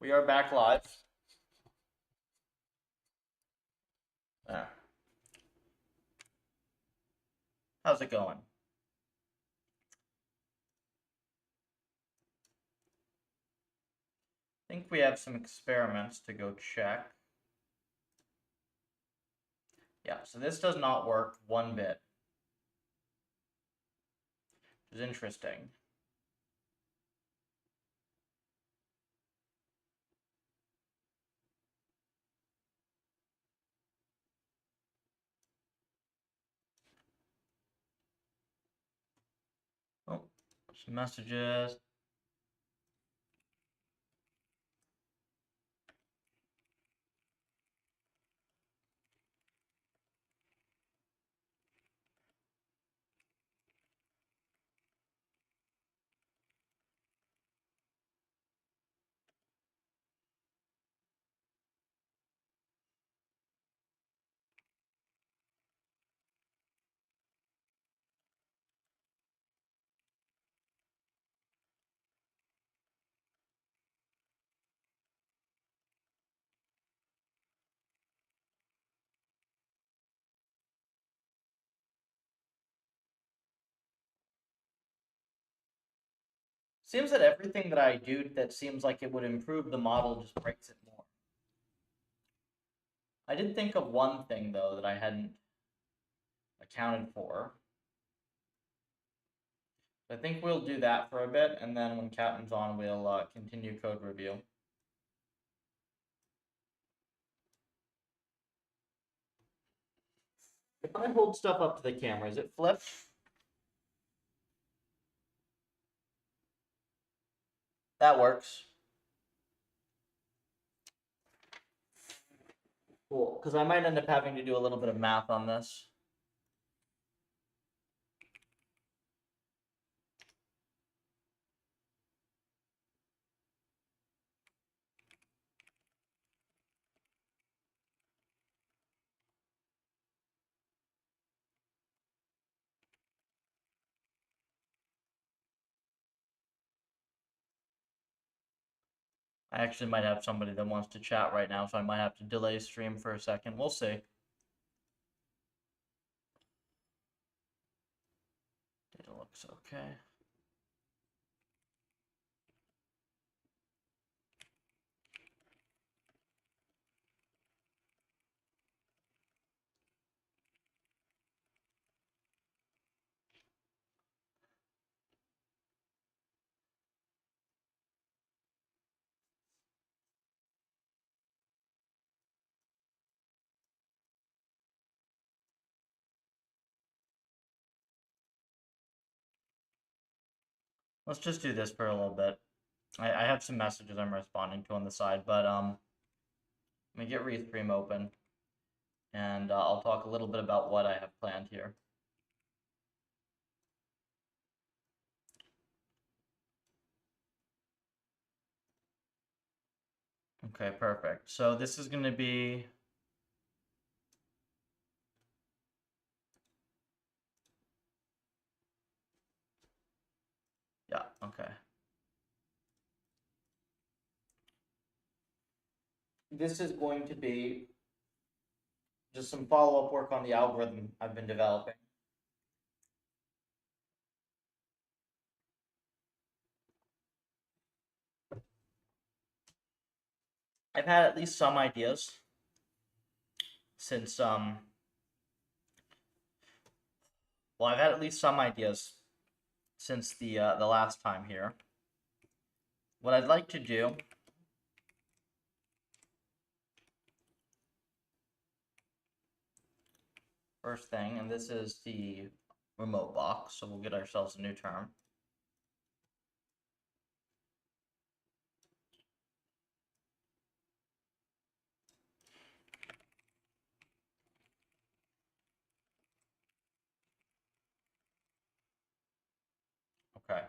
We are back live. There. How's it going? I think we have some experiments to go check. Yeah, so this does not work one bit. Which is interesting. Oh, some messages. Seems that everything that I do that seems like it would improve the model just breaks it more. I did think of one thing, though, that I hadn't accounted for. I think we'll do that for a bit, and then when Captain's on, we'll continue code review. If I hold stuff up to the camera, is it flipped? That works. Cool, because I might end up having to do a little bit of math on this. I actually might have somebody that wants to chat right now, so I might have to delay stream for a second. We'll see. Data looks okay. Let's just do this for a little bit. I have some messages I'm responding to on the side, but let me get Restream open, and I'll talk a little bit about what I have planned here. Okay, perfect. So this is going to be... Yeah, okay. This is going to be just some follow-up work on the algorithm I've been developing. I've had at least some ideas since well, I've had at least some ideas since the last time here. What I'd like to do first thing, and this is the remote box, so we'll get ourselves a new term. Okay.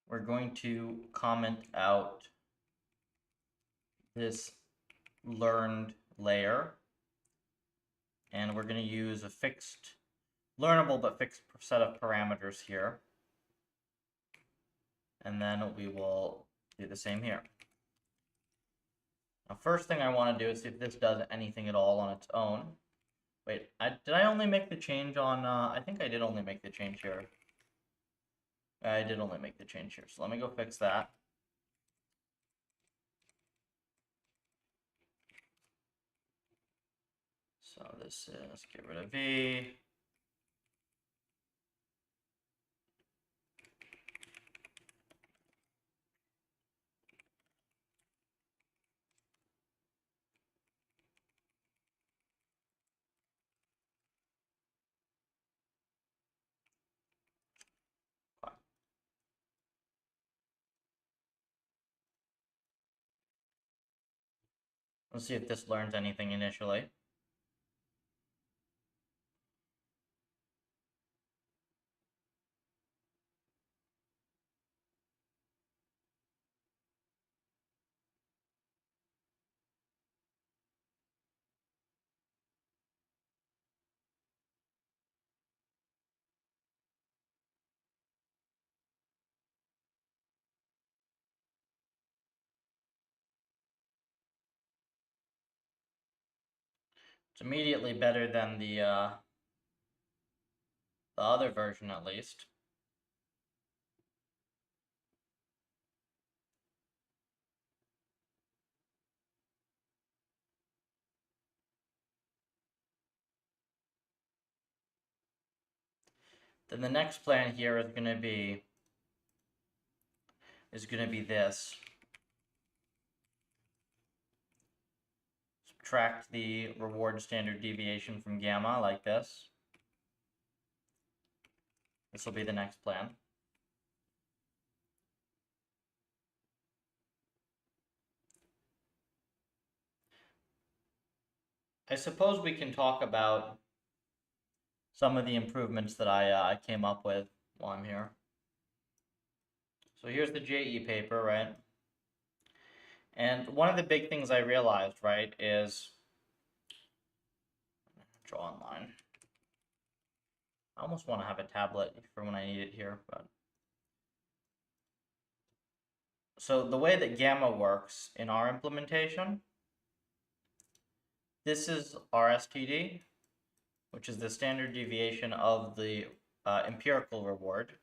We're going to comment out this learned layer, and we're going to use a fixed, learnable but fixed set of parameters here. And then we will do the same here. Now, first thing I want to do is see if this does anything at all on its own. Wait, did I only make the change on, I think I did only make the change here. I did only make the change here, so let me go fix that. So this is, get rid of V. Let's see if this learns anything initially. It's immediately better than the other version, at least. Then the next plan here is going to be this. Subtract the reward standard deviation from gamma like this. This will be the next plan. I suppose we can talk about some of the improvements that I came up with while I'm here. So here's the GAE paper, right? And one of the big things I realized, right, is draw online. I almost want to have a tablet for when I need it here, but so the way that gamma works in our implementation, this is RSTD, which is the standard deviation of the empirical reward.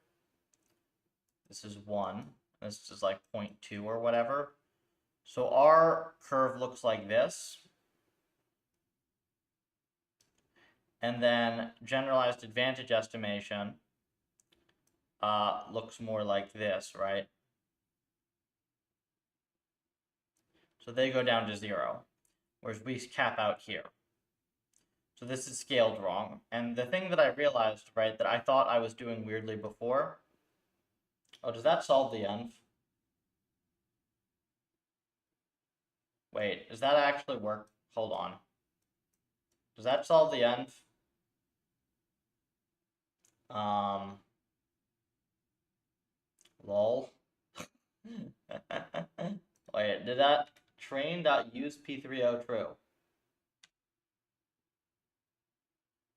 This is 1. This is like 0.2 or whatever. So our curve looks like this. And then generalized advantage estimation looks more like this, right? So they go down to 0, whereas we cap out here. So this is scaled wrong. And the thing that I realized, right, that I thought I was doing weirdly before, oh, does that solve the env? Wait, does that actually work? Hold on. Does that solve the env? Lol. Wait, did that train.use p30 true?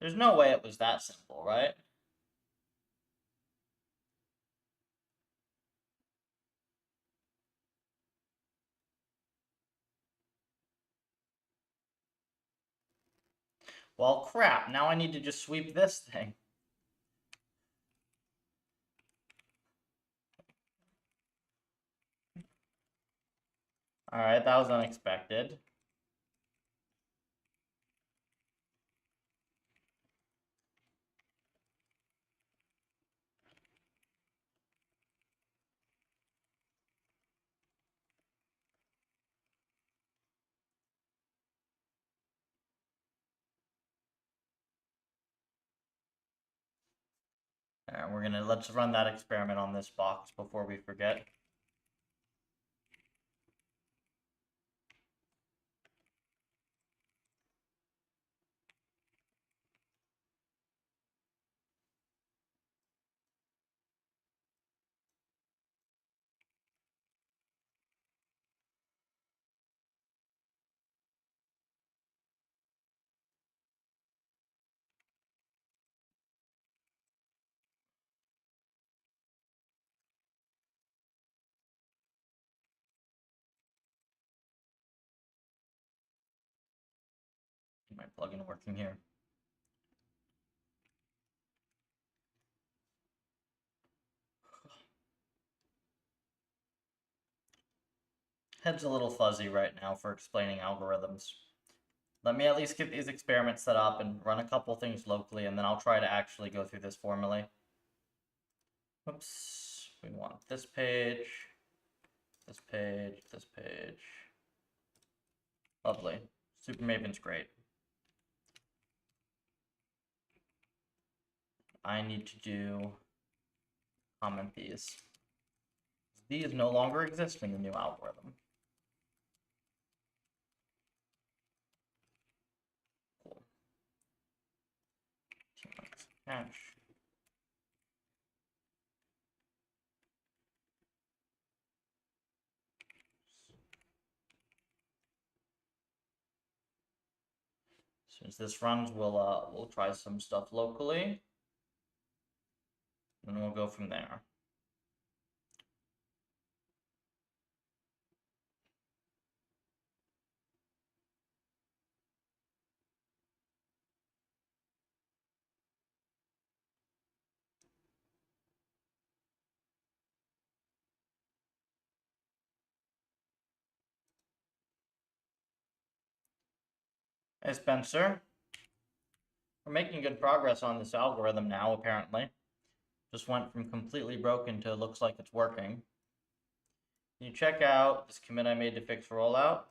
There's no way it was that simple, right? Well, crap, now I need to just sweep this thing. Alright, that was unexpected. Alright, let's run that experiment on this box before we forget. My plugin working here. Head's a little fuzzy right now for explaining algorithms. Let me at least get these experiments set up and run a couple things locally, and then I'll try to actually go through this formally. Oops, we want this page, this page, this page. Lovely. Super Maven's great. I need to do comment these. These no longer exist in the new algorithm. Cool. Cache. As soon as this runs, we'll try some stuff locally, and we'll go from there. Hey Spencer, we're making good progress on this algorithm now, apparently. Just went from completely broken to looks like it's working. Can you check out this commit I made to fix rollout?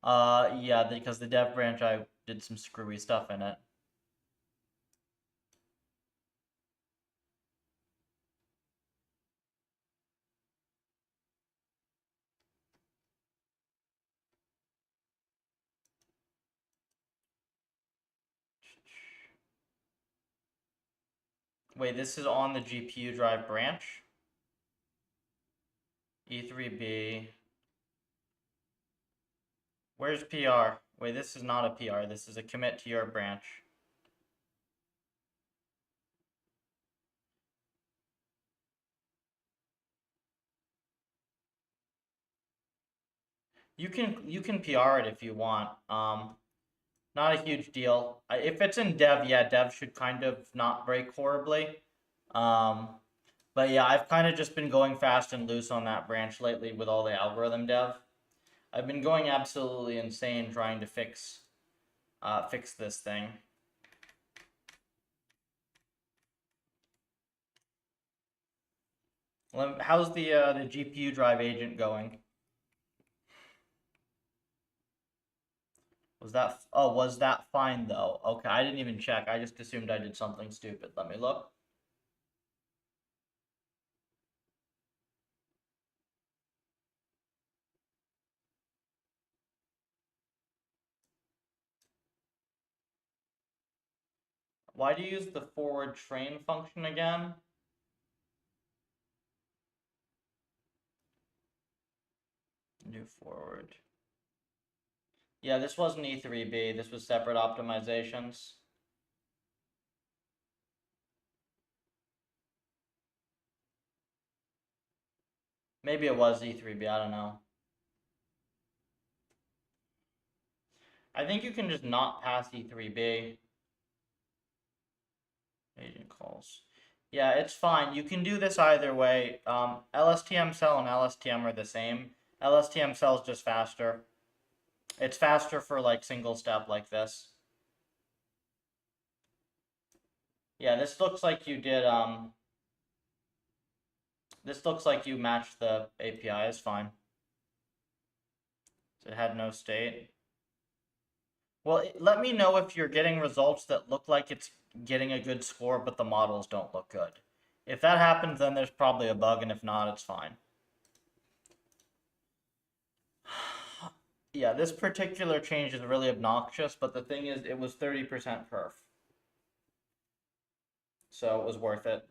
Yeah, because the dev branch, I did some screwy stuff in it. Wait, this is on the GPU drive branch? E3B. Where's PR? Wait, this is not a PR. This is a commit to your branch. You can PR it if you want. Not a huge deal. If it's in dev, yeah, dev should kind of not break horribly. But yeah, I've kind of just been going fast and loose on that branch lately with all the algorithm dev. I've been going absolutely insane trying to fix this thing. How's the GPU drive agent going? Was that fine though? Okay, I didn't even check. I just assumed I did something stupid. Let me look. Why do you use the forward train function again? New forward. Yeah, this wasn't E3B. This was separate optimizations. Maybe it was E3B. I don't know. I think you can just not pass E3B. Agent calls. Yeah, it's fine. You can do this either way. LSTM cell and LSTM are the same. LSTM cell is just faster. It's faster for like single step like this. Yeah, this looks like you did, this looks like you matched the API, is fine. So it had no state. Well, let me know if you're getting results that look like it's getting a good score, but the models don't look good. If that happens, then there's probably a bug, and if not, it's fine. Yeah, this particular change is really obnoxious, but the thing is, it was 30% perf. So it was worth it.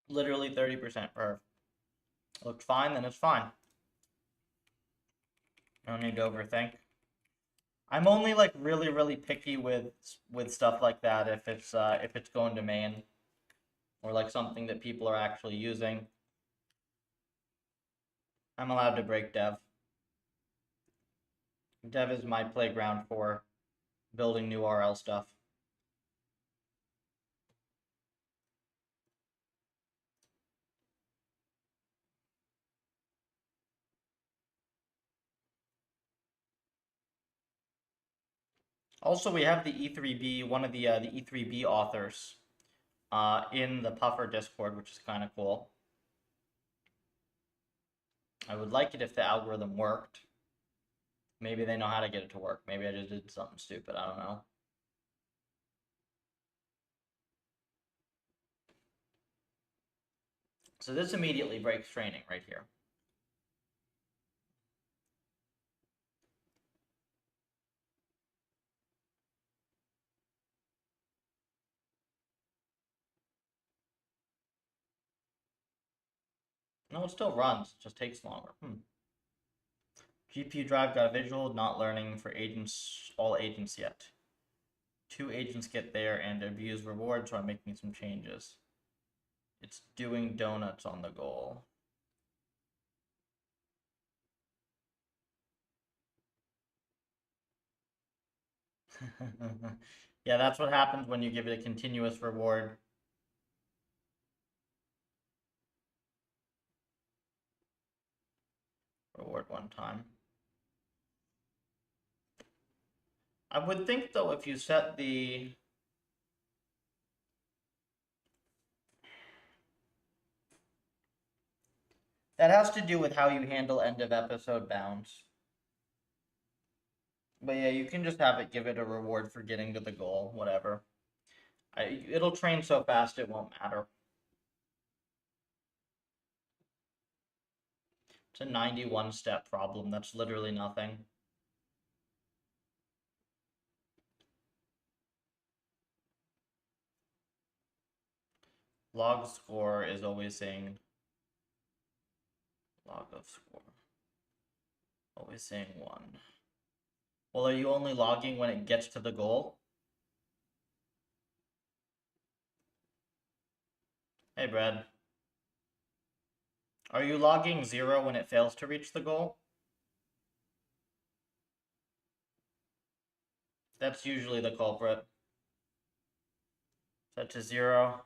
Literally 30% perf. Looked fine, then it's fine. No need to overthink. I'm only like really picky with stuff like that if it's going to main. or like something that people are actually using, I'm allowed to break dev. Dev is my playground for building new RL stuff. Also, we have the E3B, one of the E3B authors in the Puffer Discord, which is kind of cool. I would like it if the algorithm worked. Maybe they know how to get it to work. Maybe I just did something stupid. I don't know. So this immediately breaks training right here. No, it still runs. It just takes longer. GPU drive got a visual, not learning for agents, all agents yet. 2 agents get there and abuse reward, so I'm making some changes. It's doing donuts on the goal. Yeah, that's what happens when you give it a continuous reward. Reward one time. I would think, though, if you set the... That has to do with how you handle end of episode bounds. But yeah, you can just have it give it a reward for getting to the goal, whatever. It'll train so fast it won't matter. It's a 91 step problem. That's literally nothing. Log score is always saying log of score. Always saying 1. Well, are you only logging when it gets to the goal? Hey, Brad. Are you logging 0 when it fails to reach the goal? That's usually the culprit. Set to 0.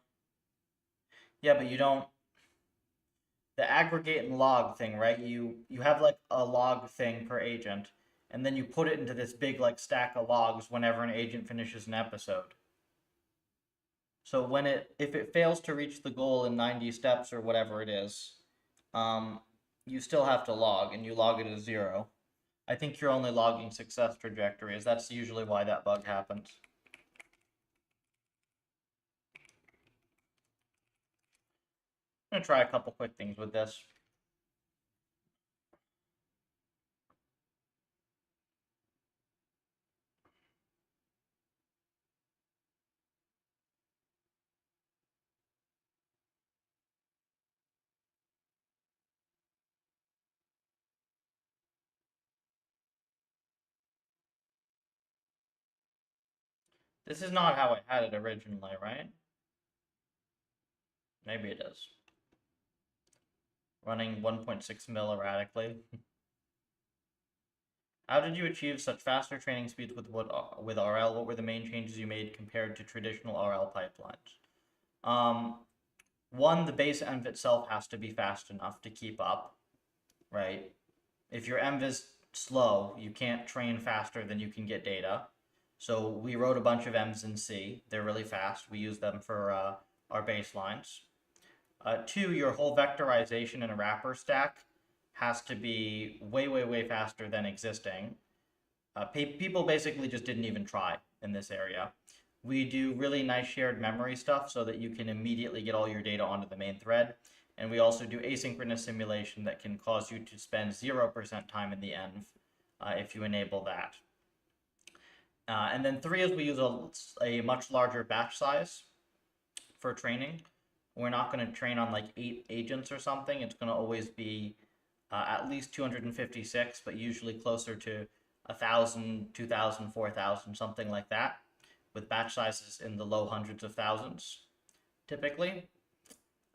Yeah, but you don't... The aggregate and log thing, right? You have like a log thing per agent, and then you put it into this big like stack of logs whenever an agent finishes an episode. So when if it fails to reach the goal in 90 steps or whatever it is, you still have to log, and you log it as 0. I think you're only logging success trajectories. That's usually why that bug happens. I'm gonna try a couple quick things with this. This is not how I had it originally, right? Maybe it is. Running 1.6 mil erratically. How did you achieve such faster training speeds with RL? What were the main changes you made compared to traditional RL pipelines? One, the base env itself has to be fast enough to keep up, right? If your env is slow, you can't train faster than you can get data. So we wrote a bunch of envs in C. They're really fast. We use them for our baselines. 2, your whole vectorization in a wrapper stack has to be way, way, way faster than existing. People basically just didn't even try in this area. We do really nice shared memory stuff so that you can immediately get all your data onto the main thread. And we also do asynchronous simulation that can cause you to spend 0% time in the env if you enable that. And then 3 is we use a much larger batch size for training. We're not going to train on like 8 agents or something. It's going to always be at least 256, but usually closer to 1,000, 2,000, 4,000, something like that, with batch sizes in the low hundreds of thousands, typically.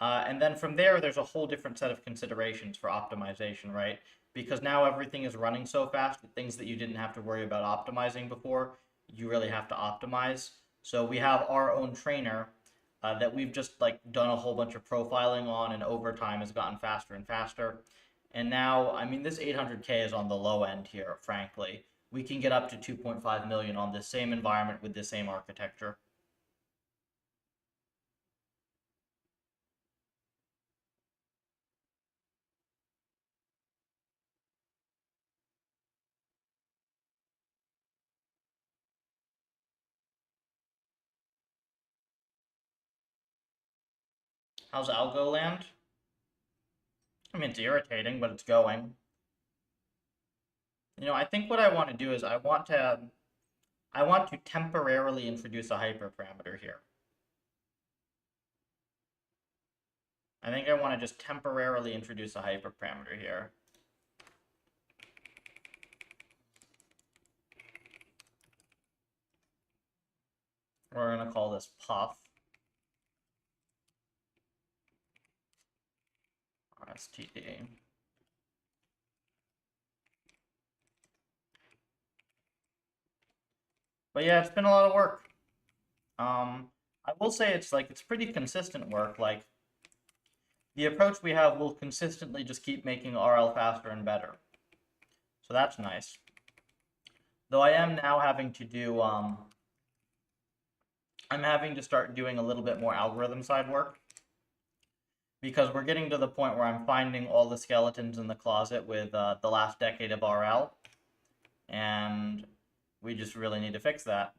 And then from there, there's a whole different set of considerations for optimization, right? Because now everything is running so fast that things that you didn't have to worry about optimizing before, you really have to optimize. So we have our own trainer that we've just like done a whole bunch of profiling on, and over time has gotten faster and faster. And now, I mean, this 800K is on the low end here, frankly. We can get up to 2.5 million on this same environment with the same architecture. How's Algo land? I mean, it's irritating, but it's going. You know, I think what I want to do is I want to temporarily introduce a hyperparameter here. I think I want to just temporarily introduce a hyperparameter here. We're going to call this puff. RSTD. But yeah, it's been a lot of work. I will say it's pretty consistent work. Like, the approach we have will consistently just keep making RL faster and better. So that's nice. Though I am now having to do, I'm having to start doing a little bit more algorithm side work, because we're getting to the point where I'm finding all the skeletons in the closet with the last decade of RL, and we just really need to fix that.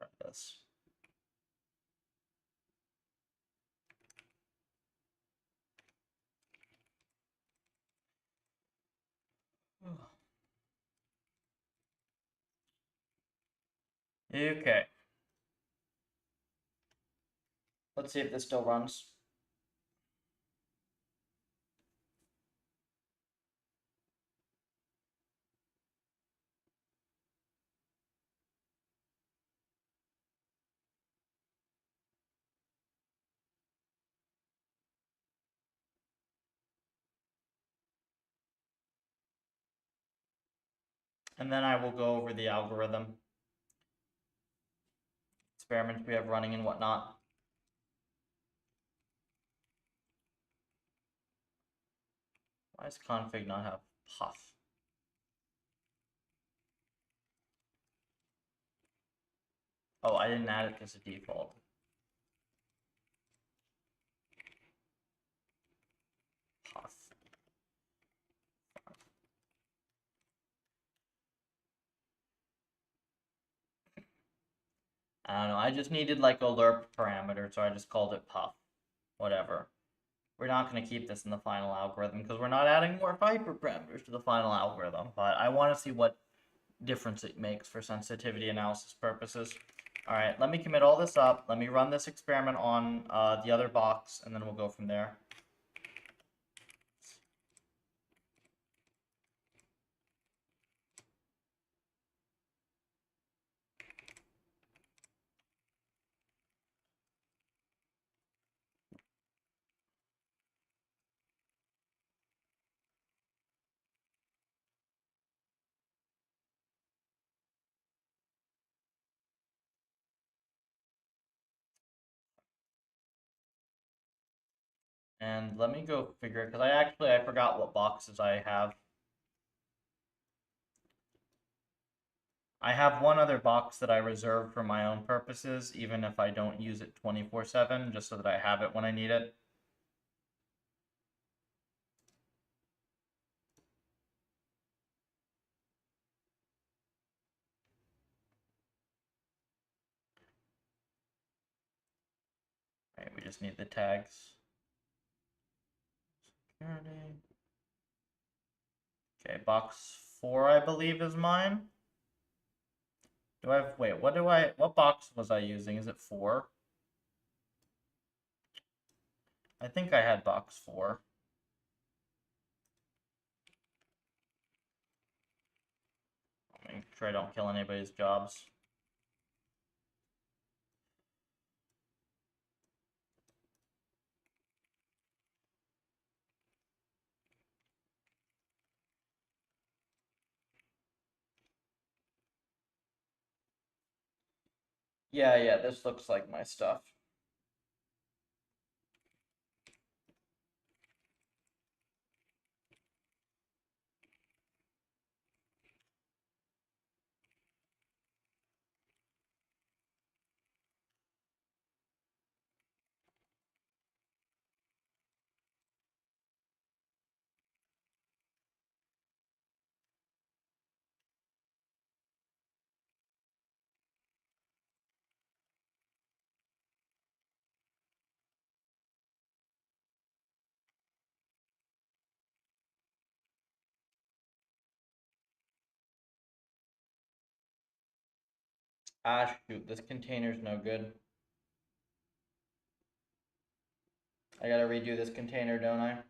Try this. Okay. Let's see if this still runs. And then I will go over the algorithm experiments we have running and whatnot. Why does config not have puff? Oh, I didn't add it as a default. Puff. I don't know, I just needed like a lerp parameter, so I just called it puff. Whatever. we're not going to keep this in the final algorithm because we're not adding more hyperparameters to the final algorithm. But I want to see what difference it makes for sensitivity analysis purposes. All right, let me commit all this up. Let me run this experiment on the other box, and then we'll go from there. And let me go figure it, because I forgot what boxes I have. I have one other box that I reserve for my own purposes, even if I don't use it 24/7, just so that I have it when I need it. All right, we just need the tags. Security. Okay, box 4, I believe, is mine. Do I have, wait, what box was I using? Is it 4? I think I had box 4. Make sure I don't kill anybody's jobs. Yeah, this looks like my stuff. Ah, shoot, this container's no good. I gotta redo this container, don't I?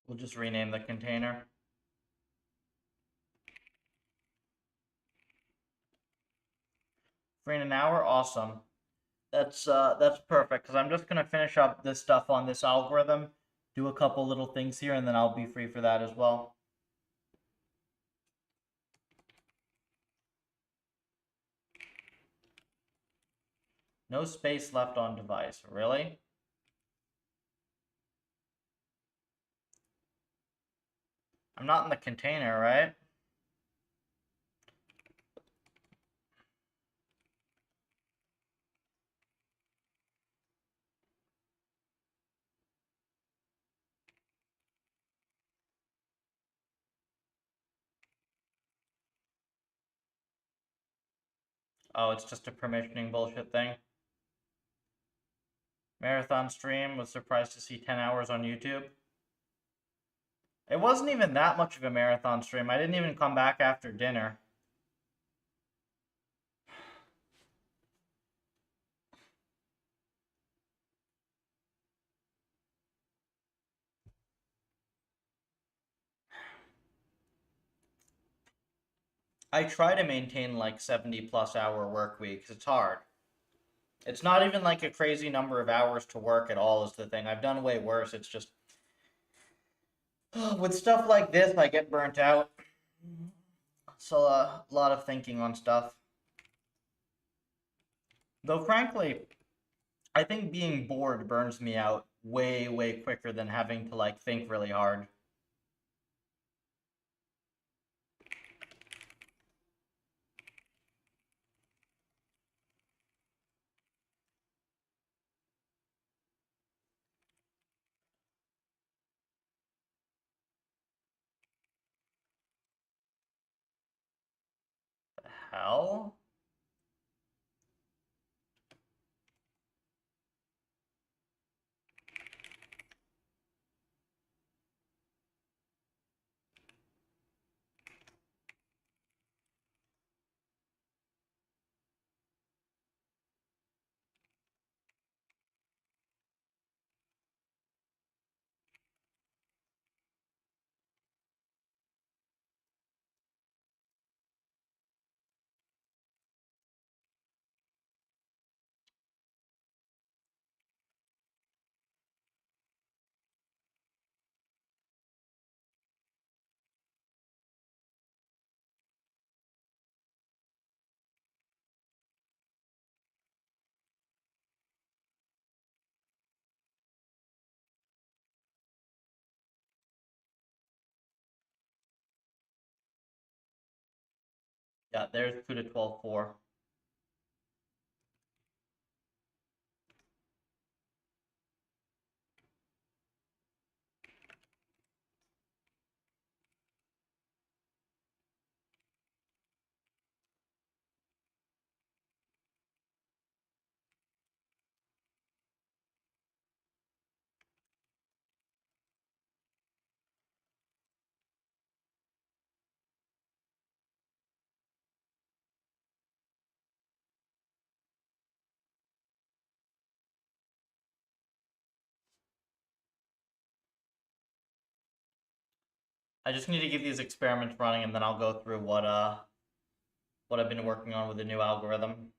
We'll just rename the container. Free in an hour? Awesome. That's perfect, because I'm just gonna finish up this stuff on this algorithm, do a couple little things here, and then I'll be free for that as well. No space left on device. Really? I'm not in the container, right? Oh, it's just a permissioning bullshit thing. Marathon stream, was surprised to see 10 hours on YouTube. It wasn't even that much of a marathon stream. I didn't even come back after dinner. I try to maintain like 70+ hour work weeks. It's hard. It's not even like a crazy number of hours to work at all is the thing. I've done way worse. It's just with stuff like this, I get burnt out. So a lot of thinking on stuff. Though frankly, I think being bored burns me out way, way quicker than having to like think really hard. Hell? Yeah, there's CUDA 12.4. I just need to get these experiments running and then I'll go through what I've been working on with the new algorithm.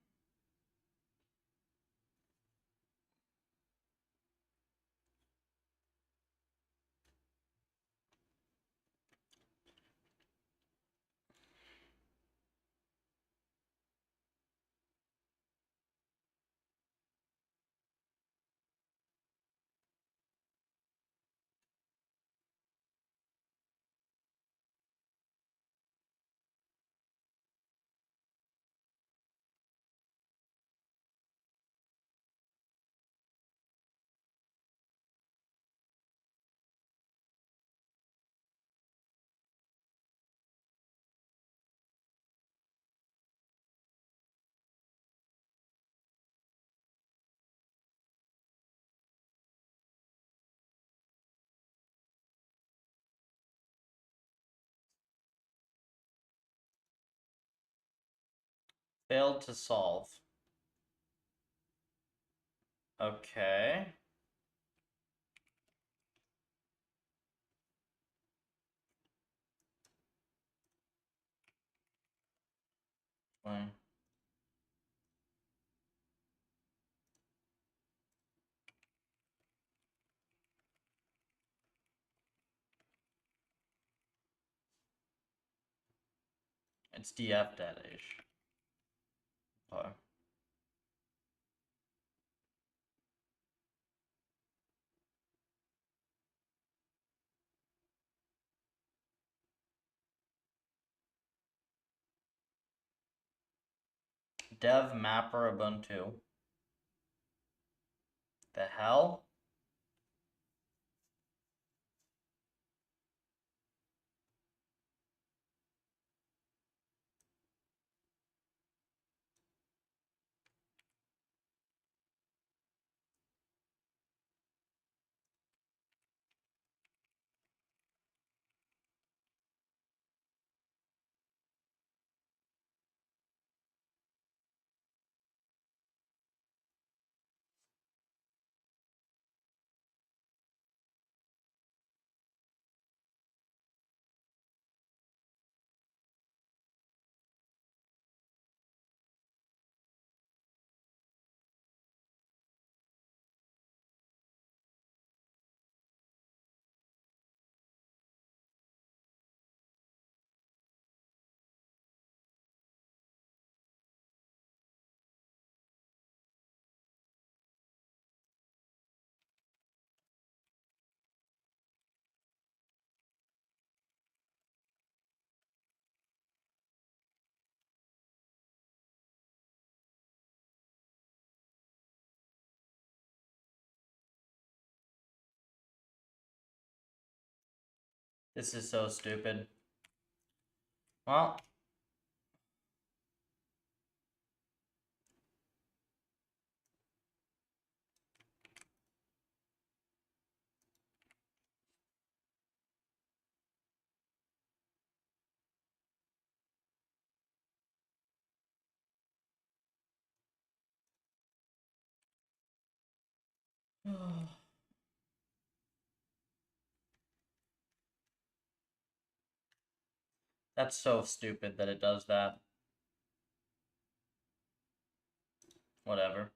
Failed to solve. Okay. Fine. It's df data-ish. Okay. Dev mapper Ubuntu. The hell? This is so stupid. Well, that's so stupid that it does that. Whatever.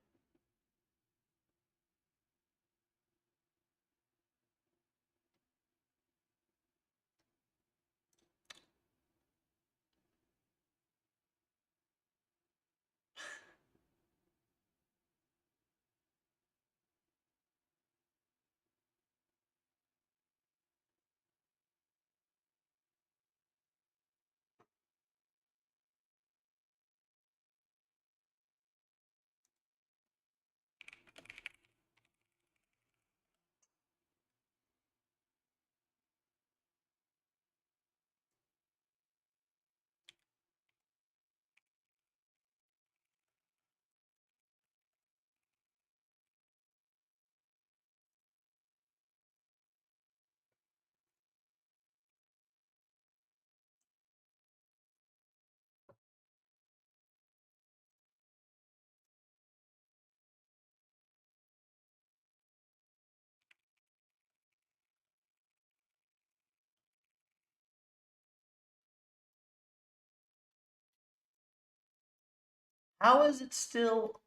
How is it still...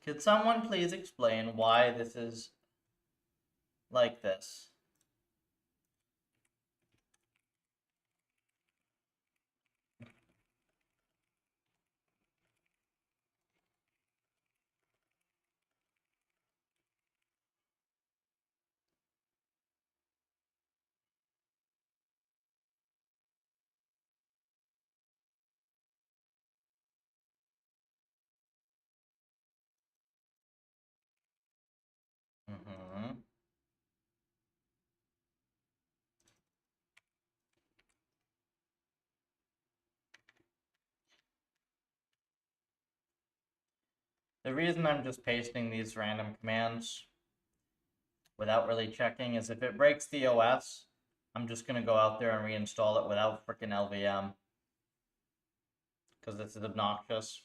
Could someone please explain why this is like this? Mm-hmm. The reason I'm just pasting these random commands without really checking is if it breaks the OS, I'm just going to go out there and reinstall it without freaking LVM. Because this is obnoxious.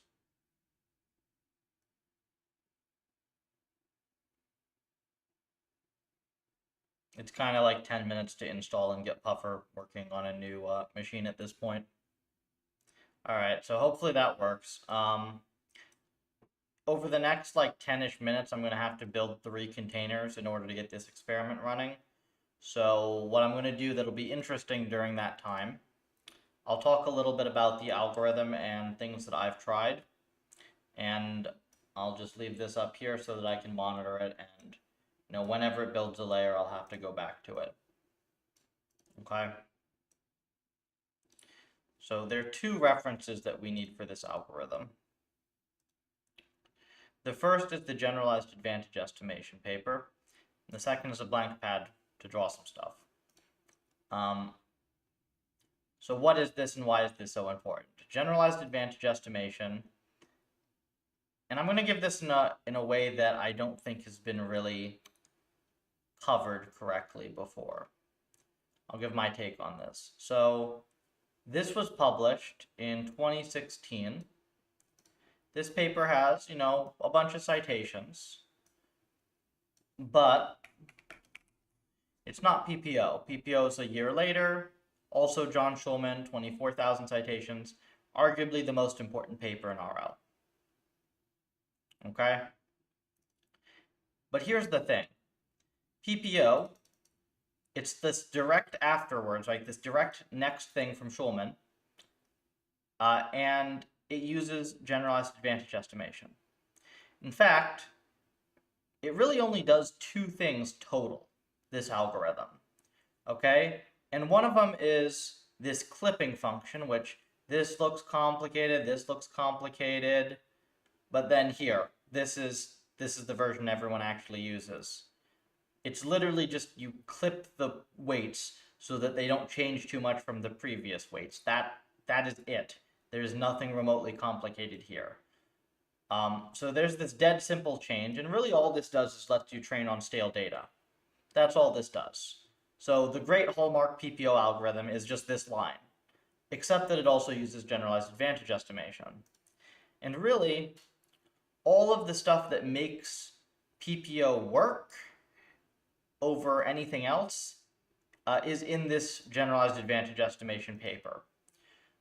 It's kind of like 10 minutes to install and get Puffer working on a new machine at this point. Alright, so hopefully that works. Over the next like 10-ish minutes, I'm going to have to build 3 containers in order to get this experiment running. So what I'm going to do that'll be interesting during that time, I'll talk a little bit about the algorithm and things that I've tried. And I'll just leave this up here so that I can monitor it, and whenever it builds a layer, I'll have to go back to it. Okay? So there are 2 references that we need for this algorithm. The first is the generalized advantage estimation paper. The second is a blank pad to draw some stuff. So what is this and why is this so important? Generalized advantage estimation. And I'm going to give this in a way that I don't think has been really covered correctly before. I'll give my take on this. So this was published in 2016. This paper has, a bunch of citations, but it's not PPO. PPO is a year later. Also John Schulman, 24,000 citations, arguably the most important paper in RL. Okay? But here's the thing. PPO, it's this direct afterwards, like this direct next thing from Schulman, and it uses generalized advantage estimation. In fact, it really only does 2 things total, this algorithm. Okay? And one of them is this clipping function, which this looks complicated, but then here, this is the version everyone actually uses. It's literally just you clip the weights so that they don't change too much from the previous weights. That is it. There's nothing remotely complicated here. So there's this dead simple change, and really all this does is lets you train on stale data. That's all this does. So the great hallmark PPO algorithm is just this line, except that it also uses generalized advantage estimation. And really, all of the stuff that makes PPO work over anything else is in this generalized advantage estimation paper.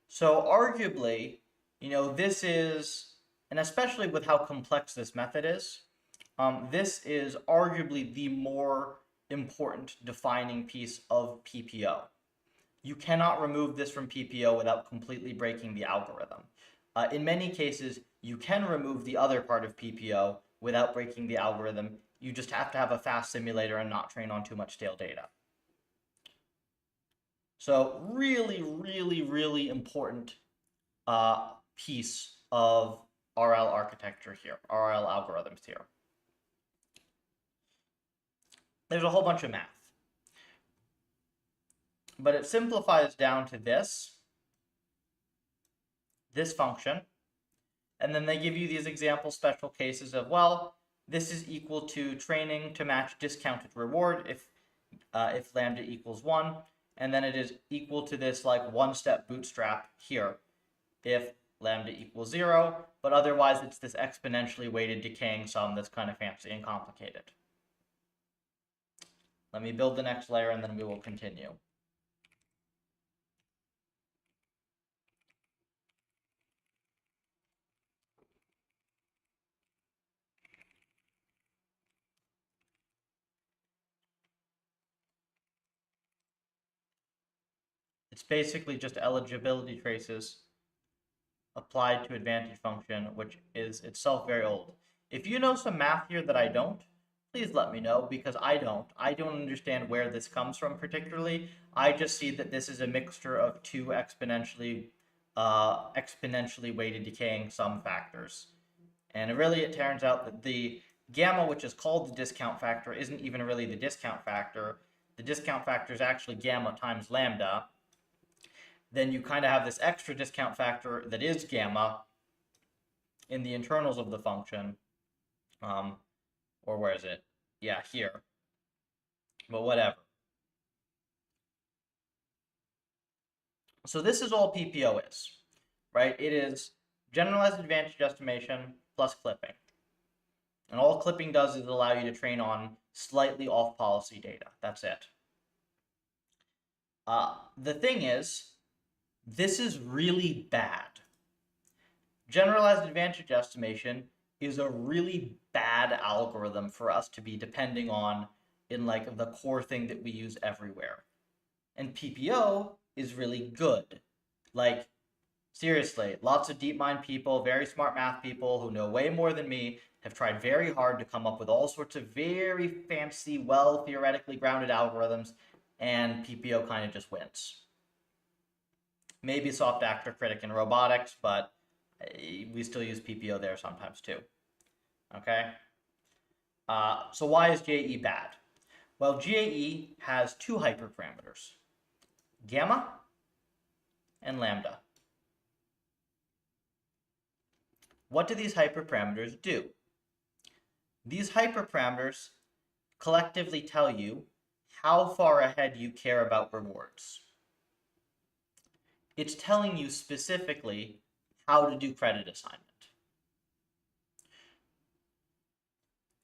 So arguably, this is, and especially with how complex this method is, this is arguably the more important defining piece of PPO. You cannot remove this from PPO without completely breaking the algorithm. In many cases, you can remove the other part of PPO without breaking the algorithm. You just have to have a fast simulator and not train on too much stale data. So really, really, really important piece of RL architecture here, RL algorithms here. There's a whole bunch of math, but it simplifies down to this function, and then they give you these example special cases of, well, this is equal to training to match discounted reward if lambda equals 1, and then it is equal to this like one-step bootstrap here if lambda equals 0, but otherwise it's this exponentially weighted decaying sum that's kind of fancy and complicated. Let me build the next layer and then we will continue. It's basically just eligibility traces applied to advantage function, which is itself very old. If you know some math here that I don't, please let me know, because I don't. I don't understand where this comes from particularly. I just see that this is a mixture of two exponentially weighted decaying sum factors. And really it turns out that the gamma, which is called the discount factor, isn't even really the discount factor. The discount factor is actually gamma times lambda. Then you kind of have this extra discount factor that is gamma in the internals of the function. Or where is it? Yeah, here. But whatever. So this is all PPO is, right? It is generalized advantage estimation plus clipping. And all clipping does is allow you to train on slightly off policy data. That's it. The thing is, this is really bad. Generalized advantage estimation is a really bad algorithm for us to be depending on in like the core thing that we use everywhere. And PPO is really good. Like, seriously, lots of DeepMind people, very smart math people who know way more than me have tried very hard to come up with all sorts of very fancy, well theoretically grounded algorithms, and PPO kind of just wins. Maybe soft actor critic in robotics, but we still use PPO there sometimes too. Okay? So why is GAE bad? Well, GAE has two hyperparameters, gamma and lambda. What do these hyperparameters do? These hyperparameters collectively tell you how far ahead you care about rewards. It's telling you specifically how to do credit assignment.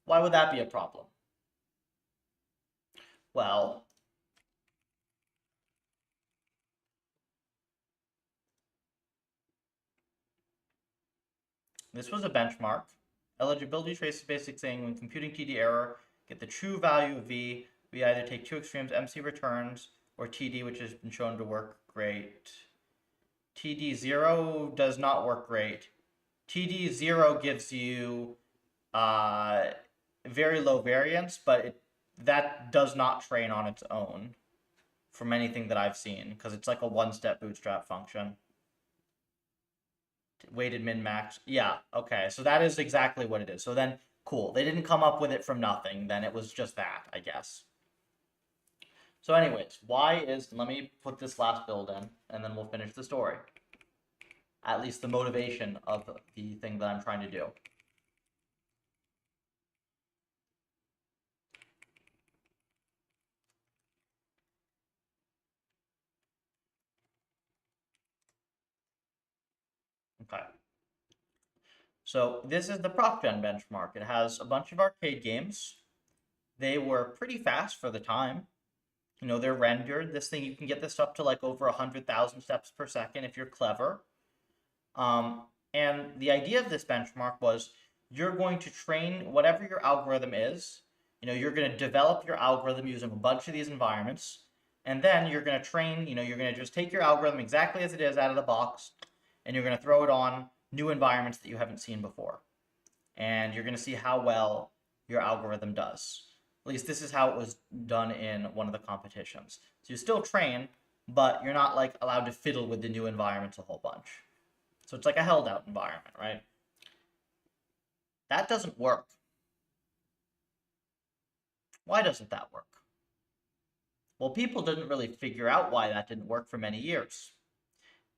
Why would that be a problem? Well, this was a benchmark. Eligibility trace is basically saying when computing TD error, get the true value of V. We either take two extremes, MC returns, or TD, which has been shown to work great. TD0 does not work great. TD0 gives you very low variance, but that does not train on its own. from anything that I've seen, because it's like a one-step bootstrap function. Weighted min-max. Yeah, okay, so that is exactly what it is. So then, cool. They didn't come up with it from nothing. Then it was just that, I guess. So anyways, let me put this last build in, and then we'll finish the story. At least the motivation of the thing that I'm trying to do. Okay. So this is the ProcGen benchmark. It has a bunch of arcade games. They were pretty fast for the time. You know, they're rendered. This thing, you can get this up to like over 100,000 steps per second if you're clever. And the idea of this benchmark was you're going to train whatever your algorithm is. You know, you're going to develop your algorithm using a bunch of these environments. And then you're going to train, you know, you're going to just take your algorithm exactly as it is out of the box, and you're going to throw it on new environments that you haven't seen before. And you're going to see how well your algorithm does. At least this is how it was done in one of the competitions. So you still train, but you're not like allowed to fiddle with the new environments a whole bunch. So it's like a held out environment, right? That doesn't work. Why doesn't that work? Well, people didn't really figure out why that didn't work for many years.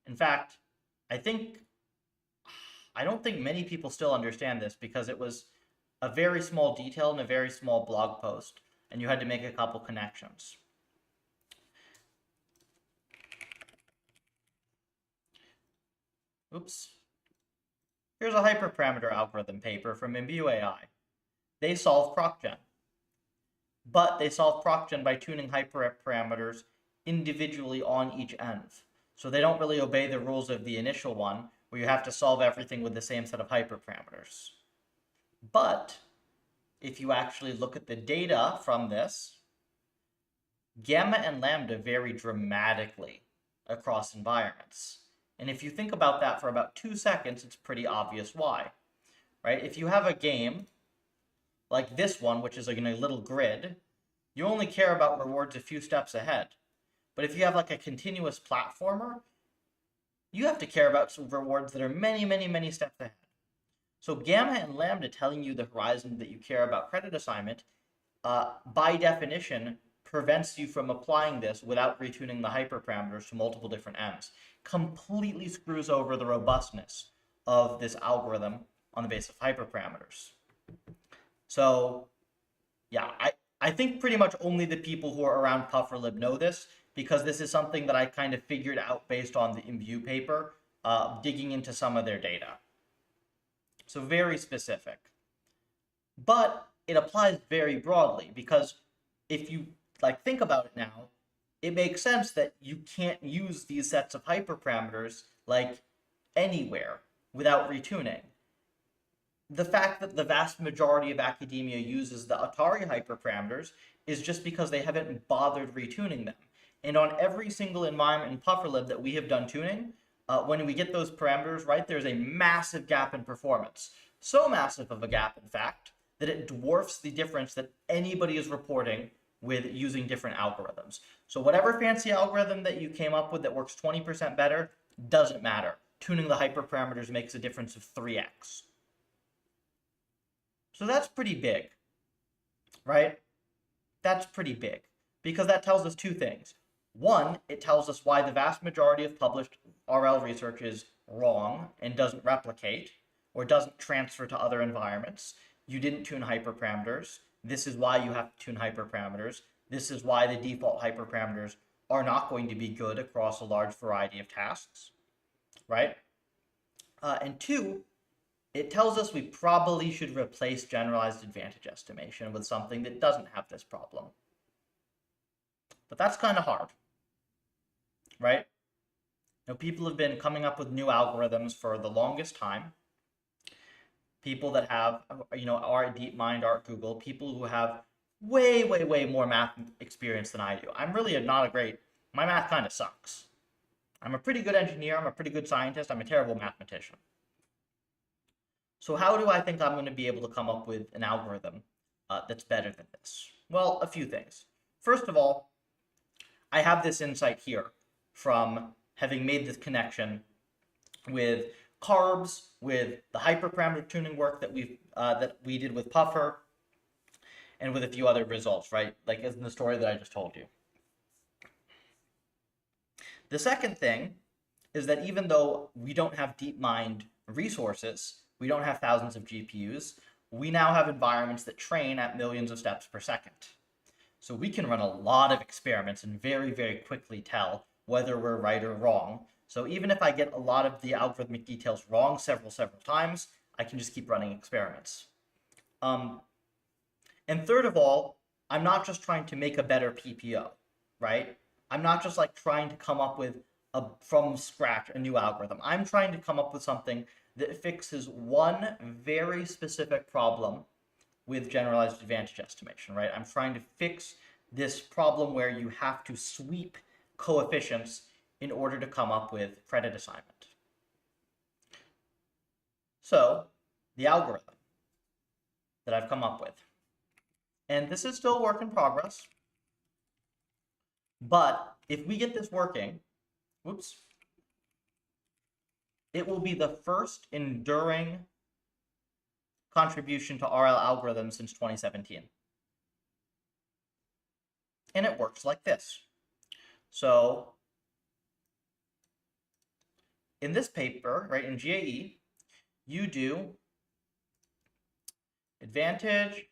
In fact, I don't think many people still understand this because it was a very small detail in a very small blog post, and you had to make a couple connections. Oops. Here's a hyperparameter algorithm paper from Imbue AI. They solve ProcGen. But they solve ProcGen by tuning hyperparameters individually on each env. So they don't really obey the rules of the initial one, where you have to solve everything with the same set of hyperparameters. But if you actually look at the data from this, gamma and lambda vary dramatically across environments. And if you think about that for about 2 seconds, it's pretty obvious why, right? If you have a game like this one, which is like in a little grid, you only care about rewards a few steps ahead. But if you have like a continuous platformer, you have to care about some rewards that are many, many, many steps ahead. So gamma and lambda telling you the horizon that you care about credit assignment, by definition, prevents you from applying this without retuning the hyperparameters to multiple different n's. Completely screws over the robustness of this algorithm on the basis of hyperparameters. So yeah, I think pretty much only the people who are around PufferLib know this, because this is something that I kind of figured out based on the Imbue paper, digging into some of their data. So very specific. But it applies very broadly, because if you like think about it now, it makes sense that you can't use these sets of hyperparameters like anywhere without retuning. The fact that the vast majority of academia uses the Atari hyperparameters is just because they haven't bothered retuning them. And on every single environment in PufferLib that we have done tuning, when we get those parameters right, there's a massive gap in performance. So massive of a gap, in fact, that it dwarfs the difference that anybody is reporting with using different algorithms. So whatever fancy algorithm that you came up with that works 20% better, doesn't matter. Tuning the hyperparameters makes a difference of 3x. So that's pretty big, right? That's pretty big, because that tells us two things. One, it tells us why the vast majority of published RL research is wrong and doesn't replicate or doesn't transfer to other environments. You didn't tune hyperparameters. This is why you have to tune hyperparameters. This is why the default hyperparameters are not going to be good across a large variety of tasks, right? And two, it tells us we probably should replace generalized advantage estimation with something that doesn't have this problem. But that's kind of hard, right? You know, people have been coming up with new algorithms for the longest time. People that have, you know, are at DeepMind, are at Google, people who have way, way, way more math experience than I do. I'm really my math kind of sucks. I'm a pretty good engineer, I'm a pretty good scientist, I'm a terrible mathematician. So how do I think I'm going to be able to come up with an algorithm that's better than this? Well, a few things. First of all, I have this insight here from having made this connection with carbs, with the hyperparameter tuning work that we did with Puffer, and with a few other results, right? Like in the story that I just told you. The second thing is that even though we don't have DeepMind resources, we don't have thousands of GPUs, we now have environments that train at millions of steps per second. So we can run a lot of experiments and very, very quickly tell whether we're right or wrong. So even if I get a lot of the algorithmic details wrong several times, I can just keep running experiments. And third of all, I'm not just trying to make a better PPO, right? I'm not just like trying to come up with from scratch a new algorithm. I'm trying to come up with something that fixes one very specific problem with generalized advantage estimation, right? I'm trying to fix this problem where you have to sweep coefficients in order to come up with credit assignment. So the algorithm that I've come up with, and this is still a work in progress, but if we get this working, whoops, it will be the first enduring contribution to RL algorithms since 2017. And it works like this. So in this paper, right, in GAE, you do advantage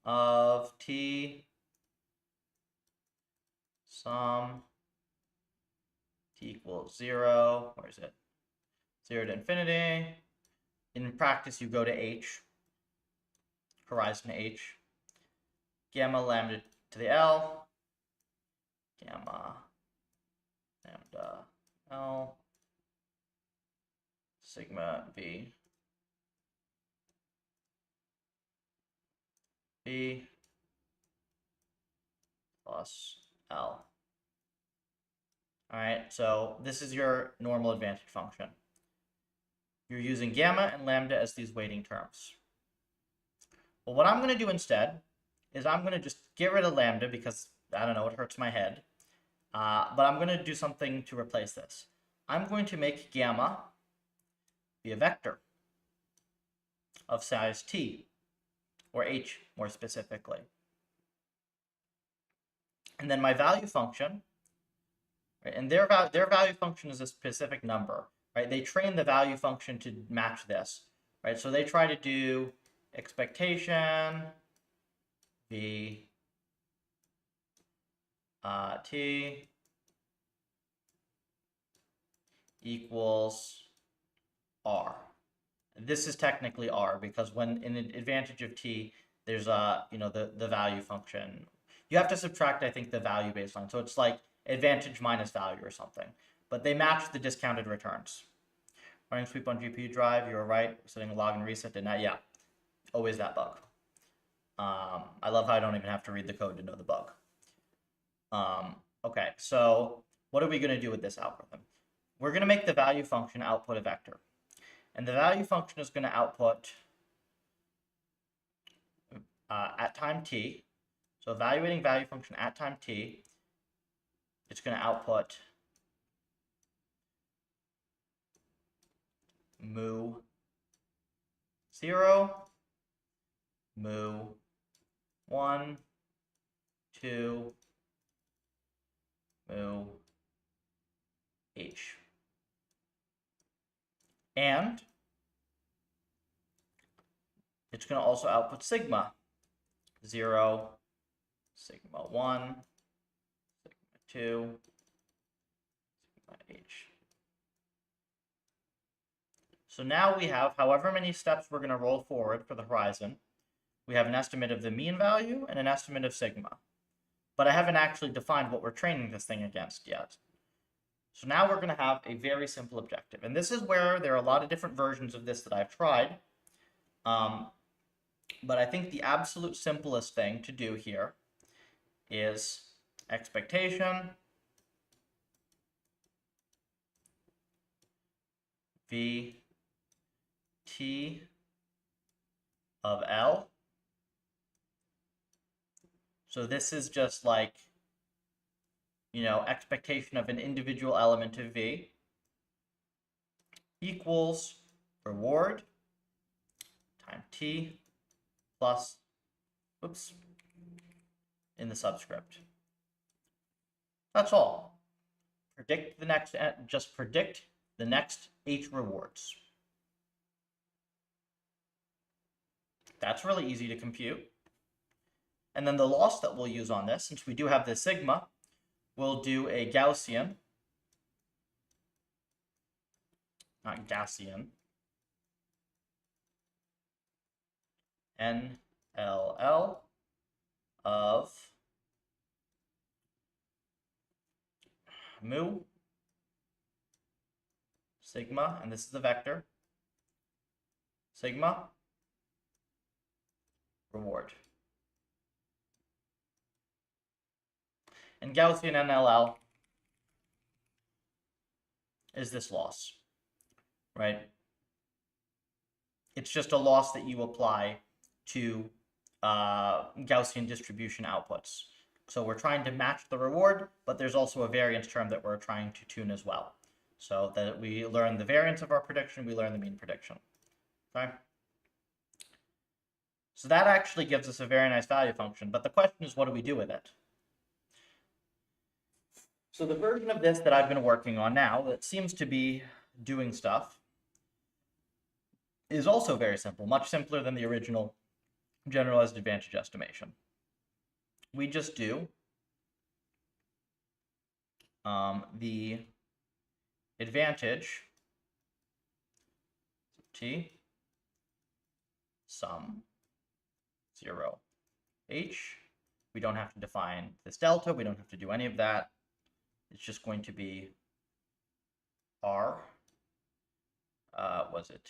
of t sum t equals 0. Where is it? 0 to infinity. In practice, you go to h, horizon h, gamma lambda to the L, gamma lambda L, sigma v, v plus L. All right, so this is your normal advantage function. You're using gamma and lambda as these weighting terms. Well, what I'm going to do instead is I'm going to just get rid of lambda because, I don't know, it hurts my head. But I'm going to do something to replace this. I'm going to make gamma be a vector of size t, or h more specifically. And then my value function, right, and their value function is a specific number, right? They train the value function to match this, right? So they try to do expectation v t equals r. This is technically r because when in an advantage of t, there's the value function. You have to subtract, I think, the value baseline. So it's like advantage minus value or something. But they match the discounted returns. Running sweep on GPU drive, you were right. Setting a log and reset did not. Yeah, always that bug. I love how I don't even have to read the code to know the bug. Okay, so what are we going to do with this algorithm? We're going to make the value function output a vector. And the value function is going to output at time t. So evaluating value function at time t, it's going to output mu 0, mu 1, 2, mu h. And it's going to also output sigma 0, sigma 1, sigma 2, sigma h. So now we have however many steps we're going to roll forward for the horizon. We have an estimate of the mean value and an estimate of sigma. But I haven't actually defined what we're training this thing against yet. So now we're going to have a very simple objective. And this is where there are a lot of different versions of this that I've tried. But I think the absolute simplest thing to do here is expectation v t of L. So this is just like expectation of an individual element of V equals reward time t plus, in the subscript. That's all. Just predict the next H rewards. That's really easy to compute. And then the loss that we'll use on this, since we do have this sigma, we'll do a Gaussian, not Gaussian, NLL of mu sigma, and this is the vector, sigma reward. And Gaussian NLL is this loss, right? It's just a loss that you apply to Gaussian distribution outputs. So we're trying to match the reward, but there's also a variance term that we're trying to tune as well. So that we learn the variance of our prediction, we learn the mean prediction. Okay? So that actually gives us a very nice value function, but the question is, what do we do with it? So the version of this that I've been working on now that seems to be doing stuff is also very simple, much simpler than the original generalized advantage estimation. We just do the advantage t sum 0 h. We don't have to define this delta. We don't have to do any of that. It's just going to be r, was it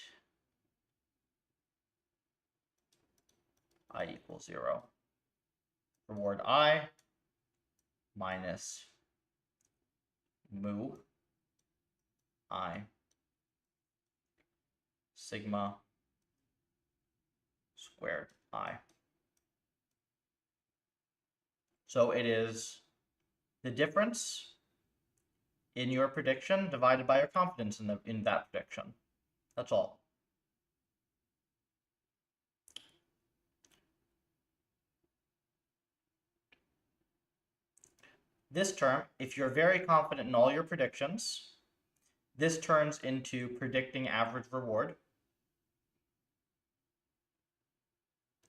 I equals 0, reward I minus mu I sigma squared I. So it is the difference in your prediction divided by your confidence in that prediction. That's all. This term, if you're very confident in all your predictions, this turns into predicting average reward,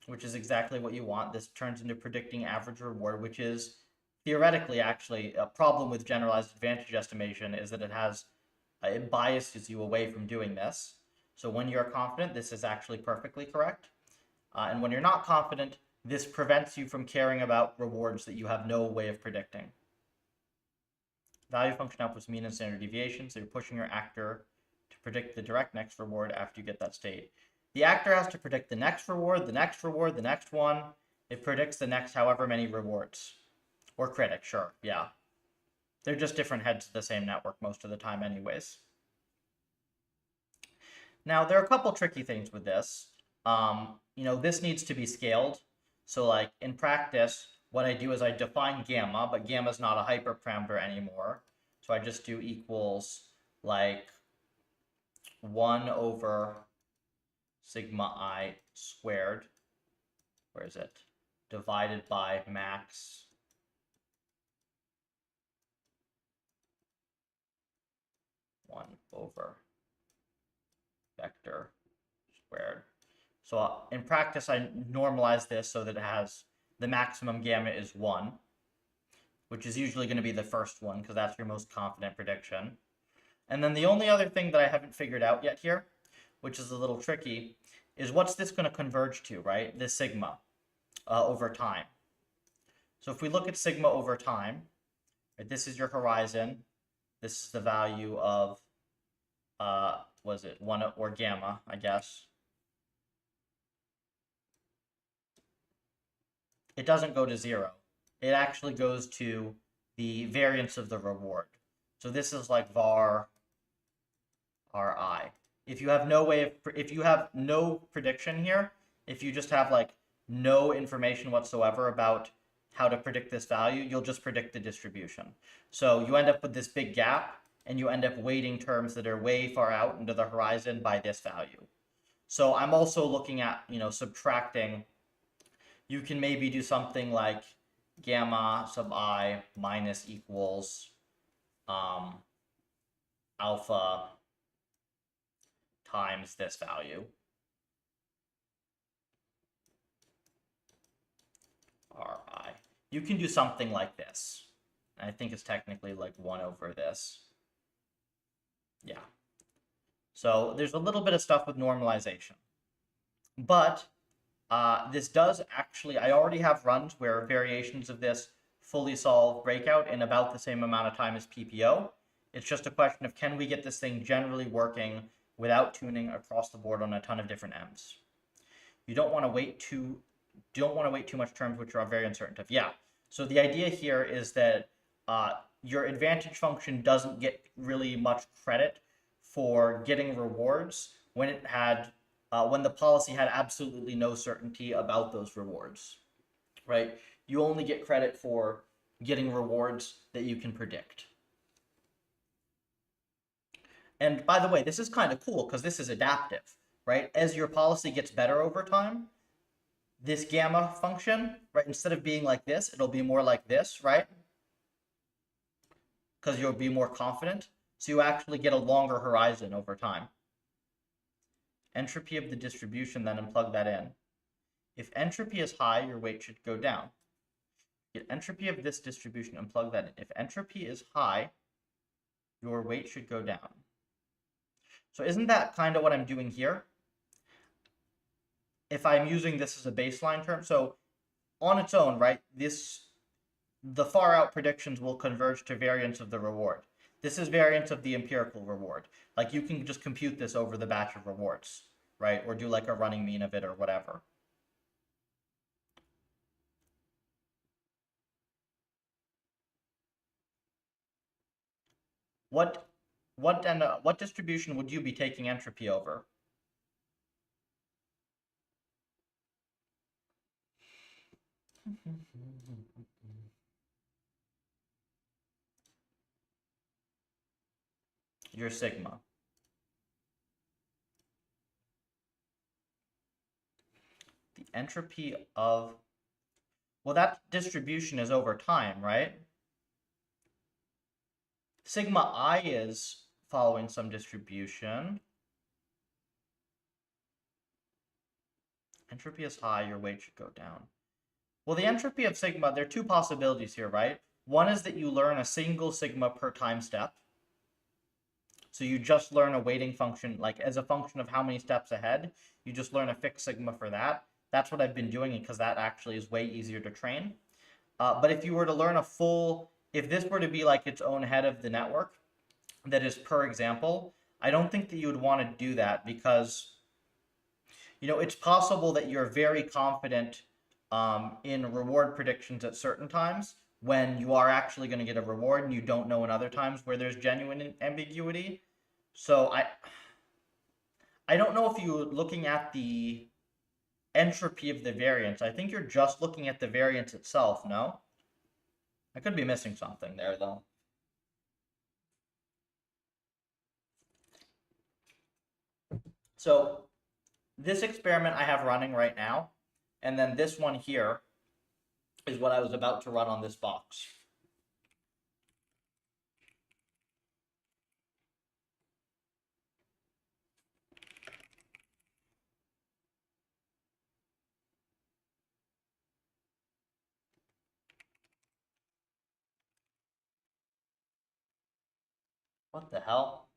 which is exactly what you want. This turns into predicting average reward, which is theoretically actually a problem with generalized advantage estimation, is that it biases you away from doing this. So when you're confident, this is actually perfectly correct. And when you're not confident, this prevents you from caring about rewards that you have no way of predicting. Value function outputs mean and standard deviation, so you're pushing your actor to predict the direct next reward after you get that state. The actor has to predict the next reward, the next reward, the next one. It predicts the next however many rewards. Or critic, sure, yeah. They're just different heads of the same network most of the time anyways. Now, there are a couple tricky things with this. This needs to be scaled. So like in practice, what I do is I define gamma, but gamma is not a hyperparameter anymore. So I just do equals like 1 over sigma I squared. Where is it? Divided by max one over vector squared. So in practice, I normalize this so that it has the maximum gamma is 1, which is usually going to be the first one because that's your most confident prediction. And then the only other thing that I haven't figured out yet here, which is a little tricky, is what's this going to converge to, right? This sigma over time. So if we look at sigma over time, right, this is your horizon. This is the value of, was it 1 or gamma, I guess. It doesn't go to 0. It actually goes to the variance of the reward. So this is like var ri. If you have no prediction here, if you just have like no information whatsoever about how to predict this value, you'll just predict the distribution. So you end up with this big gap, and you end up weighting terms that are way far out into the horizon by this value. So I'm also looking at, subtracting. You can maybe do something like gamma sub I minus equals alpha times this value. Ri. You can do something like this. I think it's technically like 1 over this. Yeah. So there's a little bit of stuff with normalization. But this does actually, I already have runs where variations of this fully solve breakout in about the same amount of time as PPO. It's just a question of, can we get this thing generally working without tuning across the board on a ton of different M's? You don't want to wait too much terms which are very uncertain of. Yeah. So the idea here is that your advantage function doesn't get really much credit for getting rewards when it had when the policy had absolutely no certainty about those rewards, right? You only get credit for getting rewards that you can predict. And by the way, this is kind of cool because this is adaptive, right? As your policy gets better over time, this gamma function, right, instead of being like this, it'll be more like this, right? Because you'll be more confident. So you actually get a longer horizon over time. Entropy of the distribution then, and plug that in. If entropy is high, your weight should go down. Get entropy of this distribution and plug that in. If entropy is high, your weight should go down. So isn't that kind of what I'm doing here? If I'm using this as a baseline term, so on its own, right, the far out predictions will converge to variance of the reward. This is variance of the empirical reward. Like you can just compute this over the batch of rewards, right? Or do like a running mean of it or whatever. What distribution would you be taking entropy over? Your sigma. The entropy of, well, that distribution is over time, right? Sigma I is following some distribution. Entropy is high, your weight should go down. Well, the entropy of sigma, there are two possibilities here, right? One is that you learn a single sigma per time step. So you just learn a weighting function, like as a function of how many steps ahead, you just learn a fixed sigma for that. That's what I've been doing because that actually is way easier to train. But if you were to learn a full, if this were to be like its own head of the network that is per example, I don't think that you would want to do that because, it's possible that you're very confident in reward predictions at certain times when you are actually going to get a reward and you don't know in other times where there's genuine ambiguity. So I don't know if you're looking at the entropy of the variance. I think you're just looking at the variance itself, no? I could be missing something there, though. So this experiment I have running right now, and then this one here is what I was about to run on this box. What the hell?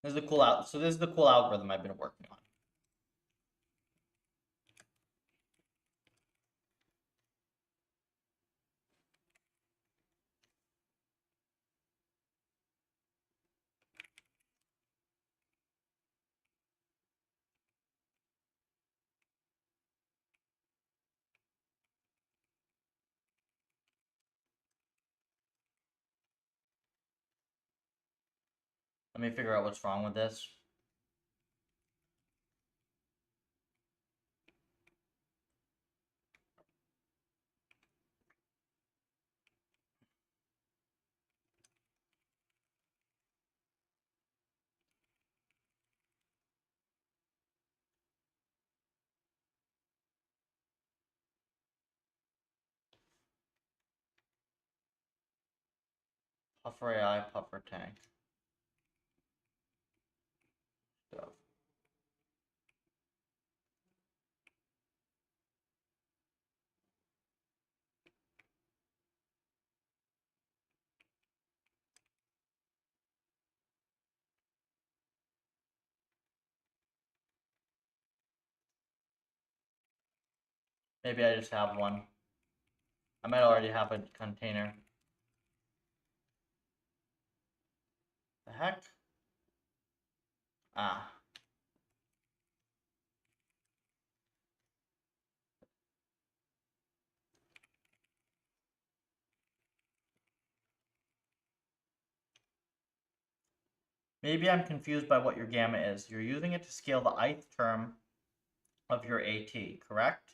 This is the cool out. So this is the cool algorithm I've been working on. Let me figure out what's wrong with this. Puffer AI, Puffer Tank. Stuff. Maybe I just have one. I might already have a container. The heck? Ah. Maybe I'm confused by what your gamma is. You're using it to scale the ith term of your AT, correct?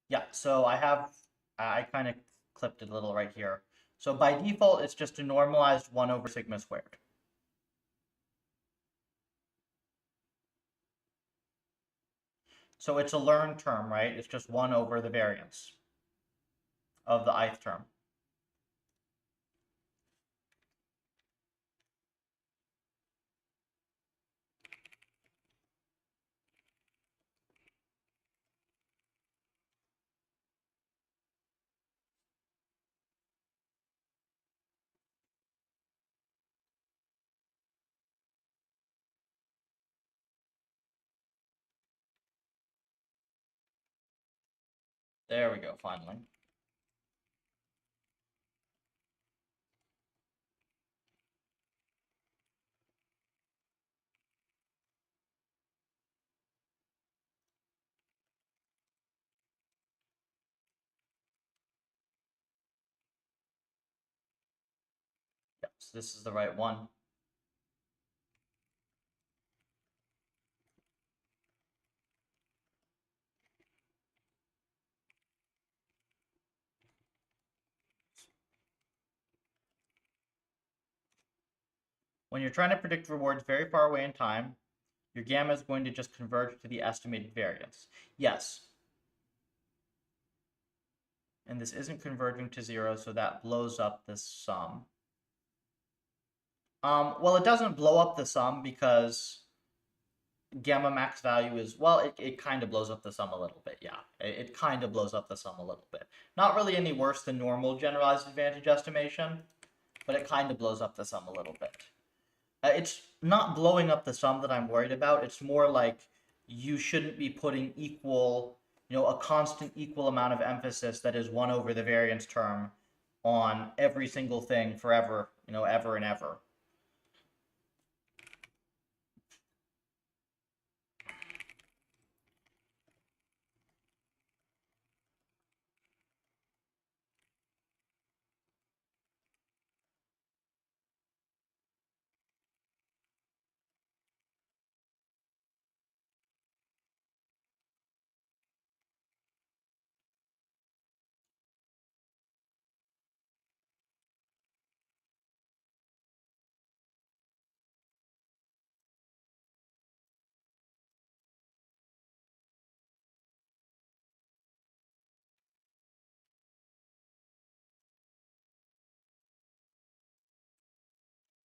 Yeah, so I kind of clipped it a little right here. So by default, it's just a normalized 1 over sigma squared. So it's a learned term, right? It's just 1 over the variance of the ith term. There we go, finally. Yep, so this is the right one. When you're trying to predict rewards very far away in time, your gamma is going to just converge to the estimated variance. Yes. And this isn't converging to 0, so that blows up this sum. Well, it doesn't blow up the sum because gamma max value is, well, it kind of blows up the sum a little bit, yeah. It kind of blows up the sum a little bit. Not really any worse than normal generalized advantage estimation, but it kind of blows up the sum a little bit. It's not blowing up the sum that I'm worried about. It's more like you shouldn't be putting equal, a constant equal amount of emphasis that is 1 over the variance term on every single thing forever, ever and ever.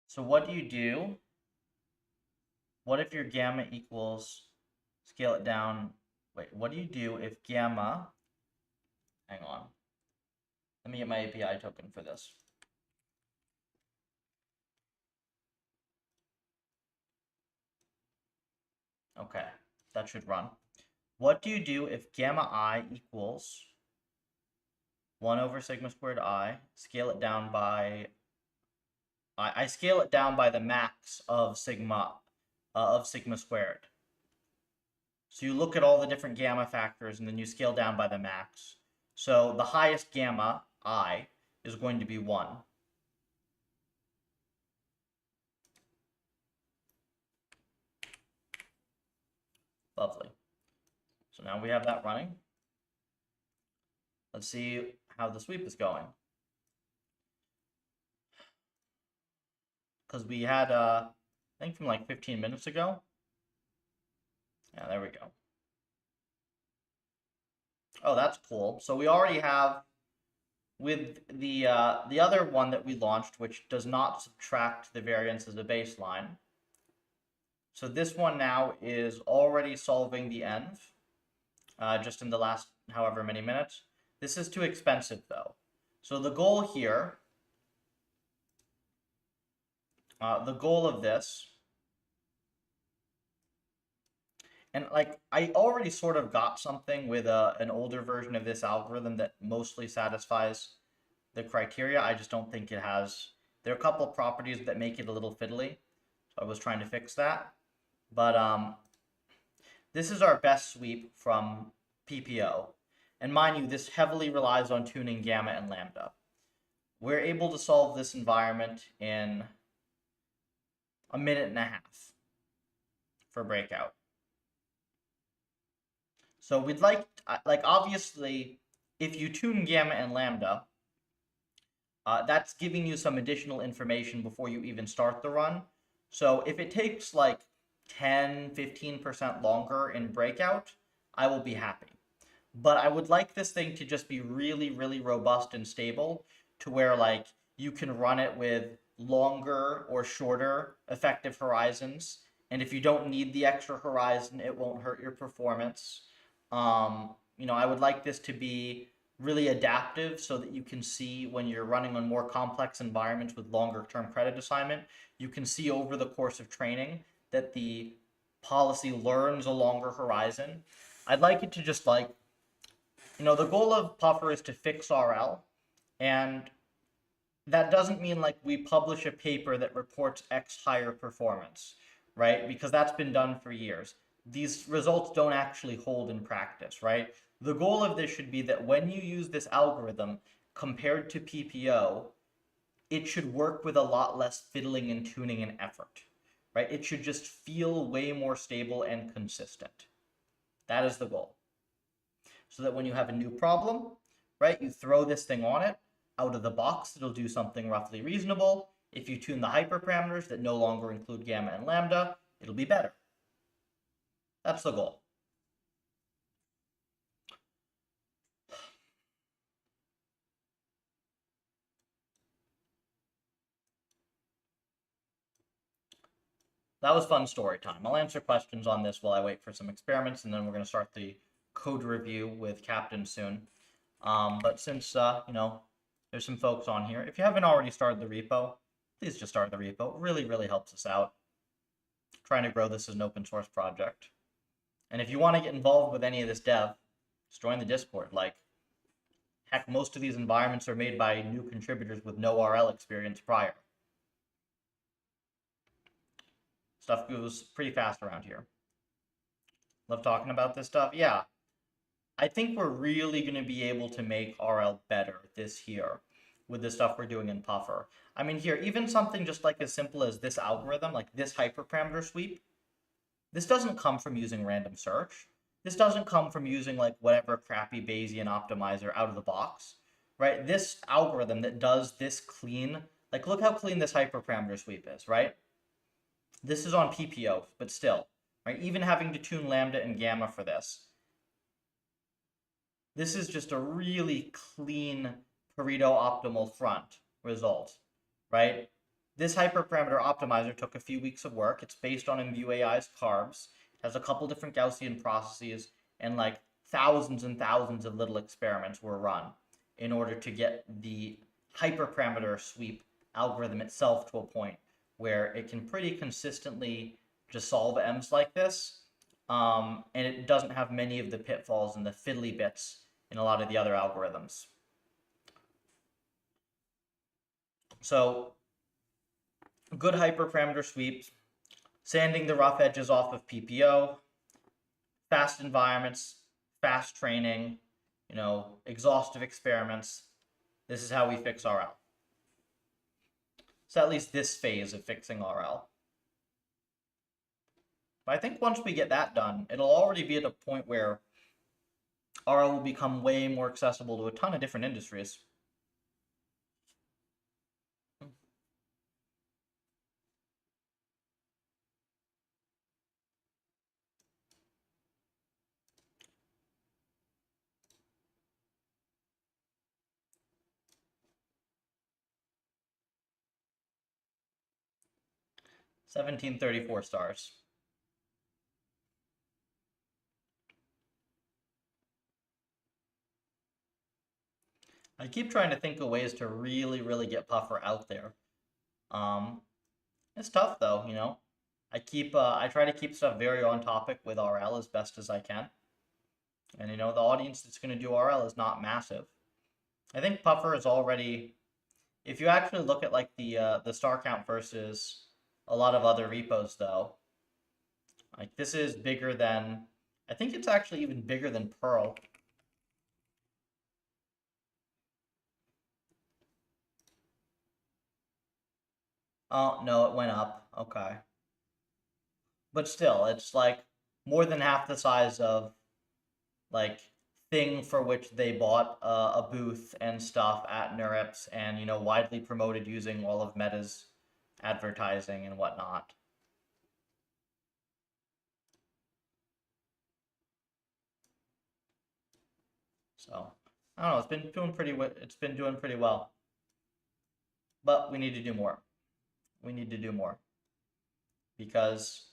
So what do you do? What if your gamma equals, scale it down, wait, what do you do if gamma, hang on, let me get my API token for this. Okay, that should run. What do you do if gamma I equals 1 over sigma squared I, scale it down by, I scale it down by the max of sigma squared. So you look at all the different gamma factors and then you scale down by the max. So the highest gamma, I, is going to be 1. Lovely. So now we have that running. Let's see how the sweep is going. Because we had, I think from like 15 minutes ago. Yeah, there we go. Oh, that's cool. So we already have, with the other one that we launched, which does not subtract the variance as a baseline. So this one now is already solving the env, just in the last however many minutes. This is too expensive though. So the goal here, the goal of this, and like I already sort of got something with an older version of this algorithm that mostly satisfies the criteria. I just don't think it has, there are a couple of properties that make it a little fiddly. So I was trying to fix that. But this is our best sweep from PPO. And mind you, this heavily relies on tuning gamma and lambda. We're able to solve this environment in a minute and a half for breakout. So we'd like obviously, if you tune gamma and lambda, that's giving you some additional information before you even start the run. So if it takes like 10-15% longer in breakout, I will be happy. But I would like this thing to just be really, really robust and stable to where like you can run it with longer or shorter effective horizons. And if you don't need the extra horizon, it won't hurt your performance. I would like this to be really adaptive so that you can see when you're running on more complex environments with longer term credit assignment, you can see over the course of training that the policy learns a longer horizon. I'd like it to just like, the goal of Puffer is to fix RL, and that doesn't mean like we publish a paper that reports X higher performance, right? Because that's been done for years. These results don't actually hold in practice, right? The goal of this should be that when you use this algorithm compared to PPO, it should work with a lot less fiddling and tuning and effort, right? It should just feel way more stable and consistent. That is the goal. So that when you have a new problem, right, you throw this thing on it, out of the box, it'll do something roughly reasonable. If you tune the hyperparameters that no longer include gamma and lambda, it'll be better. That's the goal. That was fun story time. I'll answer questions on this while I wait for some experiments, and then we're going to start the code review with Captain soon. But since, there's some folks on here, if you haven't already started the repo, please just start the repo. It really, really helps us out. Trying to grow this as an open source project. And if you want to get involved with any of this dev, just join the Discord. Like, heck, most of these environments are made by new contributors with no RL experience prior. Stuff goes pretty fast around here. Love talking about this stuff. Yeah, I think we're really going to be able to make RL better this year with the stuff we're doing in Puffer. I mean, here, even something just like as simple as this algorithm, like this hyperparameter sweep, this doesn't come from using random search. This doesn't come from using like whatever crappy Bayesian optimizer out of the box, right? This algorithm that does this clean, like look how clean this hyperparameter sweep is, right? This is on PPO, but still, right? Even having to tune lambda and gamma for this. This is just a really clean Pareto optimal front result, right? This hyperparameter optimizer took a few weeks of work. It's based on ImvueAI's carbs. It has a couple different Gaussian processes, and like thousands and thousands of little experiments were run in order to get the hyperparameter sweep algorithm itself to a point where it can pretty consistently just solve M's like this. And it doesn't have many of the pitfalls and the fiddly bits in a lot of the other algorithms. So good hyperparameter sweeps, sanding the rough edges off of PPO, fast environments, fast training, exhaustive experiments. This is how we fix RL. So at least this phase of fixing RL. But I think once we get that done, it'll already be at a point where RL will become way more accessible to a ton of different industries. $17.34 stars. I keep trying to think of ways to really get Puffer out there. It's tough though, you know. I try to keep stuff very on topic with RL as best as I can. And you know, the audience that's going to do RL is not massive. I think Puffer is already, if you actually look at like the star count versus a lot of other repos though, like this is bigger than, I think it's actually even bigger than Perl. Oh, no, it went up. Okay. But still, it's like more than half the size of like thing for which they bought a booth and stuff at NeurIPS and, you know, widely promoted using all of Meta's advertising and whatnot. So, I don't know, it's been doing pretty well. But we need to do more. We need to do more. Because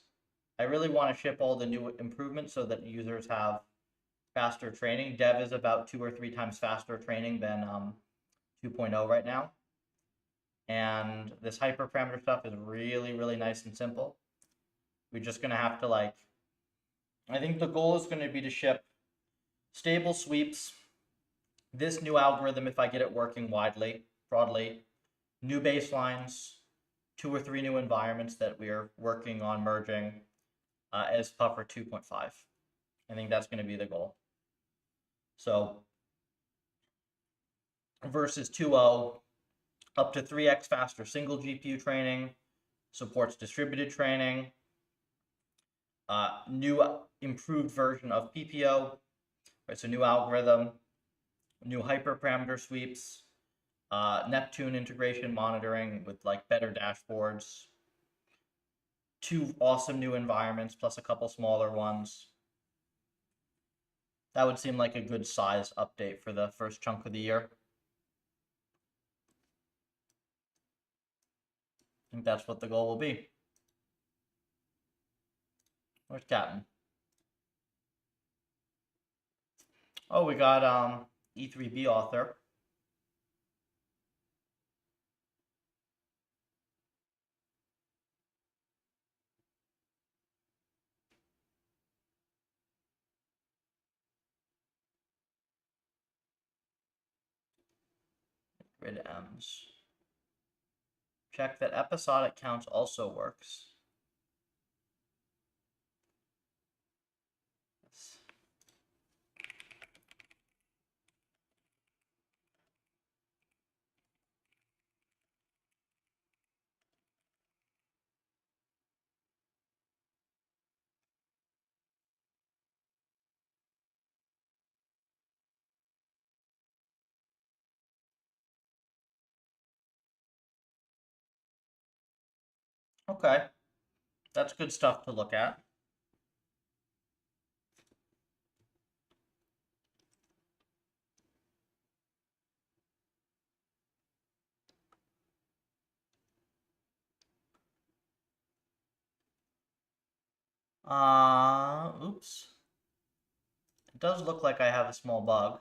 I really want to ship all the new improvements so that users have faster training. Dev is about 2 or 3 times faster training than 2.0 right now. And this hyperparameter stuff is really nice and simple. We're just going to have to like, I think the goal is going to be to ship stable sweeps, this new algorithm if I get it working broadly, new baselines, 2 or 3 new environments that we are working on merging as Puffer 2.5. I think that's going to be the goal. So versus 2.0, up to 3x faster single GPU training, supports distributed training, new improved version of PPO, right? So new algorithm, new hyperparameter sweeps, Neptune integration monitoring with like better dashboards, 2 awesome new environments plus a couple smaller ones. That would seem like a good size update for the first chunk of the year. I think that's what the goal will be. Where's Captain? Oh, we got E3B author. Grid M's. Check that episodic counts also works. Okay, that's good stuff to look at. Oops. It does look like I have a small bug.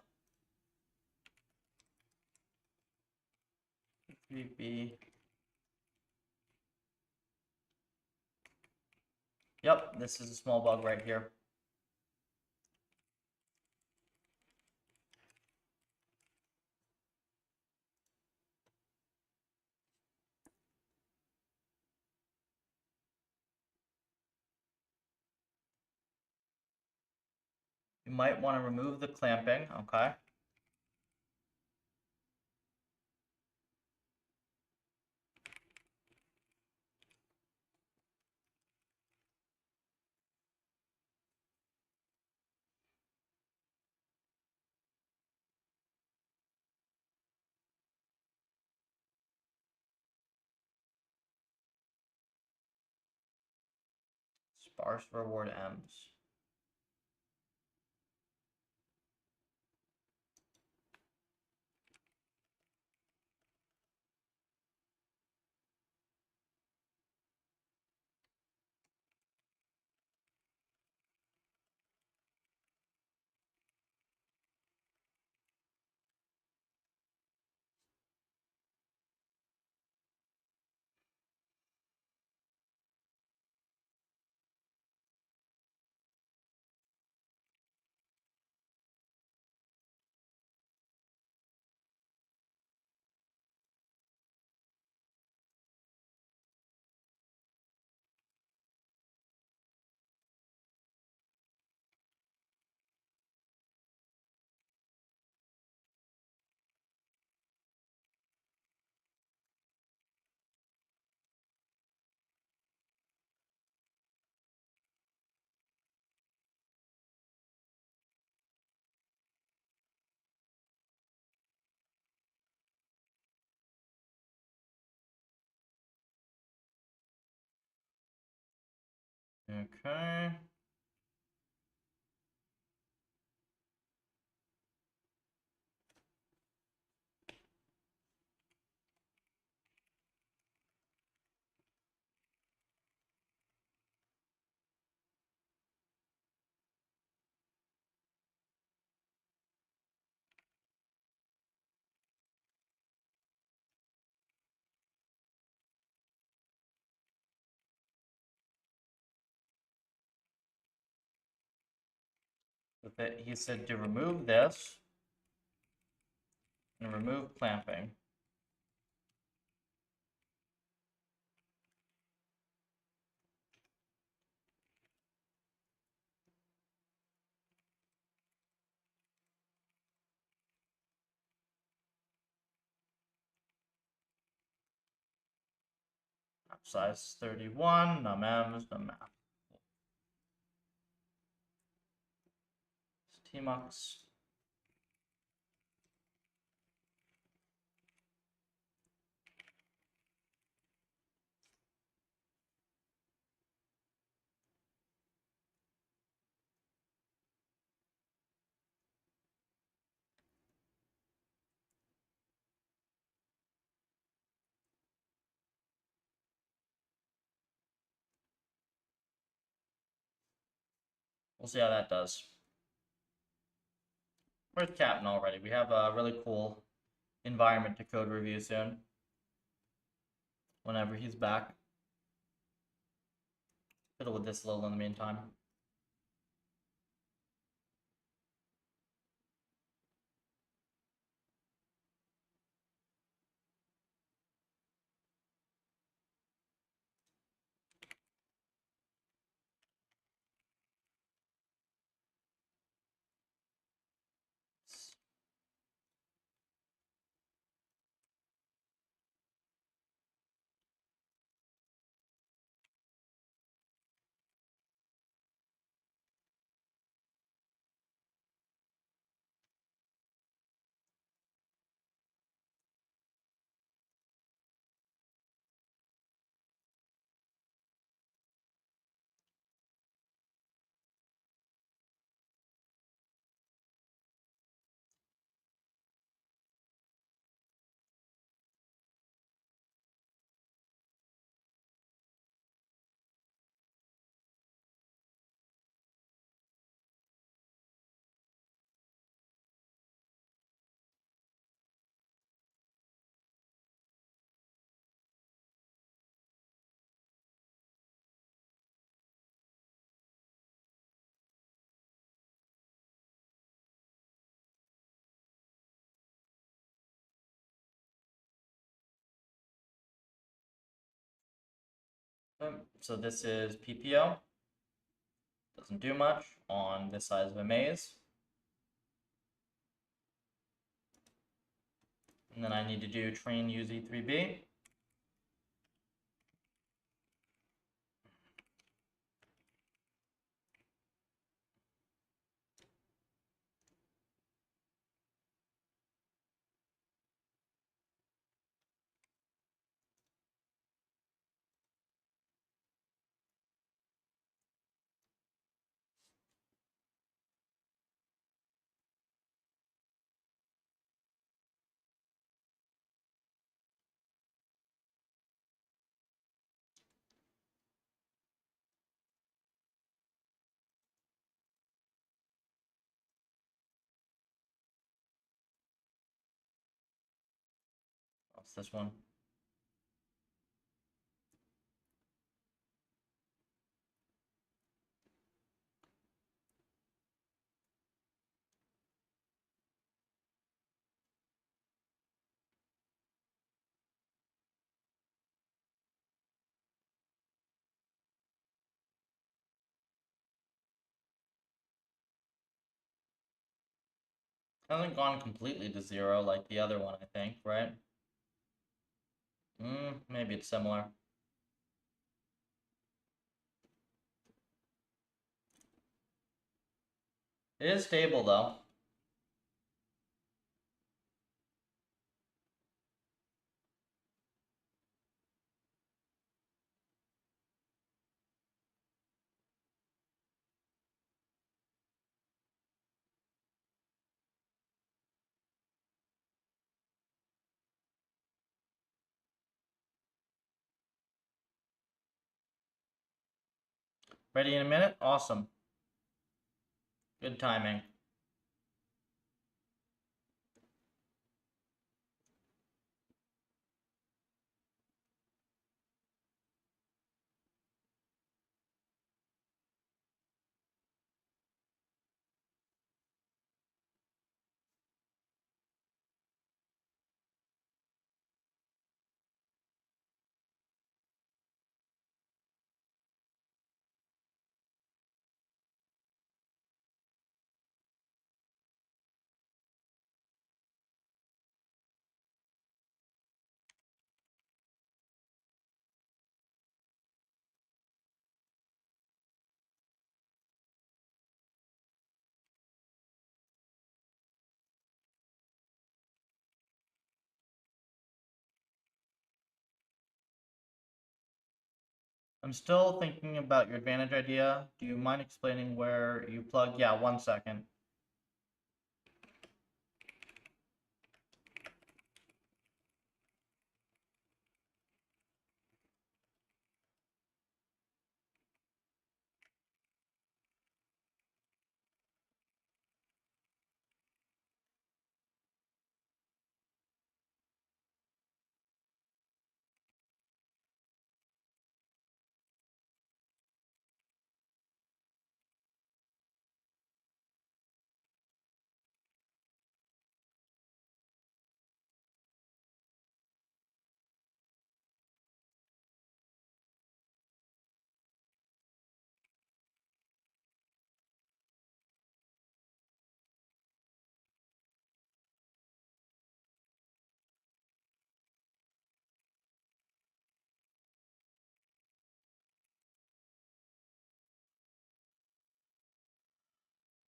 3B. Yep, this is a small bug right here. You might want to remove the clamping, okay? sparse reward M's. Okay. With it, he said to remove this and remove clamping. Size 31, num m's, num math. Tmux. We'll see how that does. Where's Captain already? We have a really cool environment to code review soon. Whenever he's back. Fiddle with this a little in the meantime. So this is PPO. Doesn't do much on this size of a maze. And then I need to do train use E3B. It's this one. Hasn't gone completely to 0 like the other one, I think, right? Maybe it's similar. It is stable, though. Ready in a minute? Awesome. Good timing. I'm still thinking about your advantage idea. Do you mind explaining where you plug? Yeah, 1 second.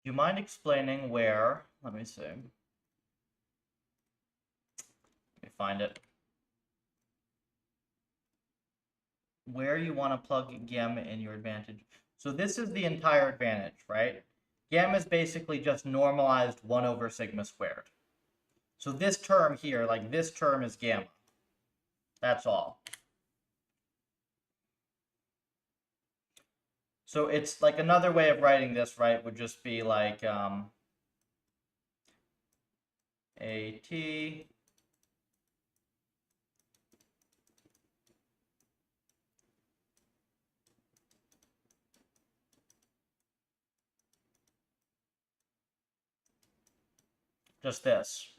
Do you mind explaining where? Let me see. Let me find it. Where you want to plug gamma in your advantage. So this is the entire advantage, right? Gamma is basically just normalized 1 over sigma squared. So this term here, like this term is gamma. That's all. So it's like another way of writing this, right, would just be like AT just this.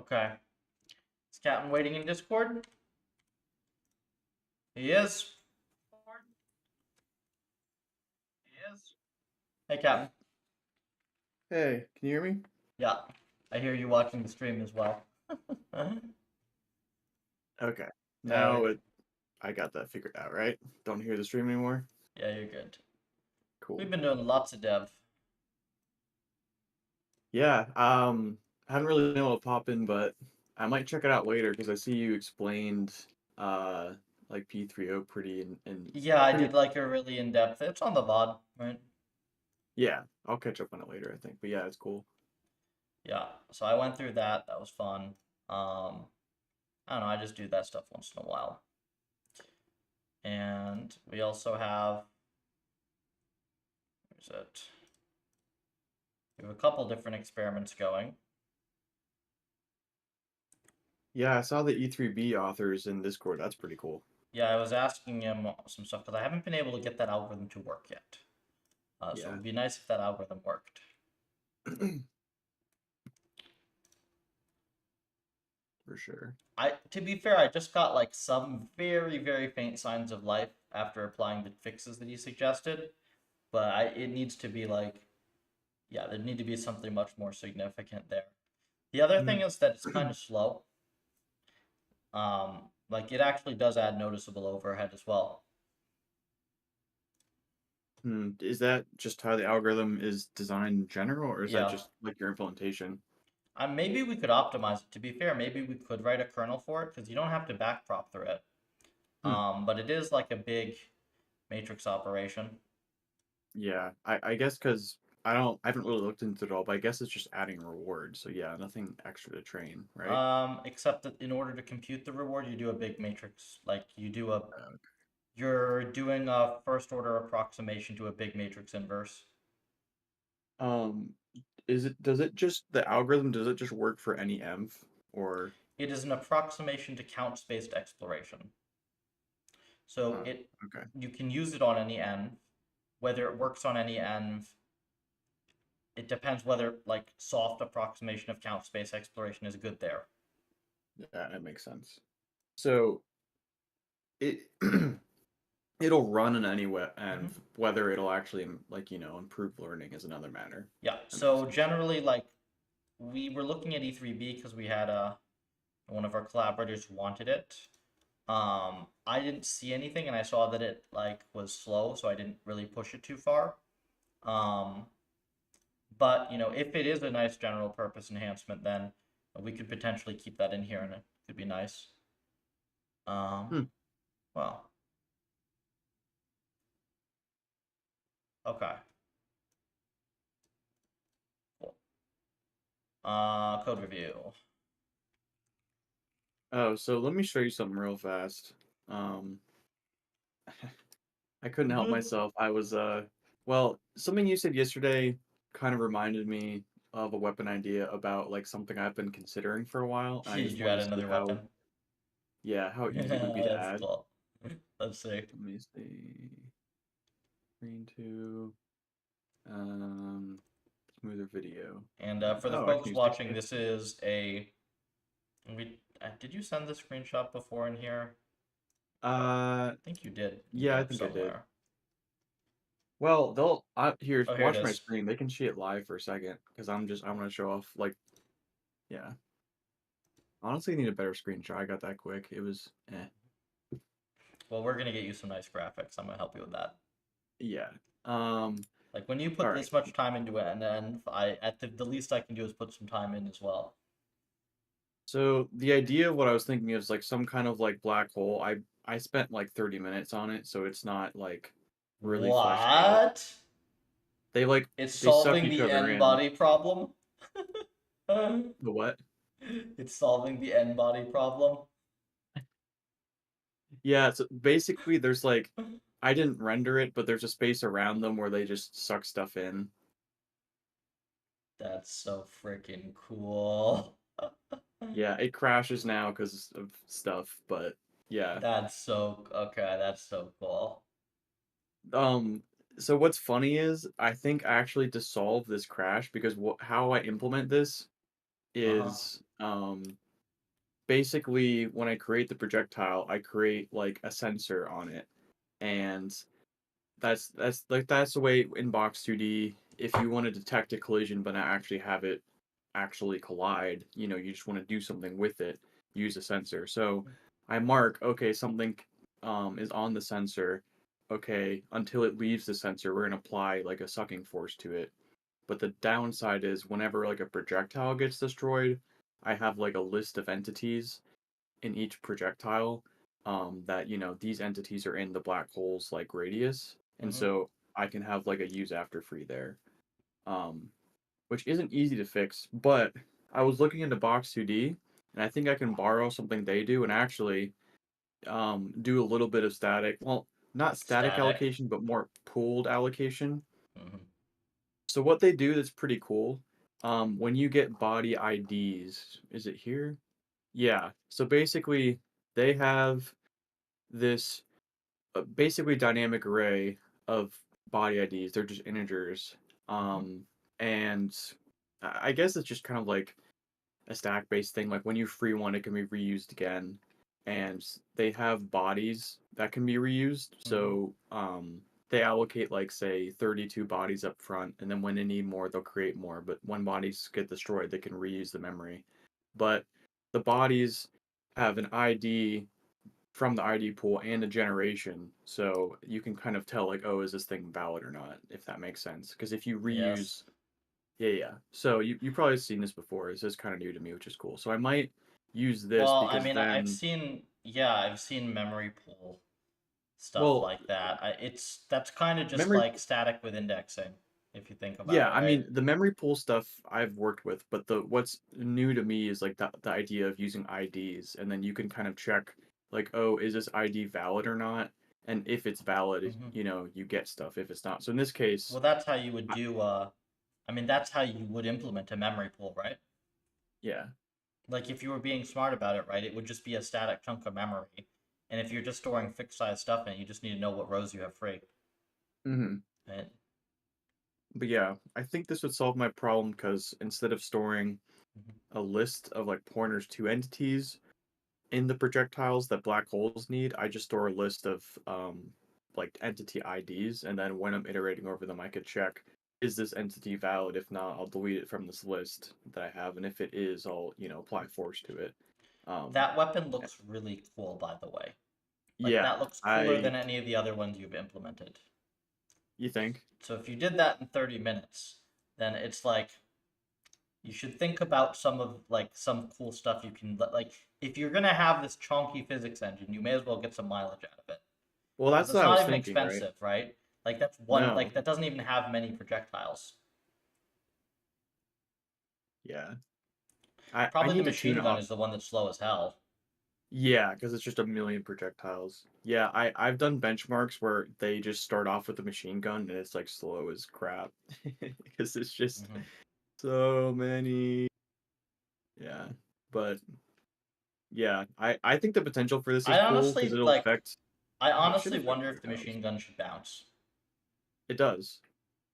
Okay. Is Captain waiting in Discord? He is. He is. Hey, Captain. Hey, can you hear me? Yeah, I hear you watching the stream as well. Okay. Yeah, Now I got that figured out, right? Don't hear the stream anymore? yeah, you're good. We've Cool. been doing lots of dev. Yeah, haven't really been able to pop in, but I might check it out later because I see you explained uh like P3O pretty and Yeah, I pretty did like a really in-depth. It's on the VOD, right? yeah, I'll catch up on it later, I think. But yeah, it's cool. Yeah, so I went through that. That was fun. I don't know, I just do that stuff once in a while. And we also have, where's it? We have a couple different experiments going. Yeah, I saw the E3B authors in Discord. That's pretty cool. Yeah, I was asking him some stuff because I haven't been able to get that algorithm to work yet. So it Yeah. would be nice if that algorithm worked. For sure. To be fair, I just got like some very, very faint signs of life after applying the fixes that he suggested, but it needs to be like, yeah, there need to be something much more significant there. The other thing Mm. is that it's kind of slow. Like it actually does add noticeable overhead as well. Is that just how the algorithm is designed in general, or is that Yeah. just like your implementation? Maybe we could optimize it. To be fair, maybe we could write a kernel for it because you don't have to backprop through it. Hmm. But it is like a big matrix operation. Yeah, I guess because I haven't really looked into it all, but I guess it's just adding a reward. So yeah, nothing extra to train, right? Except that in order to compute the reward, you do a big matrix. Like Uh, you're doing a first order approximation to a big matrix inverse. Um, does it just the algorithm does it just work for any env or It is an approximation to count-based exploration. So okay. you can use it on any env. Whether it works on any env, it depends whether like soft approximation of count space exploration is good there. Yeah, that makes sense. So it it'll run in any way, and Hmm. whether it'll actually improve learning is another matter. Yeah. That makes So sense. generally, like we were looking at E3B because we had one of our collaborators who wanted it. I didn't see anything, and I saw that it like was slow, so I didn't really push it too far. Um, but if it is a nice general purpose enhancement, then we could potentially keep that in here, and it could be nice. Hmm. Well, okay, cool. Code review. Oh, so let me show you something real fast. Um, I couldn't help myself. I was well, something you said yesterday kind of reminded me of a weapon idea about like something I've been considering for a while, and I just You wanted add to see another weapon. how easy it would be to That's add. cool. Let's see. Let me see. Screen two, um, smoother video. And for the Oh, I can folks use watching, 60. this is a we. Did you send the screenshot before in here? Uh, I think you did in yeah, I here think I did. somewhere. Well, here, Oh, here it watch my is. screen. They can see it live for a second because I want to show off like, yeah. Honestly, I need a better screenshot. I got that quick. It was, Well, we're gonna get you some nice graphics. I'm gonna help you with that. yeah. Um, Like when you all put right. this much time into it, and then the least I can do is put some time in as well. So the idea of what I was thinking is like some kind of like black hole. I spent like 30 minutes on it, so it's not like really fleshed out. What? They like It's they suck solving each the other n in. body problem. The what? It's solving the n body problem. Yeah, so basically there's like I didn't render it, but there's a space around them where they just suck stuff in. That's so freaking cool. Yeah, it crashes now because of stuff, but yeah. That's so okay. That's so cool. Um, so what's funny is I think actually to solve this crash because how I implement this Uh huh. is um, basically when I create the projectile, I create like a sensor on it, and that's the way in Box 2D. If you want to detect a collision but not actually have it actually collide, you just want to do something with it, use a sensor. So I mark, okay, something is on the sensor. Okay, until it leaves the sensor, we're gonna apply like a sucking force to it. But the downside is whenever like a projectile gets destroyed, I have like a list of entities in each projectile, that these entities are in the black hole's like radius, and Mm-hmm. so I can have like a use after free there, um, which isn't easy to fix. But I was looking into Box 2D, and I think I can borrow something they do and actually do a little bit of static. Well, not static Static. allocation, but more pooled allocation. Mm-hmm. So what they do that's pretty cool, when you get body IDs, is it here? Yeah. So basically, they have this basically dynamic array of body IDs. They're just integers. Mm-hmm. And I guess it's just kind of like a stack based thing. Like when you free one, it can be reused again. And they have bodies that can be reused. Mm-hmm. So they allocate like say 32 bodies up front, and then when they need more, they'll create more. But when bodies get destroyed, they can reuse the memory. But the bodies have an ID from the ID pool and a generation, so you can kind of tell like, oh, is this thing valid or not, if that makes sense. Because if you Yes. reuse, yeah, yeah. So you probably seen this before. This is kind of new to me, which is cool. So I might use this Well, I because mean, I've then, seen, yeah, I've seen memory pool stuff well, like that. That's kind of just memory, like static with indexing, if you think about yeah. it, I right? mean, the memory pool stuff I've worked with, but the what's new to me is like the idea of using IDs, and then you can kind of check like, oh, is this ID valid or not? And if it's valid, Mm-hmm. you get stuff. If it's not, so in this case, Well, that's how you would I, do, I mean, that's how you would implement a memory pool, right? yeah. Like if you were being smart about it, right, it would just be a static chunk of memory. And if you're just storing fixed size stuff in it, you just need to know what rows you have free, Hmm. right? But yeah, I think this would solve my problem because instead of storing Mm-hmm. a list of like pointers to entities in the projectiles that black holes need, I just store a list of like entity IDs, and then when I'm iterating over them, I could check, is this entity valid? If not, I'll delete it from this list that I have, and if it is, I'll apply force to it. Um, That weapon looks really cool, by the way. Like yeah, that looks cooler I than any of the other ones you've implemented. you think? So if you did that in 30 minutes, then it's like you should think about some of like some cool stuff you can like if you're gonna have this chunky physics engine, you may as well get some mileage out of it. Well, Because that's it's what I not was even thinking, right? expensive, right? Like that's one No, like that doesn't even have many projectiles. yeah, I Probably the need to tune machine gun off. is the one that's slow as hell. Yeah, because it's just a million projectiles. Yeah, I've done benchmarks where they just start off with a machine gun and it's like slow as crap because it's just Hmm. so many. Yeah, but yeah, I think the potential for this is I cool because honestly it'll like affect. I Oh, it should honestly affect wonder if the projectiles. machine gun should bounce. It does.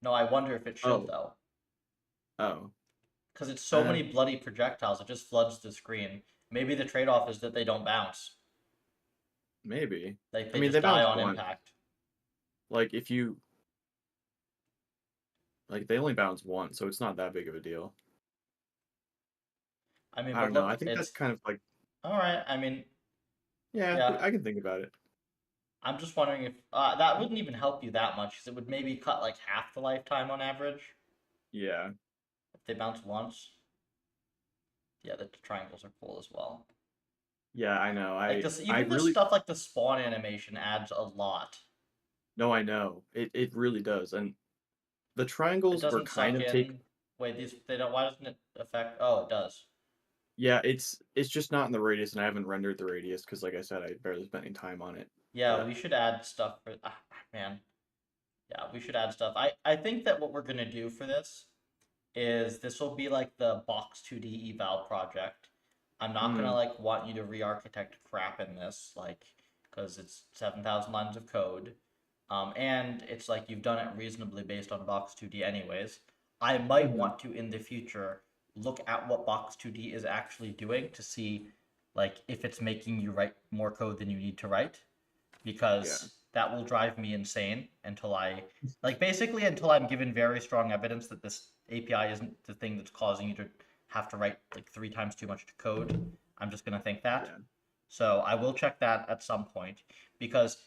No, I wonder if it should Oh, though. oh, Because it's so uh, many bloody projectiles, it just floods the screen. Maybe the trade-off is that they don't bounce. maybe. Like I they mean, just they die bounce on once. impact. Like if you like, they only bounce once, so it's not that big of a deal. I mean, I but don't know. look, I think that's it's kind of like, all right. I mean, yeah, yeah. I can think about it. I'm just wondering if that wouldn't even help you that much because it would maybe cut like half the lifetime on average Yeah. if they bounce once. Yeah, the triangles are cool as well. Yeah, I know. Like this, I even this really stuff like the spawn animation adds a lot. no, I know. It really does. And the It triangles were doesn't kind suck of take in. Wait, these they don't. Why doesn't it affect? Oh, it does. yeah, it's just not in the radius, and I haven't rendered the radius because like I said, I barely spent any time on it. Yeah, But we should add stuff for. Man, yeah, we should add stuff. I think that what we're gonna do for this will be like the box 2D eval project. I'm not gonna mm, like want you to re-architect crap in this, like, because it's 7,000 lines of code. And it's like you've done it reasonably based on box 2D anyways. I might mm-hmm. want to in the future look at what Box2D is actually doing to see like if it's making you write more code than you need to write, Yeah. because that will drive me insane until I like basically until I'm given very strong evidence that this API isn't the thing that's causing you to have to write like 3 times too much code. I'm just gonna think that. Yeah. So I will check that at some point because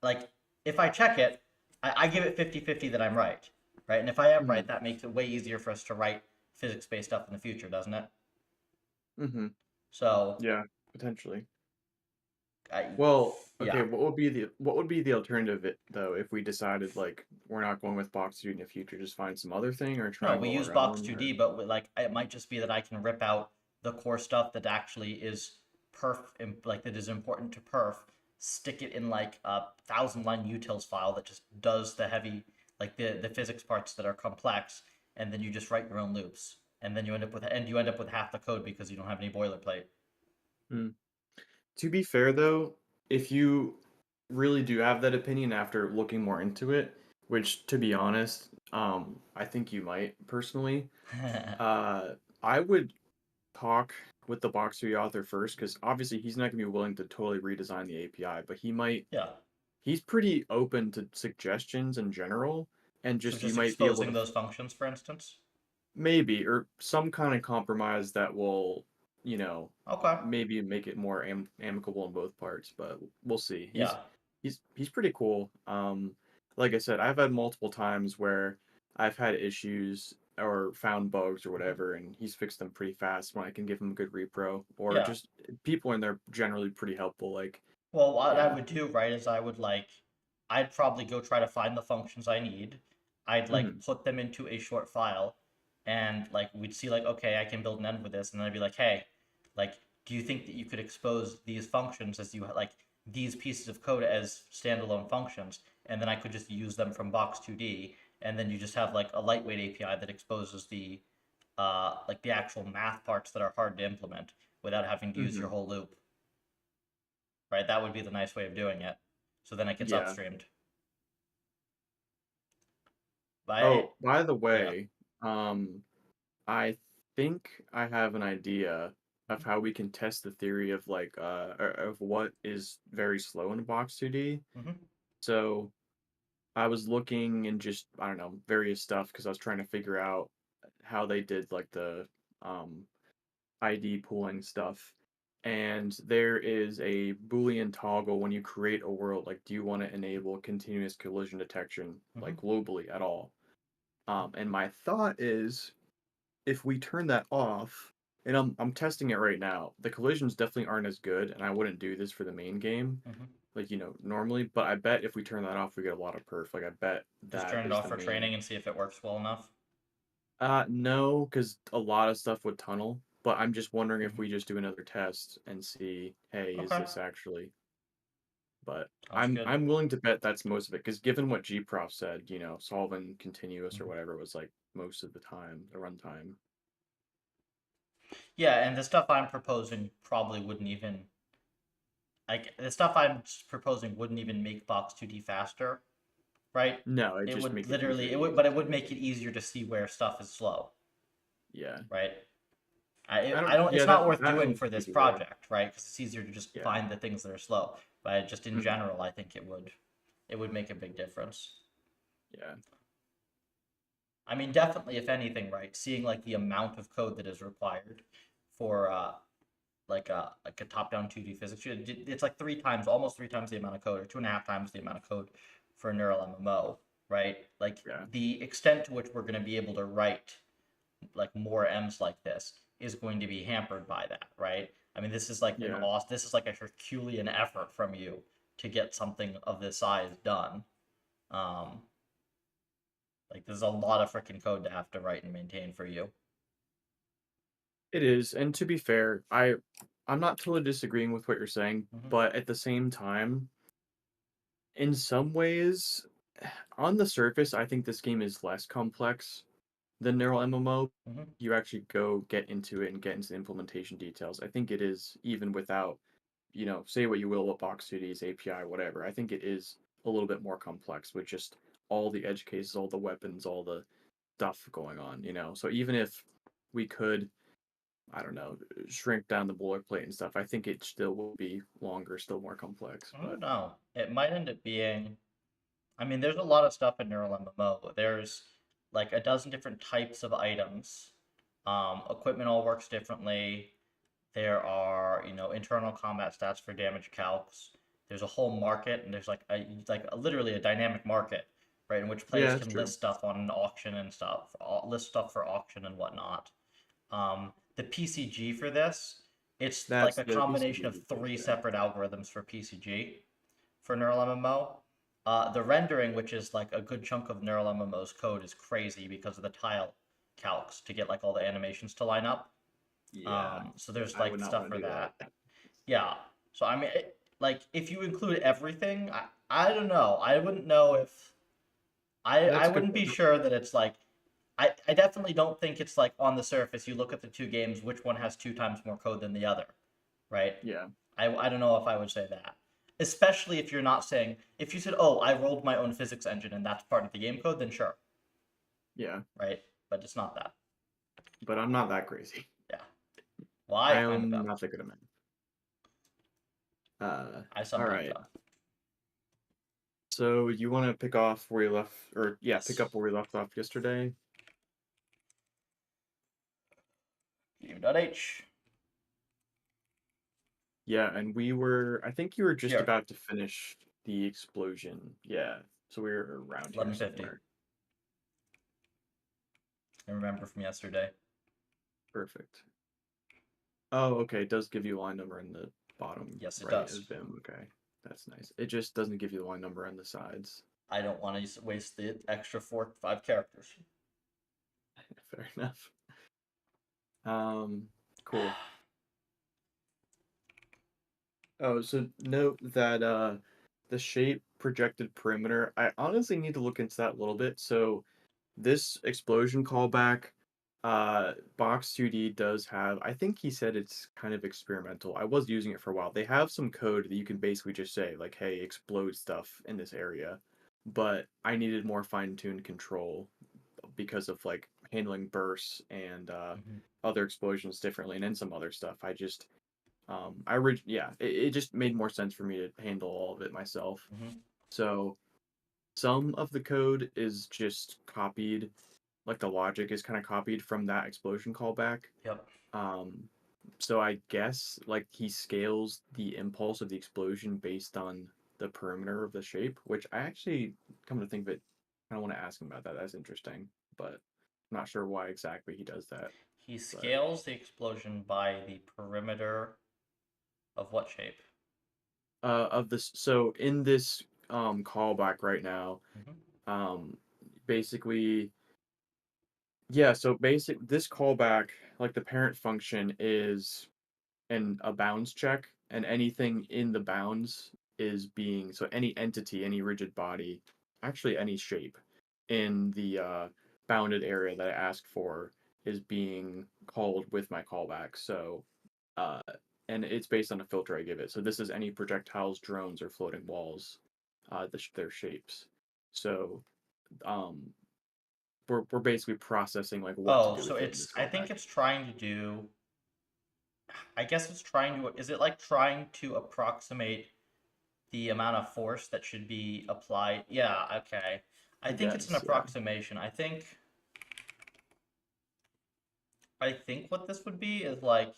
like if I check it, I give it 50-50 that I'm right. Right? And if I am right, Mm-hmm. that makes it way easier for us to write physics-based stuff in the future, doesn't it? Mm-hmm. So Yeah, potentially. I Well, okay, yeah. what would be the alternative though if we decided like we're not going with box two in the future, just find some other thing or try No, and we go use our Box own 2D, or but like it might just be that I can rip out the core stuff that actually is perf, like that is important to perf, stick it in like a 1,000 line utils file that just does the heavy, like the physics parts that are complex, and then you just write your own loops, and then you end up with half the code because you don't have any boilerplate. Hmm. To be fair though, if you really do have that opinion after looking more into it, which to be honest, I think you might personally, uh I would talk with the box three author first because obviously he's not gonna be willing to totally redesign the API, but Yeah. he's pretty open to suggestions in general, and So just you just might be able exposing to those functions, for instance. maybe or some kind of compromise that will, you know, Okay. maybe make it more amicable in both parts, but we'll see. Yeah. He's pretty cool. Like I said, I've had multiple times where I've had issues or found bugs or Mhm. whatever, and he's fixed them pretty fast when I can give him a good repro, or Yeah. just people in there generally pretty helpful. Like, Well, what I yeah. would do, right, is I'd probably go try to find the functions I need. I'd like Hmm. put them into a short file, and like we'd see like, okay, I can build an end with this, and then I'd be like, hey, like, do you think that you could expose these functions as like these pieces of code as standalone functions, and then I could just use them from Box2D, and then you just have like a lightweight API that exposes the like the actual math parts that are hard to implement without having to use your Hmm. whole loop, right? That would be the nice way of doing it. So then it gets Yeah. upstreamed. But Oh, by the yeah. way, um, I think I have an idea of how we can test the theory of like of what is very slow in box 2D. Mm-hmm. So I was looking and just I don't know various stuff because I was trying to figure out how they did like the um ID pooling stuff. And there is a Boolean toggle when you create a world. Like, do you want to enable continuous collision detection Mm-hmm. like globally at all? And my thought is if we turn that off, and I'm testing it right now, the collisions definitely aren't as good, and I wouldn't do this for the main game, Mm-hmm. like normally. But I bet if we turn that off, we get a lot of perf. Like I bet Just that turn it is off the for main. training and see if it works well enough. No, because a lot of stuff would tunnel. But I'm just wondering if Mm-hmm. we just do another test and see, hey, is Okay. this actually? But Sounds good. I'm willing to bet that's most of it, because given what gprof said, solving continuous or Mm-hmm. whatever was like most of the time, the runtime. Yeah, and the stuff I'm proposing probably wouldn't even like the stuff I'm proposing wouldn't even make Box 2D faster, right? No, it It just would make it easier literally to it would use. but it would make it easier to see where stuff is slow, Yeah. right? I I don't. don't. Yeah, It's not worth that doing one for could this be there. project, right? Because it's easier to just Yeah. find the things that are slow. But just in Mhm. general, I think it would make a big difference. Yeah. I mean, definitely, if anything, right? Seeing like the amount of code that is required for like a top-down 2D physics, it's like 3 times, almost 3 times the amount of code, or 2.5 times the amount of code for a neural MMO, right? Like Yeah. the extent to which we're going to be able to write like more M's like this is going to be hampered by that, right? I mean, Yeah. this is like a Herculean effort from you to get something of this size done. Um, like there's a lot of freaking code to have to write and maintain for you. It is, and to be fair, I'm not totally disagreeing with what you're saying, Hmm. but at the same time, in some ways, on the surface, I think this game is less complex than Neural MMO. Hmm. You actually go get into it and get into the implementation details. I think it is even without, say what you will about Box 2D's API, whatever. I think it is a little bit more complex with just all the edge cases, all the weapons, all the stuff going on. So even if we could, I don't know, shrink down the boilerplate and stuff, I think it still will be longer, still more complex. I But don't know. It might end up being. I mean, there's a lot of stuff in neural MMO. There's like a dozen different types of items. Equipment all works differently. There are, internal combat stats for damage calcs. There's a whole market, and there's literally a dynamic market, right, in which yeah, players that's can true. list stuff on an auction and stuff, list stuff for auction and whatnot. The PCG for this, it's like That's a the combination BCG of is good, three yeah. separate algorithms for PCG for neural MMO. The rendering, which is like a good chunk of neural MMO's code, is crazy because of the tile calcs to get like all the animations to line up. Yeah, So there's I would like not stuff want for to do that. that. Yeah. So I mean, like if you include everything, I don't know. I wouldn't know if I That's a good wouldn't be point. sure that it's like I definitely don't think it's like on the surface you look at the two games, which one has two times more code than the other, right? Yeah, I don't know if I would say that. Especially if you're not saying if you said, "Oh, I rolled my own physics engine and that's part of the game code," then sure, yeah, right? But it's not that. but I'm not that crazy. Yeah. Well, I I kind of am am. not that good at math. I All sometimes right. am. So you want to pick off where you left, or yeah, pick Yes. up where we left off yesterday? H. Yeah, and I think you were just Here, about to finish the explosion. Yeah, so we were around here 1150. somewhere. I remember from yesterday. Perfect. Oh, okay. It does give you a line number in the bottom Yes, it right does. as Vim. Okay, that's nice. It just doesn't give you the line number on the sides. I don't want to waste the extra 5 characters. Fair enough. Cool. Oh, so note that the shape projected perimeter, I honestly need to look into that a little bit. So this explosion callback, Box 2D does have, I think he said it's kind of experimental. I was using it for a while. They have some code that you can basically just say, like, hey, explode stuff in this area. But I needed more fine-tuned control because of like handling bursts and Mm-hmm. other explosions differently and then some other stuff. Yeah, it just made more sense for me to handle all of it myself. Mm-hmm. So some of the code is just copied, like the logic is kind of copied from that explosion callback. Yep. Um, so I guess like he scales the impulse of the explosion based on the perimeter of the shape, which I actually come to think of it, I don't want to ask him about that. That's interesting, but I'm not sure why exactly he does that. He But scales the explosion by the perimeter of what shape? of this, so in this callback right now, Mm-hmm. um, basically, yeah. So basic this callback, like the parent function is a bounds check, and anything in the bounds is being so any entity, any rigid body, actually any shape in the bounded area that I asked for is being called with my callback. So, uh, and it's based on a filter I give it. So this is any projectiles, drones, or floating walls, their shapes. So, um, we're basically processing like what to Oh, do so with it in this I think callback. it's trying to do. I guess it's trying to. Is it like trying to approximate the amount of force that should be applied? Yeah. Okay. I I think it's an guess, yeah. approximation. I think what this would be is like.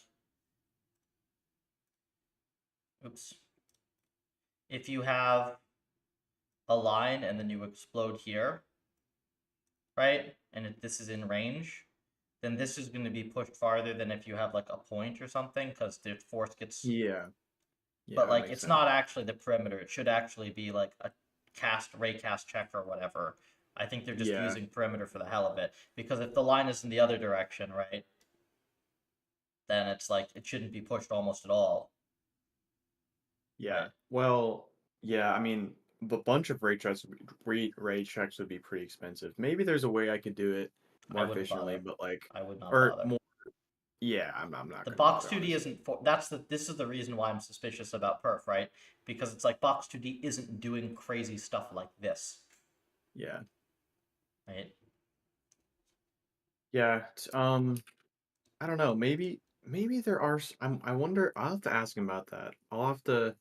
Oops. If you have a line and then you explode here, right? And this is in range, then this is going to be pushed farther than if you have like a point or something because the force gets. Yeah. Yeah, But that like makes it's sense. not actually the perimeter. It should actually be like a ray cast check or whatever. I think they're just Yeah. using perimeter for the hell of it because if the line is in the other direction, right, then it's like it shouldn't be pushed almost at all, Yeah. right? Well, yeah, I mean, a bunch of ray checks would be pretty expensive. Maybe there's a way I could do it I more wouldn't efficiently, bother. but like, I would not or bother. more, yeah, I'm not The gonna box bother, 2D honestly. isn't for this is the reason why I'm suspicious about perf, right? Because it's like box 2D isn't doing crazy stuff like this, Yeah. right? Yeah. I don't know. Maybe there are. I wonder. I'll have to ask him about that. I'll have to.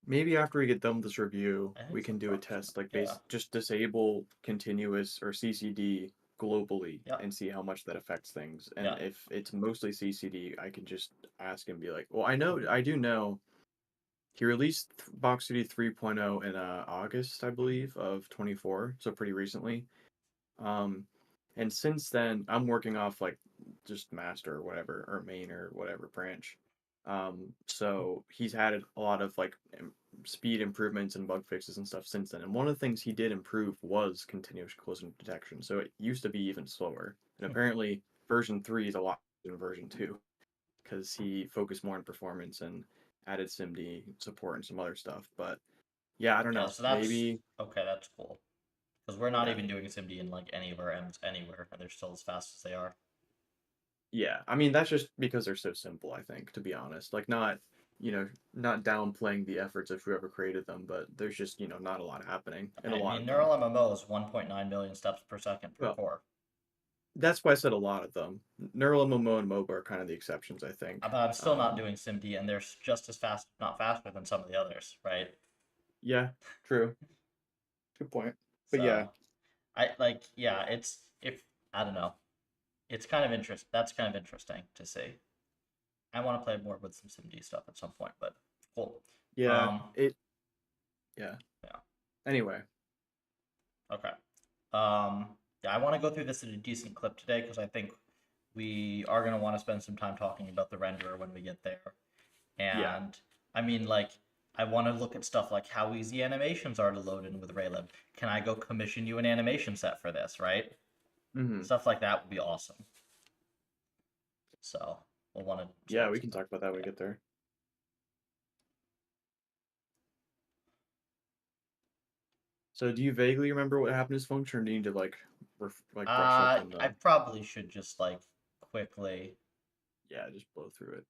Maybe after we get done with this review, I we think can some do a props are. test like Yeah. just disable continuous or CCD globally Yeah. and see how much that affects things. And Yeah. if it's mostly CCD, I can just ask him, be like, well, I do know he released Box City 3.0 in August, I believe, of 24, so pretty recently. Um, and since then, I'm working off like just master or whatever, or main or whatever branch. So he's had a lot of like speed improvements and bug fixes and stuff since then. And one of the things he did improve was continuous collision detection. So it used to be even slower. And apparently, version 3 is a lot better than version 2 because he focused more on performance and added SIMD support and some other stuff. But yeah, I don't Yeah. know. So that's Maybe, okay. That's cool because we're not yeah. even doing SIMD in like any of our M's anywhere, and they're still as fast as they are. Yeah, I mean that's just because they're so simple, I think, to be honest. Like not, not downplaying the efforts of whoever created them, but there's just, not a lot happening in a I lot mean, of them. neural MMO is 1.9 million steps per second per Well, core. that's why I said a lot of them. Neural MMO and MOBA are kind of the exceptions, I think. But I'm still not doing SIMD, and they're just as fast, if not faster, than some of the others, right? Yeah, true. Good point. But yeah, So I like, yeah, it's if I don't know, it's kind of interest. That's kind of interesting to see. I want to play more with some SIMD stuff at some point, but cool. yeah, Um, yeah. yeah, Anyway, okay. Yeah, I want to go through this at a decent clip today because I think we are going to want to spend some time talking about the renderer when we get there. yeah. And I mean, like, I want to look at stuff like how easy animations are to load in with Raylib. Can I go commission you an animation set for this, right? Hmm. Stuff like that would be awesome. So we'll want to Yeah, spend we some can time. talk about that when we Yeah. get there. So do you vaguely remember what happened to this function, or do you need to like brush up on I the? probably should just like quickly. Yeah, just blow through it.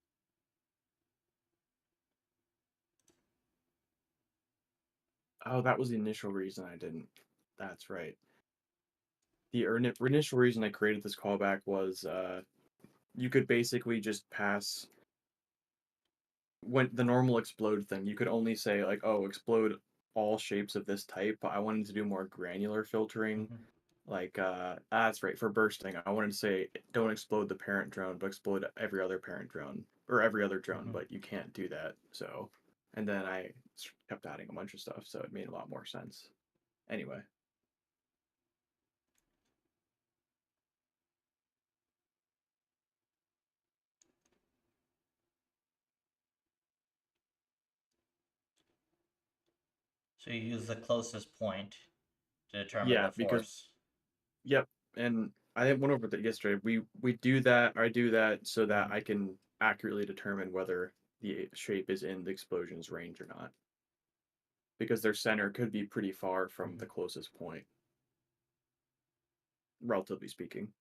Oh, that was the initial reason I didn't. That's right. The initial reason I created this callback was you could basically just pass when the normal explode thing. You could only say like, oh, explode all shapes of this type. But I wanted to do more granular filtering. Mhm, Like that's right for bursting. I wanted to say don't explode the parent drone, but explode every other parent drone or every other drone. mhm. But you can't do that. So, and then I kept adding a bunch of stuff, so it made a lot more sense. Anyway. So you use the closest point to determine the Yeah, because force. yep, and I went over that yesterday. We do that. I do that so that Mhm. I can accurately determine whether the shape is in the explosion's range or not, because their center could be pretty far from Mhm. the closest point, relatively speaking.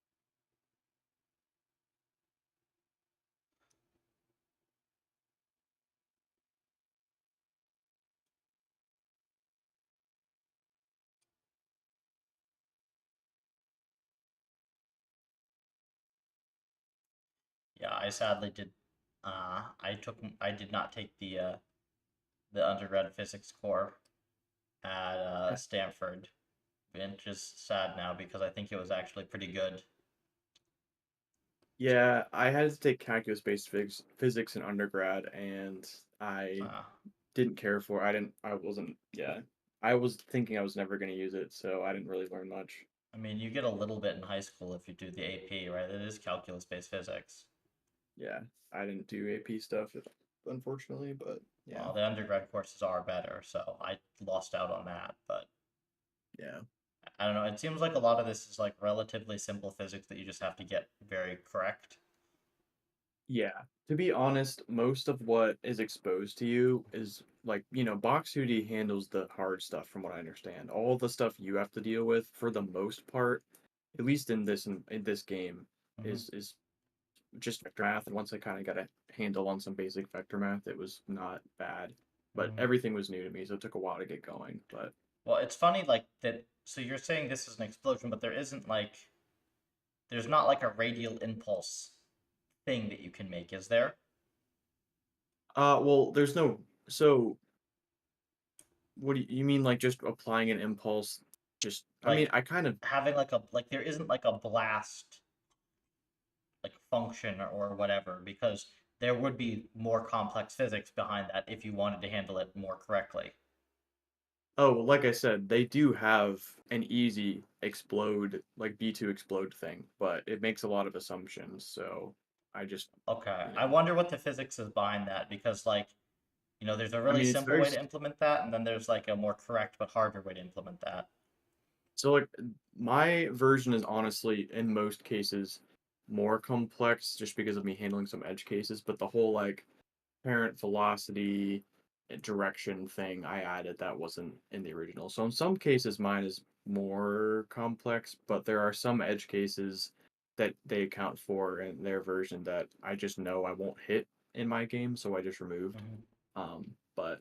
Yeah, I sadly did. I did not take the undergrad physics core at Stanford, which is sad now because I think it was actually pretty good. Yeah, I had to take calculus-based physics in undergrad, and I Uh, didn't care for. I didn't. I wasn't. Yeah, I was thinking I was never going to use it, so I didn't really learn much. I mean, you get a little bit in high school if you do the AP, right? It is calculus-based physics. Yeah, I didn't do AP stuff, unfortunately, but yeah, Well, the undergrad courses are better, so I lost out on that. But yeah. I don't know. It seems like a lot of this is like relatively simple physics that you just have to get very correct. Yeah. To be honest, most of what is exposed to you is like, Box 2D handles the hard stuff from what I understand. All the stuff you have to deal with for the most part, at least in this game, Hmm. is just vector math. And once I kind of got a handle on some basic vector math, it was not bad. But Hmm. everything was new to me, so it took a while to get going. But Well, it's funny like that. So you're saying this is an explosion, but there's not like a radial impulse thing that you can make, is there? Well, there's no. So, what do you mean? Like just applying an impulse? Just, I mean, Like I kind of. having like a like there isn't like a blast like function or whatever, because there would be more complex physics behind that if you wanted to handle it more correctly. Oh, like I said, they do have an easy explode, like B2 explode thing, but it makes a lot of assumptions. So, I just, Okay, you I know, wonder what the physics is behind that, because like, there's a I really mean, it's simple very way to implement that, and then there's like a more correct but harder way to implement that. so like my version is honestly in most cases more complex just because of me handling some edge cases, but the whole like parent velocity direction thing I added that wasn't in the original. So in some cases mine is more complex, but there are some edge cases that they account for in their version that I just know I won't hit in my game, so I just removed. Mhm. But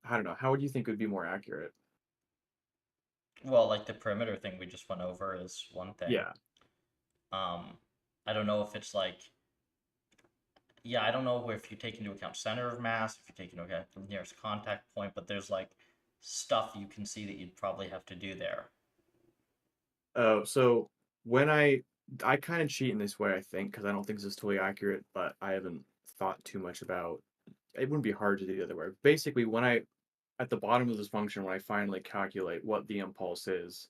I don't know. How would you think would be more accurate? Well, like the perimeter thing we just went over is one thing. Yeah. Um, I don't know if it's like, yeah, I don't know if you take into account center of mass, if you take into account the nearest contact point, but there's like stuff you can see that you'd probably have to do there. Oh, so when I kind of cheat in this way, I think, because I don't think this is totally accurate, but I haven't thought too much about. It wouldn't be hard to do the other way. Basically, when I at the bottom of this function, when I finally calculate what the impulse is,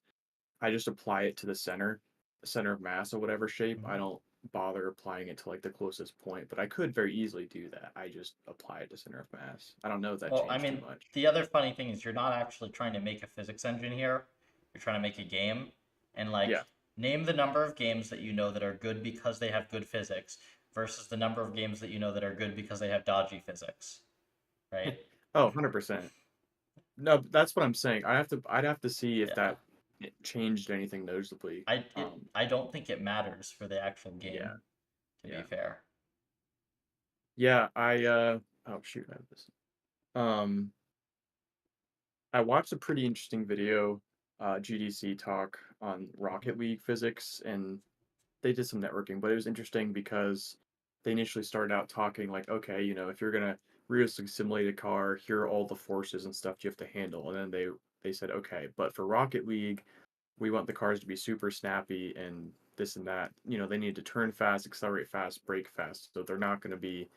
I just apply it to the center of mass or whatever shape. I Mhm. don't bother applying it to like the closest point, but I could very easily do that. I just apply it to center of mass. I don't know if that Well, I changed too mean, much. the other funny thing is you're not actually trying to make a physics engine here. You're trying to make a game. And like, Yeah. name the number of games that you know that are good because they have good physics versus the number of games that you know that are good because they have dodgy physics, right? Oh, 100%. No, that's what I'm saying. I'd have to see if Yeah. that it changed anything noticeably. I don't think it matters for the actual Yeah, game, to be yeah. fair. Yeah, oh shoot, I have this. Um I watched a pretty interesting video, GDC talk on Mhm. Rocket League physics, and they did some networking, but it was interesting because they initially started out talking like, okay, if you're gonna realistically simulate a car, here are all the forces and stuff you have to handle. And then they said, okay, but for Rocket League, we want the cars to be super snappy and this and that. They need to turn fast, accelerate fast, brake fast, so they're not going to be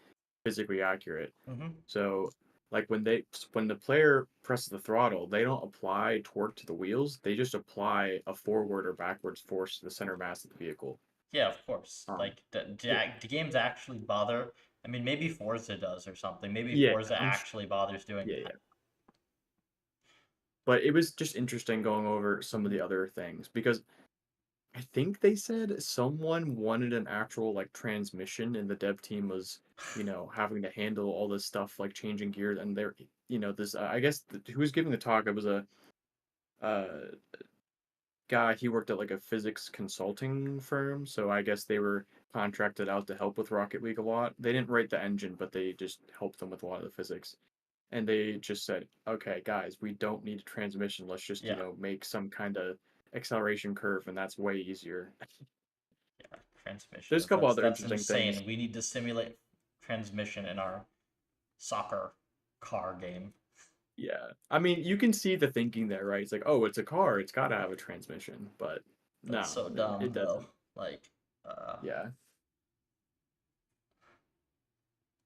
physically accurate. Mhm. So, like when the player presses the throttle, they don't apply torque to the wheels. They just apply a forward or backwards force to the center mass of the vehicle. Yeah, of course. Um, Like, yeah, do games actually bother? I mean, maybe Forza does or something. Maybe yeah, Forza actually bothers doing yeah, that. yeah. But it was just interesting going over some of the other things because I think they said someone wanted an actual like transmission, and the dev team was, having to handle all this stuff like changing gears. And they're, this I guess who was giving the talk? It was a uh, guy. He worked at like a physics consulting firm, so I guess they were contracted out to help with Rocket League a lot. They didn't write the engine, but they just helped them with a lot of the physics. And they just said, okay, guys, we don't need a transmission. Let's just, Yeah, make some kind of acceleration curve, and that's way easier. yeah. Transmission. There's a couple other That's interesting things. insane. We need to simulate transmission in our soccer car game. Yeah. I mean, you can see the thinking there, right? It's like, oh, it's a car, it's got to have a transmission, but That's no, so it dumb, though. doesn't. Like, Yeah.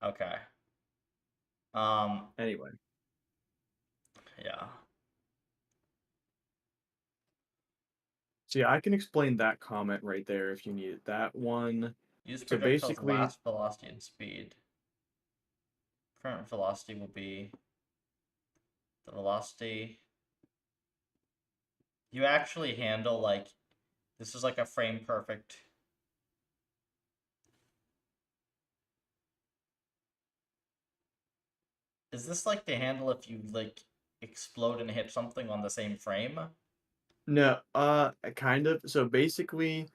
okay. Um, Anyway, yeah. so yeah, I can explain that comment right there if you need it. That one. Use So projectile's basically, last velocity and speed. Current velocity will be the velocity. You actually handle, like, this is like a frame perfect. Is this like the handle if you, like, explode and hit something on the same frame? no, kind of. So basically,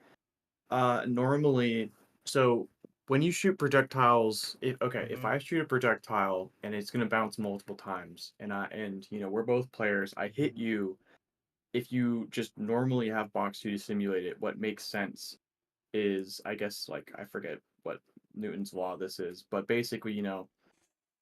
normally, so when you shoot projectiles, if Mm-hmm. I shoot a projectile and it's gonna bounce multiple times, and we're both players, I hit Mm-hmm. you. If you just normally have box 2 to simulate it, what makes sense is, I guess, like I forget what Newton's law this is, but basically,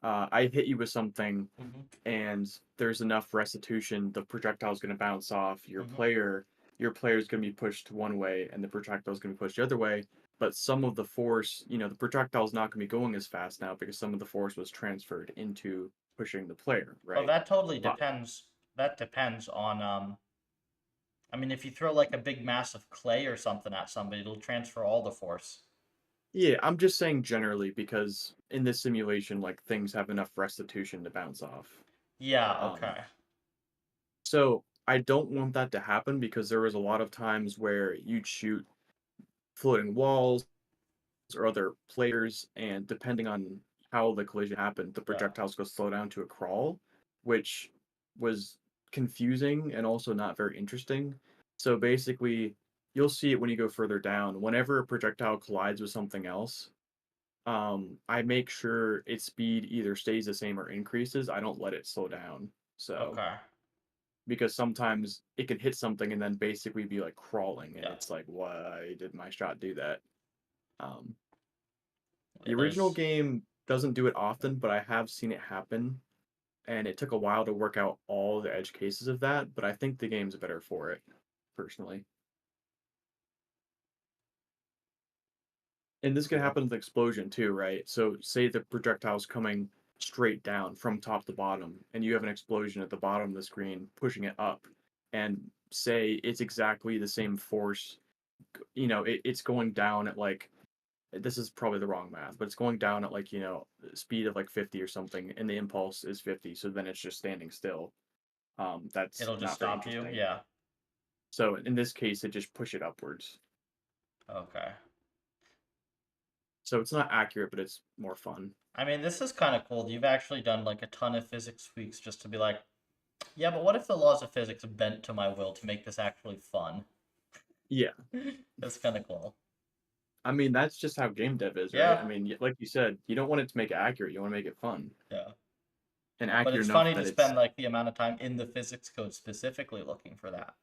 I hit you with something Mm-hmm. and there's enough restitution, the projectile's going to bounce off Mm-hmm. your player's going to be pushed one way and the projectile's going to be pushed the other way, but some of the force, the projectile's not going to be going as fast now because some of the force was transferred into pushing the player, Oh, right? that totally But depends. That depends on I mean, if you throw like a big mass of clay or something at somebody, it'll transfer all the force. yeah, I'm just saying generally because in this simulation, like things have enough restitution to bounce off. Yeah, Um, okay. so I don't want that to happen because there was a lot of times where you'd shoot floating walls or other players, and depending on how the collision happened, the Yeah. projectiles go slow down to a crawl, which was confusing and also not very interesting. So basically, you'll see it when you go further down. Whenever a projectile collides with something else, I make sure its speed either stays the same or increases. I don't let it slow down. So Okay. because sometimes it can hit something and then basically be like crawling, and Yeah. it's like, why did my shot do that? Um, the Yeah, original there's game doesn't do it often, but I have seen it happen, and it took a while to work out all the edge cases of that. But I think the game's better for it, personally. And this could cool. happen with explosion too, right? So say the projectile's coming straight down from top to bottom, and you have an explosion at the bottom of the screen pushing it up, and say it's exactly the same force. It's going down at like, this is probably the wrong math, but it's going down at like, speed of like 50 or something, and the impulse is 50, so then it's just standing still. That's It'll just not very stop you. interesting. Yeah. So in this case, it just push it upwards. Okay. So it's not accurate, but it's more fun. I mean, this is kind of cool. You've actually done like a ton of physics tweaks just to be like, yeah, but what if the laws of physics bent to my will to make this actually fun? Yeah. That's kind of cool. I mean, that's just how game dev is, right? I Yeah. mean, like you said, you don't want it to make it accurate. You want to make it fun Yeah. and But accurate it's enough funny to that it's, spend like the amount of time in the physics code specifically looking for that,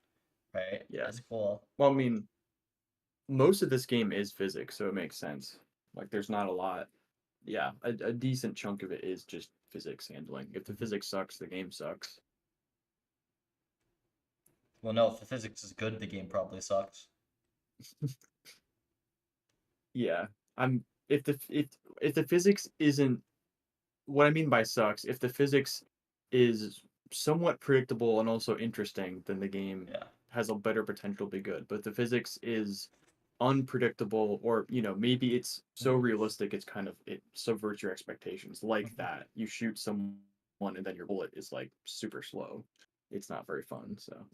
right? yeah. That's cool. Well, I mean, most of this game is physics, so it makes sense. Like, there's not a lot. Yeah, a decent chunk of it is just physics handling. If the physics sucks, the game sucks. Well, no, if the physics is good, the game probably sucks. Yeah, I'm. If the physics isn't, what I mean by sucks, if the physics is somewhat predictable and also interesting, then the game Yeah. has a better potential to be good. But if the physics is unpredictable, or maybe it's so Hmm. realistic it's kind of, it subverts your expectations, like Hmm. that you shoot someone and then your bullet is like super slow. It's not very fun. So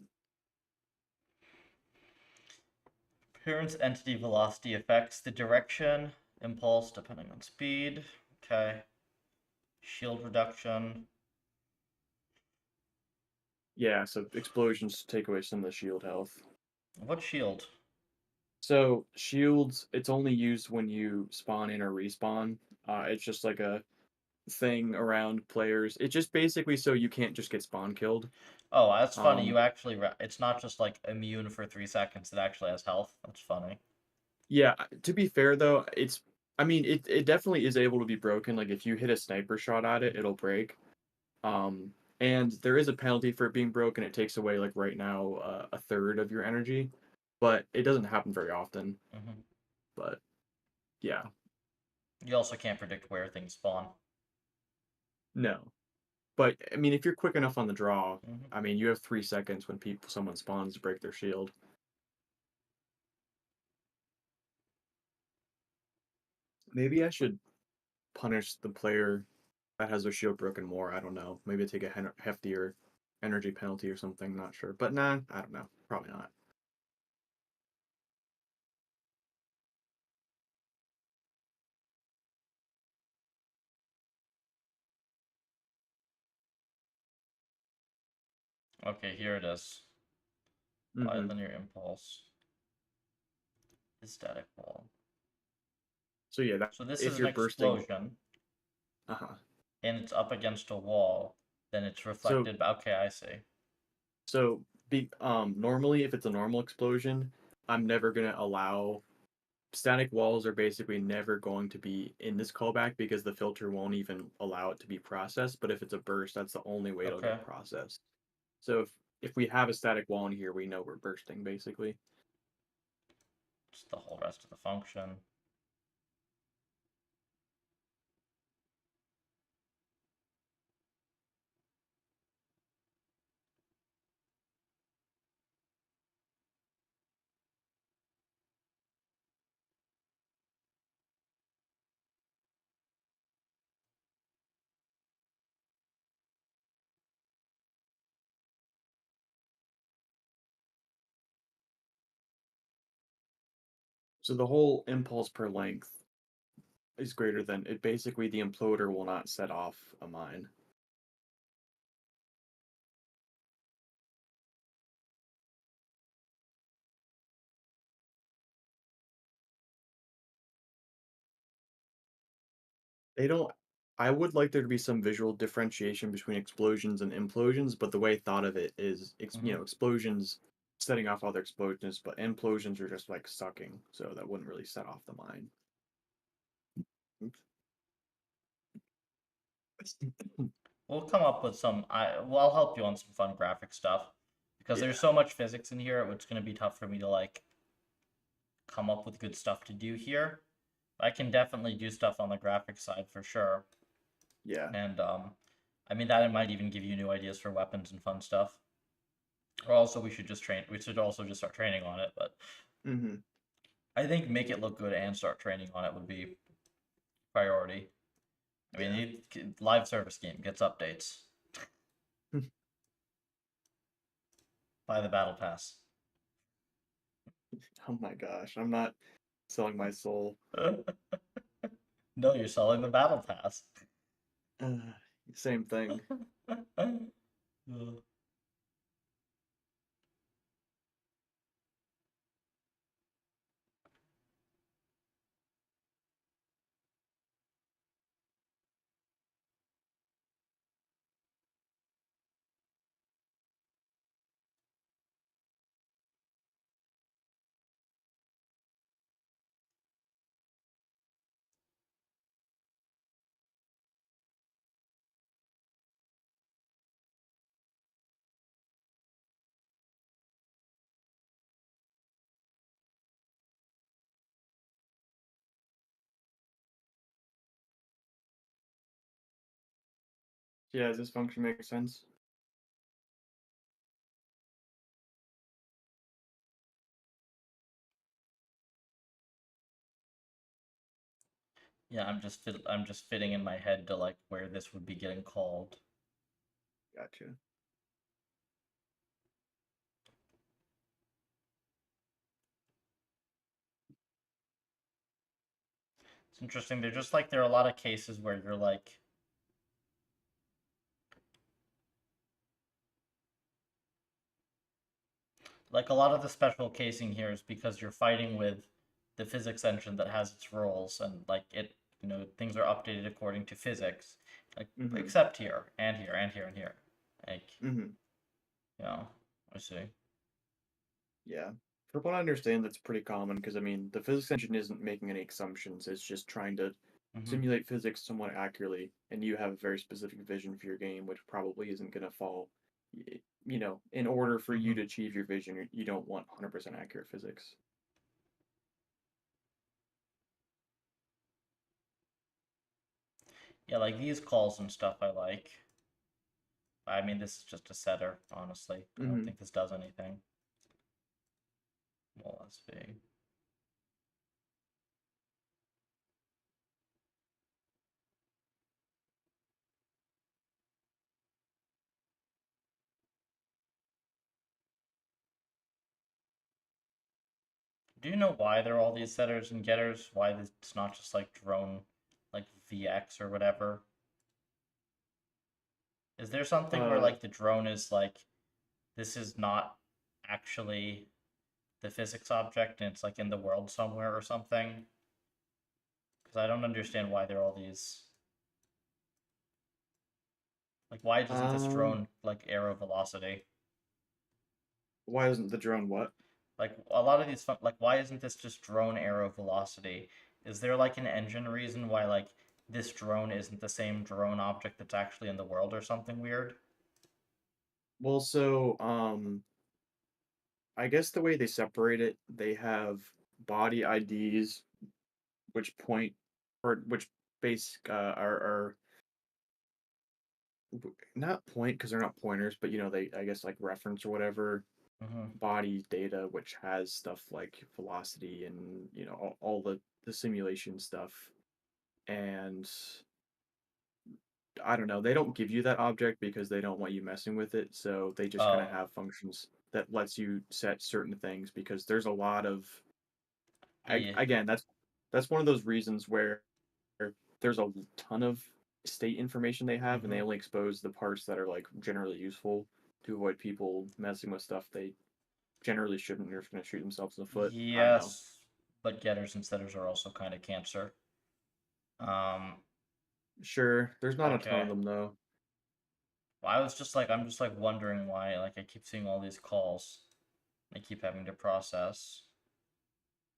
Appearance, entity, velocity affects the direction, impulse depending on speed. Okay. Shield reduction. yeah, so explosions take away some of the shield health. What shield? So shields, it's only used when you spawn in or respawn. It's just like a thing around players. It's just basically so you can't just get spawn killed. Oh, that's funny. Um, You actually, it's not just like immune for 3 seconds. It actually has health. That's funny. yeah, to be fair though, I mean, it definitely is able to be broken. Like if you hit a sniper shot at it, it'll break. Um, and there is a penalty for it being broken. It takes away like right now a third of your energy, but it doesn't happen very often. Hmm. But yeah, You also can't predict where things spawn. no. But I mean, if you're quick enough on the draw, Hmm. I mean, you have 3 seconds when someone spawns to break their shield. Maybe I should punish the player that has their shield broken more. I don't know. Maybe take a heftier energy penalty or something. Not sure, but nah, I don't know. Probably not. Okay, here it is. Hmm. Linear impulse is static wall. So yeah, that So this is if an you're bursting, explosion, uh-huh. and it's up against a wall. Then it's So reflected. Okay, I see. so be normally if it's a normal explosion, I'm never gonna allow static walls are basically never going to be in this callback because the filter won't even allow it to be processed. But if it's a burst, that's the only way it'll Okay. get processed. So if we have a static wall in here, we know we're bursting basically. Just the whole rest of the function. So the whole impulse per length is greater than it. Basically, the imploder will not set off a mine. They don't. I would like there to be some visual differentiation between explosions and implosions, but the way I thought of it is, explosions setting off other explosions, but implosions are just like sucking, so that wouldn't really set off the mine. Oops. We'll come up with some. Well, I'll help you on some fun graphic stuff because Yeah, there's so much physics in here. It's going to be tough for me to like come up with good stuff to do here. I can definitely do stuff on the graphic side for sure. yeah, And I mean that it might even give you new ideas for weapons and fun stuff. Or also we should just train. We should also just start training on it. But mm-hmm. I think make it look good and start training on it would be priority. I Yeah. mean, live service game gets updates. Buy the battle pass. Oh my gosh, I'm not selling my soul. No, you're selling the battle pass. Uh, Same thing. Yeah, does this function make sense? Yeah, I'm just fitting in my head to like where this would be getting called. Gotcha. It's interesting. They're just like there are a lot of cases where you're like a lot of the special casing here is because you're fighting with the physics engine that has its rules and like it things are updated according to physics. Like Mm-hmm. except here and here and here and here. Like, Mm-hmm. I see. Yeah. From what I understand, that's pretty common because, I mean, the physics engine isn't making any assumptions. It's just trying to Hmm. simulate physics somewhat accurately, and you have a very specific vision for your game, which probably isn't going to fall. In order for you Hmm. to achieve your vision, you don't want 100% accurate physics. Yeah, like these calls and stuff I like. I mean, this is just a setter, honestly. I don't Mm-hmm. think this does anything. Well, let's see. Do you know why there are all these setters and getters? Why it's not just like drone, like VX or whatever? Is there something where Uh, like the drone is like, this is not actually the physics object and it's like in the world somewhere or something? Because I don't understand why there are all these. Like, why doesn't this um, drone like arrow velocity? why isn't the drone what? Like a lot of these, like why isn't this just drone arrow velocity? Is there like an engine reason why like this drone isn't the same drone object that's actually in the world or something weird? Well, so I guess the way they separate it, they have body IDs which point or which base are not point because they're not pointers, but they I guess like reference or whatever Mm-hmm. body data which has stuff like velocity and all the simulation stuff. And I don't know, they don't give you that object because they don't want you messing with it, so they just kind of Oh, have functions that lets you set certain things because there's a lot of yeah. again, that's one of those reasons where there's a ton of state information they have, and Mm-hmm. they only expose the parts that are like generally useful to avoid people messing with stuff they generally shouldn't. They're just going to shoot themselves in the foot. I don't know. Yes, but getters and setters are also kind of cancer. Um, Sure, there's not a ton of okay. them though. Well, I'm just like wondering why like I keep seeing all these calls. I keep having to process.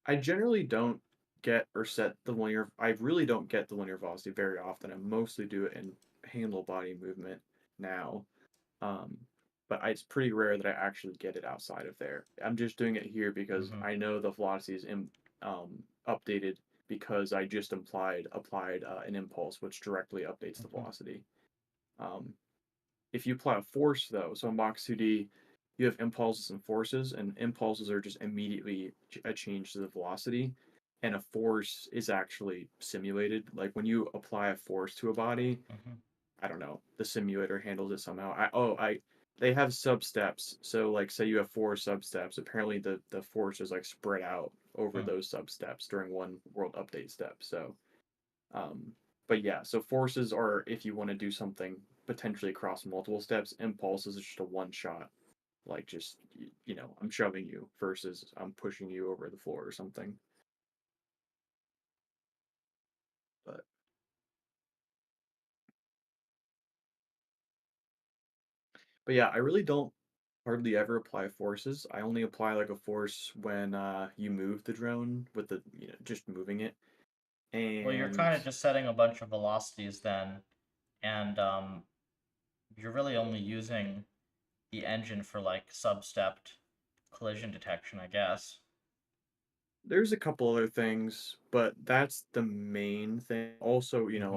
I generally don't get or set the linear. I really don't get the linear velocity very often. I mostly do it in handle body movement now. Um, but it's pretty rare that I actually get it outside of there. I'm just doing it here because Mm-hmm. I know the velocity is updated because I just applied an impulse which directly updates the Mm-hmm. velocity. Um, if you apply a force though, so in Box 2D, you have impulses and forces, and impulses are just immediately a change to the velocity, and a force is actually simulated. Like when you apply a force to a body, Mm-hmm. I don't know, the simulator handles it somehow. They have sub steps. So like say you have four sub steps, apparently the force is like spread out over Hmm. those sub steps during one world update step. So um but yeah, so forces are if you want to do something potentially across multiple steps, impulses is just a one shot. Like just I'm shoving you versus I'm pushing you over the floor or something. But But yeah, I really don't hardly ever apply forces. I only apply like a force when you move the drone with the just moving it. Well, you're And kind of just setting a bunch of velocities then, and you're really only using the engine for like sub-stepped collision detection, I guess. there's a couple other things, but that's the main thing. Also, Mm-hmm.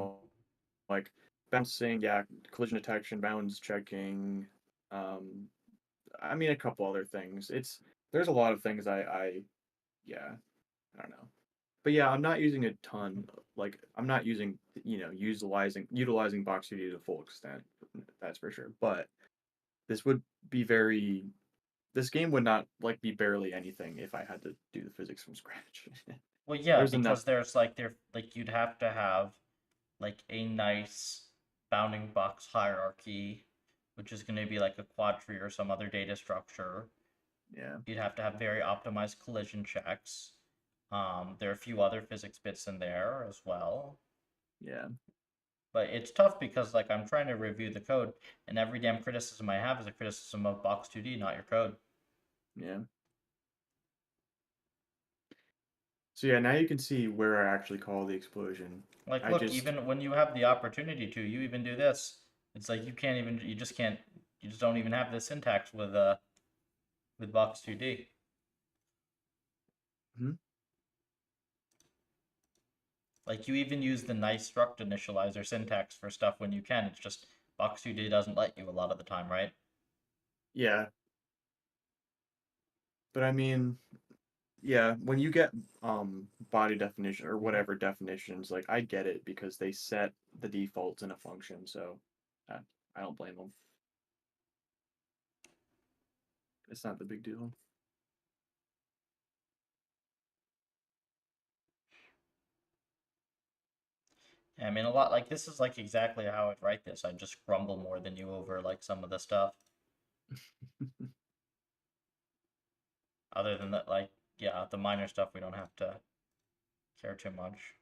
like bouncing, yeah, collision detection, bounds checking. Um, I mean a couple other things. There's a lot of things yeah, I don't know. But yeah, I'm not using a ton. Like I'm not using utilizing Box 2D to the full extent. That's for sure. But this would be very. This game would not like be barely anything if I had to do the physics from scratch. Well, yeah, There's enough. because there like you'd have to have like a nice bounding box hierarchy, which is going to be like a quad tree or some other data structure. Yeah, You'd have to have very optimized collision checks. There are a few other physics bits in there as well. yeah, But it's tough because like I'm trying to review the code, and every damn criticism I have is a criticism of Box 2D, not your code. yeah. So yeah, now you can see where I actually call the explosion. Like, I look, just even when you have the opportunity to, you even do this. It's like you can't even, you just can't, you just don't even have the syntax with Box 2D. hmm? Like you even use the nice struct initializer syntax for stuff when you can. It's just Box 2D doesn't let you a lot of the time, right? Yeah, but I mean, yeah, when you get body definition or Mm-hmm. whatever definitions, like I get it because they set the defaults in a function, so I, I don't blame them. It's not the big deal. I mean, a lot like this is like exactly how I'd write this. I'd just grumble more than you over like some of the stuff. Other than that, like, yeah, the minor stuff we don't have to care too much.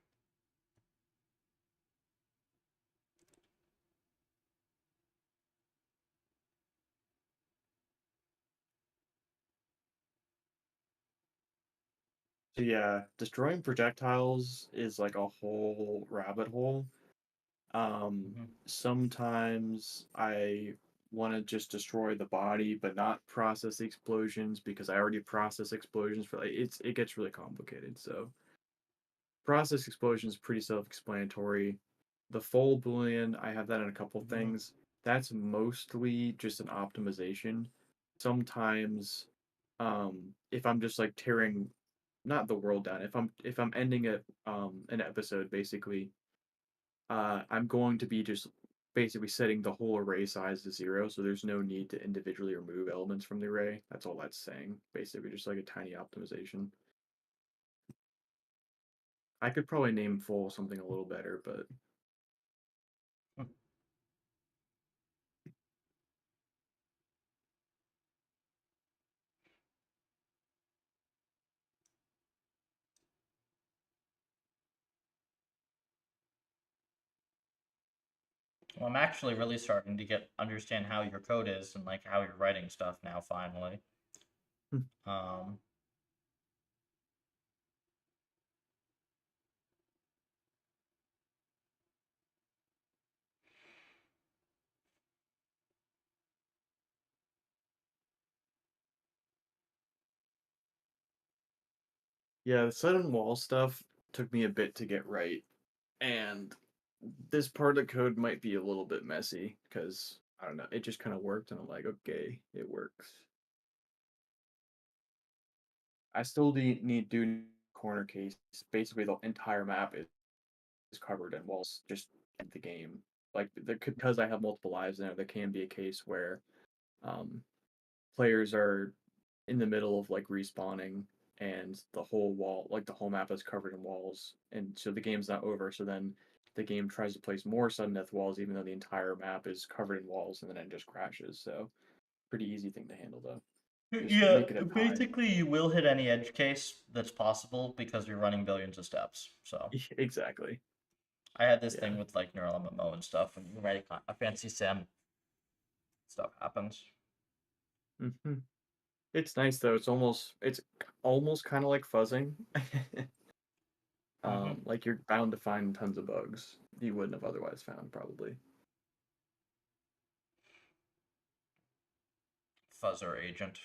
So yeah, destroying projectiles is like a whole rabbit hole. Hmm. Sometimes I want to just destroy the body, but not process the explosions because I already process explosions for like it gets really complicated. So process explosion is pretty self-explanatory. The full boolean, I have that in a couple Hmm. things. That's mostly just an optimization. Sometimes, if I'm just like tearing, not the world down, if I'm ending an episode basically, I'm going to be just basically setting the whole array size to 0, so there's no need to individually remove elements from the array. That's all that's saying. Basically, just like a tiny optimization. I could probably name full something a little better, but Well, I'm actually really starting to understand how your code is and like how you're writing stuff now. Finally, um, yeah, the sudden wall stuff took me a bit to get right, and this part of the code might be a little bit messy because I don't know, it just kind of worked, and I'm like, okay, it works. I still need do corner case. Basically, the entire map is covered in walls. Just end the game. Like because I have multiple lives now, there can be a case where um, players are in the middle of like respawning and the whole wall, like the whole map is covered in walls, and so the game's not over. So then the game tries to place more sudden death walls, even though the entire map is covered in walls, and then it just crashes. So pretty easy thing to handle though. Just yeah, make it a tie. basically you will hit any edge case that's possible because you're running billions of steps. So Exactly. I had this thing Yeah. with like neural MMO and stuff, and you write a fancy sim, stuff happens. hmm It's nice though. It's almost kind of like fuzzing. Hmm. Like you're bound to find tons of bugs you wouldn't have otherwise found probably. Fuzzer agent.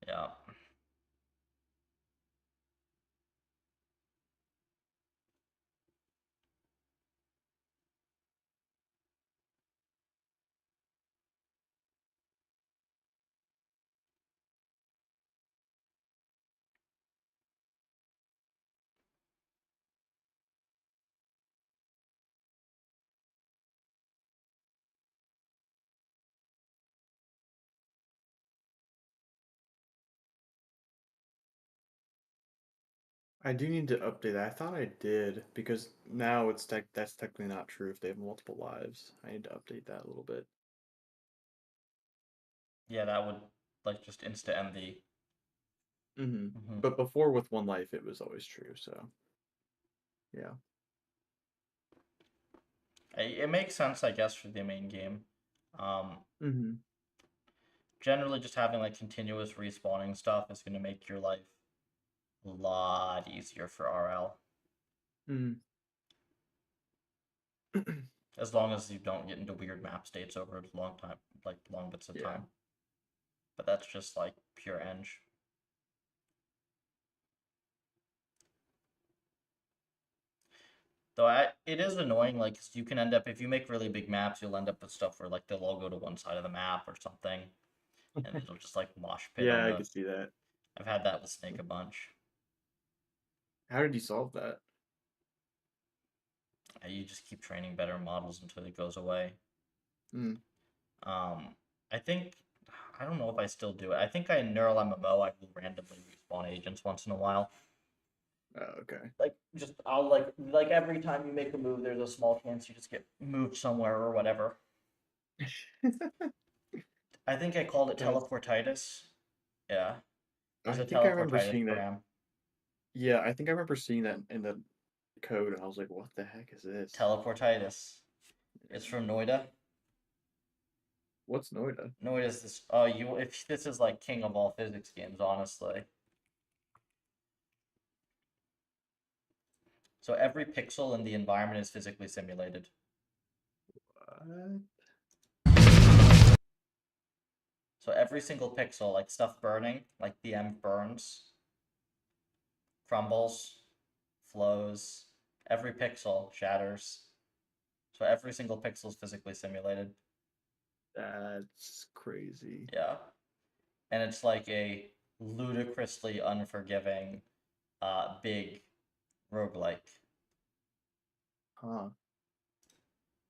Yeah. I do need to update that. I thought I did because now that's technically not true if they have multiple lives. I need to update that a little bit. Yeah, that would like just insta end the. Hmm. But before with one life it was always true, so yeah. It makes sense, I guess, for the main game. Um, Mm-hmm. Generally, just having like continuous respawning stuff is going to make your life a lot easier for RL, Mm. as long as you don't get into weird map states over a long time, like long bits of Yeah. time. But that's just like pure eng. Though it is annoying, like you can end up if you make really big maps, you'll end up with stuff where like they'll all go to one side of the map or something, and it'll just like mosh pit Yeah, on I the. could see that. I've had that with Snake a bunch. How did you solve that? You just keep training better models until it goes away. Mm. Um, I think I don't know if I still do it. I think I in Neural MMO I will randomly respawn agents once in a while. Oh, okay. Like just I'll like every time you make a move, there's a small chance you just get moved somewhere or whatever. I think I called it That's, teleportitis. Yeah, there's I a think I remember teleportitis seeing that. param. Yeah, I think I remember seeing that in the code, and I was like, "What the heck is this?" Teleportitis. It's from Noida. What's Noida? Noida's this. Oh, you. If this is like king of all physics games, honestly. So every pixel in the environment is physically simulated. What? So every single pixel, like stuff burning, like the M burns, crumbles, flows. Every pixel shatters. So every single pixel is physically simulated. That's crazy. Yeah. And it's like a ludicrously unforgiving, big roguelike. Huh.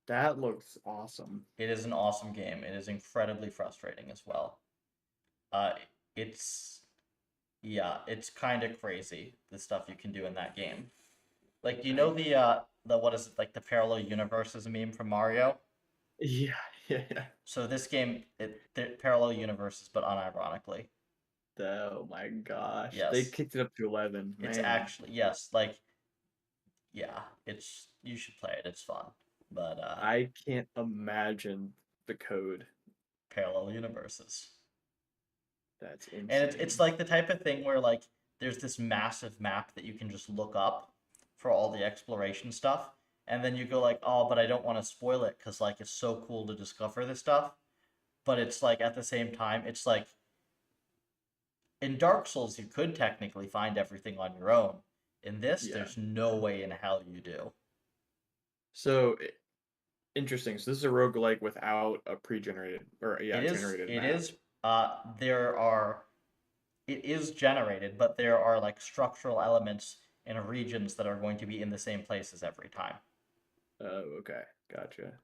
That looks awesome. It is an awesome game. It is incredibly frustrating as well. Uh, it's yeah, it's kind of crazy the stuff you can do in that game. Like you know I the what is it like the parallel universes meme from Mario? yeah, yeah, yeah. So this game it parallel universes but unironically. Oh my gosh. They Yes. kicked it up to 11. It's Man, actually yes, like yeah, it's you should play it. It's fun. But I can't imagine the code. parallel universes. That's And it's insane. like the type of thing where like there's this massive map that you can just look up for all the exploration stuff, and then you go like, oh, but I don't want to spoil it because like it's so cool to discover this stuff. But it's like at the same time, it's like in Dark Souls you could technically find everything on your own. In this, Yeah. there's no way in hell you do. So interesting. So this is a roguelike without a pre-generated or It yeah, is generated it map. is there are it is generated, but there are like structural elements in regions that are going to be in the same places every time. Oh, okay. Gotcha.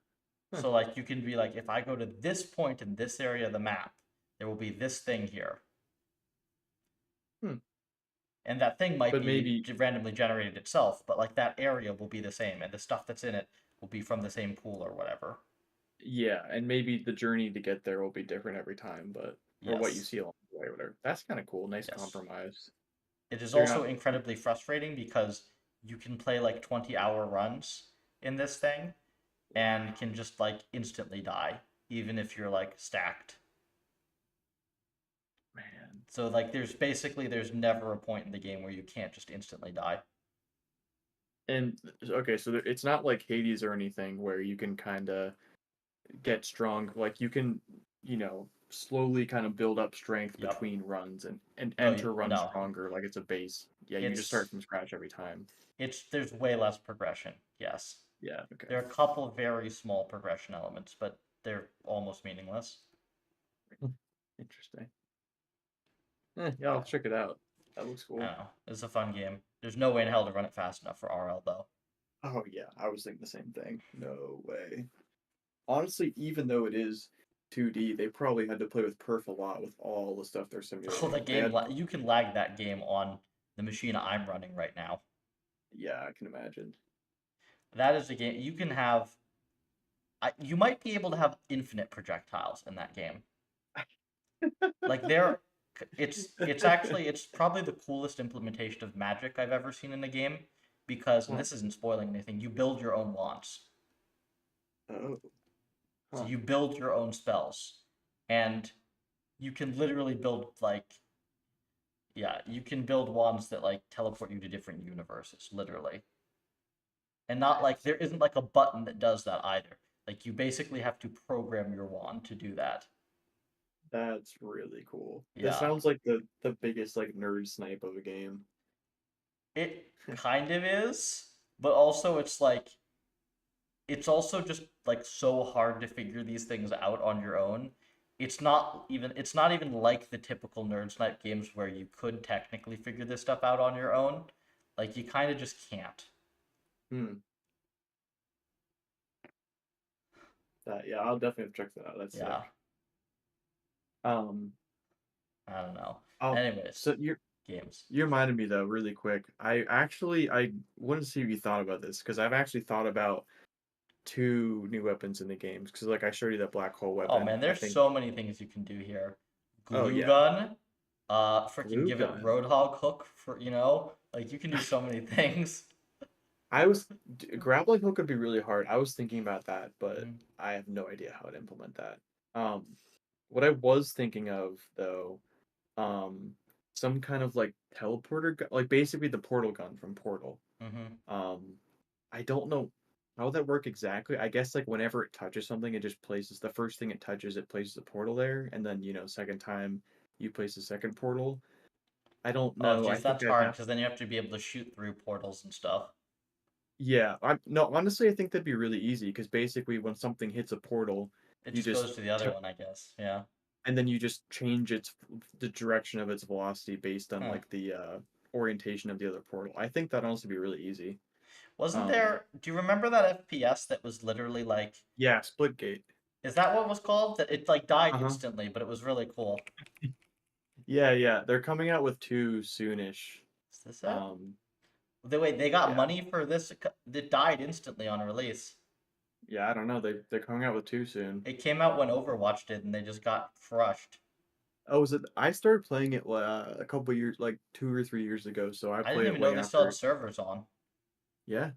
Huh. So like you can be like, if I go to this point in this area of the map, there will be this thing here. Hmm. And that thing might But be maybe randomly generated itself, but like that area will be the same, and the stuff that's in it will be from the same pool or whatever. yeah, and maybe the journey to get there will be different every time, but or what you Yes. see along the way, or whatever. That's kind of cool. Nice Yes. compromise. It is So you're also not. incredibly frustrating because you can play like 20-hour runs in this thing and can just like instantly die, even if you're like stacked. Man. So like there's never a point in the game where you can't just instantly die. And okay, so it's not like Hades or anything where you can kind of get strong. Like you can, slowly kind of build up strength Yep. between runs and Oh enter run no. stronger. Like it's a base. Yeah, you just It's start from scratch every time. there's way less progression. Yes. Yeah. Okay. There are a couple very small progression elements, but they're almost meaningless. Interesting. Yeah, I'll check it out. That looks I cool. don't know. It's a fun game. There's no way in hell to run it fast enough for RL though. Oh yeah, I was thinking the same thing. No way. Honestly, even though it is 2D, they probably had to play with perf a lot with all the stuff they're Oh, the simulating. They game had, you can lag that game on the machine I'm running right now. yeah, I can imagine. That is a game you can have. You might be able to have infinite projectiles in that game. Like there, it's probably the coolest implementation of magic I've ever seen in a game because, and Huh. this isn't spoiling anything, you build your own wands. Oh. So Huh. you build your own spells, and you can literally build like, yeah, you can build wands that like teleport you to different universes, literally. And not like there isn't like a button that does that either. Like you basically have to program your wand to do that. That's really cool. This Yeah. sounds like the biggest like nerd snipe of a game. It kind of is, but also it's like it's also just like so hard to figure these things out on your own. It's not even like the typical nerd snipe games where you could technically figure this stuff out on your own. Like you kind of just can't. Hmm. Yeah, I'll definitely have to check that out. That's Yeah, sick. Um, I don't know. I'll Anyways, so games. you reminded me though, really quick. I wanted to see if you thought about this because I've actually thought about two new weapons in the games because like I showed you that black hole Oh weapon. man, I there's think. so many things you can do here. Oh Glue yeah, gun, freaking glue give it gun. Roadhog hook for like you can do so many things. I was grappling hook would be really hard. I was thinking about that, but Mhm. I have no idea how to implement that. Um, what I was thinking of though, um, some kind of like teleporter gun, like basically the portal gun from Portal. Mhm. Um, I don't know how that work exactly. I guess like whenever it touches something, it just places the first thing it touches, it places a portal there, and then second time you place the second portal. I don't Oh know. I geez, think that's I'd hard have. because then you have to be able to shoot through portals and stuff. Yeah, I no, honestly, I think that'd be really easy because basically when something hits a portal, It you just just goes to the other one, I guess. Yeah. and then you just change the direction of its velocity based on Huh. like the orientation of the other portal. I think that'd honestly be really easy. Wasn't Um, there? Do you remember that FPS that was literally like? yeah, Splitgate. Is that what it was called? That it like died Uh-huh. instantly, but it was really cool. Yeah, yeah, they're coming out with two soonish. Is this it? Um, They got yeah, money for this. It died instantly on release. yeah, I don't know. They're coming out with two soon. It came out when Overwatch did, and they just got crushed. Oh, was it? I started playing it a couple years, like 2 or 3 years ago. So I I didn't played it even know way they still had after. servers on. Yeah,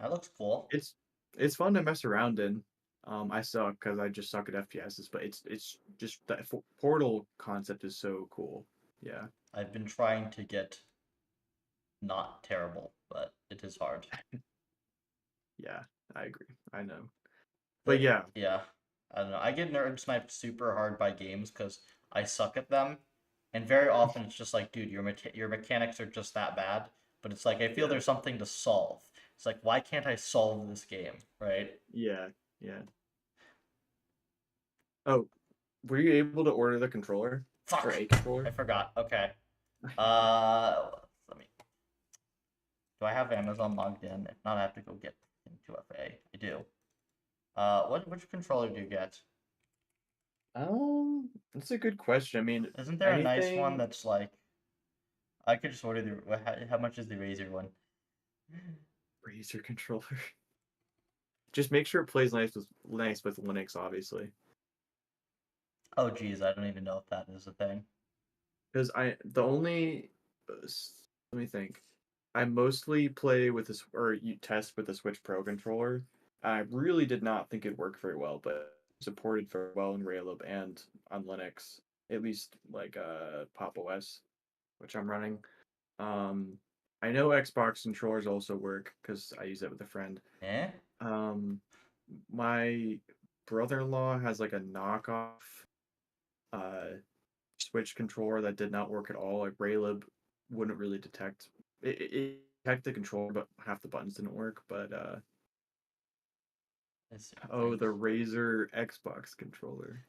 That looks cool. it's it's fun to mess around in. I suck because I just suck at FPSs, but it's just that portal concept is so cool. Yeah, I've been trying to get not terrible, but it is hard. yeah, I agree. I know, but The yeah, Yeah, I don't know. I get nerd sniped super hard by games because I suck at them, and very often it's just like, dude, your mechanics are just that bad. But it's like I feel yeah, there's something to solve. It's like, why can't I solve this game, right? yeah, yeah. Oh, were you able to order the controller or Fuck, a I controller? forgot. Okay. Let me. Do I have Amazon logged in? If not, I have to go get into FA. I do. Which controller do you get? That's a good question. I mean, Isn't there a nice one anything that's like I could just order the how much is the Razer one? Razer controller. Just make sure it plays nice with Linux, obviously. Oh geez, I don't even know if that is a thing. Because let me think. I mostly play with this or you test with the Switch Pro controller. I really did not think it worked very well, but supported very well in Railib and on Linux, at least like Pop OS, which I'm running. Um, I know Xbox controllers also work because I use it with a friend. Eh? Um, my brother-in-law has like a knockoff uh Switch controller that did not work at all. Like Raylib wouldn't really detect it detected the controller, but half the buttons didn't work. But Let's see, oh, the Razer Xbox controller.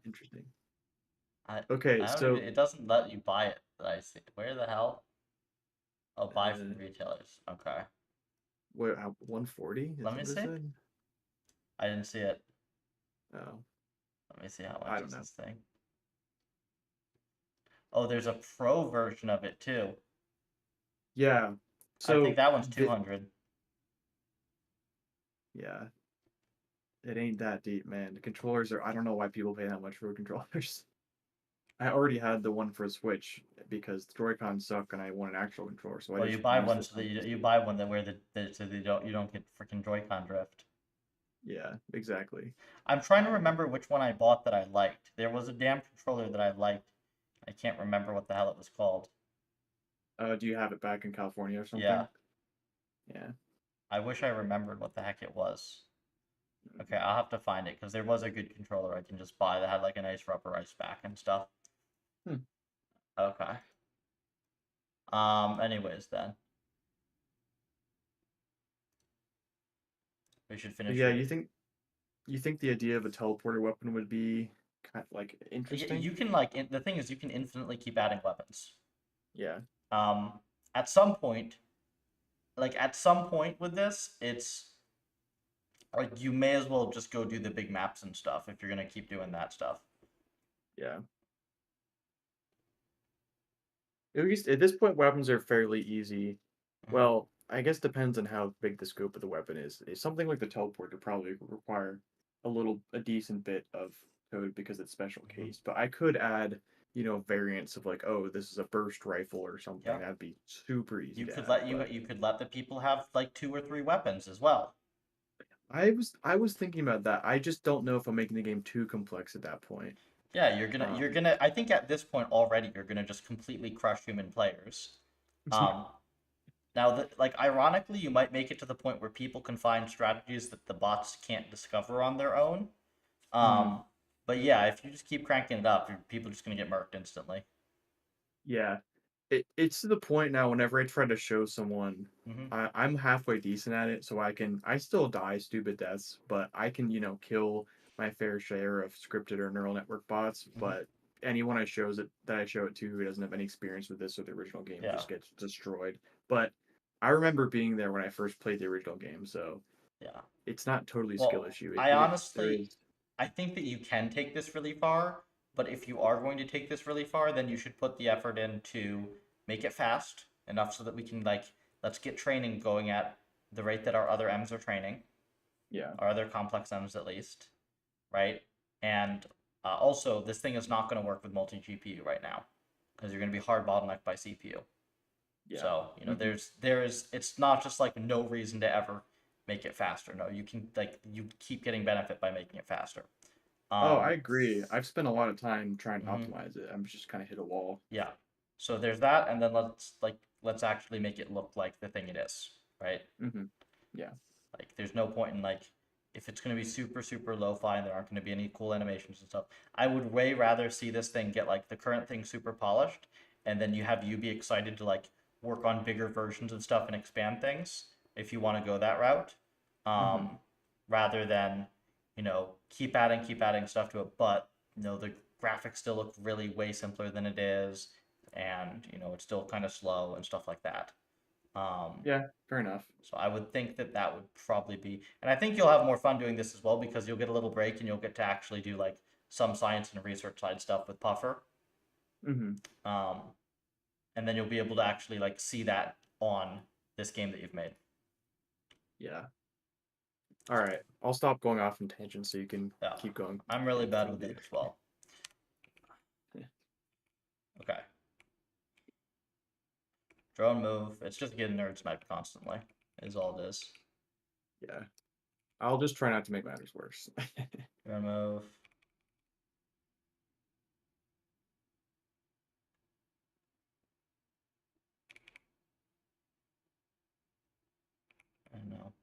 Interesting. Okay, I don't even so it doesn't let you buy it that I see. Where the hell? Oh, buy from uh, retailers. Okay. what 140? Is Let that me what it see. said? I didn't see it. Oh, Let me see how I much don't is know. this thing. Oh, there's a pro version of it too. Yeah. I think So that one's 200. yeah, it ain't that deep, man. The controllers are I don't know why people pay that much for controllers. I already had the one for Switch because the Joy-Con suck and I want an actual controller, so I Well, you just buy used one the so that one for you Switch. buy one that where the so they don't you don't get freaking Joy-Con drift. Yeah, exactly. I'm trying to remember which one I bought that I liked. There was a damn controller that I liked. I can't remember what the hell it was called. Do you have it back in California or Yeah, something? Yeah. I wish I remembered what the heck it was. Okay, I'll have to find it because there was a good controller I can just buy that had like a nice rubberized back and stuff. Hmm. Okay. Anyways then. We should But finish yeah, reading. you think the idea of a teleporter weapon would be kind of like You interesting? can like the thing is you can infinitely keep adding weapons. Yeah. Um, at some point, at some point with this, it's like you may as well just go do the big maps and stuff if you're gonna keep doing that stuff. Yeah. At least at this point, weapons are fairly easy. Mhm. Well, I guess depends on how big the scope of the weapon is. Something like the teleporter probably require a decent bit of code because it's special Mhm. case. But I could add, variants of like, oh, this is a burst rifle or something. Yeah. That'd be super easy You to could add. let But you could let the people have like 2 or 3 weapons as well. I was thinking about that. I just don't know if I'm making the game too complex at that point. Yeah, you're gonna I think at this point already you're gonna just completely crush human players. Um, Now that like ironically you might make it to the point where people can find strategies that the bots can't discover on their own. Hmm. Um, but yeah, if you just keep cranking it up, people are just gonna get murked instantly. Yeah. It's to the point now whenever I try to show someone Hmm. I'm halfway decent at it, so I still die stupid deaths, but I can, kill my fair share of scripted or neural network bots, Hmm. but anyone I show it to who doesn't have any experience with this or the original game Yeah, just gets destroyed. But I remember being there when I first played the original game, so yeah. it's not totally skill Well, issue. I There honestly, is. I think that you can take this really far, but if you are going to take this really far, then you should put the effort in to make it fast enough so that we can like let's get training going at the rate that our other M's are training, Yeah. our other complex M's at least, right? And also, this thing is not going to work with multi GPU right now because you're going to be hard bottlenecked by CPU. Yeah. So Hmm. there's it's not just like no reason to ever make it faster. No, you can like you keep getting benefit by making it faster. Oh, I Um, agree. I've spent a lot of time trying to mhm, optimize it. I'm just kind of hit a wall. yeah. So there's that, and then let's actually make it look like the thing it is, right? Hmm. Yeah. Like there's no point in like if it's going to be super super lo-fi and there aren't going to be any cool animations and stuff. I would way rather see this thing get like the current thing super polished, and then you be excited to like work on bigger versions of stuff and expand things if you want to go that route, Hmm. um, rather than keep adding stuff to it. But the graphics still look really way simpler than it is, and it's still kind of slow and stuff like that. Um, Yeah, fair enough. so I would think that that would probably be, and I think you'll have more fun doing this as well because you'll get a little break and you'll get to actually do like some science and research side stuff with Puffer, Hmm. um, and then you'll be able to actually like see that on this game that you've made. Yeah. All right. I'll stop going off in tangents so you can Yeah, keep going I'm really in bad with between. it as well. Okay, drone move. It's just getting nerd sniped constantly. Is all it is. Yeah. I'll just try not to make matters worse. Drone move. I don't know.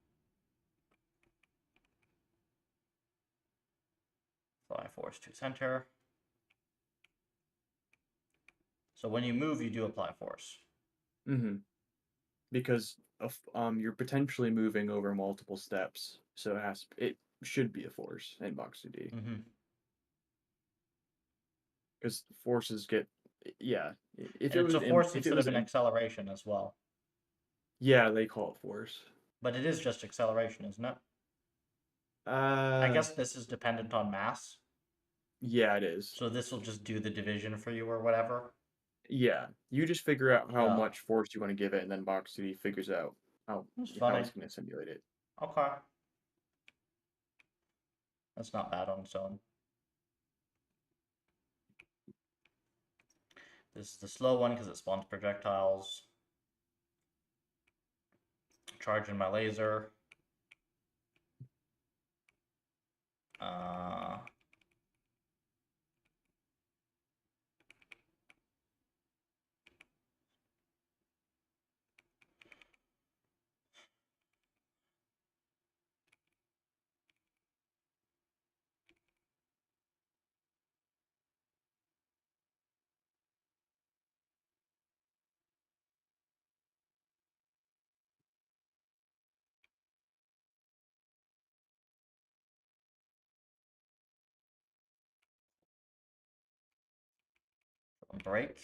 Fly force to center. So when you move, you do apply force. Hmm. Because you're potentially moving over multiple steps, so it should be a force in Box 2D. Hmm. Because forces get, yeah. If And it it's was a in, force if it instead was of an in, acceleration as well. yeah, they call it force. But it is just acceleration, isn't it? I Uh, guess this is dependent on mass. yeah, it is. So this will just do the division for you or whatever. Yeah, you just figure out how Oh, much force you want to give it, and then Box 2D figures out how that's how funny. it's going to simulate it. Okay. That's not bad on its own. This is the slow one because it spawns projectiles. Charging my laser. break.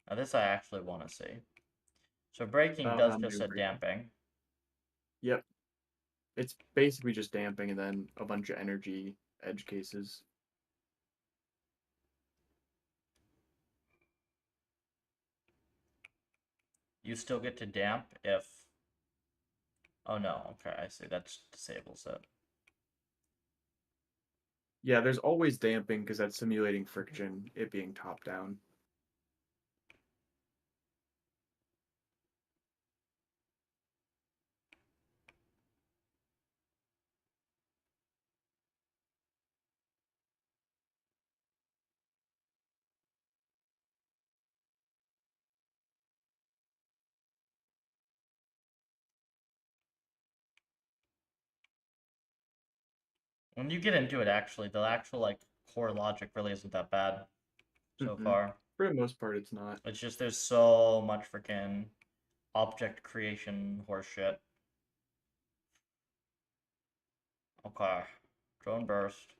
Now this I actually want to see. So breaking That'll does have just new a breaking. damping. Yep. It's basically just damping and then a bunch of energy edge cases. You still get to damp if... Oh no, okay, I see. That disables it. Yeah, there's always damping because that's simulating friction, it being top down. When you get into it, actually, the actual like core logic really isn't that bad so far. For the most part, it's not. It's just there's so much freaking object creation horseshit. Okay, drone burst.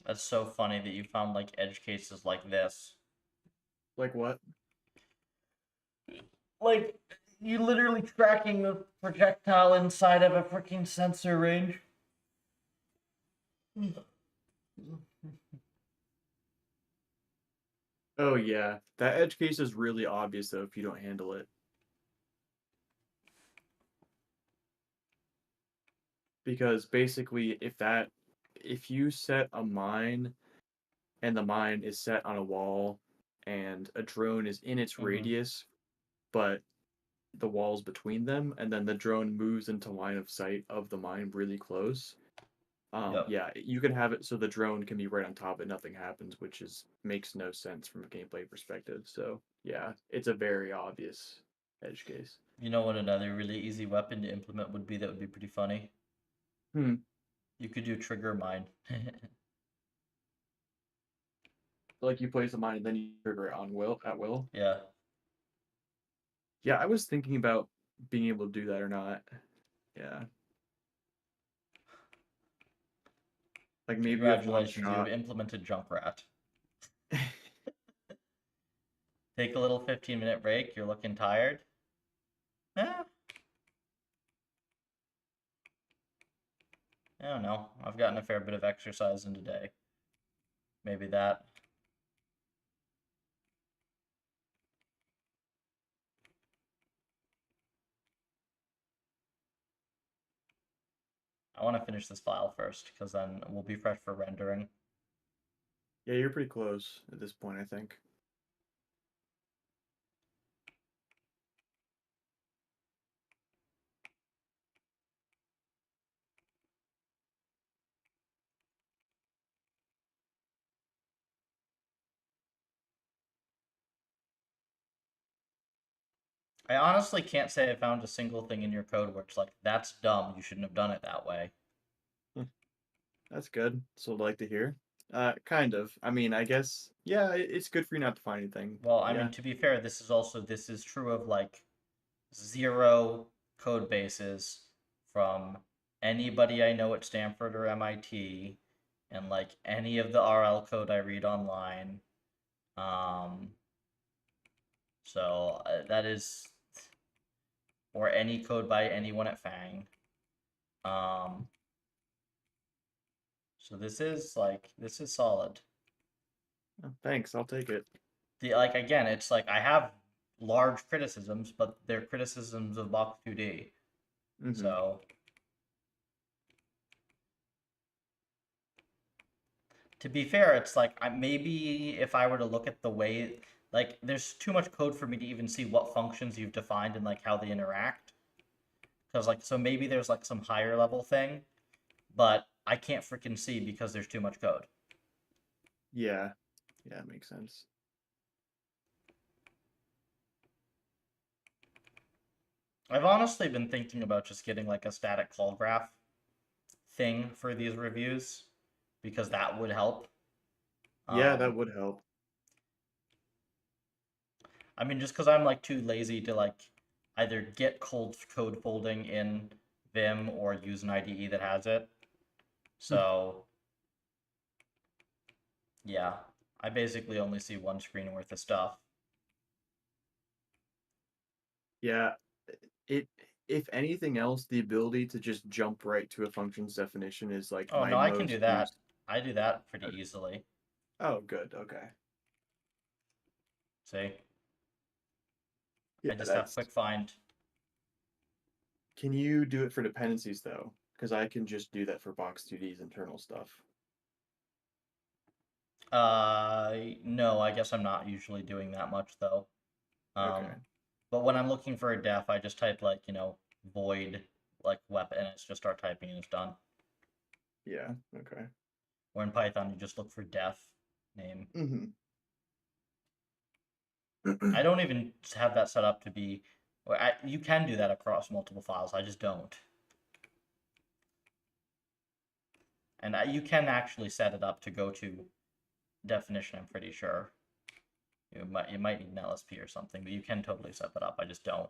That's so funny that you found like edge cases like this. Like what? Like you literally tracking the projectile inside of a freaking sensor range. Oh yeah, that edge case is really obvious though if you don't handle it. Because basically if you set a mine and the mine is set on a wall and a drone is in its Mm-hmm. radius, but the walls between them, and then the drone moves into line of sight of the mine really close. Yep. Yeah, you can have it so the drone can be right on top and nothing happens, which is makes no sense from a gameplay perspective. So yeah, it's a very obvious edge case. You know what another really easy weapon to implement would be that would be pretty funny? Hmm. You could do trigger mine. Like you place a mine and then you trigger it on will at will. Yeah. Yeah, I was thinking about being able to do that or not. Yeah. Like maybe with one Congratulations, you have shot. implemented Junkrat. Take a little 15-minute break. You're looking tired. Eh, I don't know. I've gotten a fair bit of exercise in today. Maybe that. I want to finish this file first, because then we'll be fresh for rendering. Yeah, you're pretty close at this point, I think. I honestly can't say I found a single thing in your code where it's like, that's dumb, you shouldn't have done it that way. That's good. So I'd like to hear. Kind of. I mean, I guess, yeah, it's good for you not to find anything. Well, I Yeah. mean, to be fair, this is true of like zero code bases from anybody I know at Stanford or MIT, and like any of the RL code I read online. Um, that is, or any code by anyone at Fang. Um, so this is solid. Oh, thanks, I'll take it. The like again, it's like I have large criticisms, but they're criticisms of Box 2D. Mm-hmm. So to be fair, it's like maybe if I were to look at the way, like, there's too much code for me to even see what functions you've defined and like how they interact. Because like, so maybe there's like some higher level thing, but I can't freaking see because there's too much code. Yeah. Yeah, makes sense. I've honestly been thinking about just getting like a static call graph thing for these reviews because that would help. Yeah, that Um, would help. I mean, just because I'm like too lazy to like either get cold code folding in Vim or use an IDE that has it. So yeah, I basically only see one screen worth of stuff. Yeah, it if anything else, the ability to just jump right to a function's definition is like Oh my no, I can most do that. used. I do that pretty Okay. easily. Oh, good. Okay. See, Yeah, I just have that's. quick find. Can you do it for dependencies though? Because I can just do that for Box 2D's internal stuff. No, I guess I'm not usually doing that much though. Okay. Um, but when I'm looking for a def, I just type like, void like weapon and it's just start typing and it's done. Yeah. Okay. Or in Python, you just look for def name. Mm-hmm. I don't even have that set up to be, you can do that across multiple files. I just don't. And you can actually set it up to go to definition. I'm pretty sure. You might need an LSP or something, but you can totally set that up. I just don't.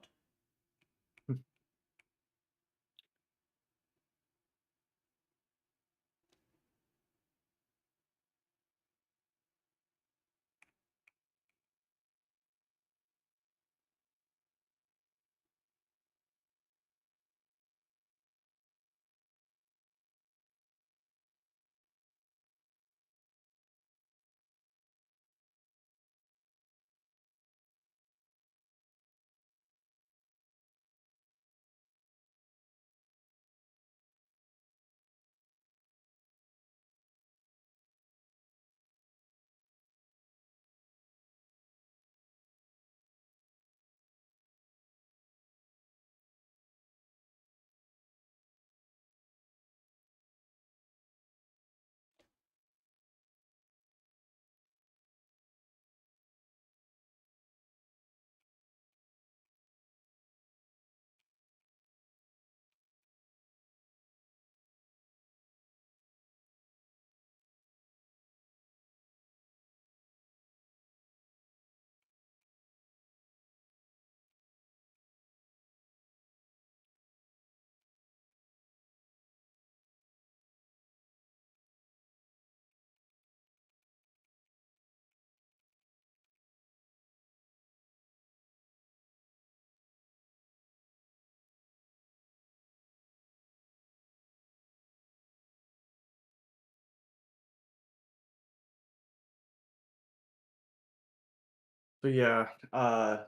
So yeah, a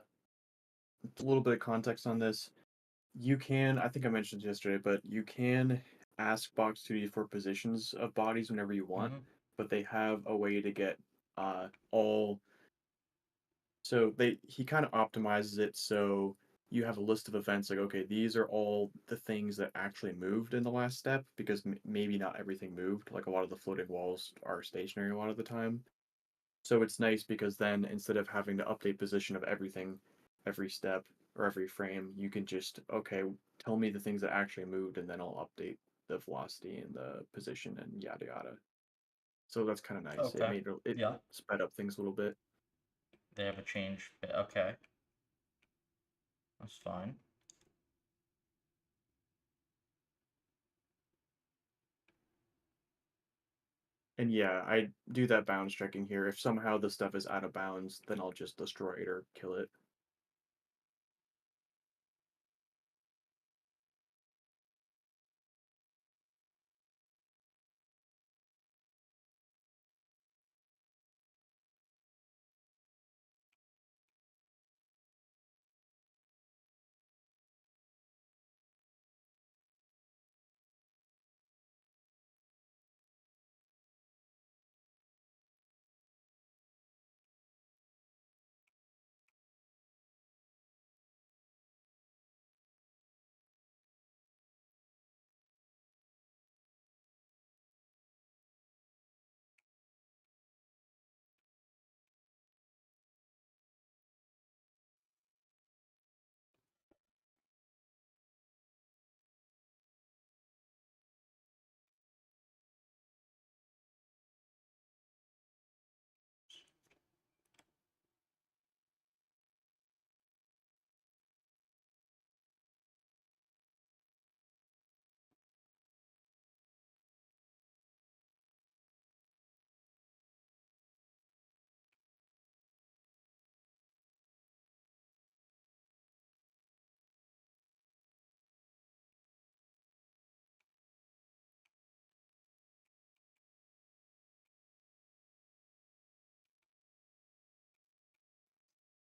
little bit of context on this. You can, I think I mentioned yesterday, but you can ask Box2D for positions of bodies whenever you want, Mm-hmm. but they have a way to get all. So he kind of optimizes it so you have a list of events like, okay, these are all the things that actually moved in the last step because maybe not everything moved. Like a lot of the floating walls are stationary a lot of the time. So it's nice because then instead of having to update position of everything every step or every frame, you can just, okay, tell me the things that actually moved and then I'll update the velocity and the position and yada yada. So that's kind of nice. Okay. It Yeah. sped up things a little bit. They have a change. Okay. That's fine. And yeah, I do that bounds checking here. If somehow the stuff is out of bounds, then I'll just destroy it or kill it.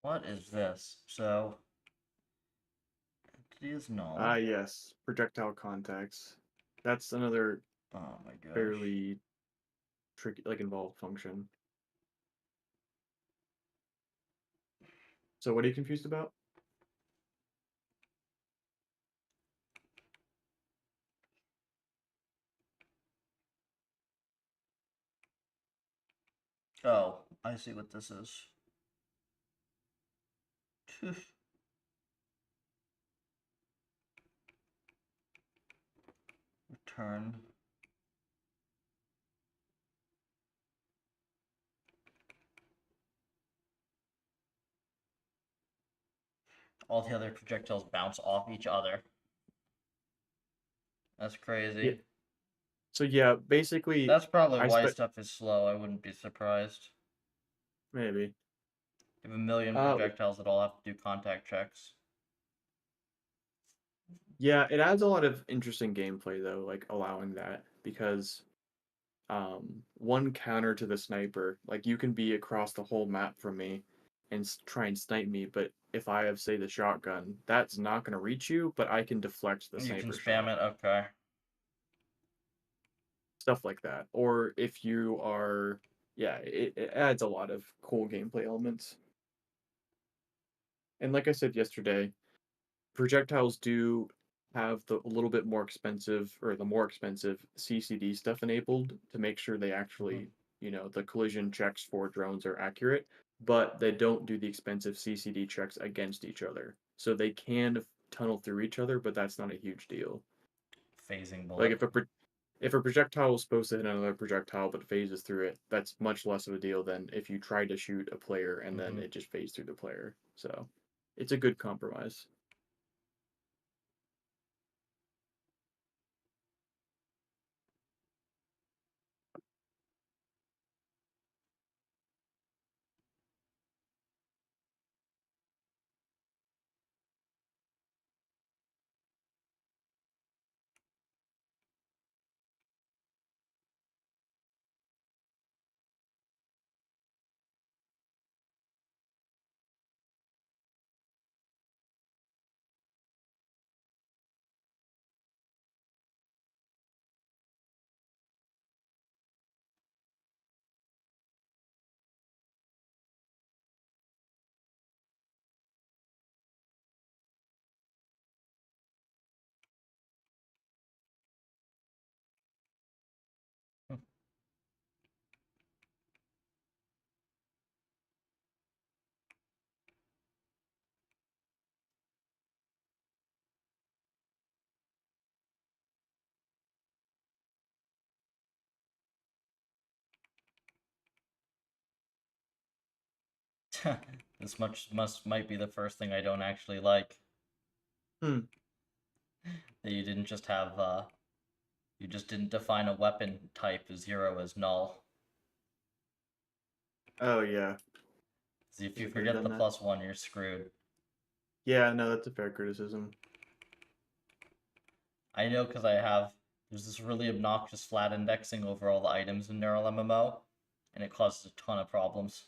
What is this? So, entity is Ah, null. yes, projectile contacts. That's another Oh my gosh. fairly tricky, like involved function. So what are you confused about? Oh, I see what this is. Return. All the other projectiles bounce off each other. That's Yeah. crazy. So yeah, basically, That's probably I why spent stuff is slow. I wouldn't be surprised. maybe. You have a million Uh, projectiles that all have to do contact checks. yeah, it adds a lot of interesting gameplay though, like allowing that because one counter to the sniper, like you can be across the whole map from me and try and snipe me, but if I have say the shotgun, that's not going to reach you, but I can deflect the You can sniper spam shot. it. Okay. Stuff like that. Or if you are, yeah, it adds a lot of cool gameplay elements. And like I said yesterday, projectiles do have the a little bit more expensive or the more expensive CCD stuff enabled to make sure they Mm-hmm. actually, the collision checks for drones are accurate, but they don't do the expensive CCD checks against each other. So they can tunnel through each other, but that's not a huge deal. Phasing Like bullet. if a projectile was supposed to hit another projectile but phases through it, that's much less of a deal than if you tried to shoot a player and then Mm-hmm. it just phased through the player. So it's a good compromise. This might be the first thing I don't actually like. Hmm. That you didn't just have you just didn't define a weapon type 0 as null. Oh yeah. So if I you could have forget done the that. +1, you're screwed. Yeah, no, that's a fair criticism. I know because there's this really obnoxious flat indexing over all the items in Neural MMO, and it causes a ton of problems.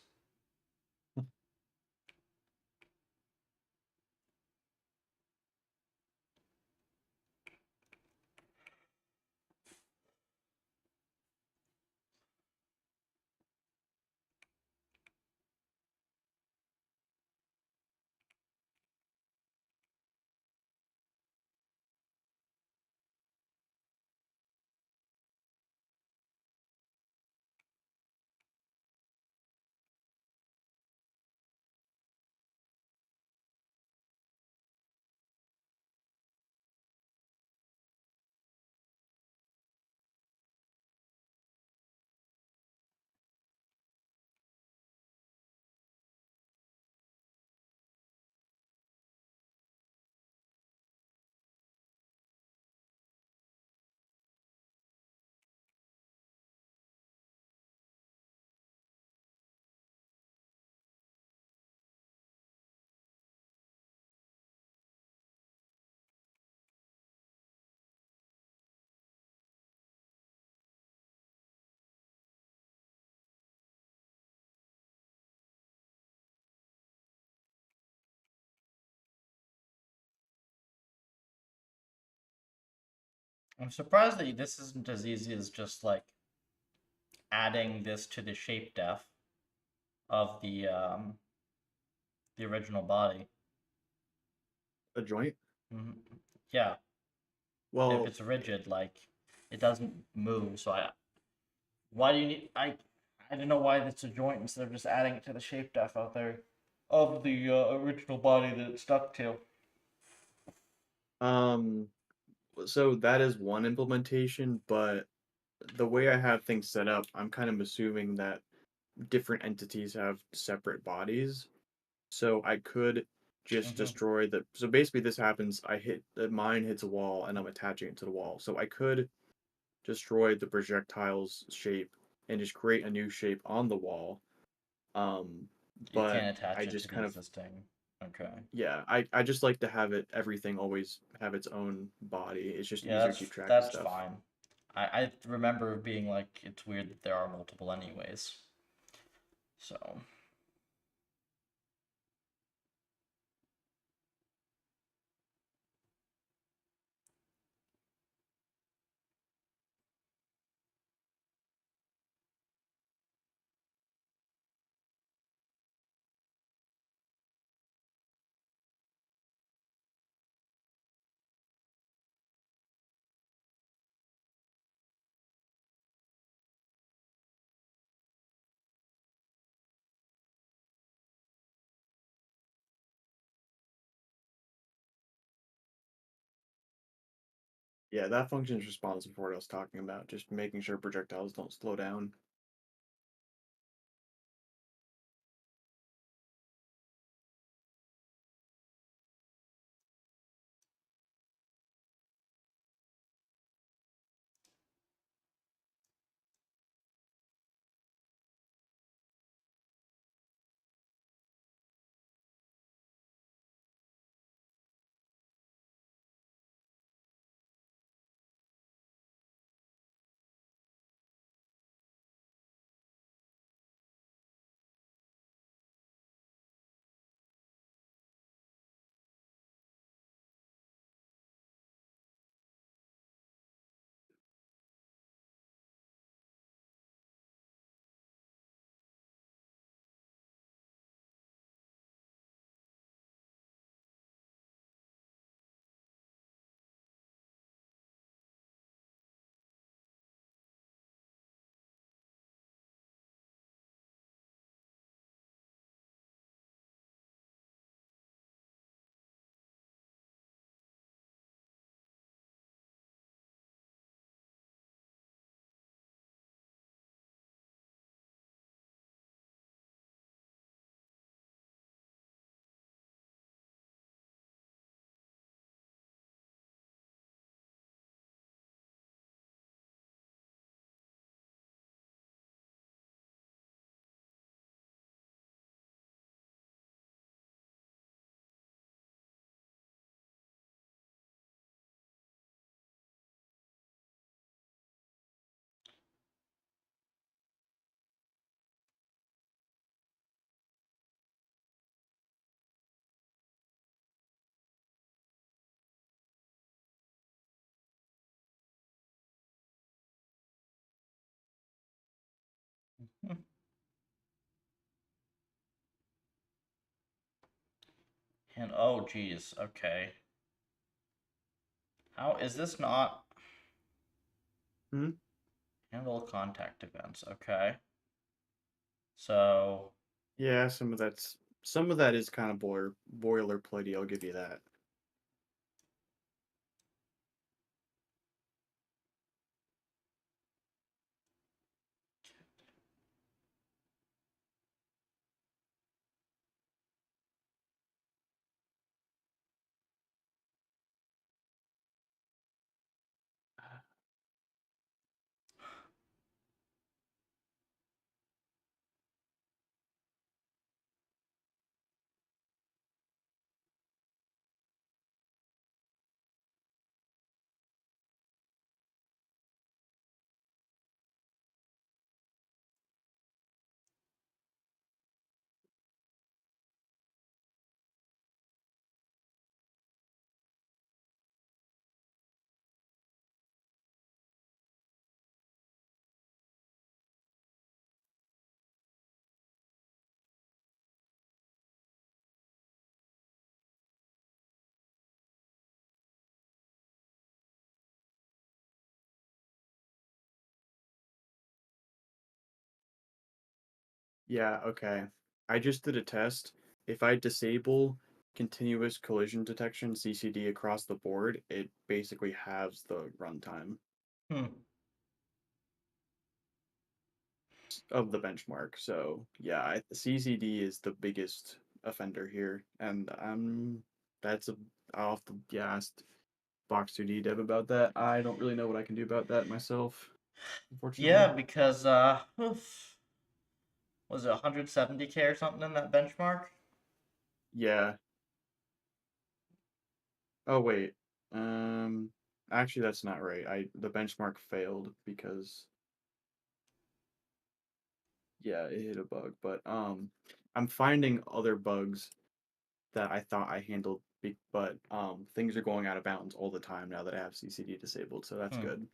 I'm surprised that this isn't as easy as just like adding this to the shape def of the original body. A joint? Mhm. Yeah, if Well, it's rigid, like it doesn't move. So why do you need? I don't know why that's a joint instead of just adding it to the shape def out there of the original body that it's stuck to. um, so that is one implementation, but the way I have things set up, I'm kind of assuming that different entities have separate bodies. So I could just Hmm. destroy the. So basically, this happens. Mine hits a wall, and I'm attaching it to the wall. So I could destroy the projectile's shape and just create a new shape on the wall. Um, You but can't attach I it to just the kind of existing. Okay. yeah, I just like to have everything always have its own body. It's just Yeah, easier to keep track of that's stuff. fine. I remember being like, it's weird that there are multiple anyways. So. Yeah, that function is responsible for what I was talking about, just making sure projectiles don't slow down. Hmm. And oh geez, okay. How is this not Hmm? handle contact events? Okay. So Yeah, some of that is kind of boilerplate. I'll give you that. Yeah, okay. I just did a test. If I disable continuous collision detection CCD across the board, it basically halves the runtime hmm. of the benchmark. So yeah, CCD is the biggest offender here, and that's a I'll have to ask Box2D dev about that. I don't really know what I can do about that myself, unfortunately. Yeah, because was it 170K or something in that benchmark? Yeah. Oh wait. Um Actually that's not right. The benchmark failed because yeah, it hit a bug, but I'm finding other bugs that I thought I handled but things are going out of bounds all the time now that I have CCD disabled, so that's Hmm. good.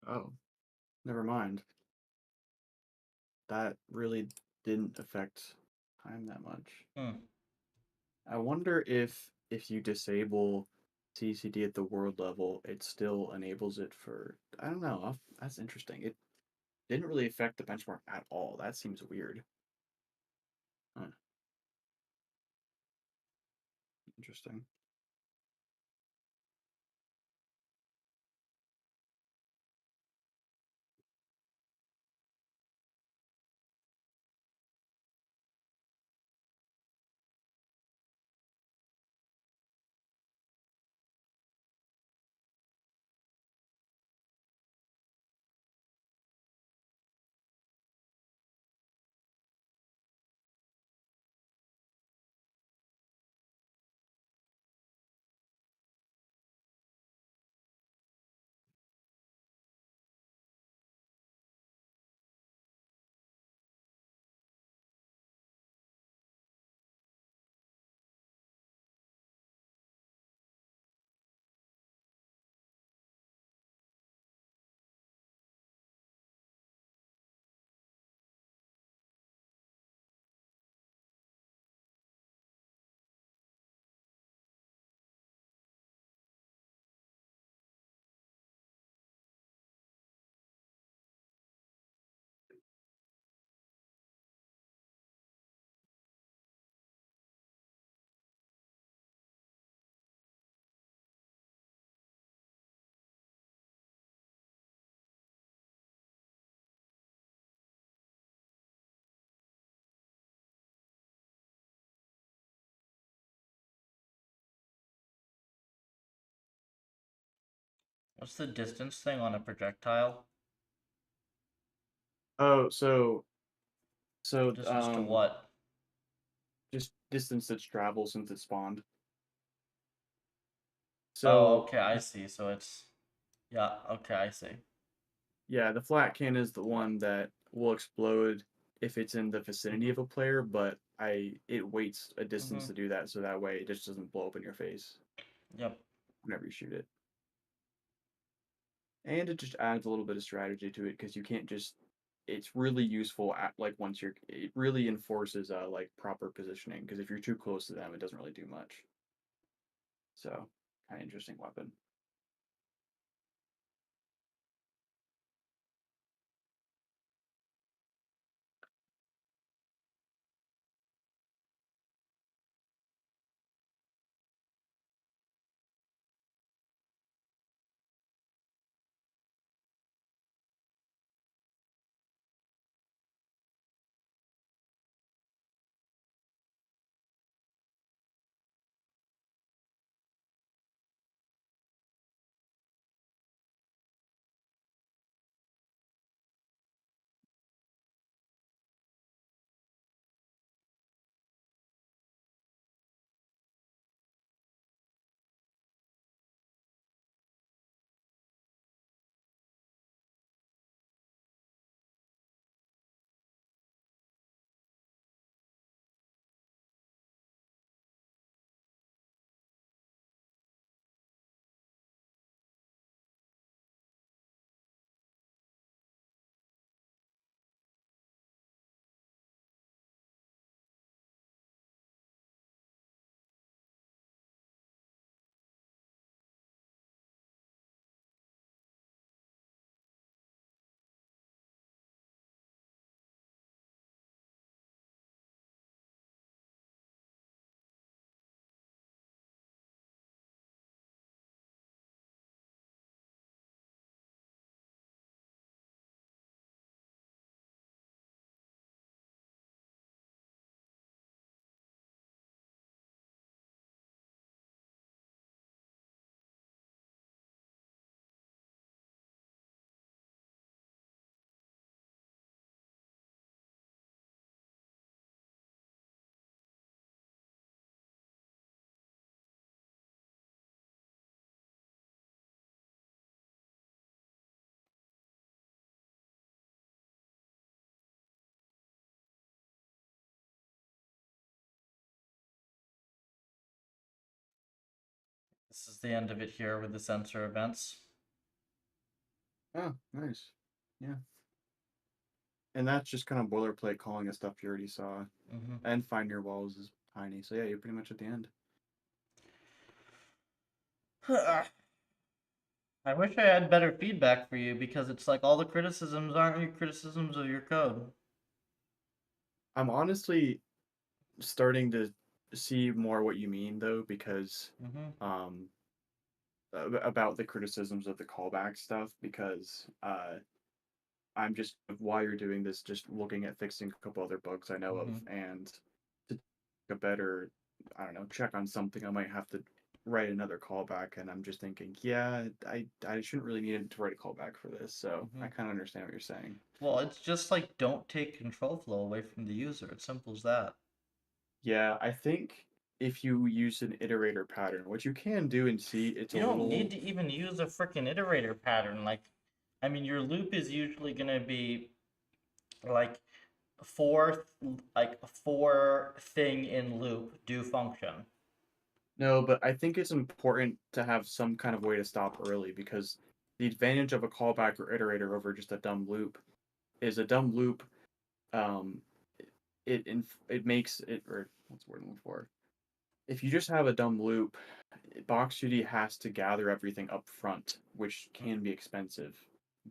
Oh, never mind. That really didn't affect time that much. Hmm. I wonder if you disable CCD at the world level, it still enables it for I don't know. That's interesting. It didn't really affect the benchmark at all. That seems weird. Huh, interesting. What's the distance thing on a projectile? Oh, so Distance to what? just distance that's traveled since it spawned. Oh, So okay, I see. So it's yeah, okay, I see. yeah, the flat can is the Yeah. one that will explode if it's in the vicinity Mhm. of a player, but it waits a distance Mhm. to do that, so that way it just doesn't blow up in your face Yep. whenever you shoot it. And it just adds a little bit of strategy to it because you can't just. It's really useful at like once you're. It really enforces like proper positioning because if you're too close to them, it doesn't really do much. So, kind of interesting weapon. This is the end of it here with the sensor events. Oh, nice. Yeah. And that's just kind of boilerplate calling it stuff you already saw. Mhm. And find your walls is tiny. So yeah, you're pretty much at the end. I wish I had better feedback for you because it's like all the criticisms aren't your criticisms of your code. I'm honestly starting to see more what you mean though, because Mhm. um about the criticisms of the callback stuff because I'm just while you're doing this, just looking at fixing a couple other bugs I know of, Mhm. and to take a better, I don't know, check on something, I might have to write another callback, and I'm just thinking, yeah, I shouldn't really need to write a callback for this, so I Mhm. kind of understand what you're saying. Well, it's just like don't take control flow away from the user. It's simple as that. Yeah, I think if you use an iterator pattern, what you can do and see, it's a You don't need little. to even use a freaking iterator pattern. Like, I mean, your loop is usually gonna be like four, like a four thing in loop do function. No, but I think it's important to have some kind of way to stop early because the advantage of a callback or iterator over just a dumb loop is a dumb loop. Um, it makes it, or what's the word I'm looking for? If you just have a dumb loop, Box 2D has to gather everything up front, which can be expensive.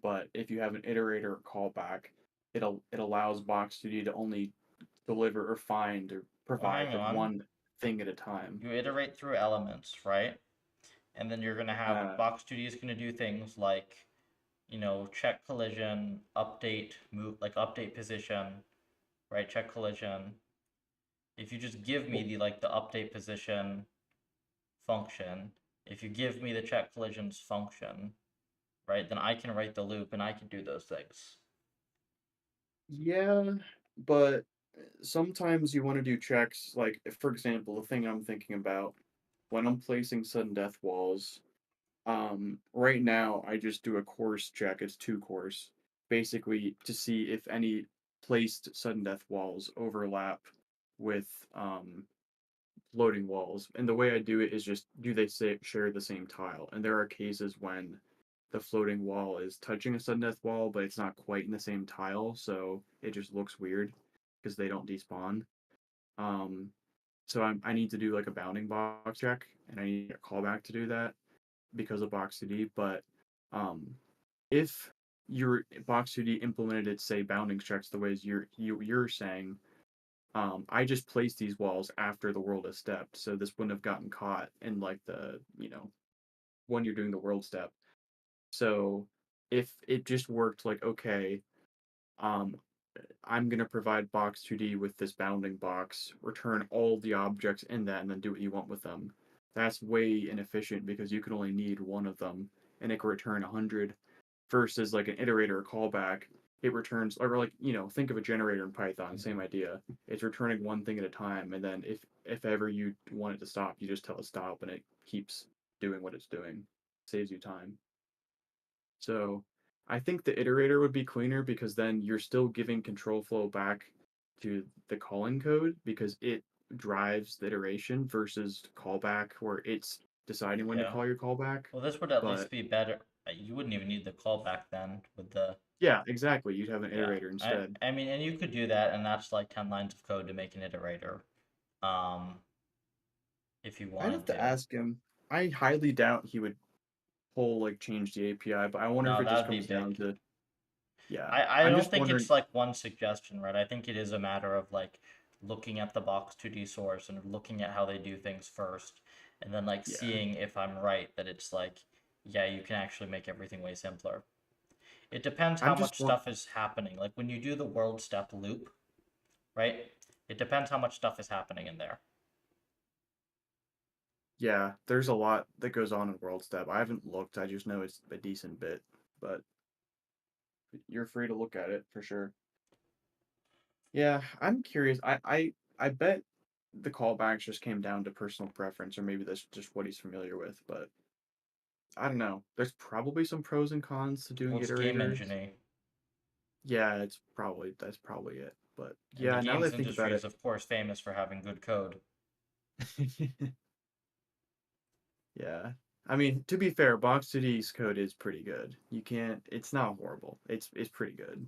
But if you have an iterator or callback, it allows Box 2D to only deliver or find or Well, provide hang like on. one thing at a time. You iterate through elements, right? And then you're gonna have Uh, Box2D is gonna do things like, check collision, update, move, like update position, right? Check collision. If you just give me well, the update position function, if you give me the check collisions function, right? Then I can write the loop and I can do those things. Yeah, but sometimes you want to do checks, like, if, for example, the thing I'm thinking about when I'm placing sudden death walls, right now I just do a course check, it's two course, basically to see if any placed sudden death walls overlap with floating walls. And the way I do it is just do they share the same tile? And there are cases when the floating wall is touching a sudden death wall, but it's not quite in the same tile, so it just looks weird because they don't despawn. Um, so I need to do like a bounding box check, and I need a callback to do that because of box2D. But um, if your box2D implemented its say bounding checks the ways you're saying, I just placed these walls after the world is stepped, so this wouldn't have gotten caught in like the when you're doing the world step. So if it just worked like okay, um, I'm gonna provide box2D with this bounding box, return all the objects in that, and then do what you want with them. That's way inefficient because you can only need one of them, and it can return 100 versus like an iterator or callback. It returns, or like think of a generator in Python, same idea. It's returning one thing at a time, and then if ever you want it to stop, you just tell it stop, and it keeps doing what it's doing. Saves you time. So I think the iterator would be cleaner because then you're still giving control flow back to the calling code because it drives the iteration versus callback where it's deciding when to Yeah. call your callback. Well, this would at least But be better. You wouldn't even need the callback then with the yeah, exactly. You'd have an yeah. iterator I instead. I mean, and you could do that, and that's like 10 lines of code to make an iterator, um, if you I'd wanted have to to. ask him. I highly doubt he would pull like change the API, but I wonder if No, it just that'd be comes down big. to yeah. I I'm don't just think wondering. it's like one suggestion, right? I think it is a matter of like looking at the box2D source and looking at how they do things first, and then like Yeah, seeing if I'm right that it's like, yeah, you can actually make everything way simpler. It depends how I'm just much one. stuff is happening. Like when you do the world step loop, right? It depends how much stuff is happening in there. Yeah, there's a lot that goes on in World Step. I haven't looked. I just know it's a decent bit, but you're free to look at it for sure. Yeah, I'm curious. I bet the callbacks just came down to personal preference, or maybe that's just what he's familiar with. But I don't know. There's probably some pros and cons to Well, doing it's game iterators. engineering, Yeah, it's probably that's probably it. But and the yeah, now that I games think industry about is it, of course famous for having good code. yeah. I mean, to be fair, Box2D's code is pretty good. You can't. It's not horrible. It's pretty good.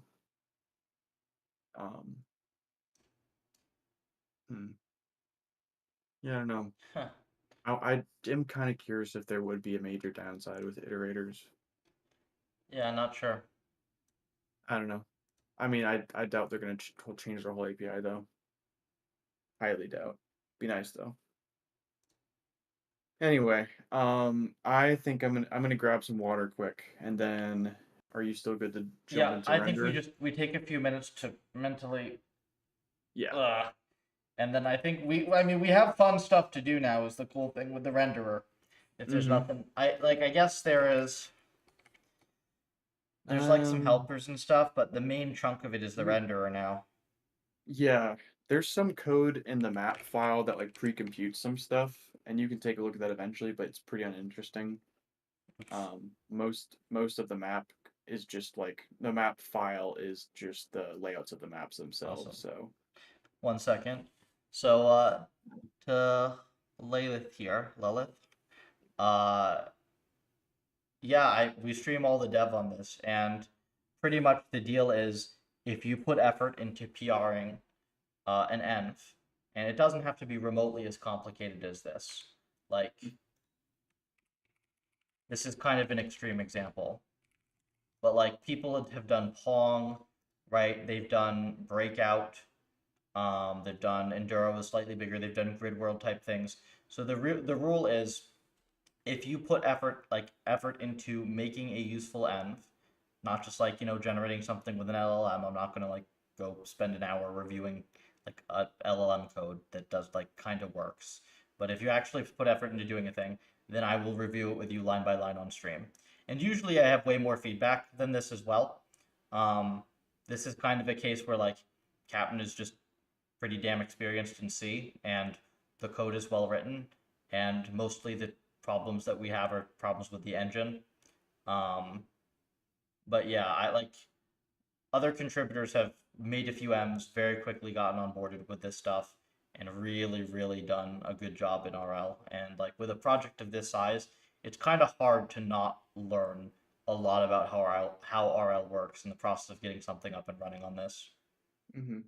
Um, hmm. Yeah, I don't know. Huh. I am kind of curious if there would be a major downside with iterators. Yeah, not sure. I don't know. I mean, I doubt they're gonna change their whole API though. Highly doubt. Be nice though. Anyway, I think I'm gonna grab some water quick, and then are you still good to jump Yeah, into I think render? we take a few minutes to mentally, Yeah. uh, and then I think I mean we have fun stuff to do now. Is the cool thing with the renderer. If there's Mm-hmm. nothing, I guess there's like some Um. helpers and stuff, but the main chunk of it is the y- renderer now. Yeah. There's some code in the map file that like pre-computes some stuff, and you can take a look at that eventually, but it's pretty uninteresting. Oops. Most of the map is just like the map file is just the layouts of the maps themselves. Awesome. So 1 second. So to Lilith. Uh, yeah, I we stream all the dev on this, and pretty much the deal is if you put effort into PRing an env, and it doesn't have to be remotely as complicated as this. Like this is kind of an extreme example, but like people have done Pong, right? They've done Breakout. They've done Enduro is slightly bigger. They've done Grid World type things. So the rule is if you put effort into making a useful env, not just like generating something with an LLM. I'm not gonna like go spend an hour reviewing like a LLM code that does like kind of works. But if you actually put effort into doing a thing, then I will review it with you line by line on stream. And usually I have way more feedback than this as well. Um, this is kind of a case where like Captain is just pretty damn experienced in C, and the code is well written, and mostly the problems that we have are problems with the engine. Um, but yeah, I like other contributors have made a few M's, very quickly gotten onboarded with this stuff, and really, really done a good job in RL. And like with a project of this size, it's kind of hard to not learn a lot about how RL works in the process of getting something up and running on this. Mm-hmm.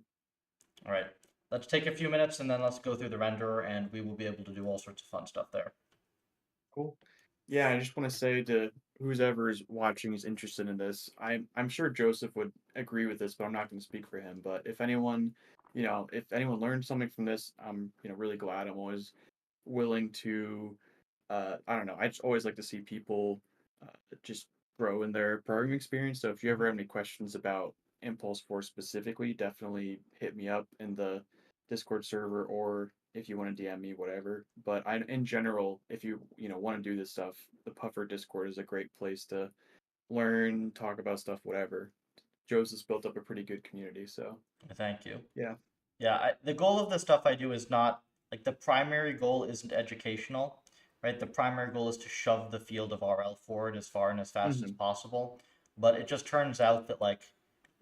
All right, let's take a few minutes and then let's go through the renderer, and we will be able to do all sorts of fun stuff there. Cool. Yeah, I just want to say to whoever is watching is interested in this, I'm sure Joseph would agree with this, but I'm not going to speak for him. But if anyone, if anyone learned something from this, I'm really glad. I'm always willing to, I don't know. I just always like to see people just grow in their programming experience. So if you ever have any questions about Impulse 4 specifically, definitely hit me up in the Discord server, or if you want to DM me, whatever. But in general, if you want to do this stuff, the Puffer Discord is a great place to learn, talk about stuff, whatever. Joseph's built up a pretty good community, so Thank you. yeah. Yeah, the goal of the stuff I do is not like the primary goal isn't educational, right? The primary goal is to shove the field of RL forward as far and as fast as Hmm. possible. But it just turns out that like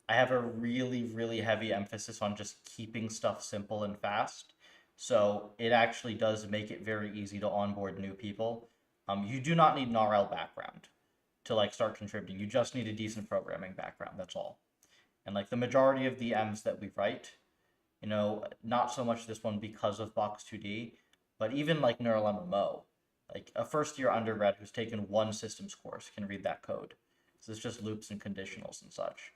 I have a really, really heavy emphasis on just keeping stuff simple and fast. So it actually does make it very easy to onboard new people. You do not need an RL background to like start contributing. You just need a decent programming background. That's all. And like the majority of the M's that we write, not so much this one because of Box 2D, but even like Neural MMO, like a first year undergrad who's taken one systems course can read that code. So it's just loops and conditionals and such.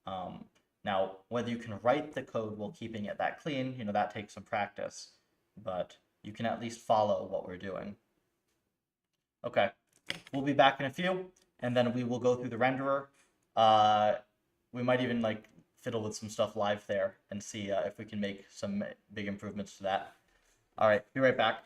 Um, Now, whether you can write the code while keeping it that clean, that takes some practice, but you can at least follow what we're doing. Okay, we'll be back in a few, and then we will go through the renderer. Uh, we might even like fiddle with some stuff live there and see if we can make some big improvements to that. All right, be right back.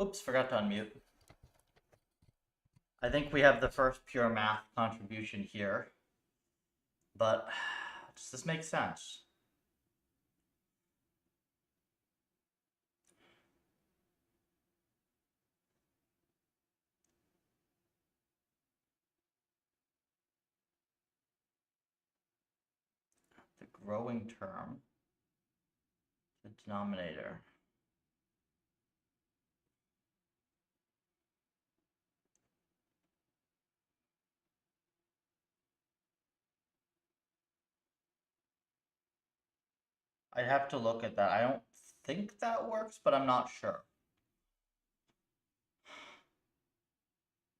Oops, forgot to unmute. I think we have the first pure math contribution here. But does this make sense? The growing term, the denominator. I'd have to look at that. I don't think that works, but I'm not sure.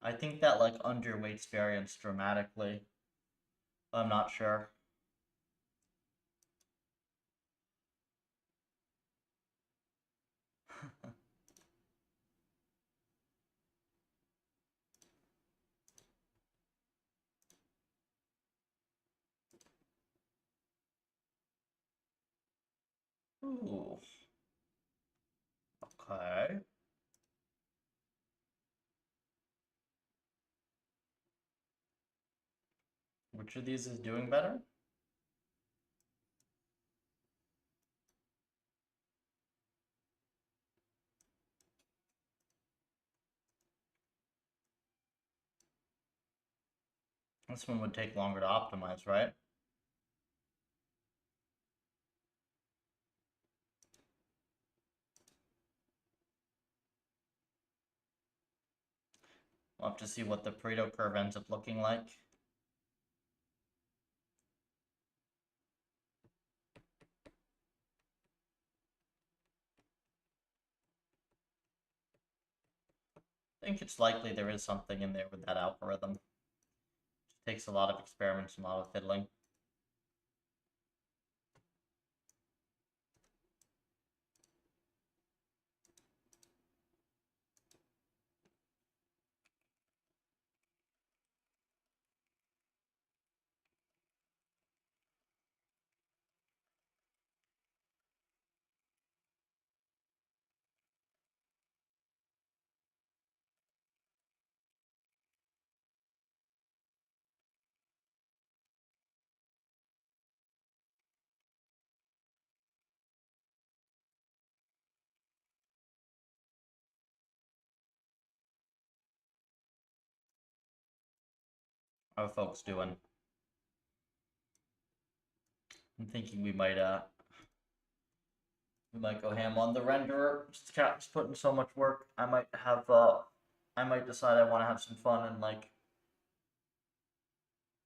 I think that like underweights variance dramatically. I'm not sure. Ooh. Okay. Which of these is doing better? This one would take longer to optimize, right? We'll have to see what the Pareto curve ends up looking like. I think it's likely there is something in there with that algorithm. It takes a lot of experiments and a lot of fiddling. How are folks doing? I'm thinking we might go ham on the renderer. Just put in so much work. I might decide I want to have some fun and like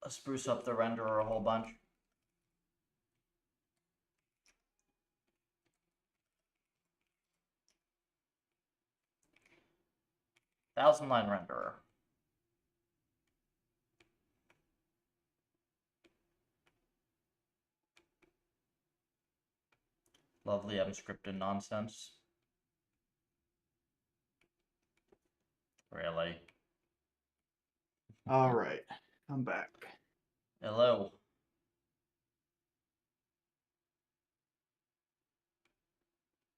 spruce up the renderer a whole bunch. 1,000-line renderer. Lovely unscripted nonsense. Really? All right, I'm back. Hello.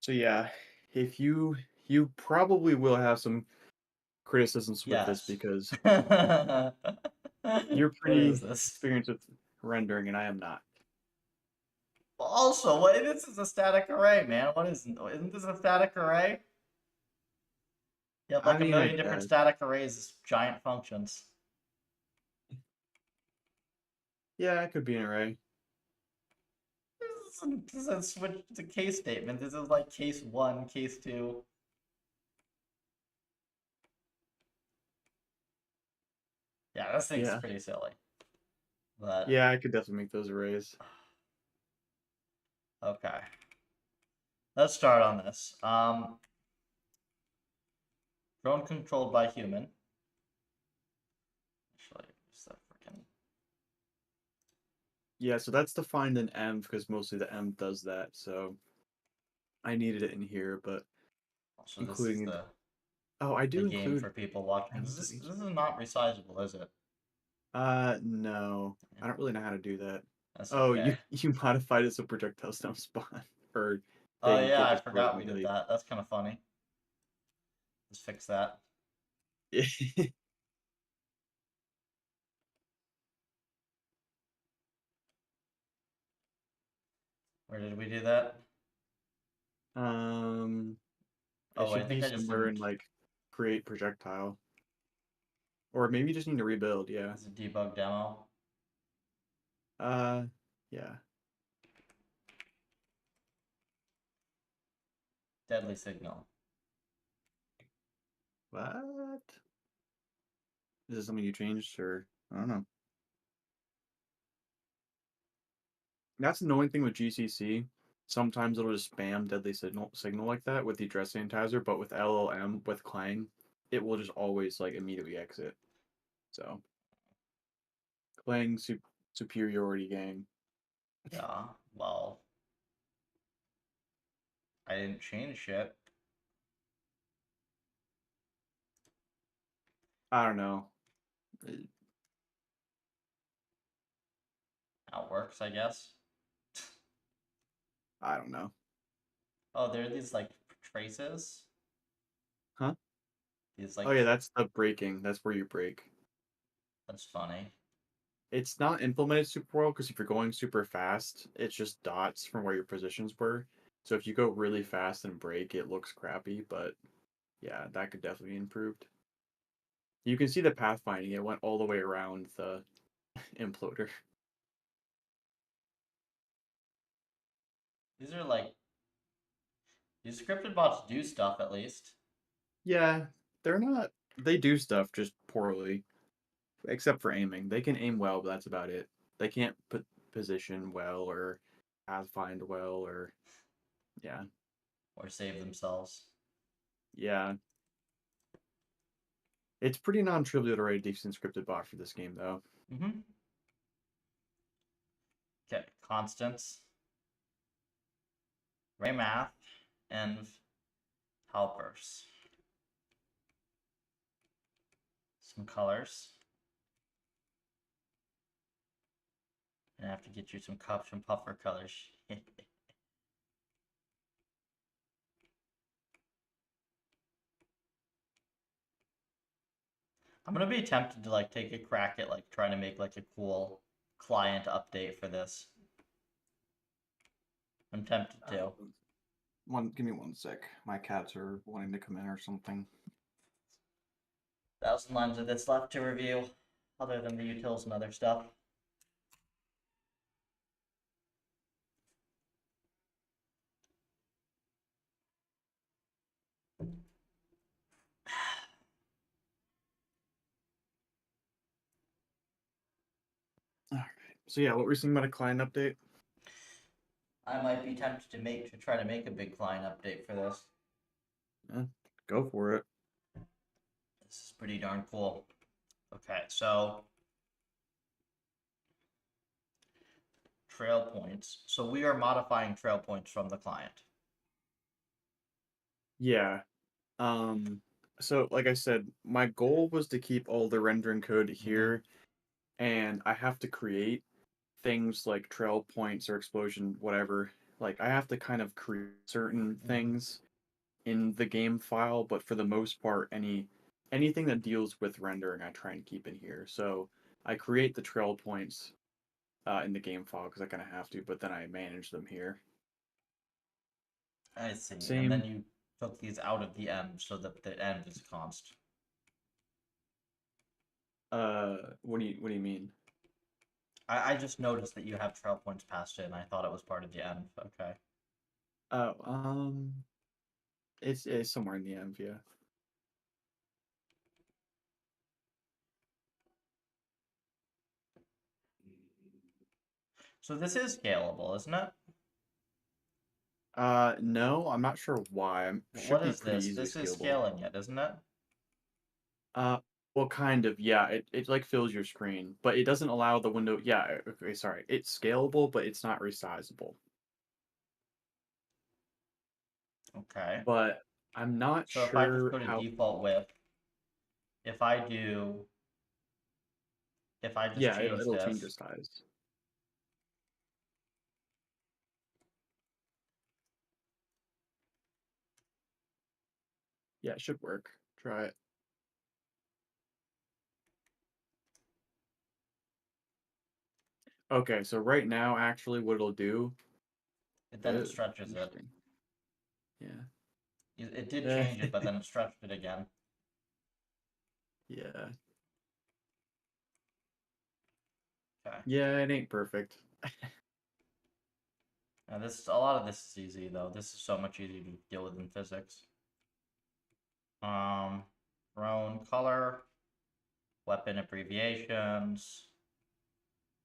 So yeah, if you probably will have some criticisms with this Yes. because you're What is pretty this? experienced with rendering and I am not. Also, what? This is a static array, man. What isn't this a static array? You have I like a mean, I million different guess. static arrays as giant functions. Yeah, it could be an array. This is a switch to case statement. This is like case 1, case 2. Yeah, this thing's Yeah. pretty silly. But Yeah, I could definitely make those arrays. okay. Let's start on this. Drone controlled by human. Actually, just that freaking. Yeah, so that's defined in M because mostly the M does that. So I needed it in here, but Also, this is including I the do game include for people watching. M to each. This is not resizable, is it? No. I don't really know how to do that. That's Oh, okay. you modified it so projectiles don't spawn or Oh they yeah, I destroy forgot we did immediately. that. That's kind of funny. Let's fix that. Where did we do that? It Oh, I should think be I just somewhere in didn't. like create projectile. Or maybe you just need to rebuild, yeah. It's a debug demo. Uh, yeah. Deadly signal. What? Is this something you changed or I don't know. That's the annoying thing with GCC. Sometimes it'll just spam deadly signal like that with the address sanitizer, but with LLM with Clang, it will just always like immediately exit. So Clang superiority gang. Yeah. Well, I didn't change shit. I don't know. How it works, I guess. I don't know. Oh, there are these like traces. Huh? These Oh like yeah, that's the breaking. That's where you break. that's funny. It's not implemented super well because if you're going super fast, it's just dots from where your positions were. So if you go really fast and break, it looks crappy, but yeah, that could definitely be improved. You can see the pathfinding, it went all the way around the imploder. These are like these scripted bots do stuff at least. Yeah, they're not they do stuff just poorly, except for aiming. They can aim well, but that's about it. They can't put position well or pathfind well or yeah. Or save themselves. Yeah. It's pretty non-trivial to write a decent scripted bot for this game though. Mm-hmm. Okay, constants, ray math, and helpers. Some colors. And I have to get you some cups and puffer colors. I'm gonna be tempted to like take a crack at like trying to make like a cool client update for this. I'm tempted to. Give me one sec. My cats are wanting to come in or something. 1,000 lines of this left to review, other than the utils and other stuff. All right. So yeah, what were you saying about a client update? I might be tempted to try to make a big client update for this. Yeah, go for it. This is pretty darn cool. Okay, so trail points. So we are modifying trail points from the client. Yeah. Um, so like I said, my goal was to keep all the rendering code Mm-hmm. here, and I have to create things like trail points or explosion, whatever. Like I have to kind of create certain Mm-hmm. things in the game file, but for the most part, anything that deals with rendering, I try and keep in here. So I create the trail points in the game file because I kind of have to, but then I manage them here. I see. And then Same. you took these out of the end so that the end is const. What do you mean? I just noticed that you have trail points passed in. I thought it was part of the end. Okay. Oh, it's somewhere in the env, yeah. So this is scalable, isn't it? No, I'm not sure why. Should What be is pretty this? easily This is scalable. scaling it, isn't it? Uh, well, kind of, yeah. It like fills your screen, but it doesn't allow the window. Yeah, okay, sorry. It's scalable, but it's not resizable. Okay. But I'm not So if I just sure go to how. default width, if I do, if I just Yeah, change it'll change the this, size. Yeah, it should work. Try it. Okay, so right now, actually, what it'll do. Then it stretches it. Interesting. Yeah. It did change it, but then it stretched it again. Yeah. Okay. Yeah, it ain't perfect. Now a lot of this is easy though. This is so much easier to deal with in physics. Drone color, weapon abbreviations,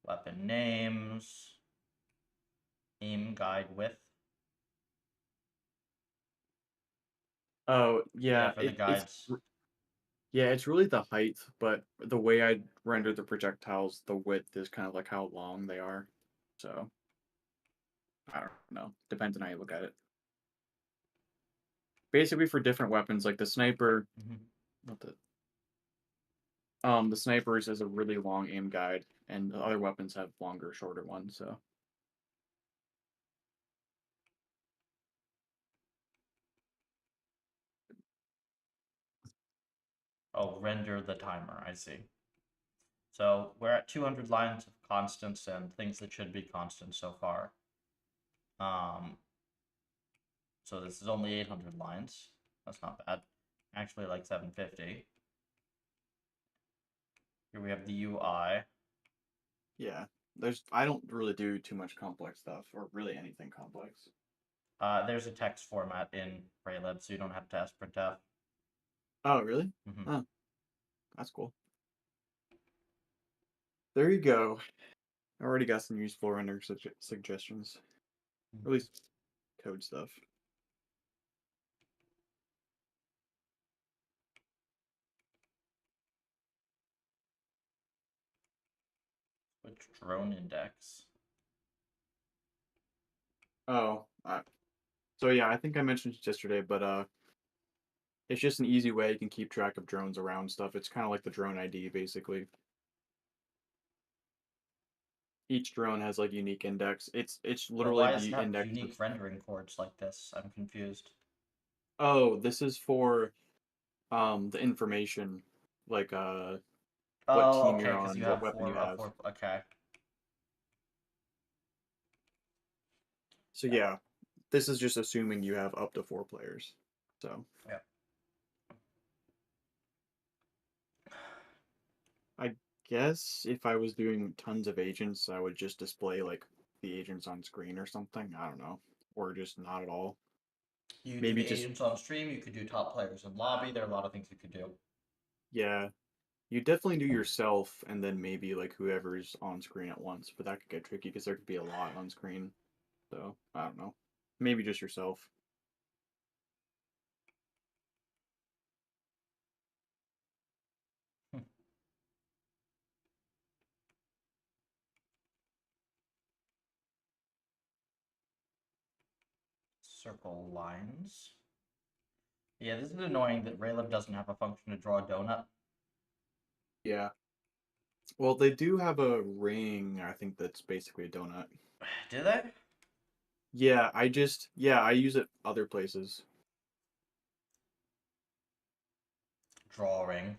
weapon names, aim guide width. Oh, Yeah, yeah, for the guides. yeah, it's really the height, but the way I render the projectiles, the width is kind of like how long they are. So, I don't know. Depends on how you look at it. Basically, for different weapons, like the sniper, what the snipers has a really long aim guide, and the other weapons have longer, shorter ones. So, Oh, render the timer. I see. So we're at 200 lines of constants and things that should be constant so far. So this is only 800 lines. That's not bad. Actually, like 750. Here we have the UI. yeah, I don't really do too much complex stuff, or really anything complex. There's a text format in PufferLib, so you don't have to sprintf. Oh, really? Mm-hmm. Oh, that's cool. There you go. I already got some useful render suggestions, or at least code stuff. Which drone index? Oh, so yeah, I think I mentioned it yesterday, but it's just an easy way you can keep track of drones around stuff. It's kind of like the drone ID, basically. Each drone has like unique index. It's But literally why does the it have index of. unique rendering codes like this? I'm confused. Oh, this is for the information, like what Oh, team okay, you're because you on, what have weapon you have. okay. So Yeah, yeah, this is just assuming you have up to 4 players. So yeah. I guess if I was doing tons of agents, I would just display like the agents on screen or something. I don't know, or just not at all. You do Maybe the just agents on stream, you could do top players in lobby, there are a lot of things you could do. yeah, you definitely do yourself, and then maybe like whoever's on screen at once. But that could get tricky because there could be a lot on screen. So I don't know. Maybe just yourself. Hmm. Circle lines. Yeah, this is annoying that Raylib doesn't have a function to draw a donut. Yeah. Well, they do have a ring. I think that's basically a donut. Do they? Yeah, I use it other places. Drawing.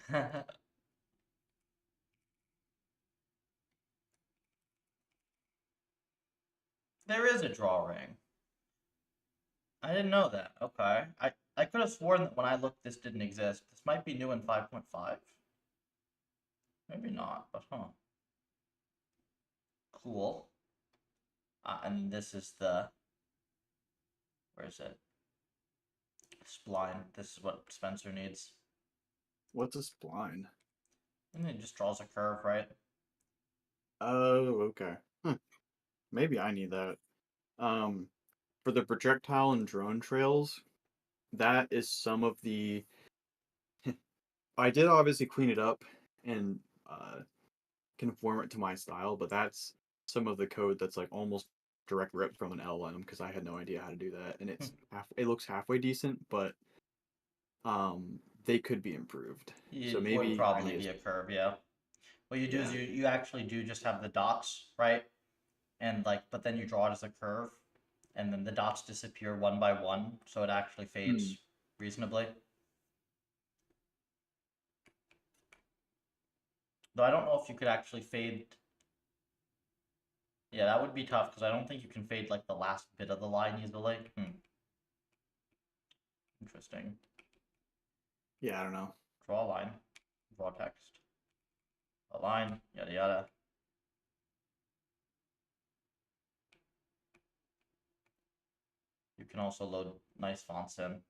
There is a drawing. I didn't know that. Okay. I could have sworn that when I looked this didn't exist. This might be new in 5.5. Maybe not, but huh. Cool. And this is the, where is it? Spline. This is what Spencer needs. What's a spline? And it just draws a curve, right? Oh, okay. Maybe I need that. Um, for the projectile and drone trails, that is some of the. I did obviously clean it up and conform it to my style, but that's some of the code that's like almost direct rip from an LLM because I had no idea how to do that, and it looks halfway decent, but they could be improved. So It would maybe I probably need be a curve, yeah. What you do is yeah. you actually do just have the dots, right? And like, but then you draw it as a curve, and then the dots disappear one by one, so it actually Hmm. fades reasonably. Though I don't know if you could actually fade. Yeah, that would be tough because I don't think you can fade like the last bit of the line easily. Interesting. Yeah, I don't know. Draw a line, draw text, a line, yada yada. You can also load nice fonts in.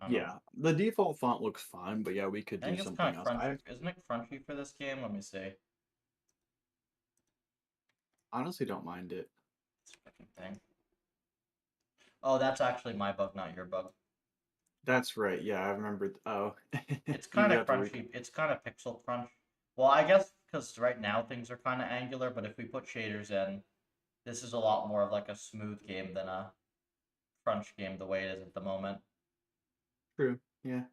I don't know. Yeah, the default font looks fine, but yeah, we could I do think it's kind something of else. crunchy. I Isn't it crunchy for this game? Let me see. honestly don't mind it. This freaking thing. Oh, that's actually my bug, not your bug. That's right. Yeah, I remembered. Oh, It's you kind of have to re. crunchy. It's kind of pixel crunch. Well, I guess because right now things are kind of angular, but if we put shaders in, this is a lot more of like a smooth game than a crunch game the way it is at the moment. True. Yeah.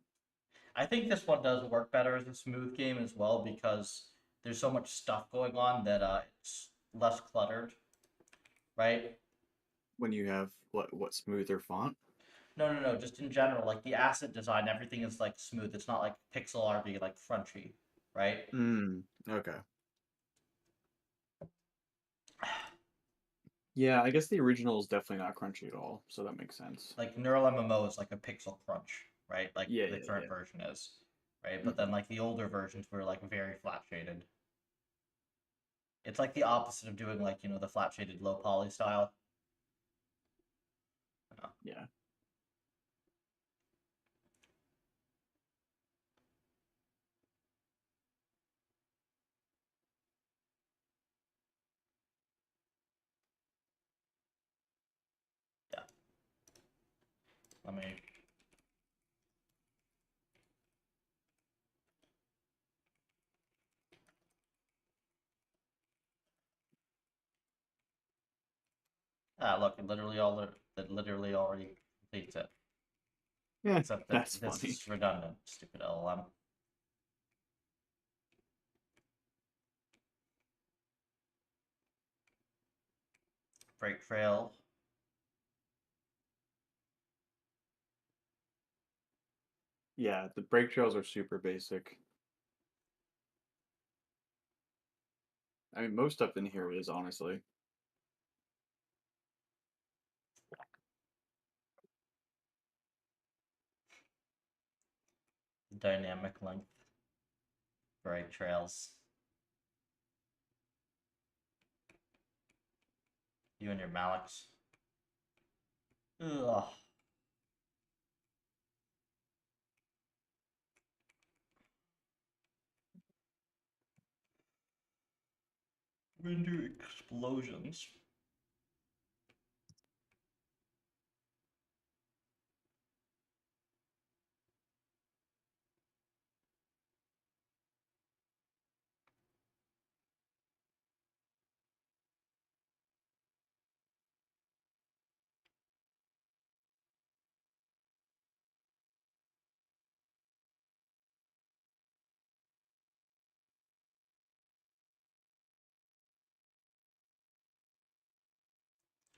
I think this one does work better as a smooth game as well because there's so much stuff going on that it's less cluttered, right? When you have what smoother font? No, no, no. Just in general, like the asset design, everything is like smooth. It's not like pixel RB, like crunchy, right? Okay. Yeah, I guess the original is definitely not crunchy at all, so that makes sense. Like Neural MMO is like a pixel crunch, right? Like Yeah, the yeah, current yeah. version is, right? But Hmm. then like the older versions were like very flat shaded. It's like the opposite of doing like the flat shaded low poly style. Yeah. Yeah. Let me. Ah, look, it literally already completes it. Yeah, Except that that's this funny. is redundant. Stupid LLM. Break trail. Yeah, the break trails are super basic. I mean, most stuff in here is honestly. Dynamic length. Break trails. You and your Maliks. Ugh. We're gonna do explosions.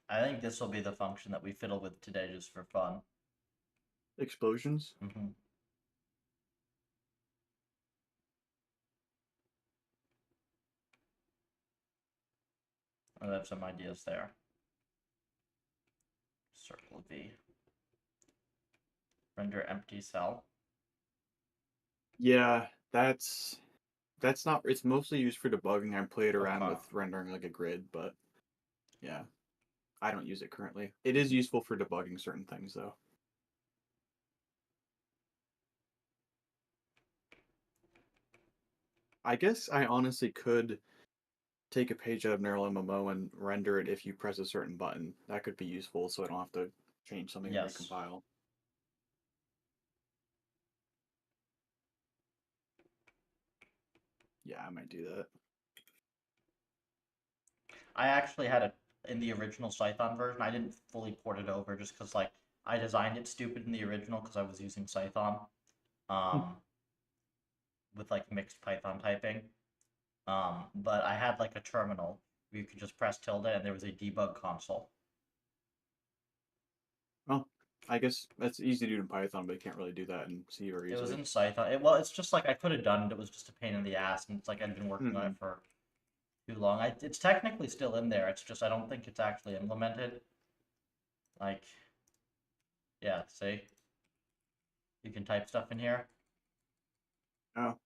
I think this will be the function that we fiddle with today just for fun. Explosions? Mm-hmm. I have some ideas there. Circle V. Render empty cell. Yeah, that's not. It's mostly used for debugging. I played around Okay. with rendering like a grid, but yeah, I don't use it currently. It is useful for debugging certain things, though. I guess I honestly could take a page out of Neural MMO and render it if you press a certain button. That could be useful, so I don't have to change something and Yes. recompile. Yeah, I might do that. I actually had it in the original Python version. I didn't fully port it over just because like I designed it stupid in the original because I was using Python, um, with like mixed Python typing. But I had like a terminal where you could just press tilde and there was a debug console. Oh, I guess that's easy to do in Python, but you can't really do that in C very It was easily. in Python. Well, it's just like I could have done it. It was just a pain in the ass, and it's like I'd been working on it Mm-mm. for too long. It's technically still in there. It's just I don't think it's actually implemented. Like, yeah, see, you can type stuff in here. Oh,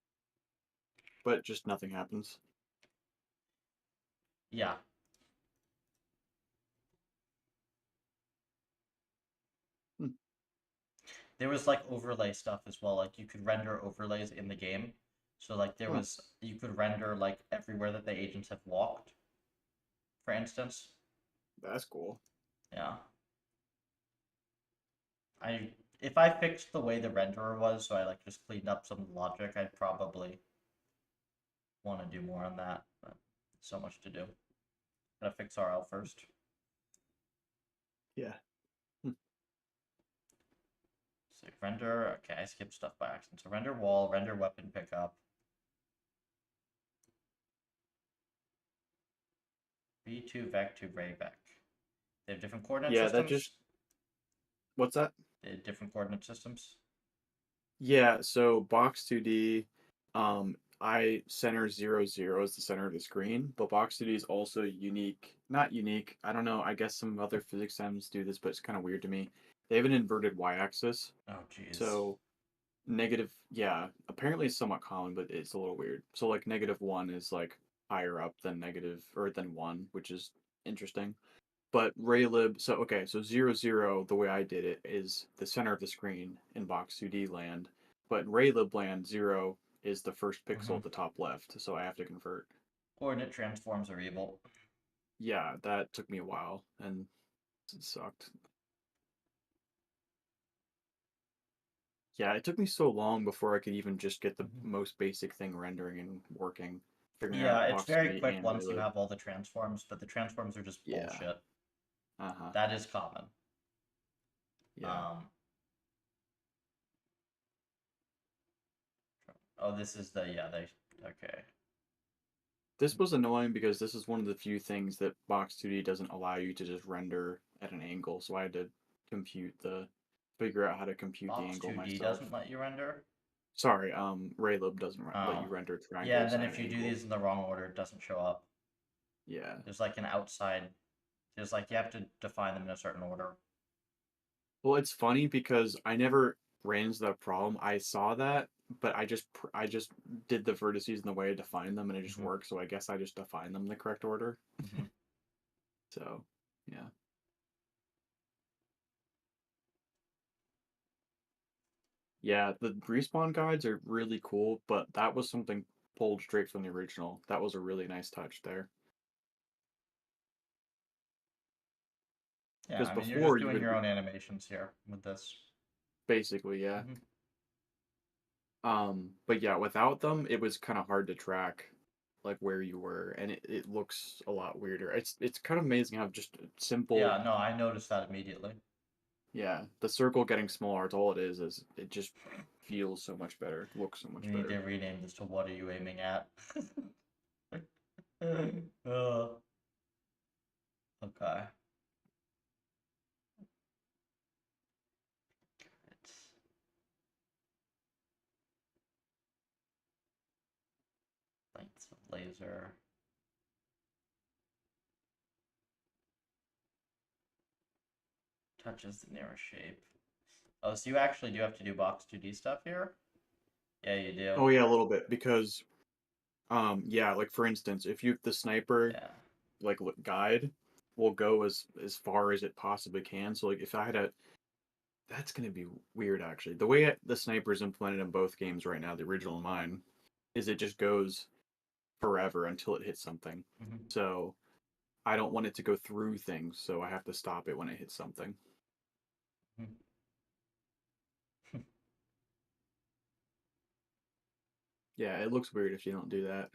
but just nothing happens. Yeah, Hmm. there was like overlay stuff as well. Like you could render overlays in the game. So like Huh. you could render like everywhere that the agents have walked, for instance. That's cool. Yeah. I if I fixed the way the renderer was, so I like just cleaned up some logic, I'd probably want to do more on that. But so much to do. Gotta fix RL first. Yeah. Hmm. So render. Okay, I skipped stuff by accident. So render wall, render weapon pickup. V2 vec2 ray vec. They have different coordinate Yeah, that just systems. what's that? They have different coordinate systems. Yeah, so box 2D, I center 0, 0 as the center of the screen, but box 2D is also unique. Not unique. I don't know. I guess some other physics sims do this, but it's kind of weird to me. They have an inverted y-axis. Oh jeez. So negative, yeah, apparently it's somewhat common, but it's a little weird. So like -1 is like higher up than negative or than 1, which is interesting. But Raylib, so okay, so 0, 0, the way I did it is the center of the screen in box 2D land, but in Raylib land 0 is the first pixel Mm-hmm. at the top left, so I have to convert. Coordinate transforms are evil. Yeah, that took me a while and it sucked. Yeah, it took me so long before I could even just get the Mm-hmm. most basic thing rendering and working, figuring Yeah, out it's box very 2D quick and once you Raylib. have all the transforms, but the transforms are just Yeah. bullshit. Uh-huh. That is common. Yeah. Um, oh, this is the yeah they okay. This was annoying because this is one of the few things that Box 2D doesn't allow you to just render at an angle, so I had to figure out how to compute the Box angle 2D myself. doesn't let you render. Sorry, Raylib doesn't let you Oh, render yeah, and triangles then at an if you do angle. these in the wrong order, it doesn't show up. Yeah. There's like an outside. There's like you have to define them in a certain order. Well, it's funny because I never ran into that problem. I saw that, but I just did the vertices in the way I defined them, and it just Hmm. worked. So I guess I just defined them in the correct order. Hmm. So yeah. Yeah, the respawn guides are really cool, but that was something pulled straight from the original. That was a really nice touch there. Yeah, Because I mean you're just before you doing would your own animations here with this. basically, yeah. Hmm. But yeah, without them, it was kind of hard to track like where you were, and it looks a lot weirder. It's kind of amazing how just simple, Yeah, no, I noticed that immediately. yeah, the circle getting smaller, it's all it is it just feels so much better, looks so You much need to better. rename this to "What are you aiming at?" uh, okay. It's lengths of laser. Touches the nearest shape. Oh, so you actually do have to do box 2D stuff here? Yeah, you do. Oh yeah, a little bit because yeah, like for instance, if you the sniper Yeah. like guide will go as far as it possibly can. So like if I had a that's gonna be weird actually. The way the sniper is implemented in both games right now, the original and mine, is it just goes forever until it hits something. Hmm. So I don't want it to go through things, so I have to stop it when it hits something. Yeah, it looks weird if you don't do that.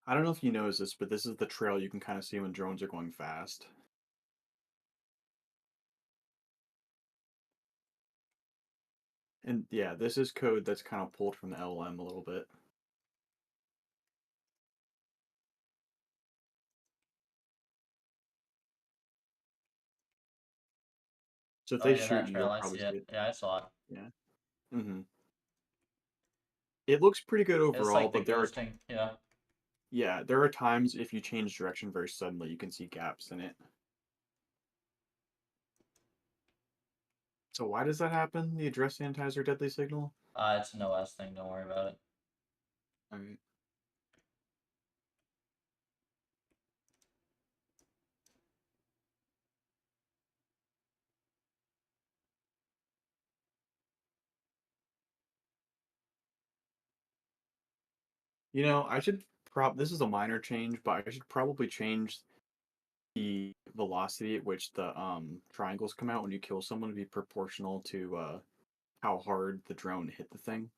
I don't know if you noticed this, but this is the trail you can kind of see when drones are going fast. And yeah, this is code that's kind of pulled from the LLM a little bit. So if Oh they yeah, shoot that you, trail, you'll I probably see see it. it. Yeah, I saw it. Yeah. Mm-hmm. It looks pretty good It's overall, like the but ghosting. Yeah. yeah, there are times if you change direction very suddenly, you can see gaps in it. So why does that happen? The address sanitizer deadly signal? It's an OS thing. Don't worry about it. All right. I should this is a minor change, but I should probably change the velocity at which the triangles come out when you kill someone to be proportional to how hard the drone hit the thing.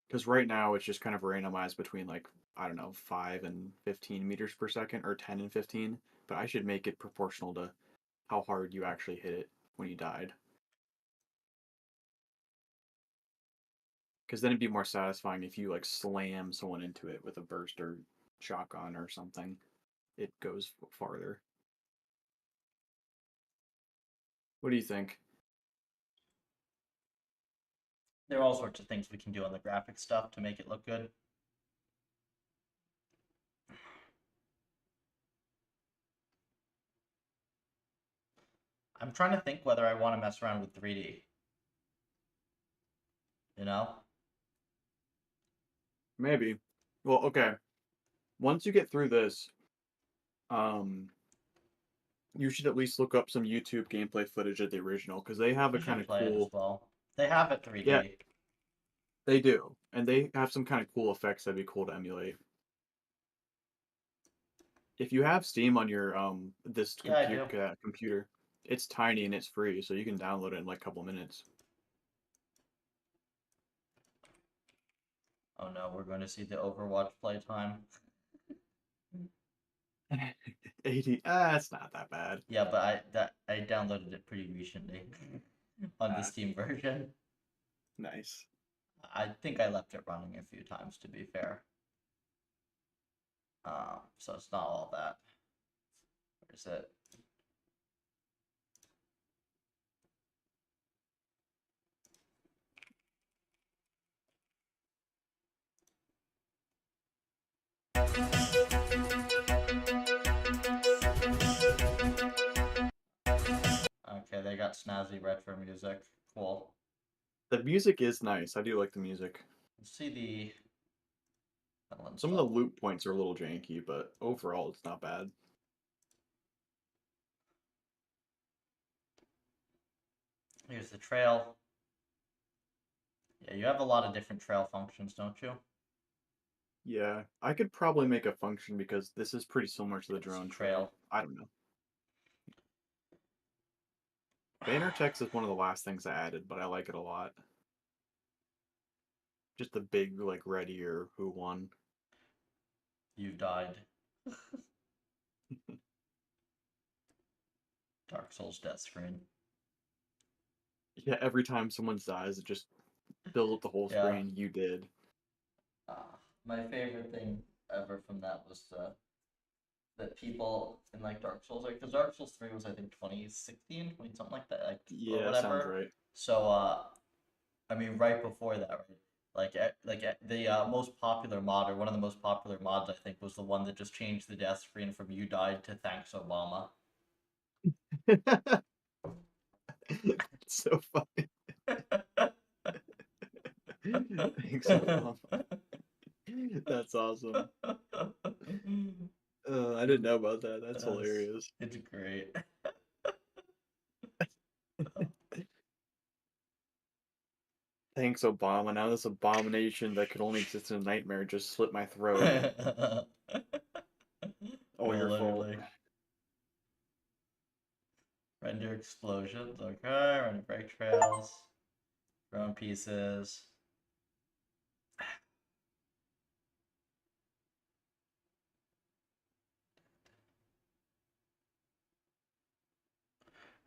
Because right now it's just kind of randomized between like, I don't know, 5 and 15 meters per second or 10 and 15, but I should make it proportional to how hard you actually hit it when you died. Because then it'd be more satisfying if you like slam someone into it with a burst or shotgun or something. It goes farther. What do you think? There are all sorts of things we can do on the graphic stuff to make it look good. I'm trying to think whether I want to mess around with 3D. You know? Maybe. Well, okay. Once you get through this, um, you should at least look up some YouTube gameplay footage of the original because they have a We kind should of play it as cool. well. They have it Yeah, 3D. they do, and they have some kind of cool effects that'd be cool to emulate. If you have Steam on your this Yeah, I do. computer, it's tiny and it's free, so you can download it in like a couple minutes. Oh no, we're going to see the Overwatch playtime. 80. It's not that bad. Yeah, but I downloaded it pretty recently on the Ah, Steam version. nice. I think I left it running a few times to be fair. So it's not all that. Where is it? Okay, they got snazzy retro music. Cool. The music is nice. I do like the music. Let's see the Some of the install. loop points are a little janky, but overall it's not bad. Here's the trail. Yeah, you have a lot of different trail functions, don't you? Yeah, I could probably make a function because this is pretty similar to the Let's see drone trail. trail. I don't know. Banner text is one of the last things I added, but I like it a lot. Just the big, like, ready or who won. You died. Dark Souls death screen. Yeah, every time someone dies, it just fills up the whole Yeah. screen. You did. My favorite thing ever from that was that people in like Dark Souls, like because Dark Souls 3 was I think 2016, 20 something like that, like or Yeah, sounds whatever. right. So I mean right before that, right? The most popular mod or one of the most popular mods I think was the one that just changed the death screen from "You died" to "Thanks Obama." So funny. Thanks, Obama. That's awesome. I didn't know about that. That's That's hilarious. it's great. Thanks, Obama. Now this abomination that could only exist in a nightmare just slit my throat. No, All your fault. literally. Render explosions. Okay, render break trails. Drone pieces.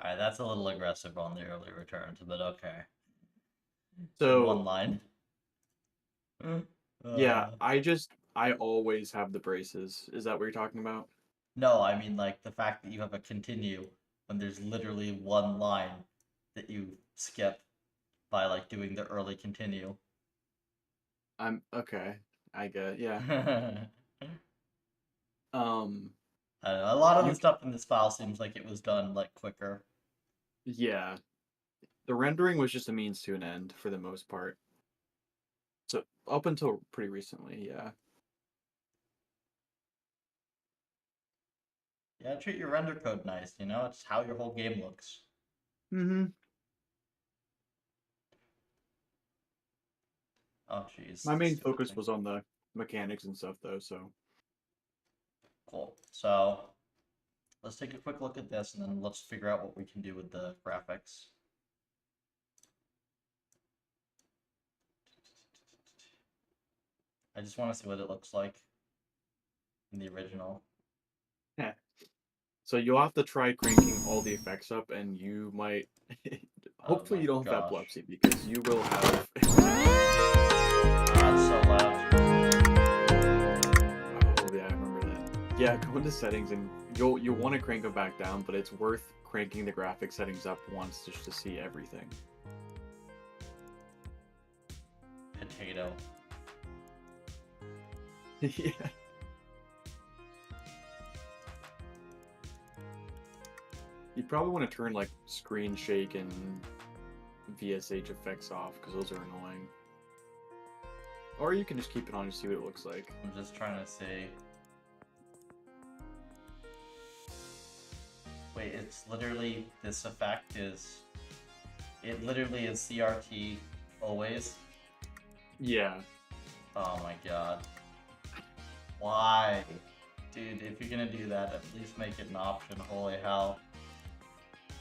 Alright, that's a little aggressive on the early returns, but okay. In one So, line. yeah, Uh, I always have the braces. Is that what you're talking about? no, I mean like the fact that you have a continue. when there's literally one line that you skip by like doing the early continue. I'm okay. I get, yeah. I don't know, a lot of the You stuff in this file seems like it was done like quicker. yeah. The rendering was just a means to an end for the most part. So up until pretty recently, yeah. Yeah, treat your render code nice, you know? It's how your whole game looks. Mm-hmm. Oh, jeez. My main Stupid focus thing. was on the mechanics and stuff though, so Cool. So, let's take a quick look at this, and then let's figure out what we can do with the graphics. I just want to see what it looks like in the original. yeah. So you'll have to try cranking all the effects up, and you might. Oh Hopefully, my you don't have gosh. epilepsy because you will have. That's so loud. Oh yeah, I remember that. Yeah, go into settings, and you'll want to crank them back down, but it's worth cranking the graphic settings up once just to see everything. Potato. Yeah. You probably want to turn like screen shake and VSH effects off because those are annoying. Or you can just keep it on and see what it looks like. I'm just trying to see. Wait, it's literally, this effect is, it literally is CRT always? Yeah. Oh my god. Why? Dude, if you're gonna do that, at least make it an option, holy hell.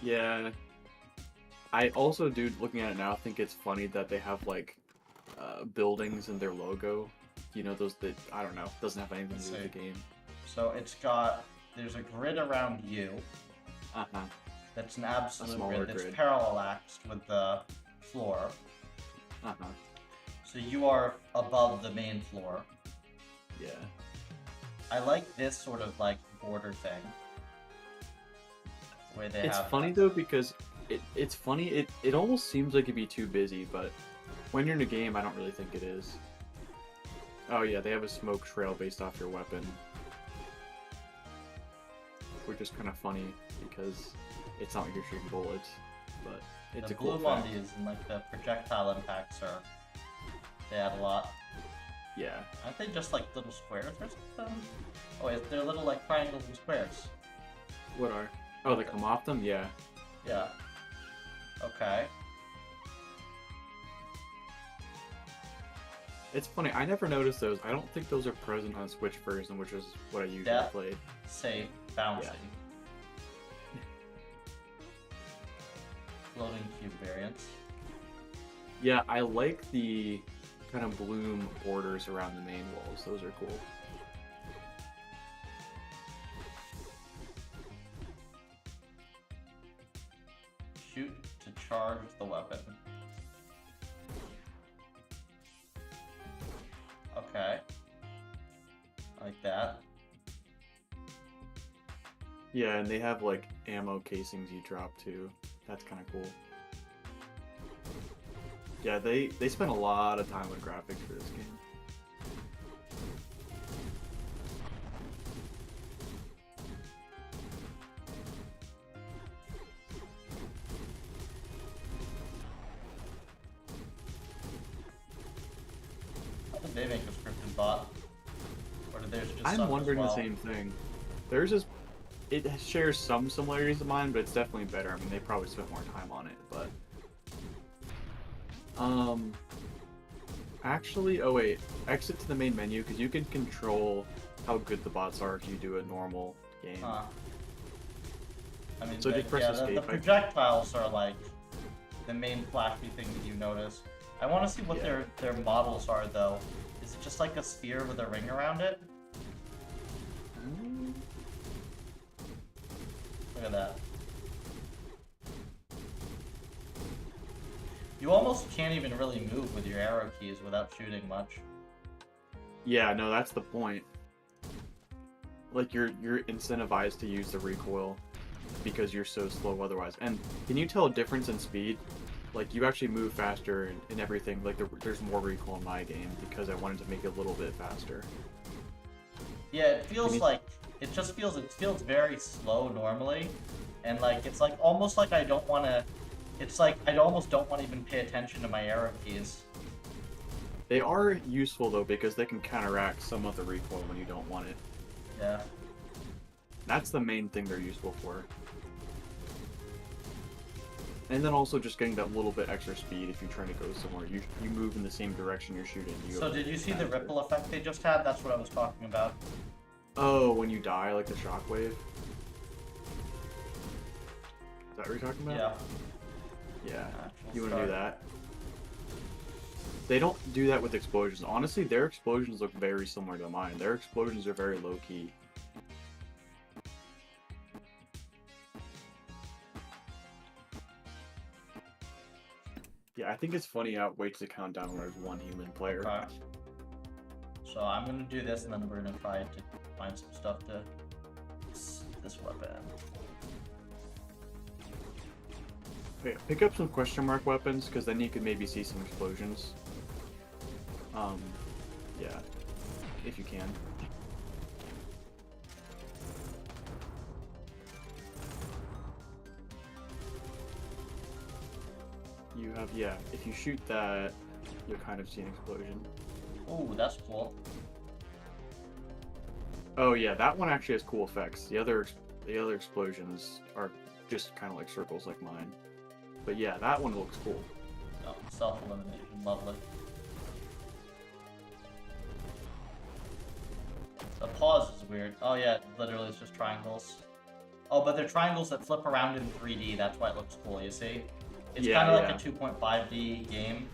Yeah. I also, dude, looking at it now, think it's funny that they have like buildings in their logo. You know, those that, I don't know, doesn't have anything to do with the game. So it's got, there's a grid around you. Uh-huh. That's an absolute smaller grid that's grid. parallaxed with the floor. Uh-huh. So you are above the main floor. Yeah. I like this sort of like border thing. Where they It's have funny though because it's funny, it almost seems like it'd be too busy, but when you're in a game, I don't really think it is. Oh yeah, they have a smoke trail based off your weapon. Which is kind of funny because it's not like you're shooting bullets, but it's the a cool bloom on effect. these and like the projectile impacts are, they add a lot. Yeah. Aren't they just like little squares or something? Oh wait, they're little like triangles and squares. What are? Oh, they come off them? Yeah. Yeah. Okay. It's funny, I never noticed those. I don't think those are present on Switch version, which is what I usually Depth, play. safe, bouncy. Yeah. Floating cube variants. Yeah, I like the kind of bloom borders around the main walls. Those are cool. Shoot to charge the weapon. Okay. Like that. Yeah, and they have like ammo casings you drop too. That's kind of cool. Yeah, they spent a lot of time with graphics for this game. How did they make a scripted bot? Or did theirs just suck I'm wondering as well? the same thing. Theirs is, it shares some similarities to mine, but it's definitely better. I mean, they probably spent more time on it, but actually, oh wait, exit to the main menu because you can control how good the bots are if you do a normal game. Huh. I mean, So just press the escape, I- projectiles are like the main flashy thing that you notice. I want to see what Yeah. their models are though. Is it just like a sphere with a ring around it? Look at that. You almost can't even really move with your arrow keys without shooting much. Yeah, no, that's the point. Like you're incentivized to use the recoil. because you're so slow otherwise. And can you tell a difference in speed? Like, you actually move faster and everything. Like, there's more recoil in my game because I wanted to make it a little bit faster. Yeah, it feels like it feels very slow normally, and like it's like almost like I don't want to. It's like I almost don't want to even pay attention to my arrow keys. They are useful though because they can counteract some of the recoil when you don't want it. Yeah. That's the main thing they're useful for. And then also just getting that little bit extra speed if you're trying to go somewhere. You move in the same direction you're shooting. So did you see the ripple effect they just had? That's what I was talking about. Oh, when you die, like the shockwave? Is that what you're talking about? Yeah. Yeah. You want to do that? They don't do that with explosions. Honestly, their explosions look very similar to mine. Their explosions are very low-key. Yeah, I think it's funny how it waits to count down when there's one human player. Okay. So I'm gonna do this, and then we're gonna try to find some stuff to this weapon. Okay, pick up some question mark weapons, because then you could maybe see some explosions. Yeah, if you can. You have, yeah, if you shoot that, you'll kind of see an explosion. Oh, that's cool. Oh yeah, that one actually has cool effects. The other explosions are just kind of like circles like mine. But yeah, that one looks cool. Oh, self-elimination, lovely. The pause is weird. Oh yeah, literally it's just triangles. Oh, but they're triangles that flip around in 3D. That's why it looks cool, you see? It's kind of like a 2.5D game.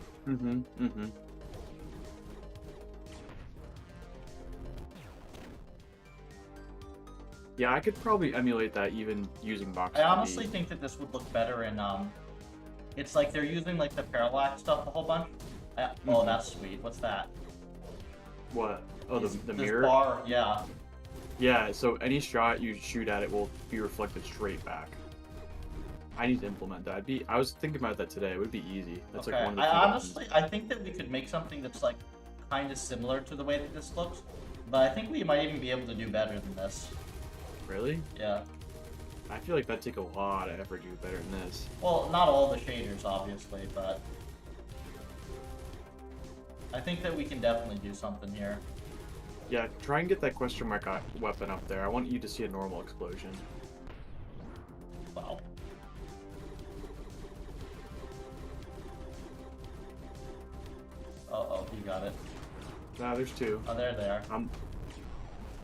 Yeah, I could probably emulate that even using box. I honestly think that this would look better in, it's like they're using, like, the parallax stuff a whole bunch. Oh, that's sweet. What's that? What? Oh, the This mirror? bar, yeah. Yeah, so any shot you shoot at it will be reflected straight back. I need to implement that. I was thinking about that today. It would be easy. That's Okay. like one of the honestly, I think that we could make something that's, like, kind of similar to the way that this looks. But I think we might even be able to do better than this. Really? Yeah. I feel like that'd take a lot of effort to do better than this. Well, not all the shaders, obviously, but I think that we can definitely do something here. Yeah, try and get that question mark weapon up there. I want you to see a normal explosion. Wow. Uh-oh, you got it. Nah, there's two. Oh, there they are.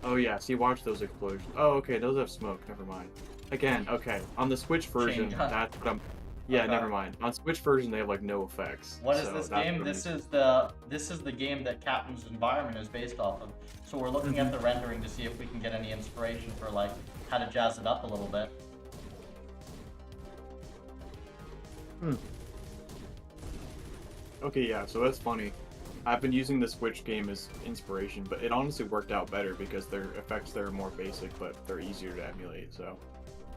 Oh yeah, see, watch those explosions. Oh, okay, those have smoke. Never mind. Again, okay, on the Switch version, that's what I'm... Yeah, Okay. never mind. On Switch version, they have, like, no effects. What is this game? This is the game that Captain's Environment is based off of. So we're looking at the rendering to see if we can get any inspiration for, like, how to jazz it up a little bit. Okay, yeah, so that's funny. I've been using the Switch game as inspiration, but it honestly worked out better because their effects there are more basic, but they're easier to emulate, so...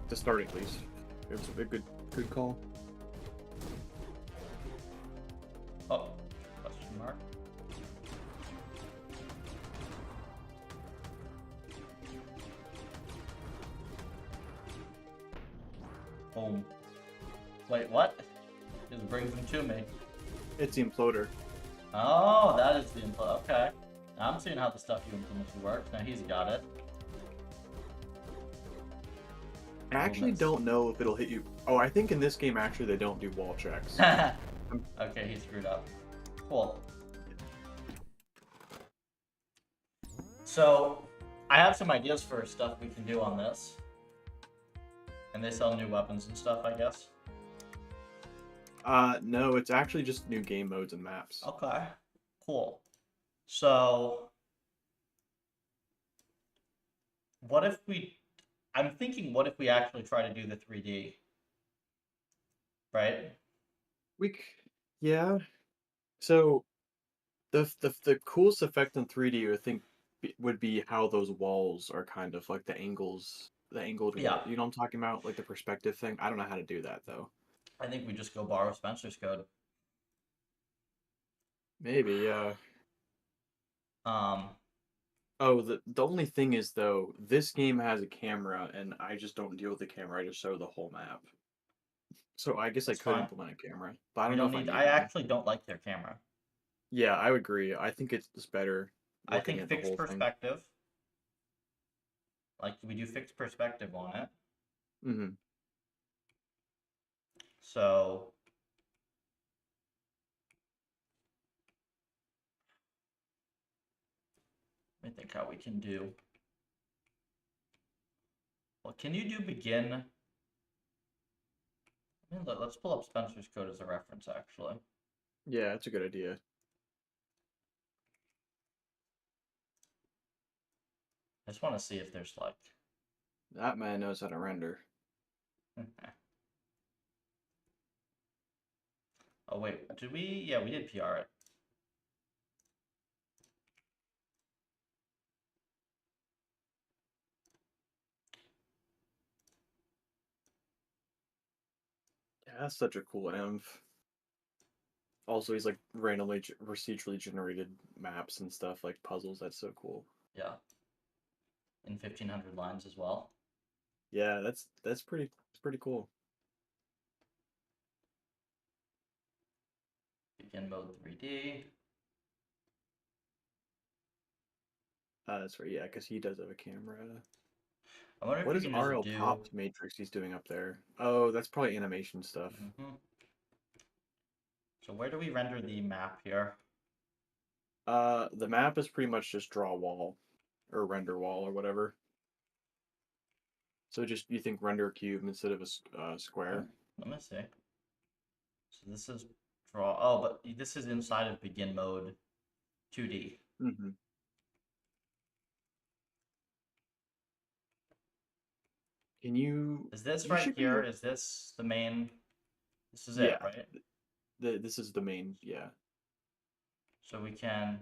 To start at least. It was a good call. Oh, question mark. Boom. Wait, what? Just brings them to me. It's the imploder. Oh, that is the input. Okay. Now I'm seeing how the stuff you implemented works. Now he's got it. I actually don't know if it'll hit you. Oh, I think in this game, actually, they don't do wall checks. Okay, he screwed up. Cool. So, I have some ideas for stuff we can do on this. And they sell new weapons and stuff, I guess. No, it's actually just new game modes and maps. Okay, cool. So, what if we... I'm thinking, what if we actually try to do the 3D? Right? Yeah. So, the coolest effect in 3D, I think, would be how those walls are kind of like the angles the angled Yeah, you know what I'm talking about, like the perspective thing. I don't know how to do that though. I think we just go borrow Spencer's code. Maybe. Um, Oh, the only thing is though, this game has a camera, and I just don't deal with the camera. I just show the whole map. So I guess I that's could fine. implement a camera, but I You don't know don't if I need. need I one. actually don't like their camera. Yeah, I would agree. I think it's just better I looking think at the fixed whole thing. perspective, like we do fixed perspective on it. Hmm. So let me think how we can do. Well, can you do begin? Let's pull up Spencer's code as a reference, actually. Yeah, that's a good idea. I just want to see if there's like. That man knows how to render. Oh wait, did we? Yeah, we did PR it. Yeah, that's such a cool env. Also, he's like randomly procedurally generated maps and stuff like puzzles. That's so cool. Yeah, in 1500 lines as well. Yeah, that's pretty cool. Begin mode 3D. That's right. Yeah, because he does have a camera. I wonder if What we is can just RL do. topped matrix he's doing up there? Oh, that's probably animation stuff. So where do we render the map here? The map is pretty much just draw wall or render wall or whatever. So just you think render a cube instead of a Oh, square. let me see. So this is draw. Oh, but this is inside of begin mode 2D. Hmm. Can you? Is this You right should be here? able. Is this the main? This is it, Yeah, right? this is the main. Yeah. So we can.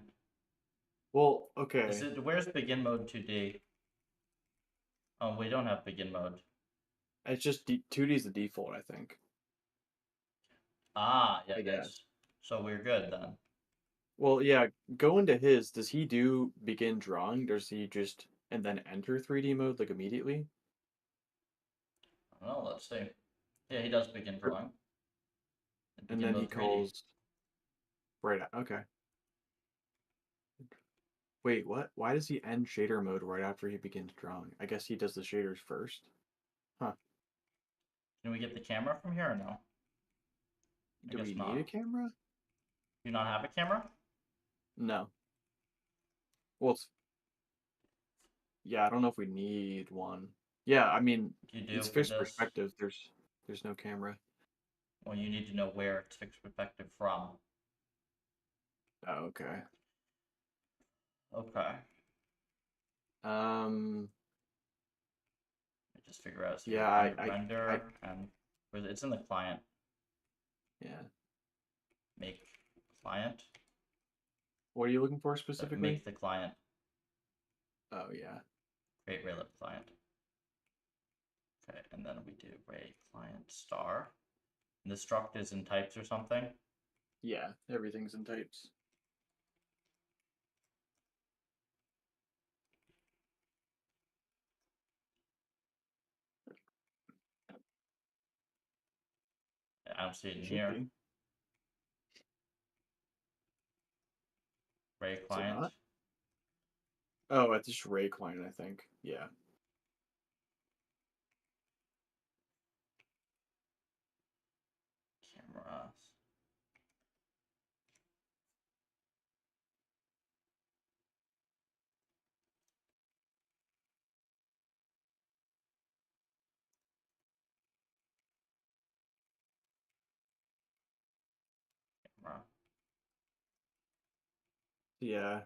Well, Is okay. it? Where's begin mode 2D? Oh, we don't have begin mode. It's just 2D is the default, I think. Ah, yeah, I it guess. is. So we're good then. Well, yeah. Go into his. Does he do begin drawing? Does he just and then enter 3D mode like immediately? I don't know. Let's see. Yeah, he does begin drawing. And Begin then he mode 3D. calls right. Okay. Wait, what? Why does he end shader mode right after he begins drawing? I guess he does the shaders first. Huh. Can we get the camera from here or no? I Do we guess need a not. camera? Do you not have a camera? No. Well, yeah, I don't know if we need one. Yeah, I mean, You it's do for fixed this. perspective. There's no camera. Well, you need to know where it's fixed perspective from. Oh, okay. Okay. Um, Let me just figure out. So yeah, you're gonna render and it's in the client. yeah. Make client. What are you looking for specifically? Make the client. Oh, yeah. Create Raylib client. Okay, and then we do Ray client star. And the struct is in types or something. Yeah, everything's in types. I don't see it in Should here. be. Ray Is it client. not? Oh, it's just Ray client, I think. Yeah. Cameras. Camera. Yeah.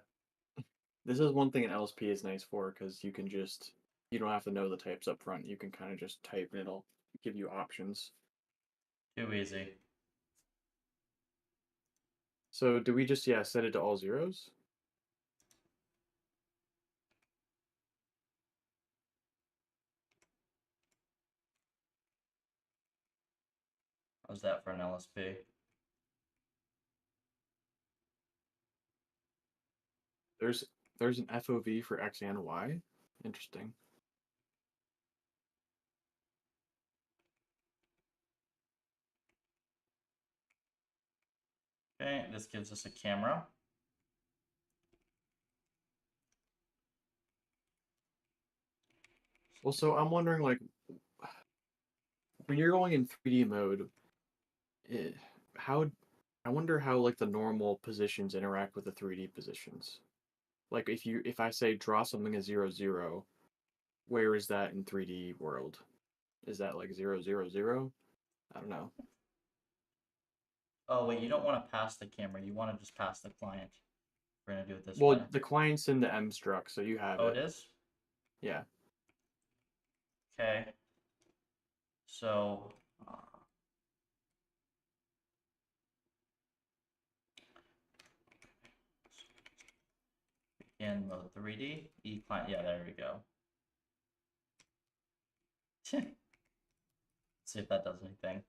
This is one thing an LSP is nice for because you can just you don't have to know the types up front. You can kind of just type and it'll give you options. Too easy. So do we just set it to all zeros? How's that for an LSP? There's an FOV for X and Y. Interesting. Okay, this gives us a camera. Also, I'm wondering, like, when you're going in 3D mode, how I wonder how like the normal positions interact with the 3D positions. Like if I say draw something as 0, 0, where is that in 3D world? Is that like 0, 0, 0? I don't know. Oh, wait, you don't want to pass the camera. You want to just pass the client. We're going to do it this way. Well, the client's in the M struct, so you have Oh, it. it is? Yeah. Okay. So, in mode 3D, E client. Yeah, there we go. Let's see if that does anything.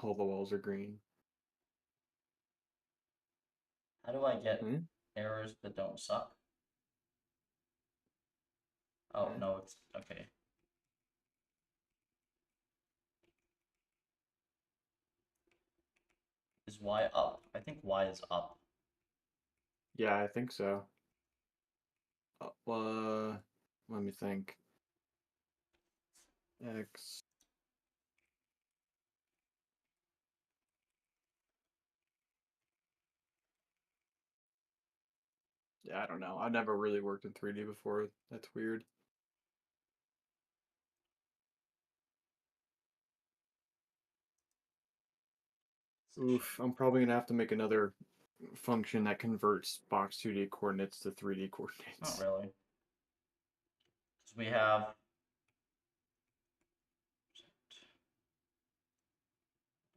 All the walls are green. How do I get Hmm? errors that don't suck? Oh, Okay. no, it's okay. Is Y up? I think Y is up. Yeah, I think so. Let me think. X. Yeah, I don't know. I've never really worked in 3D before. That's weird. Oof, I'm probably gonna have to make another function that converts box 2D coordinates to 3D Not coordinates. really. Because we have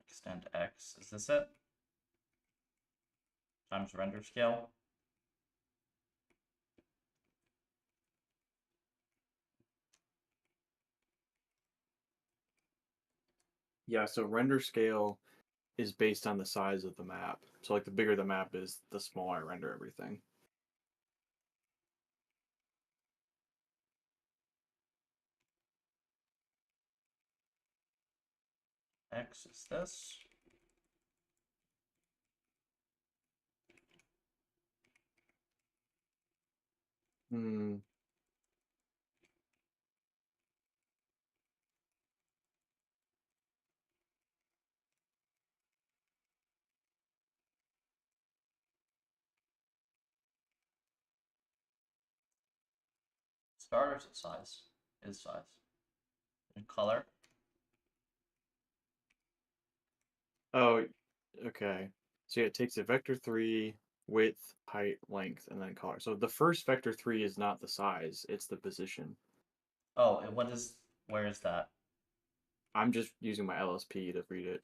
extend X. Is this it? Times render scale. Yeah, so render scale is based on the size of the map. So like the bigger the map is, the smaller I render everything. X is this. Hmm. Starters is size. Is size. And color. Oh, okay. So yeah, it takes a vector 3, width, height, length, and then color. So the first vector 3 is not the size, it's the position. Oh, and what is, where is that? I'm just using my LSP to read it.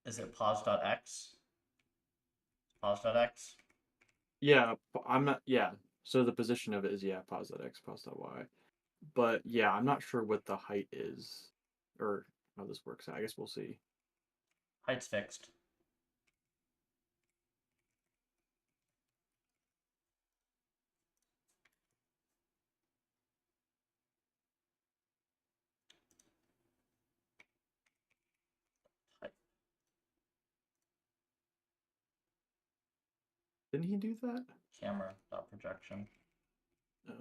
Is it pos.x? Pos.x? Yeah, I'm not, yeah. So the position of it is, yeah, pos.x, pos.y. But yeah, I'm not sure what the height is or how this works out. I guess we'll see. Height's fixed. Height. Didn't he do that? Camera dot projection. Uh,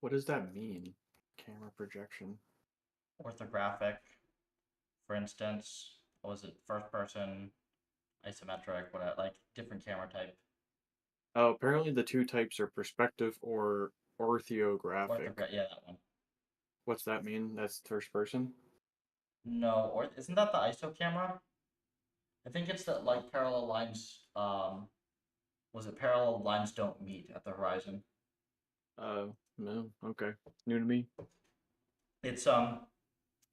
what does that mean? Camera projection. Orthographic, for instance. What was it? First person, isometric, whatever, like different camera type. Oh, apparently the two types are perspective or orthographic. Yeah, that one. What's that mean? That's first person? No, or isn't that the ISO camera? I think it's that like parallel lines. Was it parallel lines don't meet at the horizon? No. Okay. New to me. It's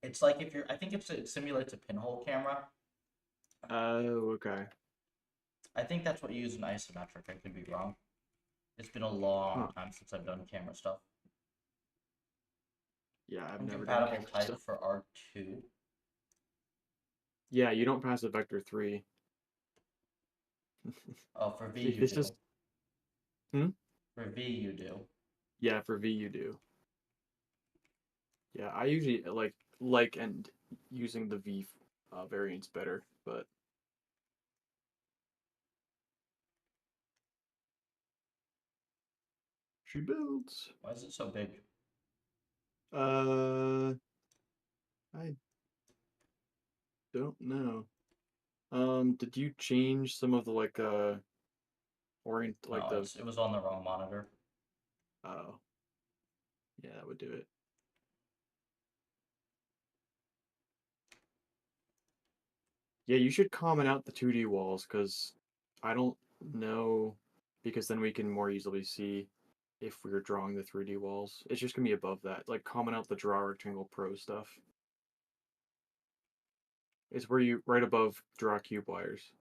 it's like if you're. I think it simulates a pinhole camera. Oh, okay. I think that's what you use in isometric. I could be wrong. It's been a long Huh. time since I've done camera stuff. Yeah, I've never done Incompatible camera type stuff. for R2. Yeah, you don't pass a vector 3. Oh, for V See, you this do. is hmm? For V you do. Yeah, for V you do. Yeah, I usually like and using the V variants better, but she builds. Why is it so big? Uh, I don't know. Did you change some of the like No, the it was on the wrong monitor. oh yeah, that would do it. Yeah, you should comment out the 2D walls because I don't know because then we can more easily see if we're drawing the 3D walls. It's just gonna be above that. Like comment out the draw rectangle pro stuff. It's where you right above draw cube wires.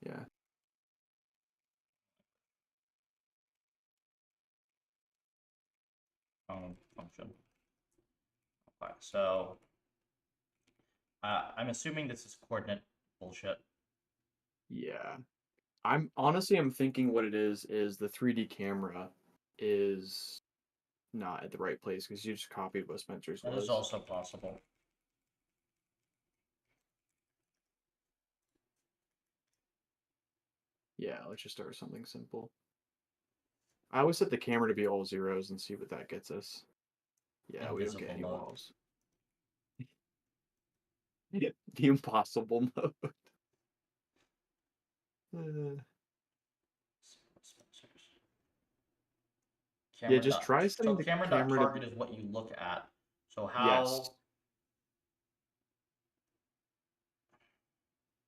Yeah. Function. Okay, so I'm assuming this is coordinate bullshit. Yeah. I'm thinking what it is the 3D camera is not at the right place because you just copied what Spencer's That is was. also possible. Yeah, let's just start with something simple. I always set the camera to be all zeros and see what that gets us. Yeah, we don't get Invisible any mode. walls. The impossible mode. Uh, yeah, Camera just dot. try So setting the camera dot camera to target is what you look at. So yes. how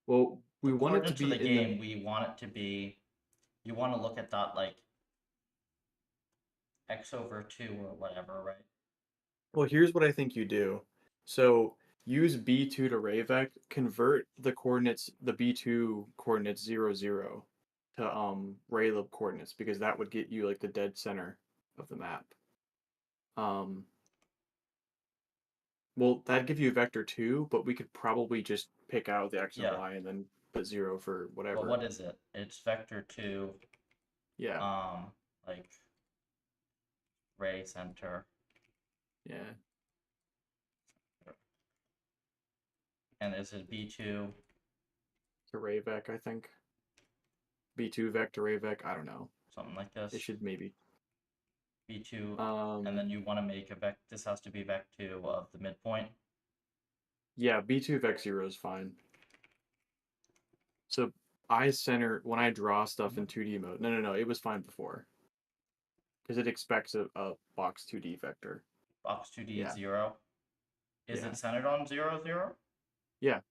Well, the we want it to coordinates of be the in the game, we want it to be. You want to look at that like x/2 or whatever, right? well, here's what I think you do. So use B2 to Ravec, convert the coordinates, the B2 coordinates 0, 0 to Raylib coordinates because that would get you like the dead center of the map. Um, well, that'd give you a vector 2, but we could probably just pick out the x and Yeah. y and then put 0 for But whatever. what is it? It's vector 2. Yeah, Like ray center, yeah. and is it B2? To Ravec, I think. B2 vector Ravec, I don't know. Something like It this. should maybe. B2, and Um, then you want to make a vec. This has to be vec2 of the midpoint. yeah, B2 vec 0 is fine. So I center when I draw stuff in 2D mode. No, it was fine before because it expects a box 2D vector. Box 2D is Yeah, 0. Is yeah, it centered on 0, 0? yeah.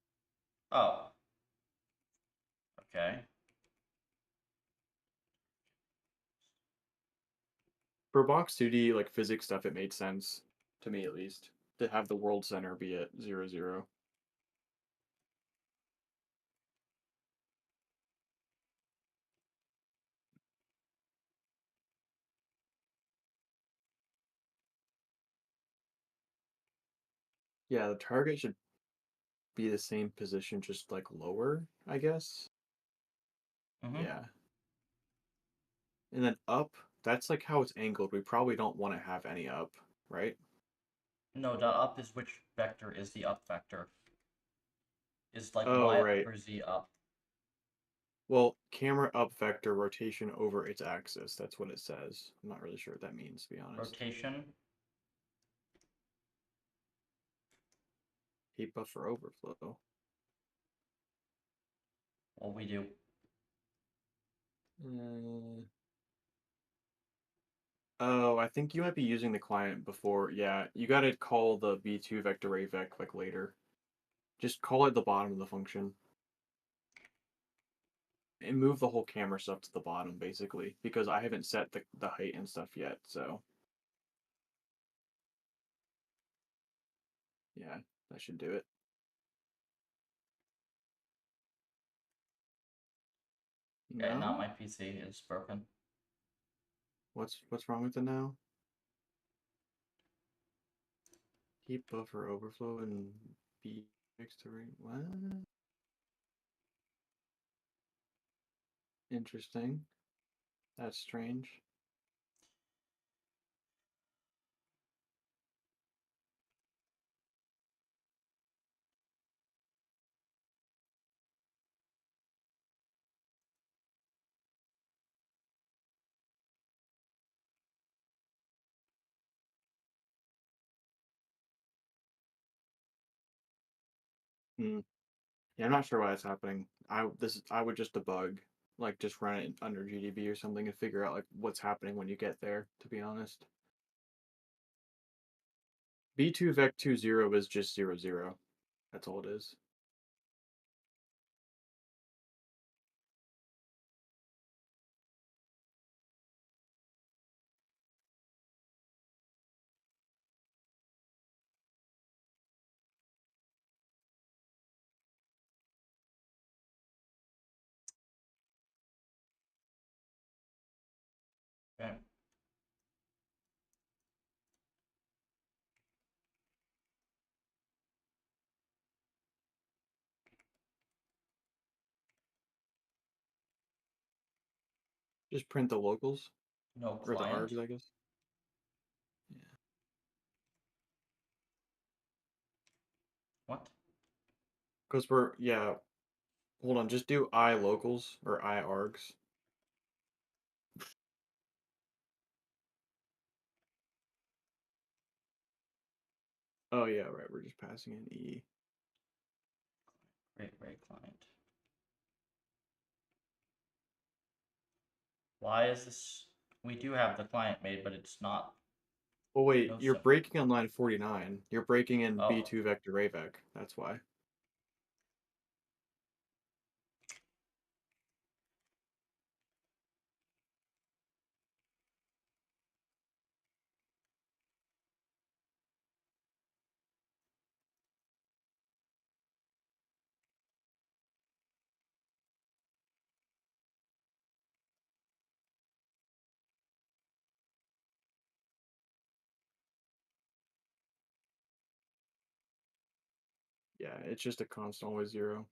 Oh, okay. For box 2D like physics stuff, it made sense to me at least to have the world center be at 0, 0. Yeah, the target should be the same position, just like lower, I guess. Mm-hmm. Yeah. And then up, that's like how it's angled. We probably don't want to have any up, right? No, dot up is which vector is the up vector. Is like Oh, y up right. or z up. Well, camera up vector rotation over its axis. That's what it says. I'm not really sure what that means, to be honest. Rotation. Heat buffer overflow. What we do. Uh, oh, I think you might be using the client before. Yeah, you got to call the v2 vector avec like later. Just call it the bottom of the function. And move the whole camera stuff to the bottom, basically, because I haven't set the height and stuff yet, so. Yeah, that should do it. Yeah, not No? my PC. It's broken. What's wrong with it now? Keep buffer overflow and be next to rate. What? Interesting. That's strange. Hmm. Yeah, I'm not sure why that's happening. I would just debug, like just run it under GDB or something and figure out like what's happening when you get there, to be honest. B2 vec20 is just 0, 0. That's all it is. Okay. Just print the locals No or the client. args, I guess. Yeah. What? Because yeah. Hold on, just do I locals or I args. Oh yeah, right. We're just passing in E. Great client. Why is this? We do have the client made, but it's not. Oh wait, No you're sim. breaking on line 49. You're breaking in Oh, B2 vector AVEC. That's why. Yeah, it's just a constant always 0.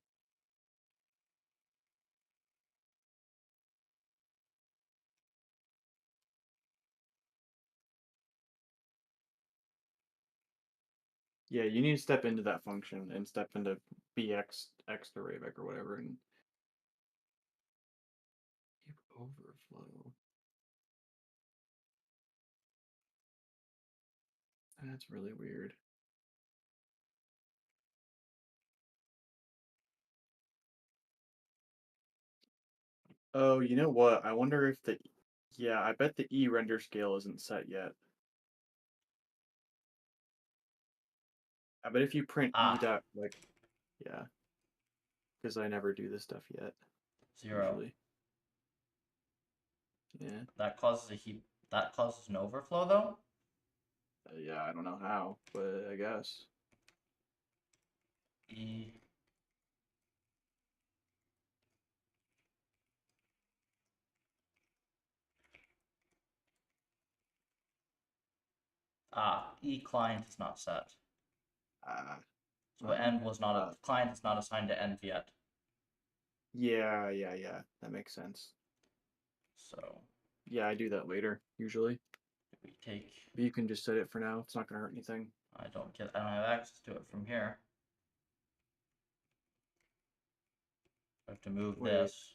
Yeah, you need to step into that function and step into bx x to AVEC or whatever and keep overflow. That's really weird. Oh, you know what? I wonder if yeah, I bet the E render scale isn't set yet. I bet if you print E ah, dot, like, yeah, because I never do this stuff yet, 0. usually. Yeah. That causes a heap. That causes an overflow though. Yeah, I don't know how, but I guess. E. E client is not set. Uh, So end was not a uh, client is not assigned to end yet. yeah. That makes sense. So Yeah, I do that later, usually. we take. But you can just set it for now. It's not gonna hurt anything. I don't have access to it from here. I have to move Wait. this.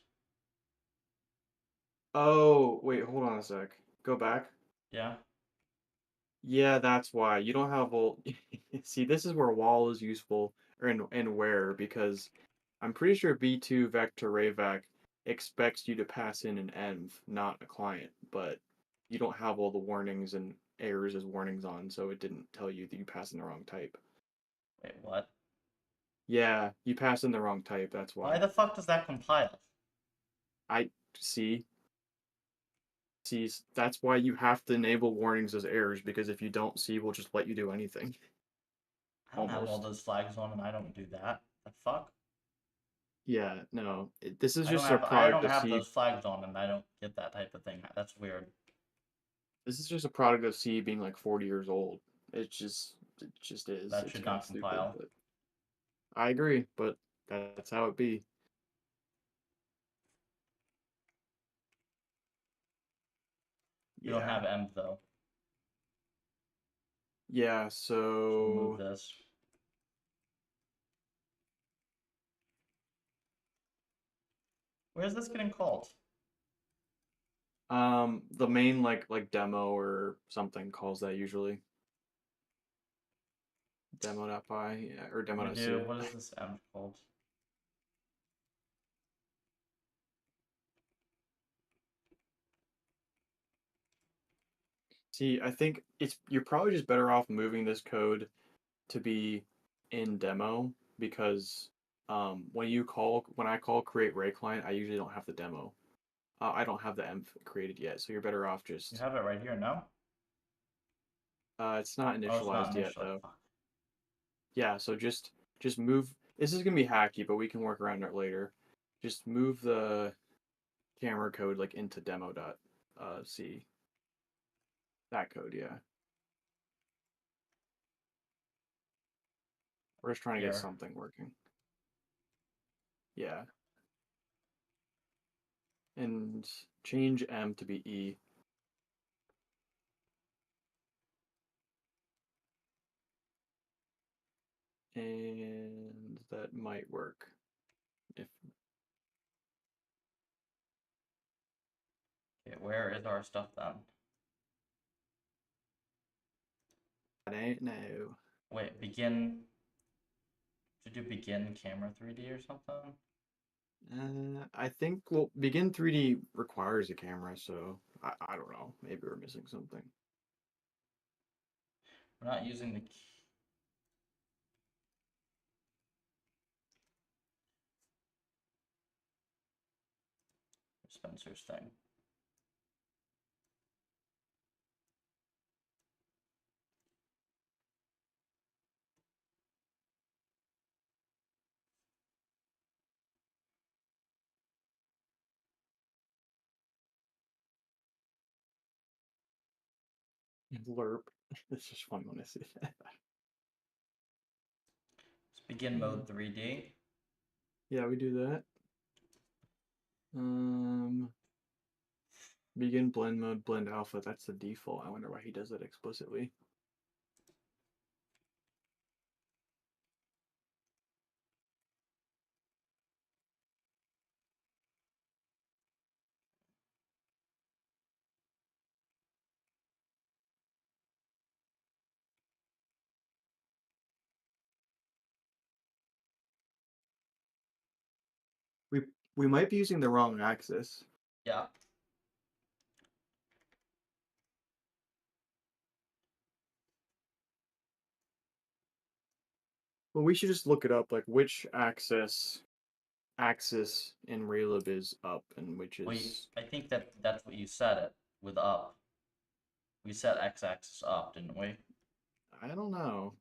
Oh, wait, hold on a sec. Go back. Yeah. Yeah, that's why. You don't have all see, this is where wall is useful or and where because I'm pretty sure B2 vector AVEC expects you to pass in an env, not a client, but you don't have all the warnings and errors as warnings on, so it didn't tell you that you passed in the wrong type. Wait, what? Yeah, you passed in the wrong type, that's Why why. the fuck does that compile? I see. See, that's why you have to enable warnings as errors because if you don't, C will just let you do anything. I don't have all Almost. those flags on and I don't do that. The fuck? Yeah, no. This is I don't just a have I product don't of have C. those flags on, and I don't get that type of thing. That's weird. This is just a product of C being like 40 years old. It just is. That It's should kind of not stupid, compile. but I agree, but that's how it be. We don't Yeah. have env though, Yeah, so we'll move so this. Where's this getting called? the main like demo or something calls that usually. Demo.py, yeah, or We do. demo.c. What is this env called? See, I think you're probably just better off moving this code to be in demo because when I call create ray client, I usually don't have the demo. I don't have the env created yet, so you're better off You just have it right here, no? it's not Oh, it's not initialized yet initially. though. Fuck. Yeah, so just move. This is gonna be hacky, but we can work around it later. Just move the camera code like into demo.c. That code, yeah. We're just trying to get Here. something working. Yeah. And change M to be E. And that might work. If Okay, where is our stuff then? I don't know. Wait, begin. Should do begin camera 3D or something? I think well begin 3D requires a camera, so I don't know. Maybe we're missing something. We're not using the Spencer's thing. Lerp. It's just fun when I see that. Let's begin mode 3D. Yeah, we do that. Begin blend mode, blend alpha. That's the default. I wonder why he does that explicitly. We we might be using the wrong axis. Yeah. Well, we should just look it up, like which axis in Raylib is up and which Well, is. I think that's what you set it with up. We set x-axis up, didn't we? I don't know.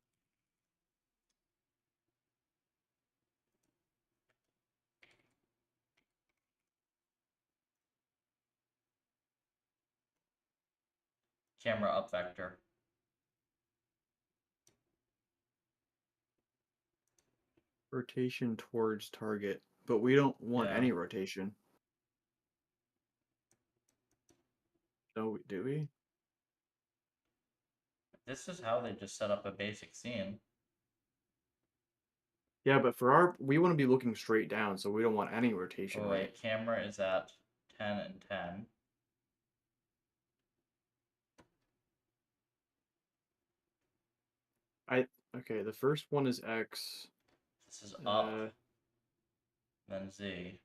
Camera up vector. Rotation towards target, but we don't want Yeah. any rotation. No, do we? This is how they just set up a basic scene. Yeah, but we want to be looking straight down, so we don't want any rotation, Oh right? wait, camera is at 10 and 10. I okay. The first one is X. This is up, Uh, then Z.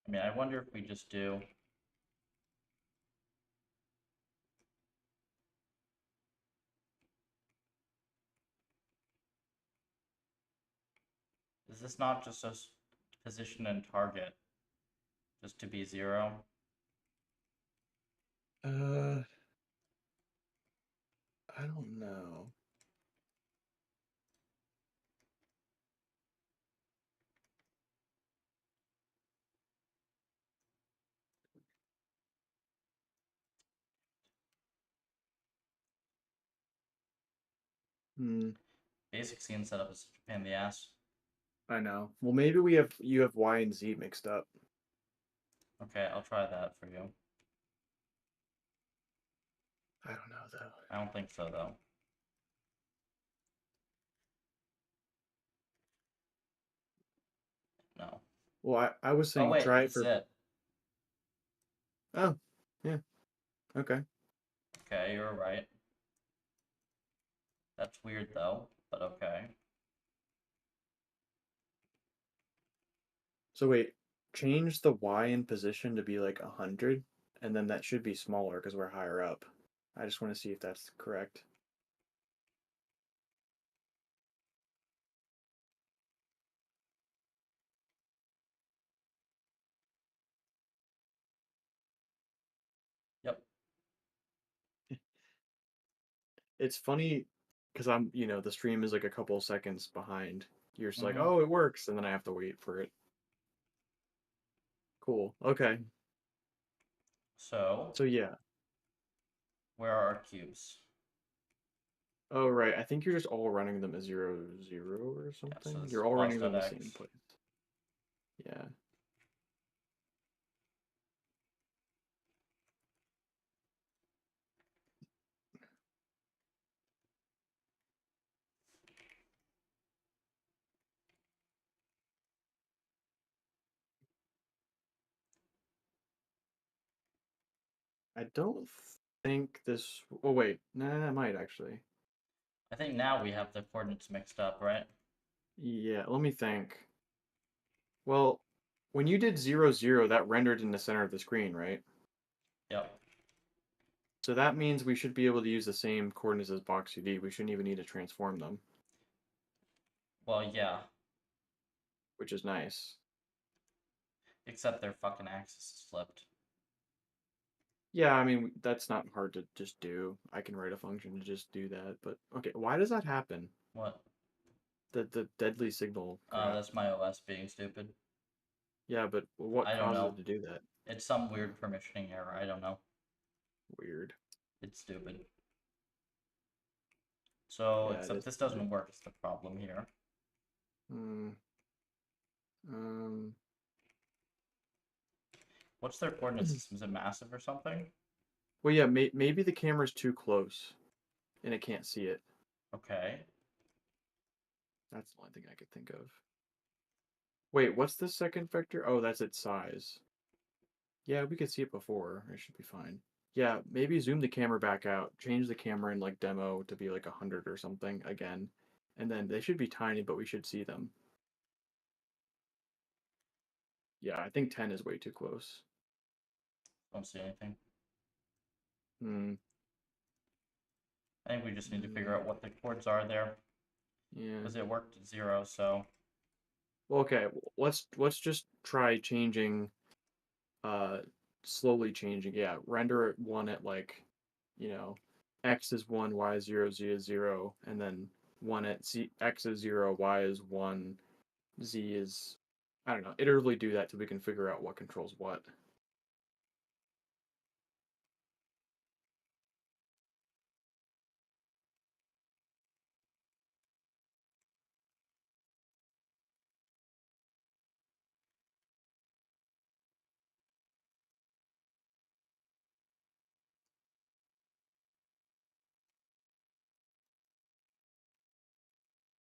I mean, I wonder if we just do Is this not just a position and target just to be 0? I don't know. Hmm. Basic scene setup is such a pain in the ass. I know. Well, maybe you have Y and Z mixed up. Okay, I'll try that for you. I don't know though. I don't think so, though. No. Well, I was Oh, saying wait, try it this is for. it. Oh, yeah. Okay. Okay, you're right. That's weird, though, but okay. So wait, change the Y in position to be like 100, and then that should be smaller because we're higher up. I just want to see if that's correct. Yep. It's funny because the stream is like a couple seconds behind. You're just like, Mm-hmm. oh, it works, and then I have to wait for it. Cool. Okay. So, So yeah. where are our cubes? Oh, right. I think you're just all running them as 0, 0 or Yeah, so something. this is You're all running them the pos.x. same place. Yeah. I don't think this. Oh, wait. Nah, I might actually. I think now we have the coordinates mixed up, right? Yeah, let me think. Well, when you did 0, 0, that rendered in the center of the screen, right? Yep. So that means we should be able to use the same coordinates as box 2D. We shouldn't even need to transform them, Well, yeah. which is nice. Except their fucking axis is flipped. Yeah, I mean, that's not hard to just do. I can write a function to just do that. But okay, why does that happen? What? The deadly signal crap. That's my OS being stupid. Yeah, but what I don't causes know. it to do that? It's some weird permissioning error. I don't know. Weird. It's stupid. So, Yeah, it except is this stupid. doesn't work is the problem here. Hmm. Um. What's their coordinate system? Is it massive or something? Well, yeah, maybe the camera's too close and it can't see it. Okay. That's the only thing I could think of. Wait, what's the second vector? Oh, that's its size. Yeah, we could see it before. It should be fine. Yeah, maybe zoom the camera back out. Change the camera in like demo to be like 100 or something again. And then they should be tiny, but we should see them. Yeah, I think 10 is way too close. Don't see anything. Hmm. I think we just need to figure Mm, out what the chords are there. yeah. Because it worked at 0, so. Well, okay. Let's just try changing. Uh, slowly changing. Yeah, render one at like, you know, x is 1, y is 0, z is 0, and then one at x is 0, y is 1, z is, I don't know, iteratively do that till we can figure out what controls what.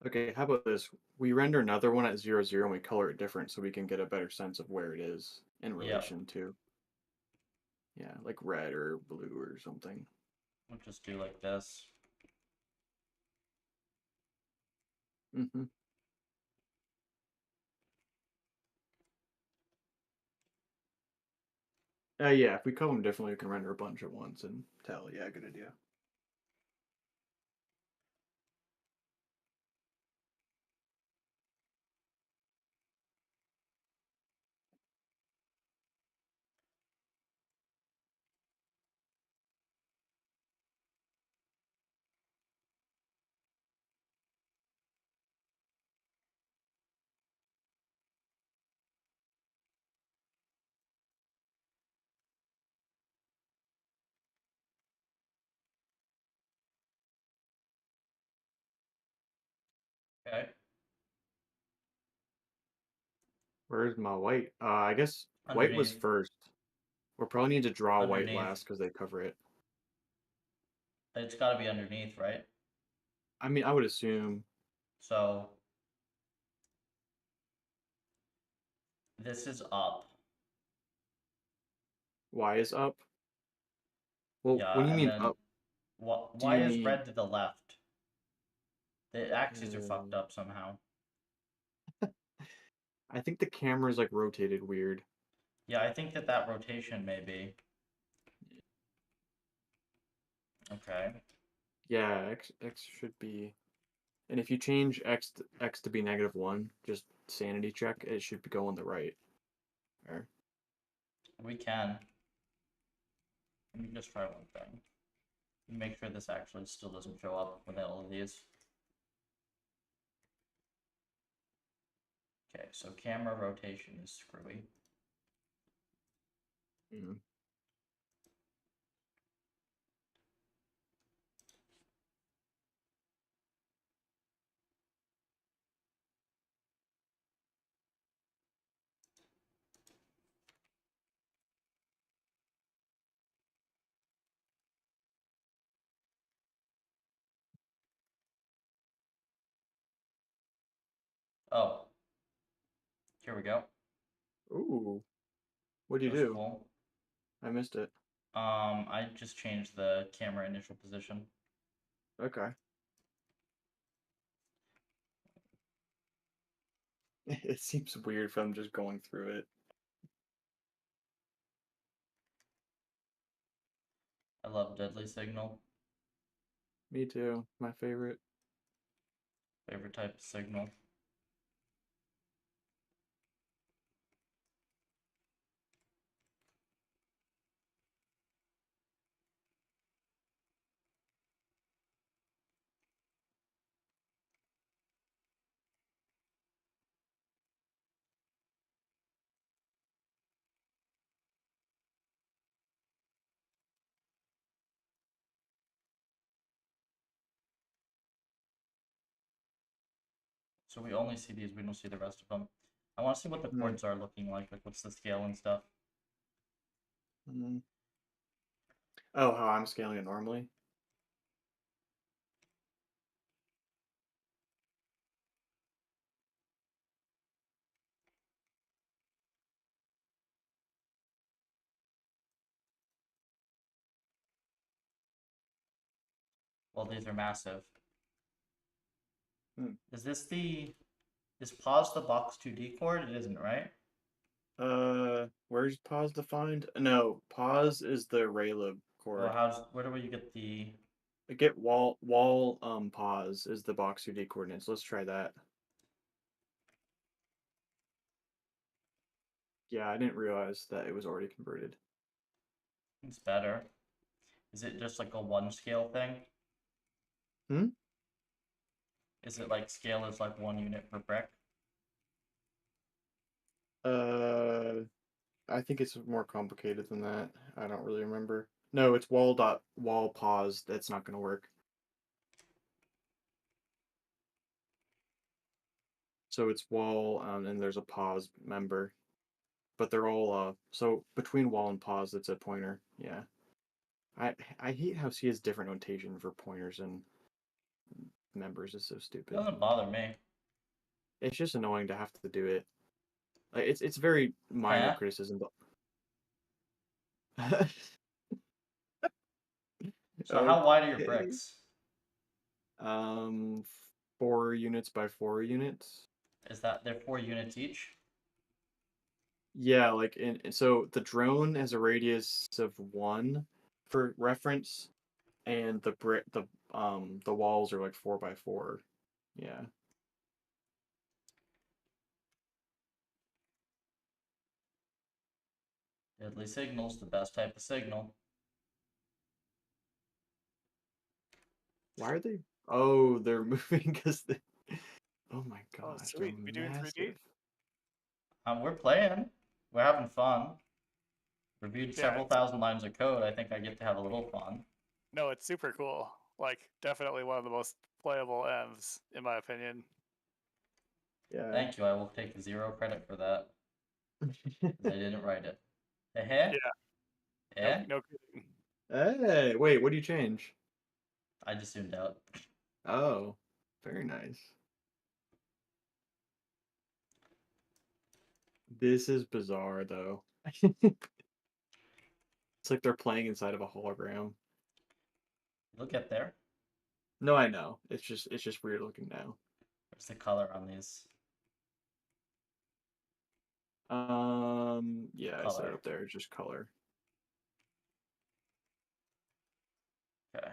Okay, how about this? We render another one at 0, 0, and we color it different so we can get a better sense of where it is in Yep. relation to, yeah, like red or blue or something. We'll just do like this. Mm-hmm. Yeah, if we color them differently, we can render a bunch at once and tell. Yeah, good idea. Okay. Where's my white? I guess white was Underneath. first. We'll probably need to draw white Underneath. last because they cover it. It's got to be underneath, right? I mean, I would assume. So this is up. Y is up. Well, when Yeah, you and mean then up, do why you is mean? red to the left? The axes are fucked Uh, up somehow. I think the camera's like rotated weird. Yeah, I think that rotation may be. Okay. Yeah, x should be. And if you change x to be -1, just sanity check, it should go on the right. There. We can. Let me just try one thing. Make sure this actually still doesn't show up with all of these. Okay, so camera rotation is screwy. Mm. Oh, here we go. Ooh, what'd you That was do? cool. I missed it. I just changed the camera initial position. Okay. It seems weird if I'm just going through it. I love deadly signal. Me too. My favorite. Favorite type of signal. So we only see these, we don't see the rest of them. I want to see what the Hmm. chords are looking like what's the scale and stuff. Mm. Oh, how I'm scaling it normally? Well, these are massive. Hmm. Is pause the box 2D chord? It isn't, right? Where's pause defined? No, pause is the Raylib Well, chord. where do you get the, Get pause is the box 2D coordinates. Let's try that. Yeah, I didn't realize that it was already converted. it's better. Is it just like a one scale thing? Hmm? Is it like scale is like 1 unit per brick? Uh, I think it's more complicated than that. I don't really remember. No, it's wall pause. That's not gonna work. So it's wall, and there's a pause member, but they're all so between wall and pause, it's a pointer. Yeah. I hate how C has different notation for pointers and members. It's so It stupid. doesn't bother me. It's just annoying to have to do it. Like it's very minor Huh? criticism, but So how wide are your okay. bricks? Um, 4 units by 4 units. Is that they're 4 units each? Yeah, like so the drone has a radius of 1 for reference, and the walls are like 4 by 4. Yeah. Deadly signal's the best type of signal. Why are they? Oh, they're moving because they. Oh my Oh, gosh, they're sweet. We doing 3D? massive. We're playing. We're having fun. Reviewed Yeah, several thousand lines of code. I think I get to have a little fun. no, it's super cool. Like, definitely one of the most playable EVs, in my opinion. Yeah. Thank you. I will take 0 credit for that. 'Cause I didn't write it. Eh? Yeah. Eh? No kidding. Hey, wait, what do you change? I just zoomed out. Oh, very nice. This is bizarre, though. It's like they're playing inside of a hologram. Look at there. No, I know. It's just weird looking now. Where's the color on these? Yeah, I set it Color. up there. Just color. Okay.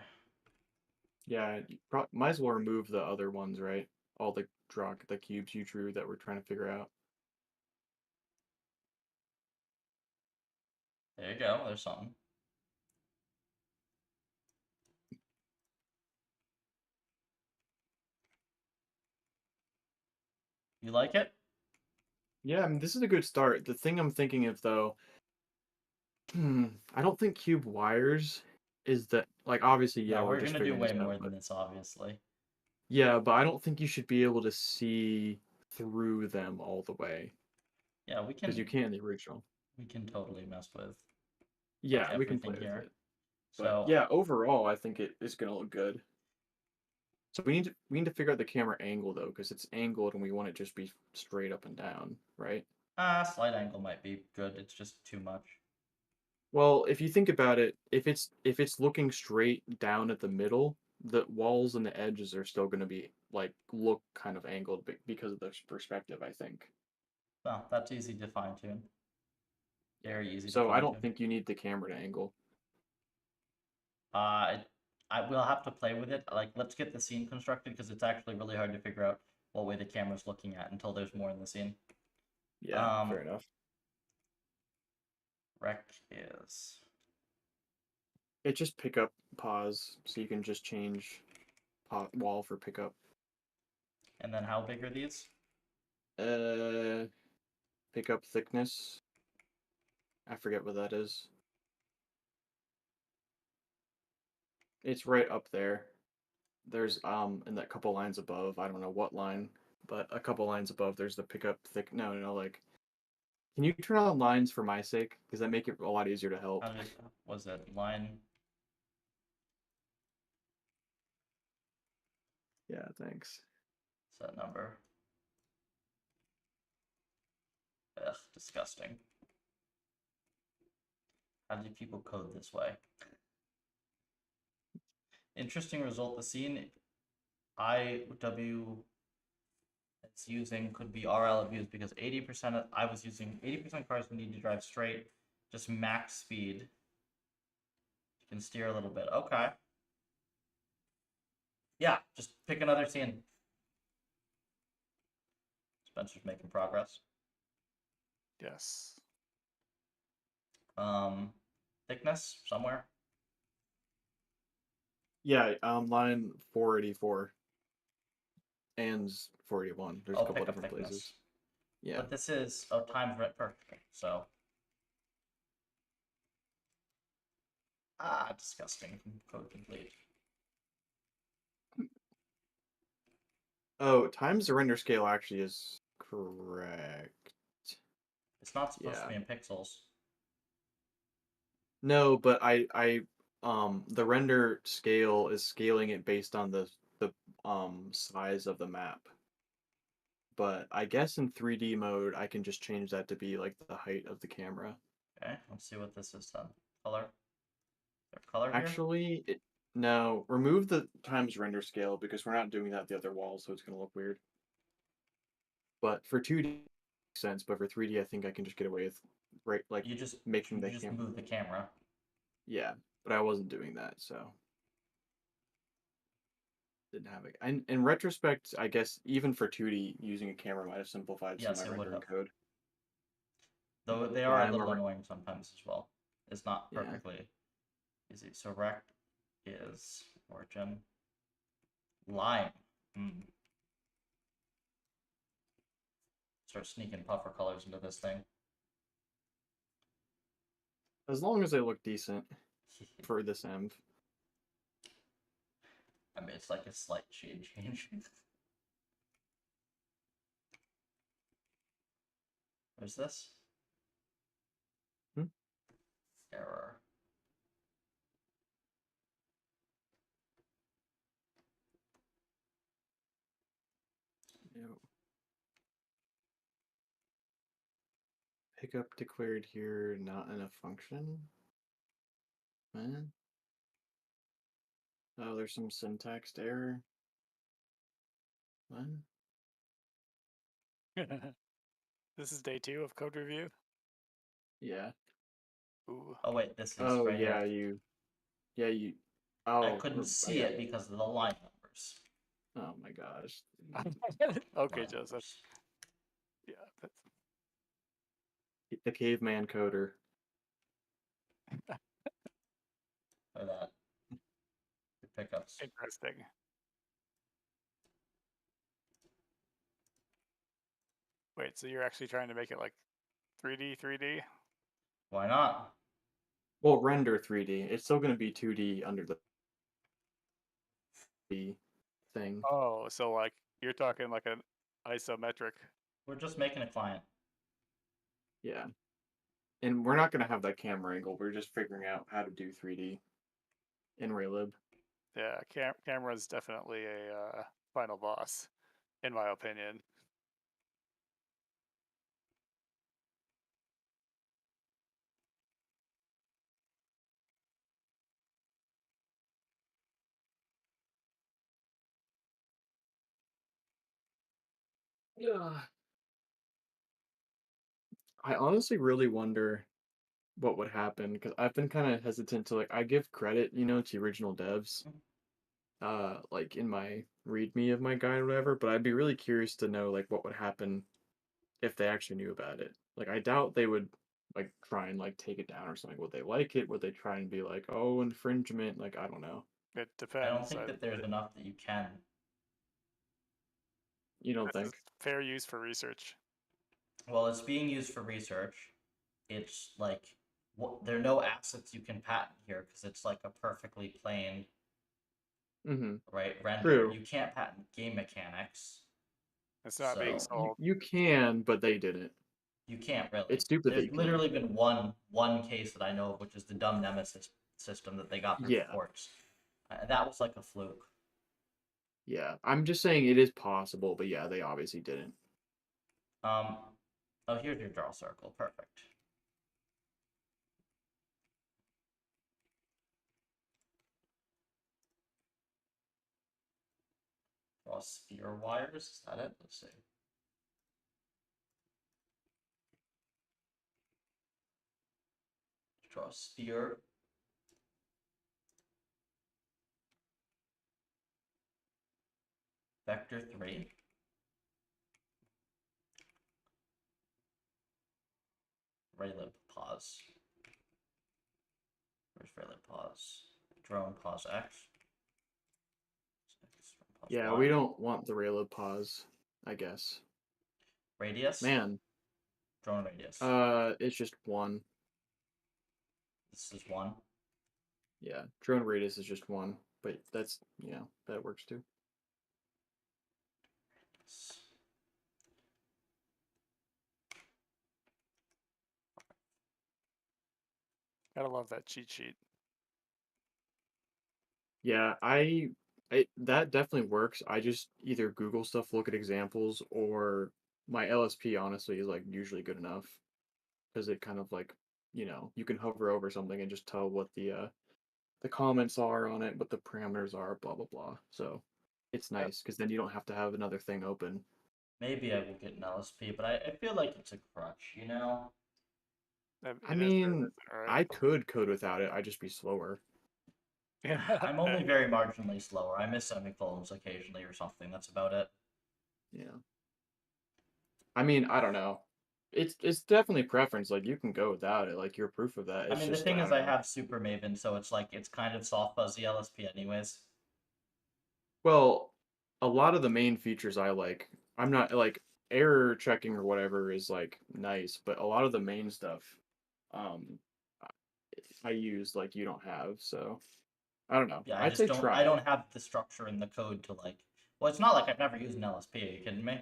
Yeah, you might as well remove the other ones, right? All the cubes you drew that we're trying to figure out. There you go. There's something. You like it? Yeah, I mean, this is a good start. The thing I'm thinking of, though, I don't think cube wires is that, like, obviously, yeah, No, we're we're just gonna do figuring this way more out, than but this, obviously. yeah, but I don't think you should be able to see through them all the way Yeah, because you can in the original. we can totally mess with Yeah, we can play everything with here. it. But So yeah, overall, I think it is gonna look good. So we need to figure out the camera angle though, because it's angled and we want it just be straight up and down, right? slight angle might be good. It's just too much. Well, if you think about it, if it's looking straight down at the middle, the walls and the edges are still going to be like look kind of angled because of the perspective, I think. Well, that's easy to fine tune. Very easy to So I fine don't tune. think you need the camera to angle. I I will have to play with it. Like, let's get the scene constructed because it's actually really hard to figure out what way the camera's looking at until there's more in the scene. Yeah, fair enough. Rec is It just pick up pause, so you can just change wall for pickup. and then how big are these? Pickup thickness. I forget what that is. It's right up there. There's in that couple lines above, I don't know what line, but a couple lines above there's the pickup thick. No, like, can you turn on lines for my sake? Because that make it a lot easier to help. How did was it line? Yeah, thanks. Set number. Ugh, disgusting. How do people code this way? Interesting result. The scene IW it's using could be RL abused because 80% of I was using 80% cars need to drive straight, just max speed. You can steer a little bit. Okay. Yeah, just pick another scene. Spencer's making progress. Yes. Thickness somewhere. Yeah, line 484 and 481. There's a couple Pick up different thickness. places. Yeah. But this is times rent perfect. So disgusting. Code complete. Oh, times the render scale actually is correct. It's not supposed to Yeah. be in pixels. No, but the render scale is scaling it based on the size of the map. But I guess in 3D mode I can just change that to be like the height of the camera. Okay, let's see what this is then. Color. Is there color here? Actually, no, remove the times render scale because we're not doing that at the other wall, so it's gonna look weird. But for 2D it makes sense, but for 3D I think I can just get away with like You just making the move the camera. Yeah, but I wasn't doing that, so didn't have it. And in retrospect, I guess even for 2D, using a camera might have simplified some Yes, of my it would rendering have. code. Though they Yeah, are a I'm little a annoying sometimes as well. It's not yeah. perfectly easy. So rect is origin. Lime. Start sneaking puffer colors into this thing. As long as they look decent for this env. I mean, it's like a slight shade change. There's this. Hmm? Error. No. Pickup declared here, not in a function. Man. Oh, there's some syntax error. What? This is day 2 of code review. Yeah. Ooh. Oh wait, this is Oh right yeah, here. you. I Oh, couldn't see yeah. it because of the line numbers. Oh my gosh. Okay, Line Joseph. numbers. Yeah, that's The caveman coder. Or that. The pickups. interesting. Wait, so you're actually trying to make it like 3D? Why not? Well, render 3D. It's still going to be 2D under the thing. Oh, so like you're talking like an isometric. We're just making a client. Yeah. And we're not going to have that camera angle. We're just figuring out how to do 3D in Raylib. Yeah, camera's definitely a final boss, in my opinion. Yeah. I honestly really wonder what would happen because I've been kind of hesitant to I give credit, to original devs, like in my readme of my guide or whatever, but I'd be really curious to know what would happen if they actually knew about it. Like I doubt they would try and take it down or something. Would they like it? Would they try and be like, oh, infringement? I don't know. It I don't depends. think that there's enough that you can. You don't This is think? fair use for research. Well, it's being used for research. It's there are no assets you can patent here because it's like a perfectly planed, Mm-hmm. right, render. True. You can't patent game mechanics. It's not being So You, sold. you can, but they didn't. you can't really. It's stupid that There's you literally can't. been one case that I know of, which is the dumb nemesis system that they got through the Yeah. courts. That was like a fluke. Yeah. I'm just saying it is possible, but yeah, they obviously didn't. Oh, here's your draw circle. Perfect. Draw sphere wires. Is that it? Let's see. Draw a sphere. Vector 3. Raylib pause. Where's Raylib pause? Drone pause X. Pause Yeah, y. we don't want the Raylib pause, I guess. Radius. Man. Drone radius. It's just 1. This is 1. Yeah, drone radius is just 1, but that's, that works too. Gotta love that cheat sheet. Yeah, that definitely works. I just either Google stuff, look at examples, or my LSP honestly is usually good enough because it kind of you can hover over something and just tell what the comments are on it, what the parameters are, blah blah blah. So it's nice because then you don't have to have another thing open. Maybe I will get an LSP, but I feel like it's a crutch, you know? I It is mean, right? I could code without it. I'd just be slower. I'm only very marginally slower. I miss semicolons occasionally or something. That's about it. Yeah. I mean, I don't know. It's definitely preference. You can go without it. You're proof of that. I It's mean, the just thing I is, don't I know. have Super Maven, so it's kind of soft fuzzy LSP anyways. Well, a lot of the main features I like. I'm not error checking or whatever is nice, but a lot of the main stuff, um, I use you don't have. So I don't know. Yeah, I'd say I try it. don't have the structure in the code to well, it's not like I've never used an LSP. Are you kidding me?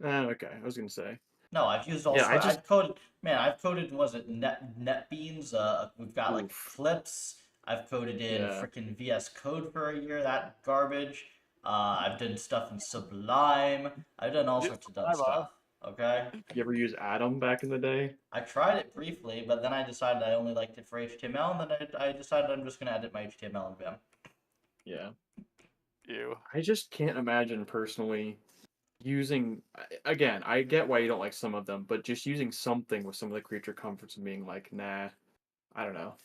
Okay, I was gonna say. No, I've used all Yeah, I sorts. just I've coded, man. I've coded. Was it NetBeans? We've got like oof. Eclipse. I've coded in Yeah. freaking VS Code for a year. That garbage. I've done stuff in Sublime. I've done all Just sorts of dumb I'm stuff. Okay. You ever use Atom back in the day? I tried it briefly, but then I decided I only liked it for HTML, and then I decided I'm just gonna edit my HTML in Vim. Yeah. you. I just can't imagine personally using again, I get why you don't like some of them, but just using something with some of the creature comforts and being like, nah, I don't know.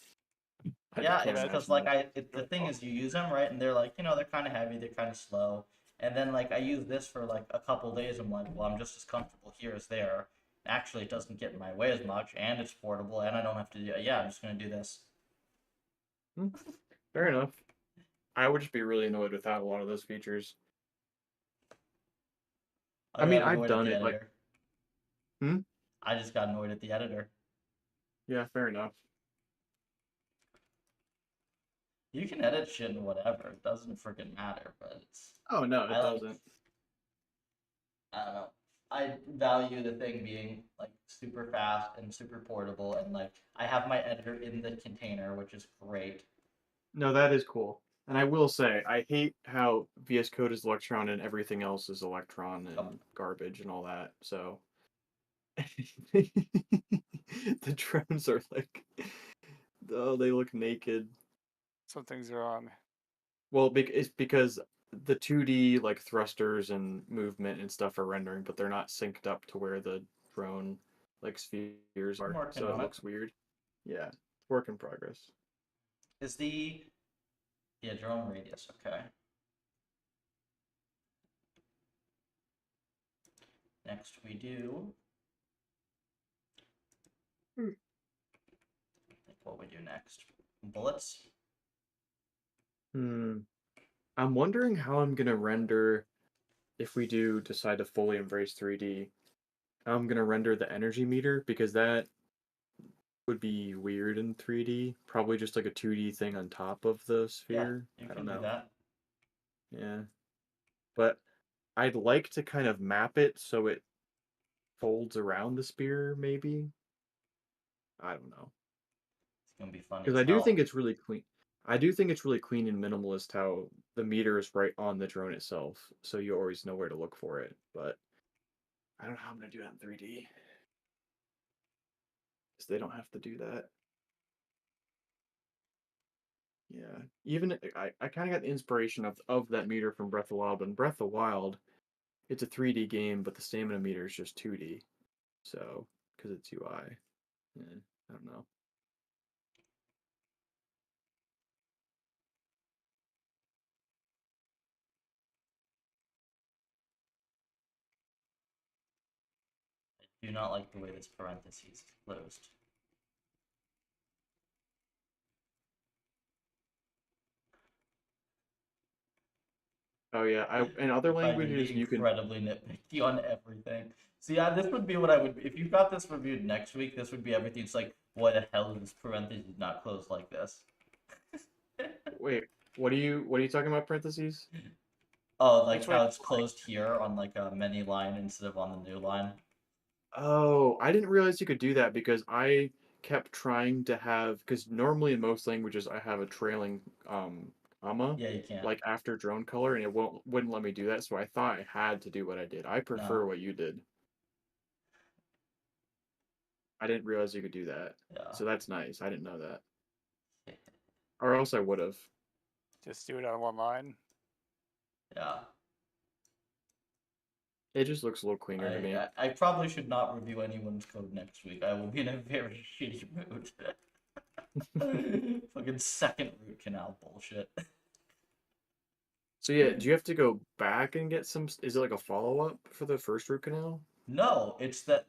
I just Yeah, can't it's because imagine like that. the thing is you use them right, and they're like they're kind of heavy, they're kind of slow, and then like I use this for like a couple days. I'm like, well, I'm just as comfortable here as there. Actually, it doesn't get in my way as much, and it's portable, and I don't have to do. Yeah, I'm just gonna do this. Hmm, fair enough. I would just be really annoyed without a lot of those features. I I mean, got I've annoyed at done the it like, editor. hmm? I just got annoyed at the editor. Yeah, fair enough. You can edit shit and whatever. It doesn't freaking matter, but it's Oh no, I it like doesn't. I don't know. I value the thing being like super fast and super portable, and like I have my editor in the container, which is great. No, that is cool. And I will say, I hate how VS Code is Electron and everything else is Electron Yep. and garbage and all that. So the drones are like, oh, they look naked. Something's wrong. Well, it's because the 2D like thrusters and movement and stuff are rendering, but they're not synced up to where the drone like spheres I'm are, working so it on it. looks weird. Yeah, work in progress. Is the yeah drone radius okay? Next we do Hmm. like what we do next. Bullets. Hmm. I'm wondering how I'm gonna render if we do decide to fully embrace 3D. I'm gonna render the energy meter because that would be weird in 3D. Probably just like a 2D thing on top of the Yeah, sphere. you I can don't do know. that. Yeah. But I'd like to kind of map it so it folds around the spear, maybe. I don't know. It's gonna be funny Because as I do think hell. it's really clean. I do think it's really clean and minimalist how the meter is right on the drone itself, so you always know where to look for it. But I don't know how I'm gonna do that in 3D. Because they don't have to do that. Yeah. Even I kind of got the inspiration of that meter from Breath of the Wild. But in Breath of the Wild, it's a 3D game, but the stamina meter is just 2D. So, because it's UI. Yeah, I don't know. I do not like the way this parentheses is closed. Oh yeah, in other If I to be languages you can. incredibly nitpicky on everything. So yeah, this would be what I would if you got this reviewed next week. This would be everything. It's like, why the hell is this parentheses not closed like this? Wait, what are you talking about parentheses? Oh, like Which way? how it's closed here on like a many line instead of on the new line. Oh, I didn't realize you could do that because I kept trying to have because normally in most languages I have a trailing comma Yeah, you can't. like after drone color and it wouldn't let me do that, so I thought I had to do what I did. I prefer No. what you did. I didn't realize you could do that. Yeah. So that's nice. I didn't know that. Or else I would have. Just do it on one line. Yeah. It just looks a little cleaner to me. I probably should not review anyone's code next week. I will be in a very shitty mood. Fucking second root canal bullshit. So yeah, do you have to go back and get some? Is it like a follow up for the first root canal? No, it's that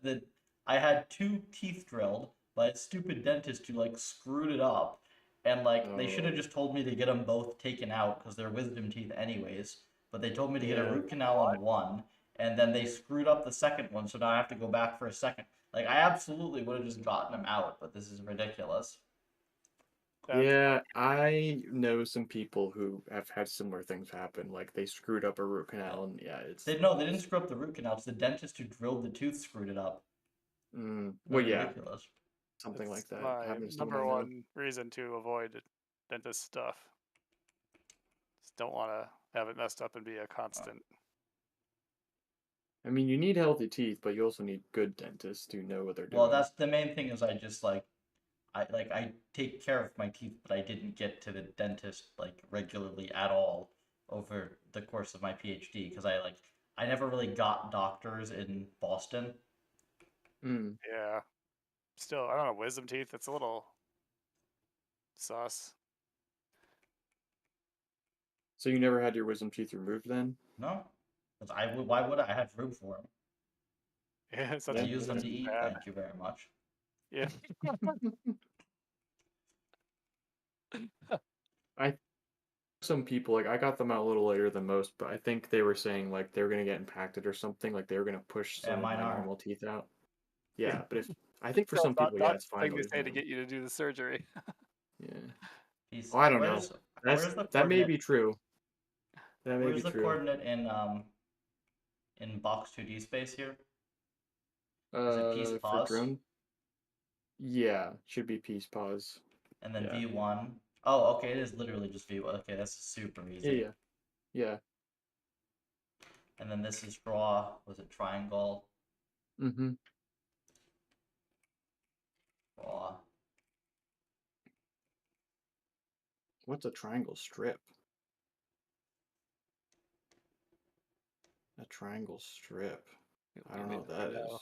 I had two teeth drilled by a stupid dentist who like screwed it up, and like they should have Oh, just told me to get them both taken out because they're wisdom teeth anyways. But they told me to get a yeah. root canal on one, and then they screwed up the second one, so now I have to go back for a second. Like I absolutely would have just gotten them out, but this is ridiculous. Yeah, I know some people who have had similar things happen. Like they screwed up a root canal, and yeah, it's They didn't screw up the root canal. It's the dentist who drilled the tooth screwed it up. well, They're yeah, ridiculous. something like It's that my happens to someone I number know. one reason to avoid dentist stuff. Just don't want to have it messed up and be a constant. I mean, you need healthy teeth, but you also need good dentists who know what they're doing. Well, that's the main thing. Is I just I take care of my teeth, but I didn't get to the dentist like regularly at all over the course of my PhD because I never really got doctors in Boston. Yeah. Still, I don't know, wisdom teeth, it's a little sus. So you never had your wisdom teeth removed then? No, because why would I have room for them? Yeah, such I Yeah, use them such to eat. bad. Thank you very much. Yeah. Some people like I got them out a little later than most, but I think they were saying like they were gonna get impacted or something, like they were gonna push Yeah, some of mine my are. normal teeth out. Yeah, but if I think for So some people, yeah, not it's the fine thing to they leave say them to in. get you to do the surgery. Yeah. Peace. Oh, I don't know. Where's the That may coordinate? be true. That may Where's be the true. coordinate in box 2D space here? Is it peace For pause? drone, yeah, should be peace pause. And then Yeah. V1. Oh, okay, it is literally just V1. Okay, that's super Yeah, easy. yeah. And then this is draw. Was it triangle? Mm-hmm. Draw. What's a triangle strip? A triangle strip. I don't know what that is.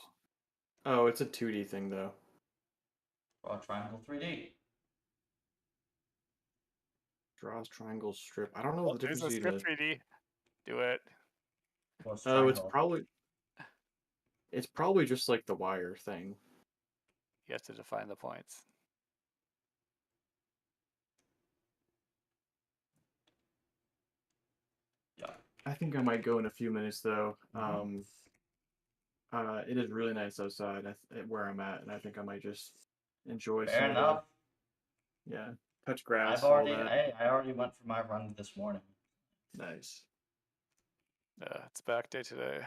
Oh, it's a 2D thing though. Draw triangle 3D. Draws triangle strip. I don't know the There's difference a between script 3D. Do it. What's Oh, triangle? it's probably just like the wire thing. You have to define the points. Yeah. I think I might go in a few minutes though. Mhm. It is really nice outside where I'm at, and I think I might just enjoy Fair some of enough. yeah, touch grass, all that. I already went for my run this morning. Nice. It's back day today.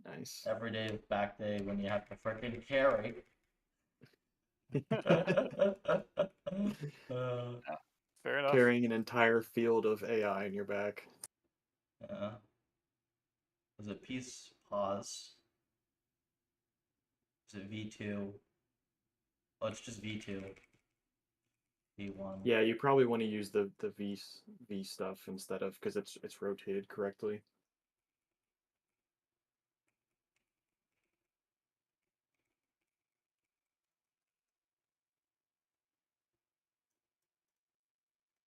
Nice. Every day is back day when you have to freaking carry. Fair enough. Carrying an entire field of AI in your back. Was it peace pause? Is it V2? Oh, it's just V2. V1. Yeah, you probably want to use the V stuff instead of because it's rotated correctly.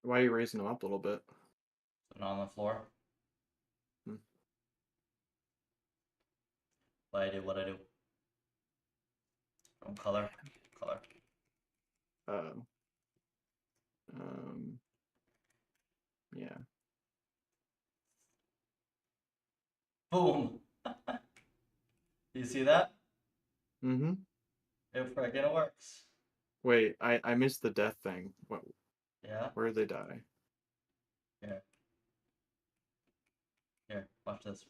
Why are you raising them up a little bit? So not on the floor. Hmm. What I do. From color. Um, yeah. Boom! Do you see that? Mm-hmm. It freaking works. Wait, I missed the death thing. What? Yeah? Where did they die? Here, watch this.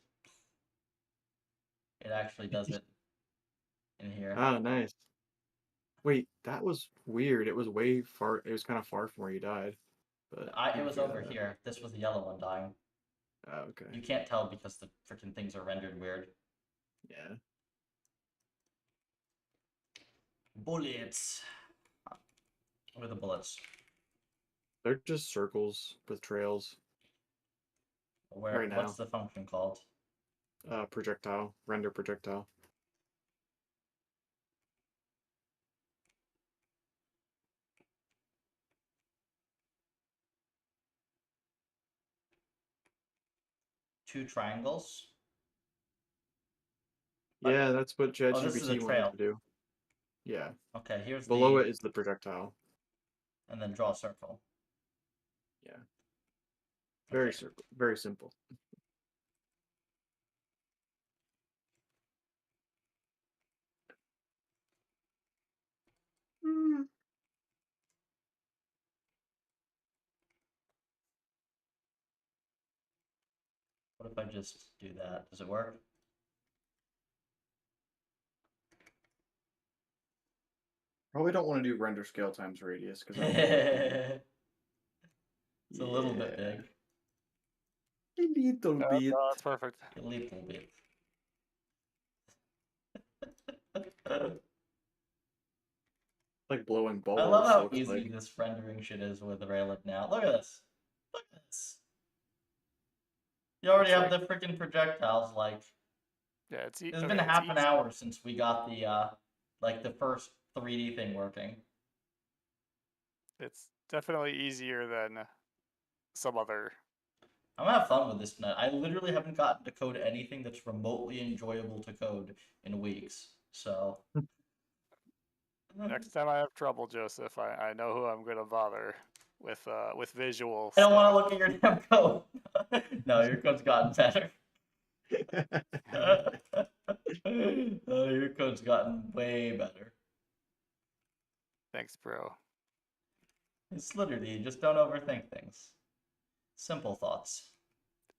It actually does it in here. Oh, nice. Wait, that was weird. It was way far. It was kind of far from where you died, but you It can was figure over that out. here. This was the yellow one dying. Oh, okay. You can't tell because the freaking things are rendered weird. Yeah. Bullets. What are the bullets? They're just circles with trails right What's now. the function called? Projectile, render projectile. Two triangles. Yeah, that's what Oh, this is a ChatGPT wanted trail. to do. Yeah. Okay, here's Below it is the projectile. and then draw a circle. Yeah. Okay. Very simple. if I just do that? Does it work? Probably don't want to do render scale times radius because It's a little bit big. A little bit. No, that's perfect. A little bit. Like blowing bubbles. I love how looks easy like. this rendering shit is with Raylib now. Look at this. Look at this. You already It's have the freaking projectiles. Like, Yeah, it's it's been half an hour since we got the like the first 3D thing working. It's definitely easier than some other. I'm gonna have fun with this tonight. I literally haven't gotten to code anything that's remotely enjoyable to code in weeks. So Next time I have trouble, Joseph, I know who I'm gonna bother with visual I don't want to stuff. look at your damn code. No, your code's gotten better. Your code's gotten way better. Thanks, bro. It's literally just don't overthink things. Simple thoughts.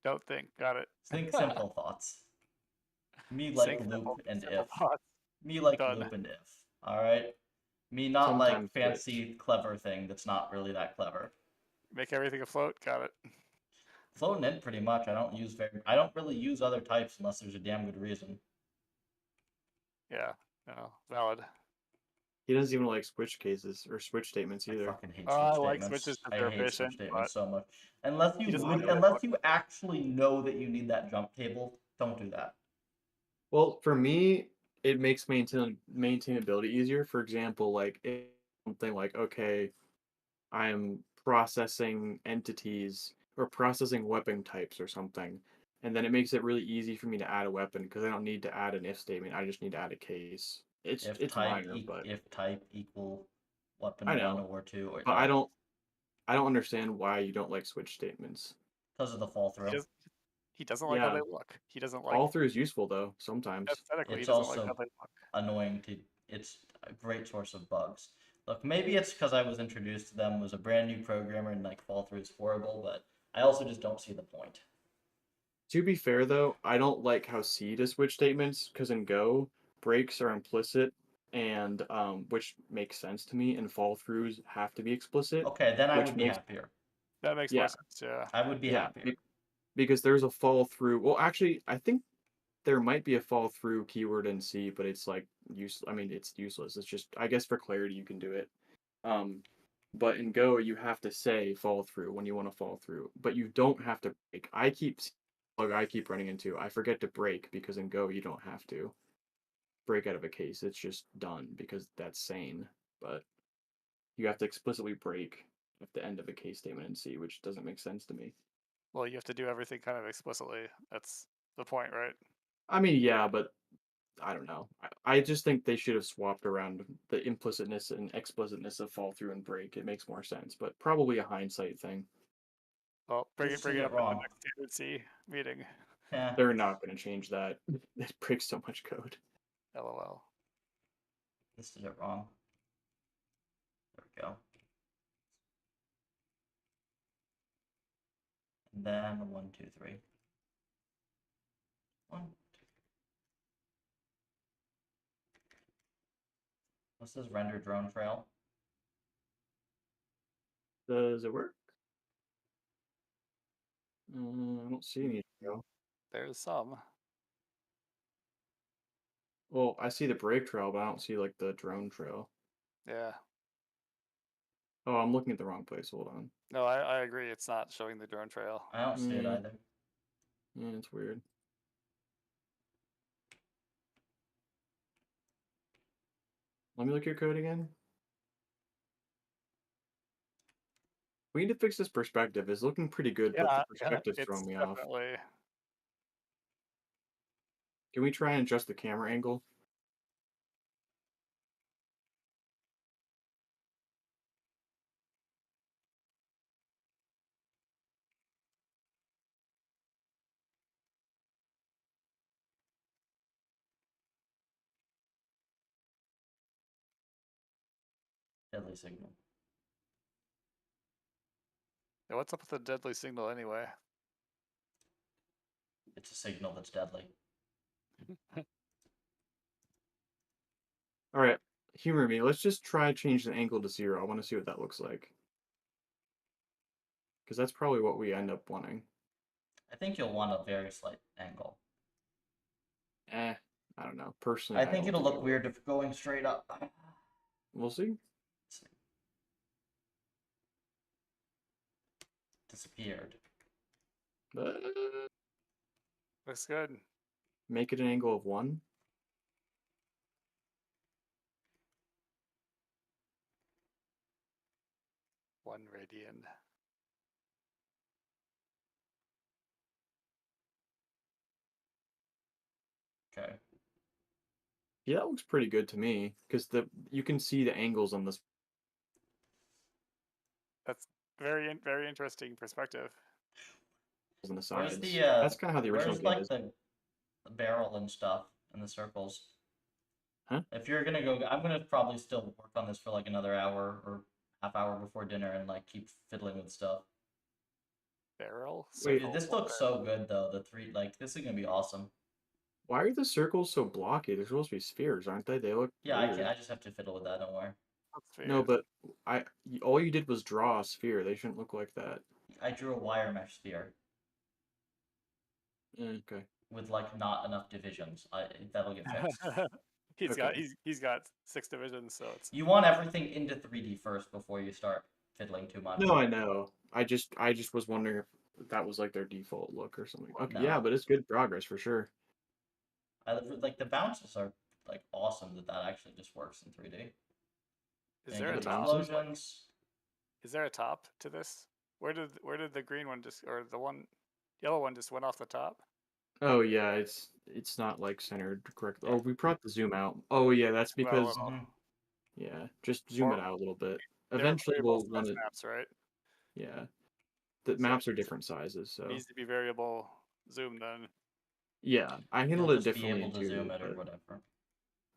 Don't think. Got it. Think simple thoughts. Me like Think loop simple- and simple if. thoughts. Me like Done. loop and if. Alright? Me not like Sometimes fancy clever thing that's not really that clever. Make everything afloat. Got it. Floating int pretty much. I don't really use other types unless there's a damn good reason. Yeah. No. Valid. He doesn't even like switch cases or switch statements I either. fucking hate I switch like statements. switches 'cause I they're hate switch efficient, statements but so much. Unless he you doesn't would, like it. unless you actually know that you need that jump table, don't do that. Well, for me, it makes maintainability easier. For example, like if something like, okay, I'm processing entities or processing weapon types or something, and then it makes it really easy for me to add a weapon because I don't need to add an if statement. I just need to add a case. It's minor, but If type equal weapon I 1 know. or 2 or But I don't understand why you don't like switch statements. because of the fall He, through. does, he doesn't like how Yeah, they look. He doesn't like fall through is useful though sometimes. aesthetically. He It's doesn't like how also they look. annoying to. It's a great source of bugs. Look, maybe it's because I was introduced to them as a brand new programmer and like fall through is horrible, but I also just don't see the point. To be fair though, I don't like how C does switch statements because in Go breaks are implicit and which makes sense to me, and fall throughs have to be explicit. Okay, then I Which would be makes happier. That makes more yeah sense. Yeah. I would be yeah happier. because there's a fall through. Well, actually, I think there might be a fall through keyword in C, but it's like I mean, it's useless. It's just I guess for clarity you can do it. Um, but in Go you have to say fall through when you want to fall through, but you don't have to break. I keep running into. I forget to break because in Go you don't have to break out of a case. It's just done because that's sane. But you have to explicitly break at the end of a case statement in C, which doesn't make sense to me. Well, you have to do everything kind of explicitly. That's the point, right? I mean, yeah, but I don't know. I just think they should have swapped around the implicitness and explicitness of fall through and break. It makes more sense, but probably a hindsight thing. Well, bring This it is up in the wrong. next standard C meeting. Yeah. They're not going to change that. It breaks so much code. LOL. This is it wrong. There we go. And then 1, 2, 3. 1, 2. What's this render drone trail? Does it work? I don't see any. There's some. Well, I see the break trail, but I don't see like the drone trail. Yeah. Oh, I'm looking at the wrong place. Hold on. No, I agree. It's not showing the drone trail. I don't see it Mm. either. Yeah, it's weird. Let me look at your code again. We need to fix this perspective. It's looking pretty good, but the perspective's throwing me off. Definitely. Can we try and adjust the camera angle? Deadly signal. Yeah, what's up with the deadly signal anyway? It's a signal that's deadly. All right, humor me. Let's just try change the angle to 0. I want to see what that looks like. Because that's probably what we end up wanting. I think you'll want a very slight angle. I don't know. Personally, I think don't it'll it look will. weird if going straight up. We'll see. Disappeared. Looks good. Make it an angle of 1. One radian. Okay. Yeah, that looks pretty good to me because you can see the angles on this. That's very interesting perspective. On the Where's sides. the That's kind of how the original where's game like is. the barrel and stuff and the circles? Huh? If you're gonna go, I'm gonna probably still work on this for like another hour or half hour before dinner and like keep fiddling with stuff. Barrel. Wait, circle, This looks so good though. The three, like, this is gonna be awesome. Why are the circles so blocky? They're supposed to be spheres, aren't they? They look Yeah, weird. I just have to fiddle with that. Don't worry. No, but all you did was draw a sphere. They shouldn't look like that. I drew a wire mesh sphere Okay. with like not enough divisions. That'll get fixed. he's got 6 divisions, so it's You want everything into 3D first before you start fiddling too much. No, I know. I just was wondering if that was like their default look or something. Okay, No. yeah, but it's good progress for sure. Like the bounces are like awesome that actually just works in 3D. Is And there a get top? bounces? explosions. Is there a top to this? Where did the green one just or the yellow one just went off the top? Oh yeah, it's not like centered correctly. Oh, we brought the zoom out. Oh yeah, that's Zoom out a because little. Mhm. yeah, just zoom Or it out a little bit. different Eventually variables we'll want plus to maps, right? yeah. The So maps are different sizes, it so needs to be variable zoom then. yeah, I handled You'll it just be differently able in to zoom 2D, it or but whatever.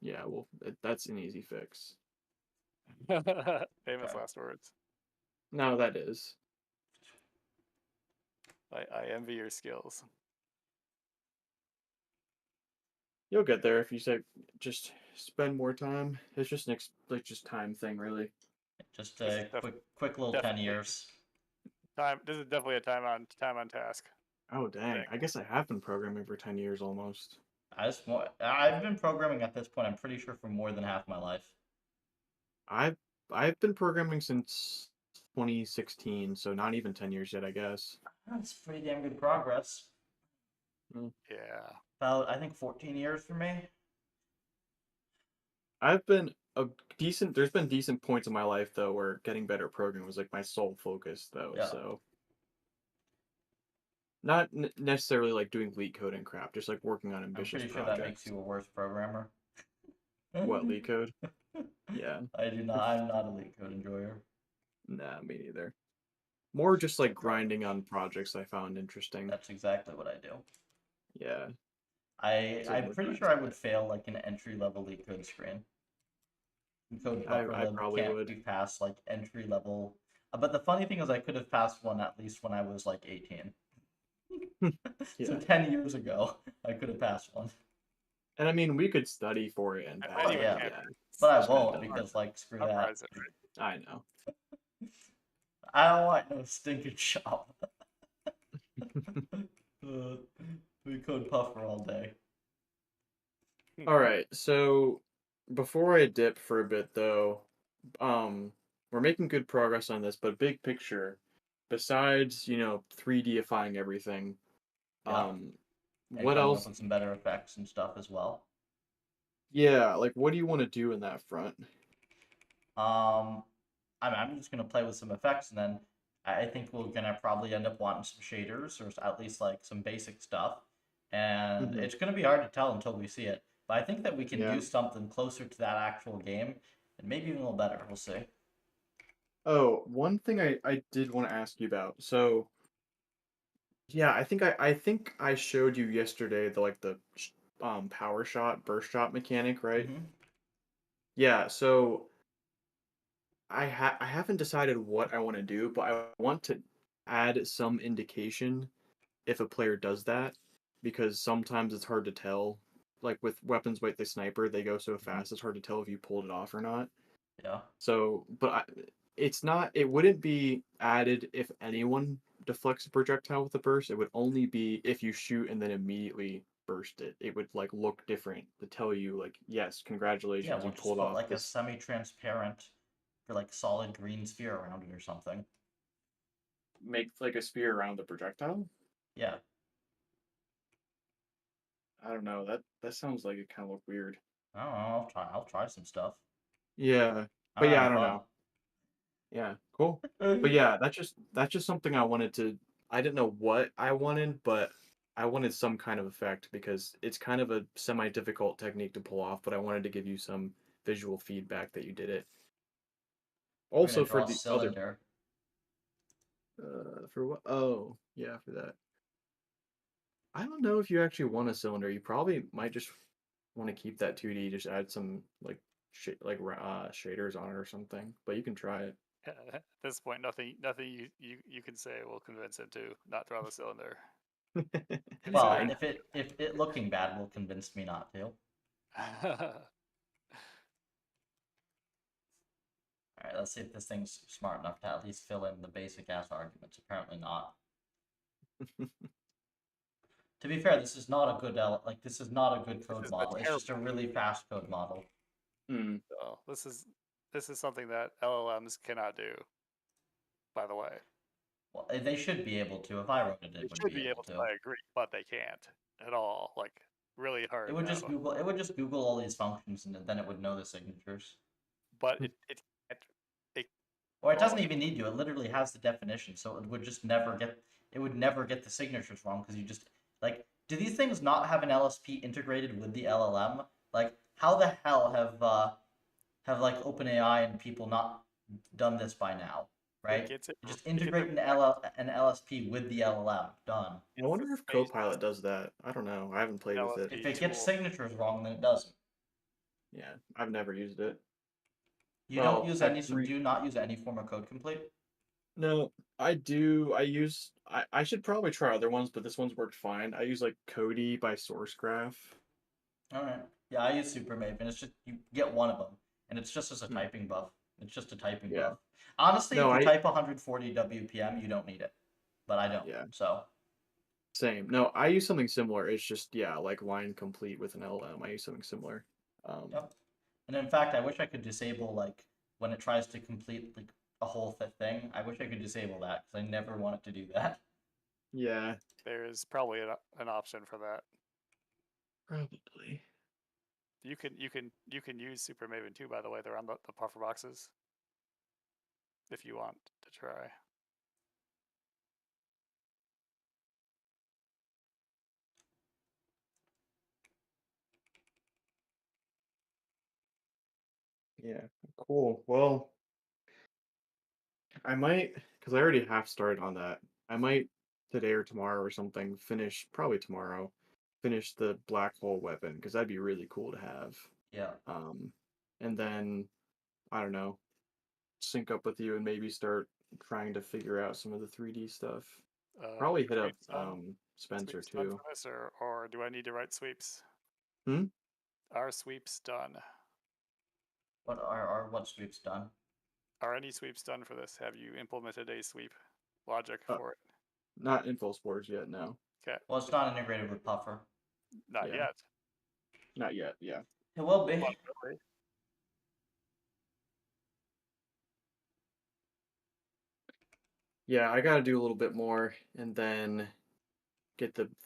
yeah, well, that's an easy fix. Famous Okay. last words. No, that is. I envy your skills. You'll get there if you say just spend more time. It's just just time thing, really. Just This is a quick little 10 definitely years. time. This is definitely a time on task. Oh dang! Thing. I guess I have been programming for 10 years almost. I've been programming at this point, I'm pretty sure, for more than half my life. I've I've been programming since 2016, so not even 10 years yet, I guess. That's pretty damn good progress. Yeah. About, I think, 14 years for me. I've been a decent. There's been decent points in my life though where getting better at programming was like my sole focus though. Yeah. So not necessarily like doing leak code and crap, just like working on I'm ambitious pretty sure that makes projects. you a worse programmer. What leak code? Yeah. I do not. I'm not a leak code enjoyer. Nah, me neither. More just like grinding on projects I found interesting. That's exactly what I do. Yeah. I'm pretty sure I would fail like an entry level leak code screen. Code I PufferLib probably can't would. be passed like entry level. But the funny thing is, I could have passed one at least when I was like 18. So Yeah. 10 years ago, I could have passed one. And I mean, we could study for it and I pass bet Oh, you it. yeah. can. Yeah. But I Just kinda won't dumb. because, like, screw I'll that. prize it, right? I know. I don't want no stinking shop. We code puffer all day. All right. So before I dip for a bit though, we're making good progress on this, but big picture, besides, 3Difying everything, Yeah. And what coming up else? with some better effects and stuff as well. Yeah, like what do you want to do in that front? I'm just gonna play with some effects, and then I think we're gonna probably end up wanting some shaders, or at least like some basic stuff. And Mhm. it's gonna be hard to tell until we see it. But I think that we can Yeah. do something closer to that actual game, and maybe even a little better. We'll see. Oh, one thing I did want to ask you about. So, yeah, I think I showed you yesterday the power shot, burst shot mechanic, right? Mm-hmm. Yeah, so I haven't decided what I want to do, but I want to add some indication if a player does that. because sometimes it's hard to tell. Like with weapons like the sniper, they go so fast it's hard to tell if you pulled it off or not. Yeah. So, it's not. It wouldn't be added if anyone deflects a projectile with a burst. It would only be if you shoot and then immediately burst it. It would like look different to tell you like, yes, Yeah, congratulations, we'll you just pulled put off like a this. semi-transparent or like solid green sphere around it or something. Make like a spear around the projectile. Yeah. I don't know. That sounds like it kind of look weird. I don't know. I'll try some stuff. Yeah, I but don't yeah, I have don't know. Yeah, cool. But yeah, that's just something I wanted to. I didn't know what I wanted, but I wanted some kind of effect because it's kind of a semi-difficult technique to pull off. But I wanted to give you some visual feedback that you did it. We're gonna Also for draw a the other, cylinder. for what? Oh, yeah, for that. I don't know if you actually want a cylinder. You probably might just want to keep that 2D. Just add some like shaders on it or something. But you can try it. At this point, nothing you can say will convince him to not draw the cylinder. Well, Fine. if it looking bad will convince me not to. All right, let's see if this thing's smart enough to at least fill in the basic ass arguments. Apparently not. To be fair, this is not a good this is not a good code is a model. It's just a terrible really fast code model. Hmm. So this is something that LLMs cannot do. By the way, Well, they should be able to. If I wrote it, they it would should be be able able to. to. I agree, but they can't at all. Like really hard. It would No. just Google. It would just Google all these functions, and then it would know the signatures. But it can't. It, Or it doesn't well, even need to. It literally has the definition, so it would just never get. It would never get the signatures wrong because you just like. Do these things not have an LSP integrated with the LLM? Like, how the hell have like OpenAI and people not done this by now? it Right? gets it. You just It gets integrate it an LSP with the LLM. Done. I It's the wonder if space Copilot does that. I don't know. I haven't played with it. If LSP it gets tool. signatures wrong, then it doesn't. Yeah, I've never used it. You don't Well, use at any. Do three. you not use any form of code complete? No, I do. I should probably try other ones, but this one's worked fine. I use like Cody by SourceGraph. All right. Yeah, I use SuperMave, and it's just you get one of them, and it's just as a Hmm. typing buff. It's just a typing Yeah. buff. Honestly, No, if you I type 140 WPM, you don't need it, but I don't. yeah, So, same. No, I use something similar. It's just yeah, like line complete with an LM. I use something similar. yep. And in fact, I wish I could disable like when it tries to complete like a whole thing. I wish I could disable that because I never want it to do that. Yeah, There's probably an option for that. probably. You can use Super Maven too. By the way, they're on the puffer boxes. If you want to try. Yeah, cool. Well, I might, because I already half started on that. I might today or tomorrow or something finish, probably tomorrow, finish the black hole weapon because that'd be really cool to have. Yeah. And then I don't know, sync up with you and maybe start trying to figure out some of the 3D stuff. Probably hit up Sweeps done. Spencer Sweeps done too. for this, or do I need to write sweeps? Hmm? Are sweeps done? What sweeps done? Are any sweeps done for this? Have you implemented a sweep logic Uh, for it? Not info spores yet, no. Okay, Well, it's not integrated with Puffer. not Yeah. yet. Not yet, yeah. It will be. But really, Yeah, I gotta do a little bit more and then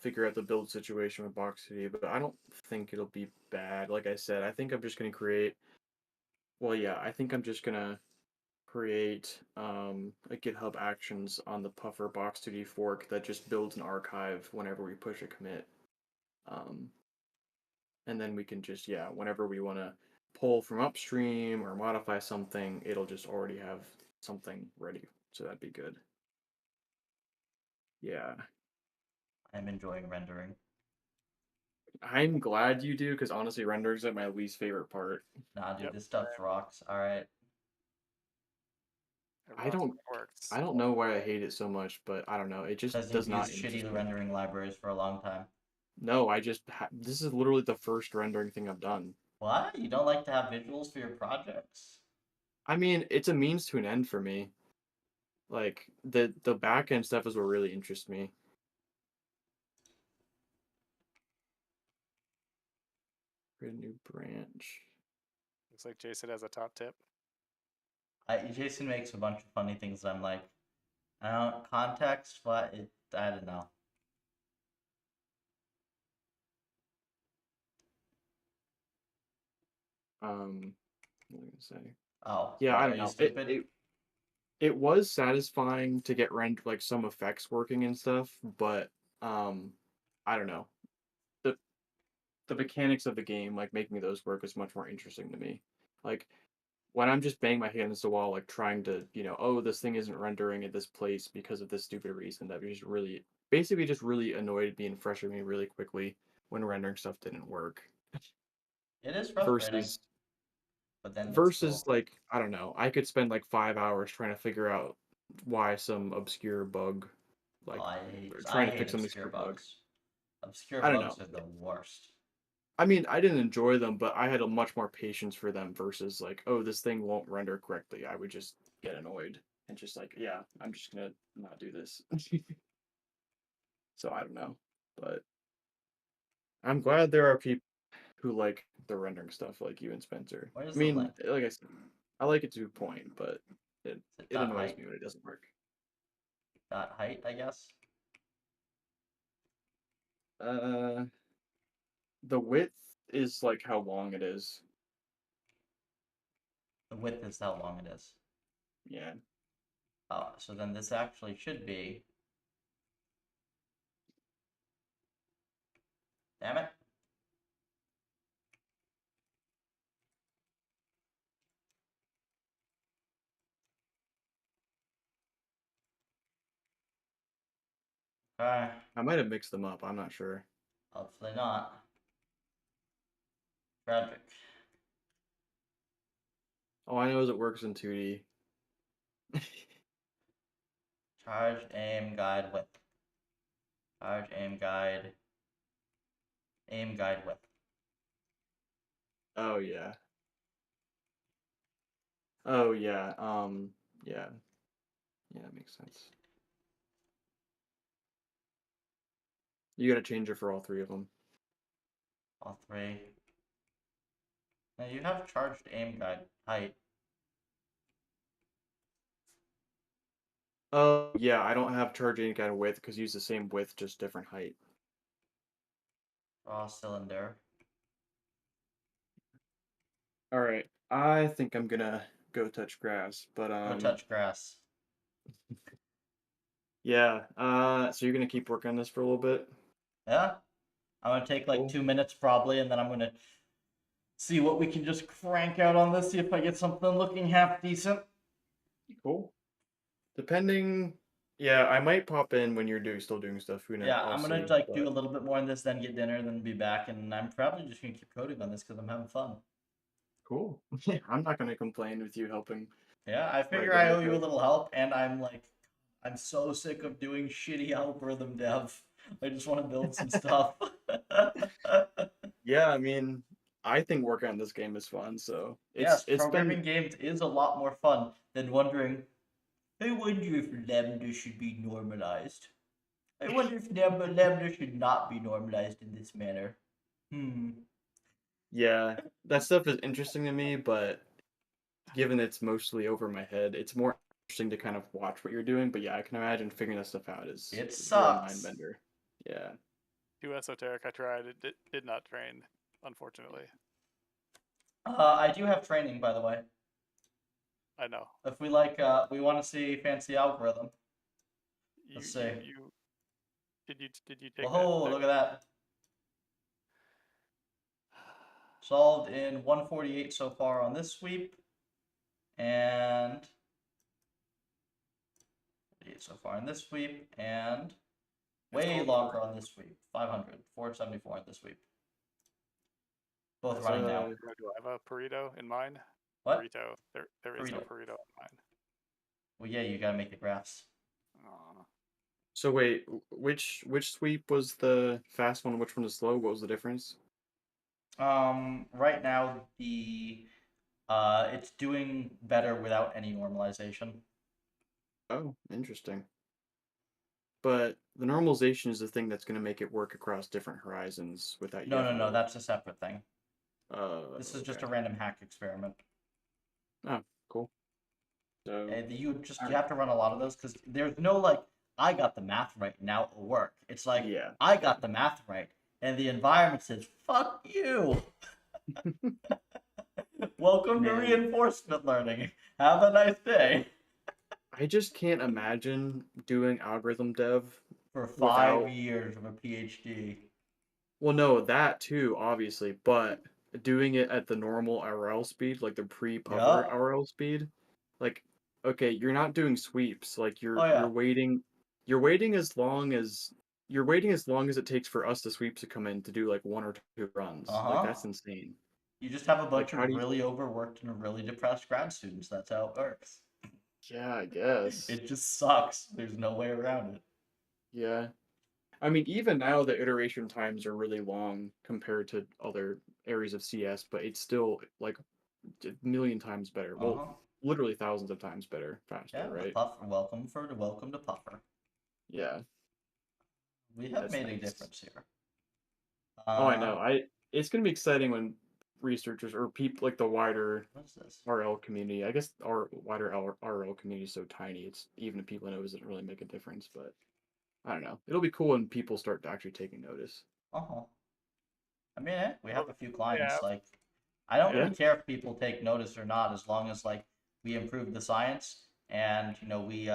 figure out the build situation with Box City, but I don't think it'll be bad. Like I said, I think I'm just gonna create well yeah, I think I'm just gonna create a GitHub actions on the Puffer Box 2D fork that just builds an archive whenever we push a commit. Um, and then we can just, yeah, whenever we want to pull from upstream or modify something, it'll just already have something ready. So that'd be good. Yeah. I'm enjoying rendering. I'm glad you do, because honestly, rendering's like my least favorite part. Nah, dude, yep, this stuff rocks. All right. it I rocks don't and it works. I don't know why I hate it so much, but I don't know. It just Because does you've not used interest shitty me. rendering libraries for a long time. No, I just this is literally the first rendering thing I've done. What? You don't like to have visuals for your projects? I mean, it's a means to an end for me. Like the back end stuff is what really interests me. Create a new branch. Looks like Jason has a top tip. Jason makes a bunch of funny things. I'm like, context. What? I don't know. What was I gonna say? Oh, Yeah, what, I are don't you know. stupid? It was satisfying to get like some effects working and stuff, but I don't know. The the mechanics of the game, like making those work, is much more interesting to me. Like when I'm just banging my head against the wall, like trying to, oh, this thing isn't rendering at this place because of this stupid reason, that just really, basically, just really annoyed me and frustrated me really quickly when rendering stuff didn't work. It is frustrating, Versus, but then it's versus cool. like I don't know, I could spend like 5 hours trying to figure out why some obscure bug, Oh, like I trying to hate fix some obscure obscure bug. bugs. Obscure I don't know. bugs are the worst. I mean, I didn't enjoy them, but I had a much more patience for them versus like, oh, this thing won't render correctly. I would just get annoyed and just like, yeah, I'm just gonna not do this. So I don't know, but I'm glad there are people who like the rendering stuff, like you and Spencer. I Where's the mean, link? like I said, I like it to a point, but it Is it it dot annoys height? me when it doesn't work. Dot height, I guess. Uh, the width is like how long it is. The width is how long it is. Yeah. Oh, so then this actually should be. Damn it. Alright. I might have mixed them up. I'm not sure. Hopefully not. Tragic. All I know is it works in 2D. Charge, aim, guide, width. Charge, aim, guide. Aim, guide, width. Oh yeah. Oh yeah. Yeah. Yeah, that makes sense. You gotta change it for all three of them. All three. Now you have charged aim, guide, height. Oh yeah, I don't have charge any kind of width because use the same width, just different height. Raw cylinder. All right, I think I'm gonna go touch grass, but Go touch grass. yeah. So you're gonna keep working on this for a little bit. Yeah? I'm gonna take like Cool. 2 minutes probably, and then I'm gonna see what we can just crank out on this, see if I get something looking half decent. Cool. Depending, yeah, I might pop in when you're still doing stuff. Who knows? Yeah, I'll I'm gonna see. like do But a little bit more on this, then get dinner, then be back, and I'm probably just gonna keep coding on this because I'm having fun. cool. I'm not gonna complain with you helping Yeah, I write figure I render owe you a code. little help, and I'm so sick of doing shitty algorithm dev. I just want to build some stuff. Yeah, I mean, I think working on this game is fun. So Yes, it's been programming games is a lot more fun than wondering, I wonder if lambda should be normalized. I wonder if lambda should not be normalized in this manner. Hmm. yeah, that stuff is interesting to me, but given it's mostly over my head, it's more interesting to kind of watch what you're doing. But yeah, I can imagine figuring that stuff out is It a real mind sucks. bender. Yeah. Too esoteric. I tried. It did not train, unfortunately. I do have training, by the way. I know. If we want to see fancy algorithm. You Let's you see. you did you take that? Whoa, look at that. Solved in 148 so far on this sweep. And 48 so far in this sweep. And It's way called longer on this sweep. 500. 474 on this sweep. Both As running now. Do I have a Pareto in mine? What? Pareto. There is no Burrito. Pareto in mine. Well, yeah, you gotta make the graphs. Aw. So wait, which sweep was the fast one? Which one is slow? What was the difference? Right now it's doing better without any normalization. Oh, interesting. But the normalization is the thing that's going to make it work across different horizons without you No, no, having no, to. that's a separate thing. This is just Okay. a random hack experiment. Oh, cool. So, And you all have right. to run a lot of those because there's no like I got the math right, now it will work. It's like Yeah. I got the math right, and the environment says fuck you. Welcome to Man, reinforcement learning. Have a nice day. I just can't imagine doing algorithm dev For 5 without. years of a PhD. Well, no, that too, obviously, but doing it at the normal RL speed, like the pre-puffer Yeah. RL speed, like, okay, you're not doing sweeps, like Oh you're yeah. waiting as long as you're waiting as long as it takes for us the sweeps to come in to do like one or two runs. Like Uh-huh. that's insane. You just have a Like bunch how of do you? really overworked and really depressed grad students. That's how it works. Yeah, I guess. It just sucks. There's no way around it. Yeah. I mean, even now the iteration times are really long compared to other areas of CS, but it's still like a million times better. Well, Uh-huh. literally thousands of times better, faster, Yeah, the right? Puffer. Welcome to Puffer. Yeah, We have that's made a nice. difference here. Oh, I know. It's gonna be exciting when researchers or people like the wider What's this? RL community. I guess our wider RL community is so tiny. It's even if people know it doesn't really make a difference. But I don't know. It'll be cool when people start actually taking notice. Uh-huh. I mean, we have Well, a few yeah, clients. Like, I don't yeah, really Yeah. care if people take notice or not, as long as like we improve the science and we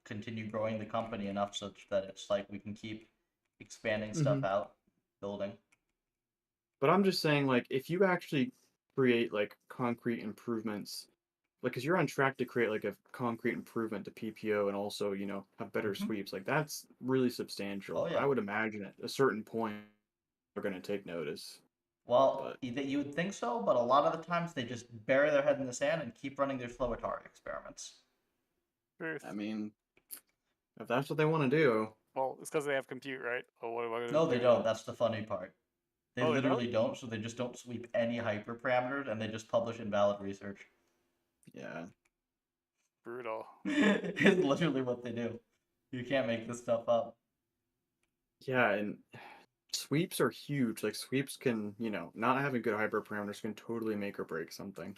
continue growing the company enough such that it's like we can keep expanding stuff hmm out, building. But I'm just saying, like, if you actually create like concrete improvements, like, because you're on track to create like a concrete improvement to PPO and also, have better Hmm. sweeps, like, that's really Oh substantial. I yeah. would imagine at a certain point they're going to take notice. Well, But, you would think so, but a lot of the times they just bury their head in the sand and keep running their Flowetari experiments. truth. I mean, if that's what they want to do, Well, it's because they have compute, right? Oh, what am I gonna No, they do don't. then? That's the funny part. They Oh, they don't? literally don't, so they just don't sweep any hyperparameters and they just publish invalid research. yeah. Brutal. It's literally what they do. You can't make this stuff up. Yeah, and sweeps are huge. Like, sweeps can, not having good hyperparameters can totally make or break something.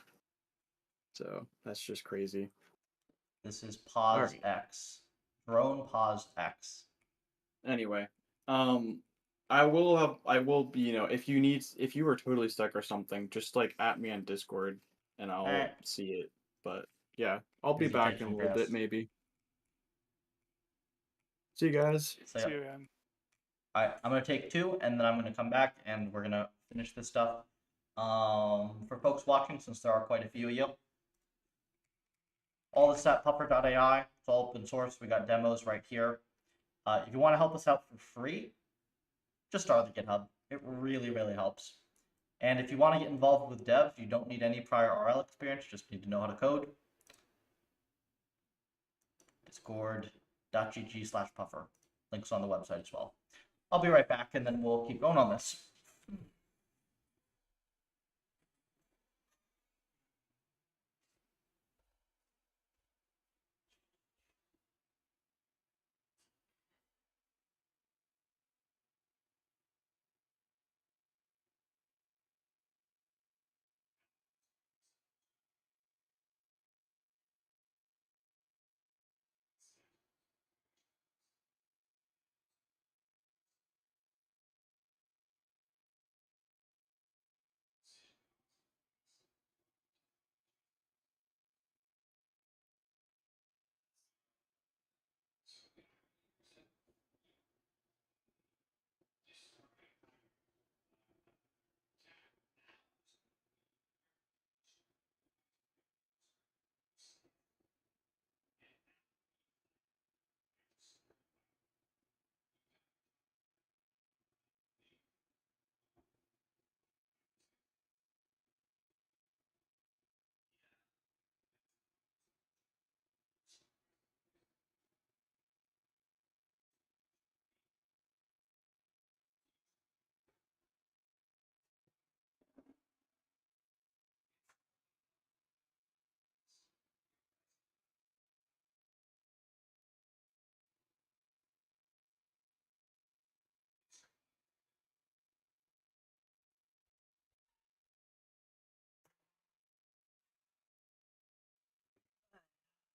So, that's just crazy. This is All pause right. X. Drone pause X. Anyway, I will be, if you are totally stuck or something, just like at me on Discord and I'll Alright. see it. But yeah, I'll be Busy back in a catching little bit grass. maybe. See you guys. So See yeah. you, man. Alright, I'm gonna take two and then I'm gonna come back and we're gonna finish this stuff. For folks watching, since there are quite a few of you, all this at puffer.ai. It's all open source. We got demos right here. If you want to help us out for free, just start the GitHub. It really, really helps. And if you want to get involved with dev, you don't need any prior RL experience, just need to know how to code. Discord.gg/puffer. Links on the website as well. I'll be right back and then we'll keep going on this.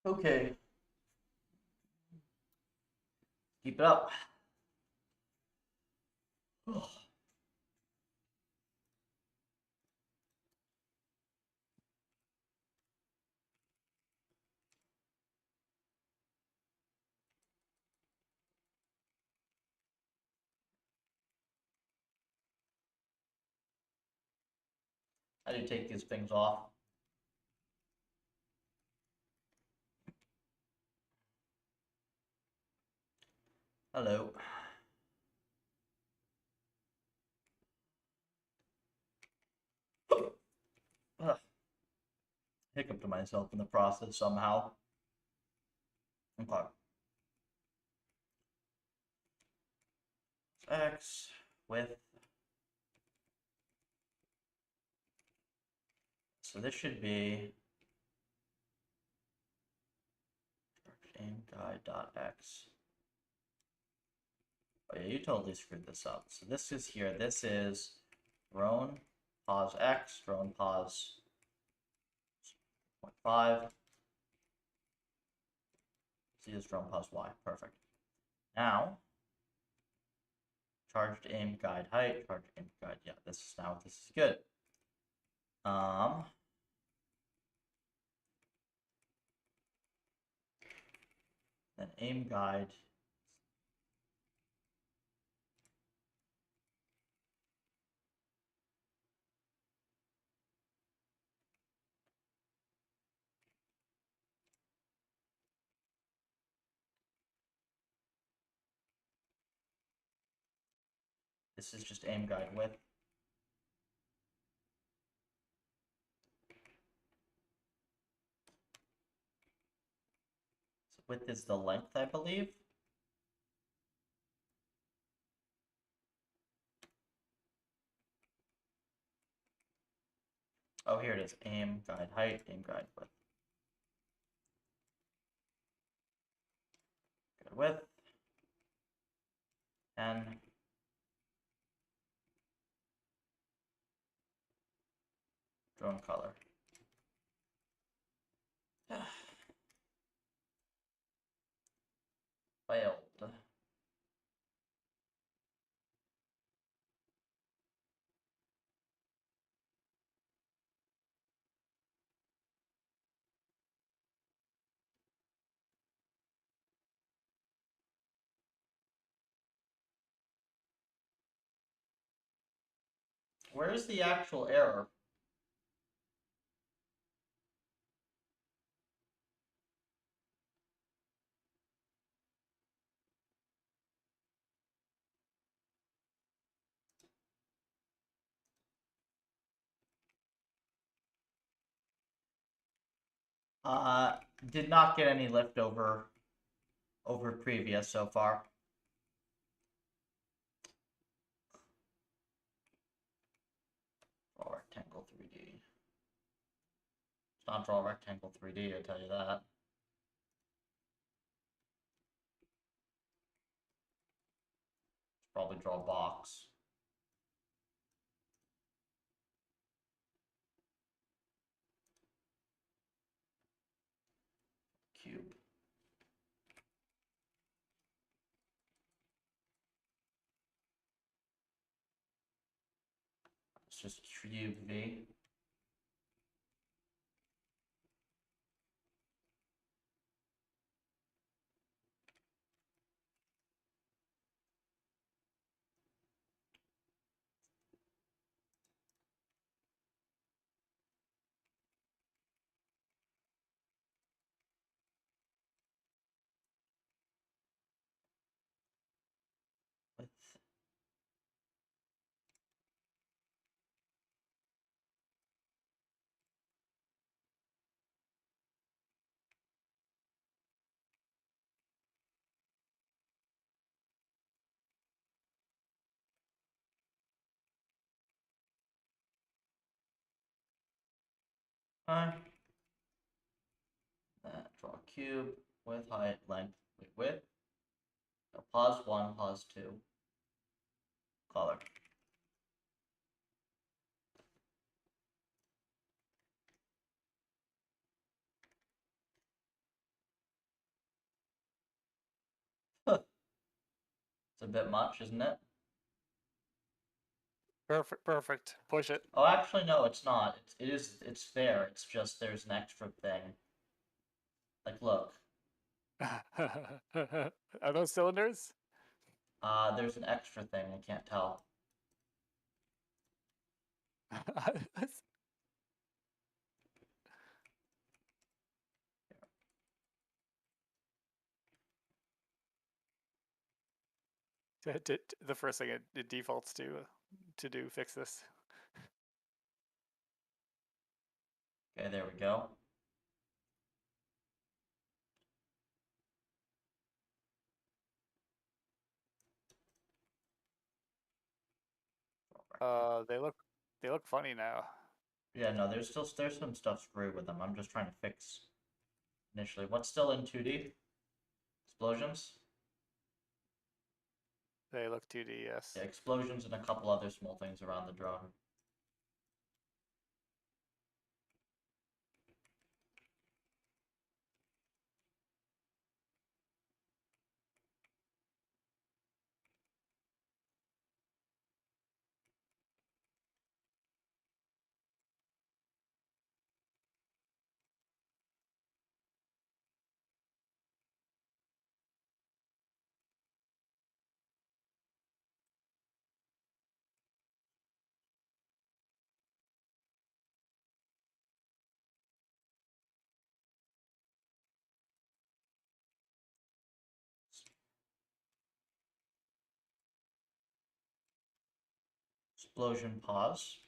Okay. Keep it up. How do you take these things off? Hello. Ugh. Hiccuped to myself in the process somehow. Okay. X width. So this should be aim guide.x. Oh yeah, you totally screwed this up. So this is here. This is drone pause x, drone pause 0.5. See this drone pause y. Perfect. Now, charged aim guide height, charged aim guide. Yeah, this is good. Then aim guide. This is just aim guide width. So width is the length, I believe. Oh, here it is. Aim guide height, aim guide width. Good width. And drone color. Failed. Where's the actual error? Did not get any lift over previous so far. Draw rectangle 3D. It's not draw rectangle 3D, I tell you that. It's probably draw box. Cube. It's just cube V. Width. Draw cube, width, height, length, width. So pause 1, pause 2. Color. It's a bit much, isn't it? Perfect, perfect. Push it. Oh, actually, no, it's not. It's fair. It's just there's an extra thing. Like, look. Are those cylinders? There's an extra thing. I can't tell. The first thing it defaults to do fix this. Okay, there we go. They look funny now. Yeah, no, there's some stuff screwed with them. I'm just trying to fix initially. What's still in 2D? Explosions? They look 2D, yes. Yeah, explosions and a couple other small things around the drone. Explosion pause.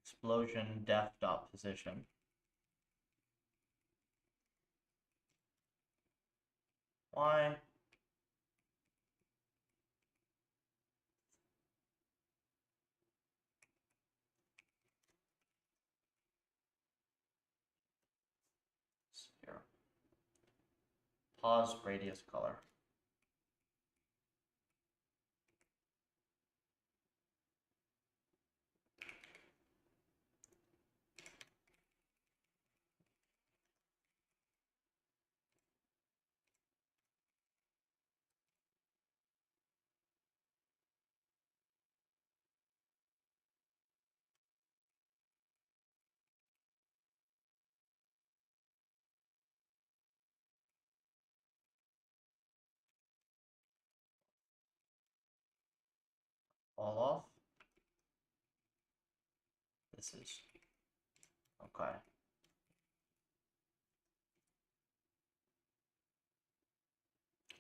Explosion def dot position. Why? Sphere. Pause radius color. Fall off. This is okay.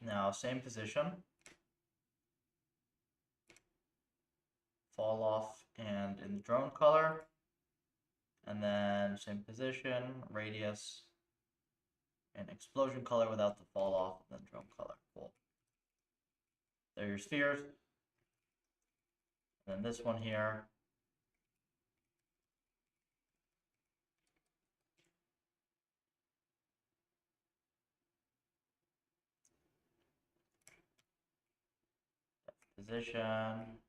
Now, same position. Fall off and in the drone color. And then same position, radius, and explosion color without the fall off, and then drone color. Cool. There are your spheres. And then this one here. Position,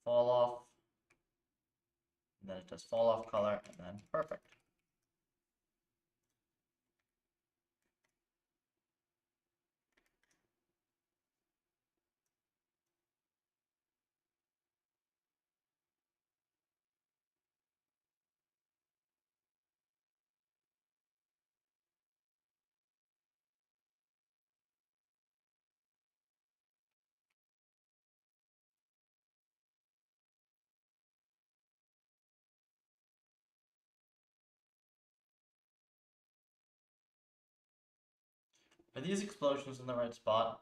fall off, and then it does fall off color, and then perfect. Are these explosions in the right spot?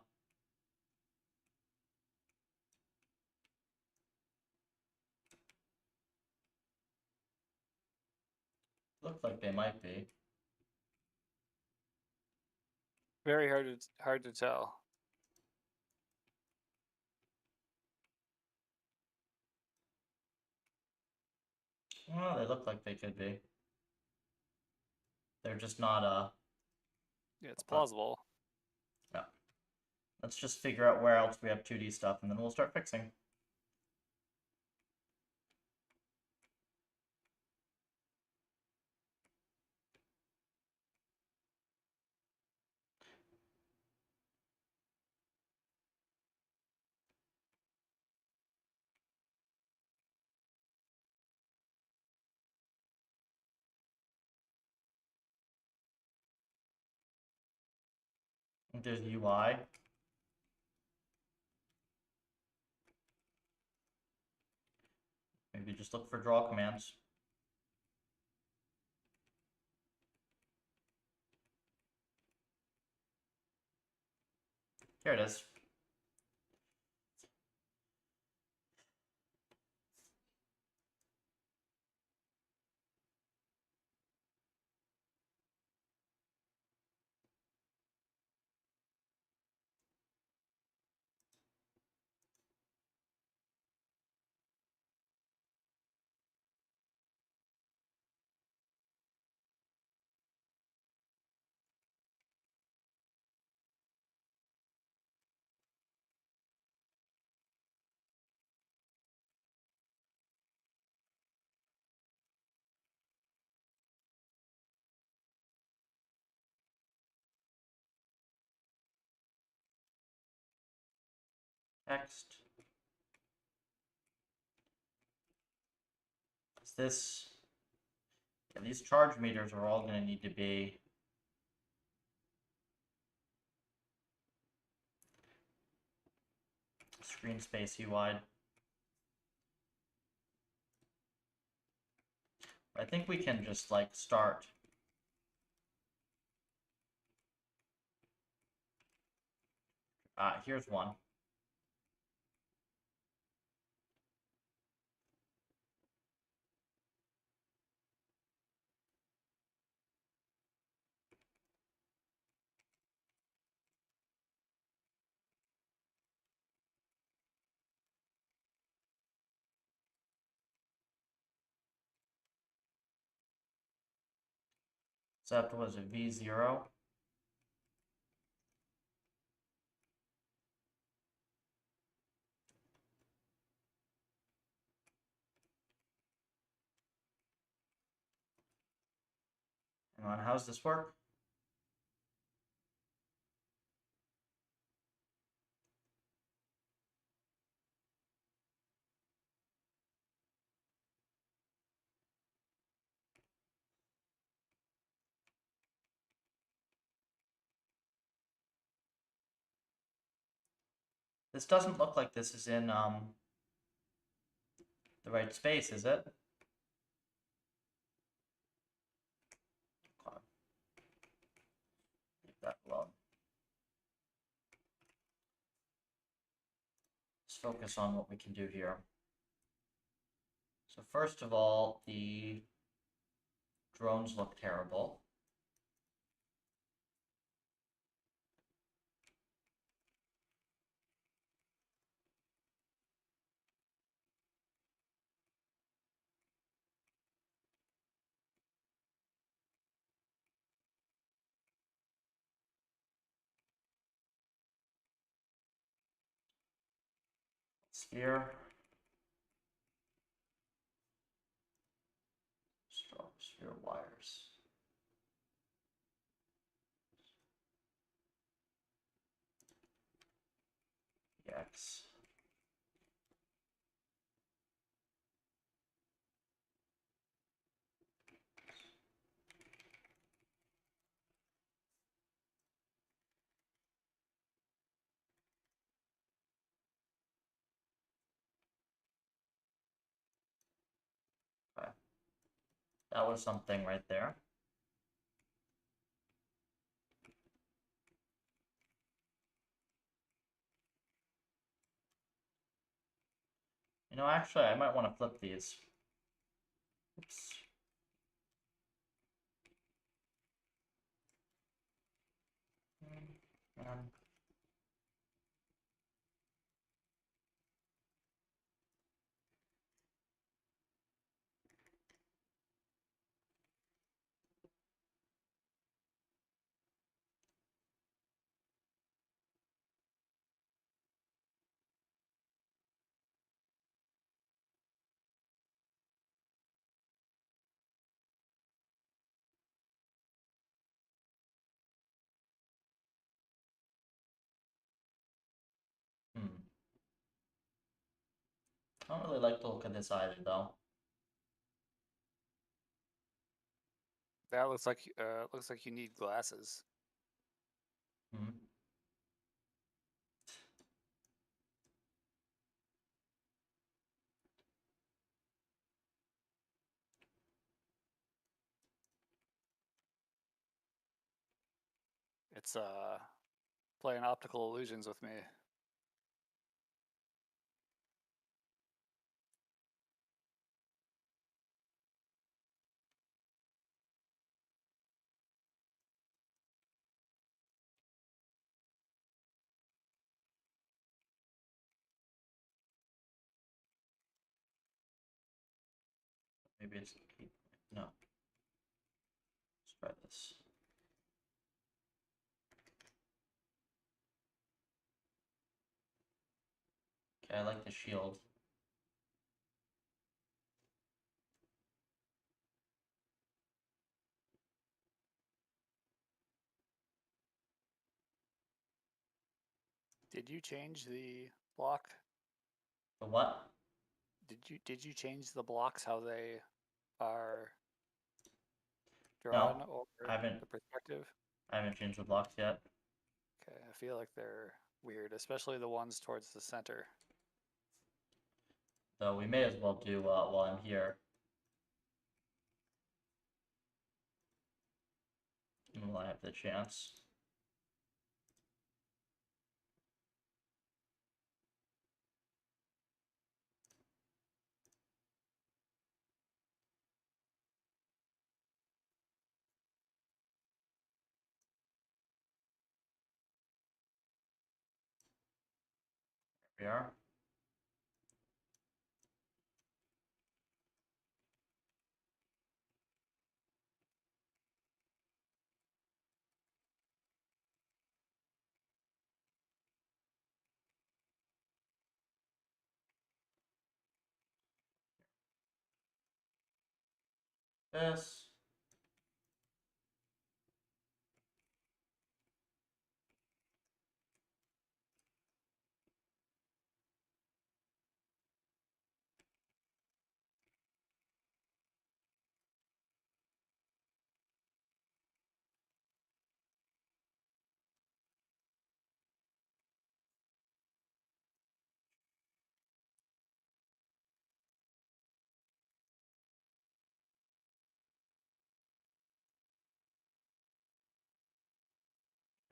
Look like they might be. Very hard to tell. Well, they look like they could be. They're just not Yeah, it's plausible. yeah. Let's just figure out where else we have 2D stuff, and then we'll start fixing. There's UI. Maybe just look for draw commands. Here it is. Text. Is this? Yeah, these charge meters are all going to need to be screen space UI. I think we can just like start. Here's one. Except was it V0? Hang on, how's this work? This doesn't look like this is in the right space, is it? Okay. Leave that alone. Let's focus on what we can do here. So first of all, the drones look terrible. Sphere. Sphere wires. X. Okay. That was something right there. You know, actually, I might want to flip these. Oops. Um, I don't really like the look of this either, though. That looks like you need glasses. Hmm. It's playing optical illusions with me. Maybe it's no. Let's try this. Okay, I like the shield. Did you change the block? The what? Did you change the blocks how they are drawn No, or I haven't. the perspective? I haven't changed the blocks yet. Okay, I feel like they're weird, especially the ones towards the center. Though we may as well do while I'm here. While I have the chance. Here we are. This.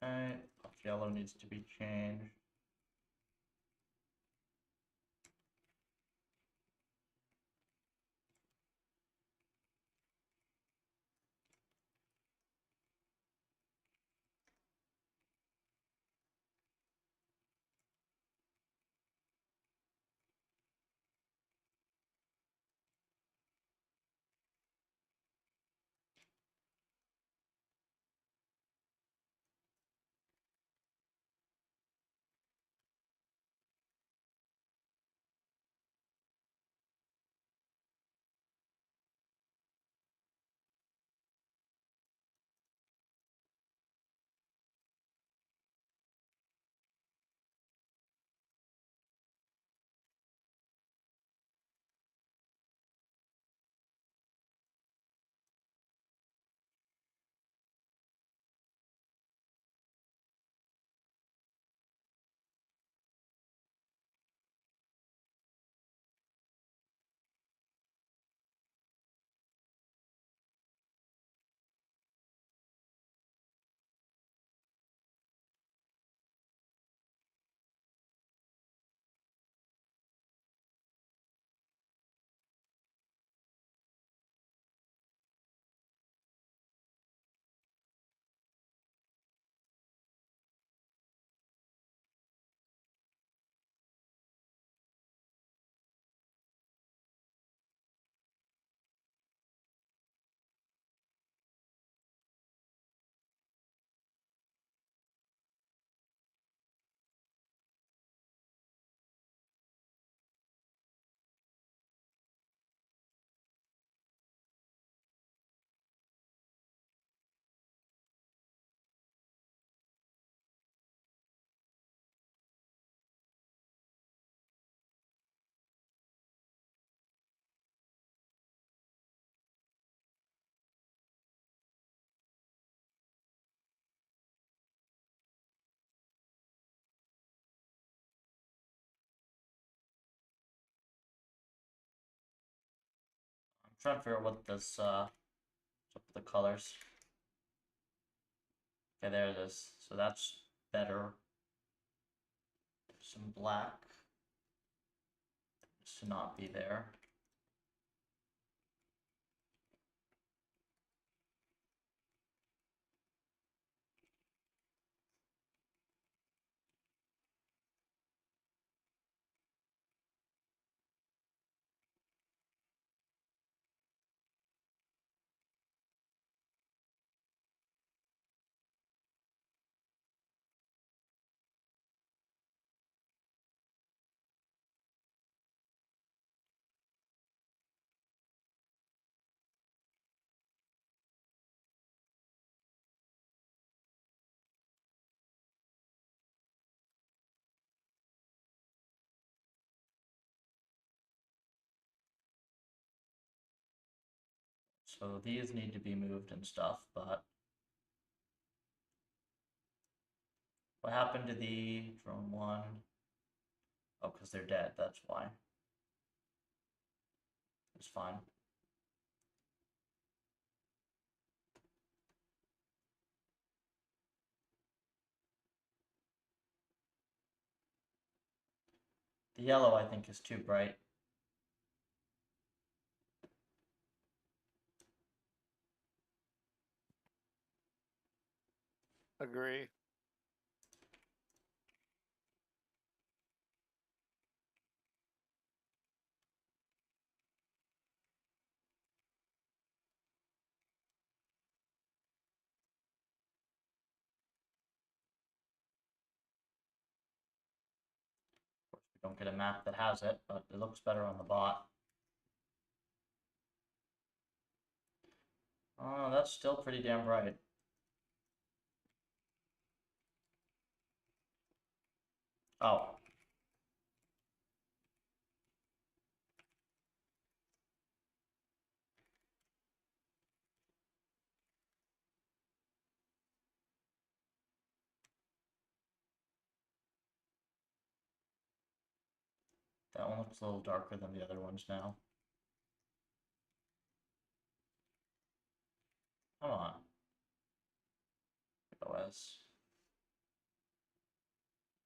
Alright, yellow needs to be changed. I'm trying to figure out what this up with the colors. Okay, there it is. So that's better. Some black to not be there. So these need to be moved and stuff, but what happened to the drone one? Oh, because they're dead, that's why. It's fine. The yellow, I think, is too bright. Agree. Of course, we don't get a map that has it, but it looks better on the bot. Oh, that's still pretty damn bright. Oh. That one looks a little darker than the other ones now. Come on. OS.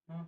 Hmm.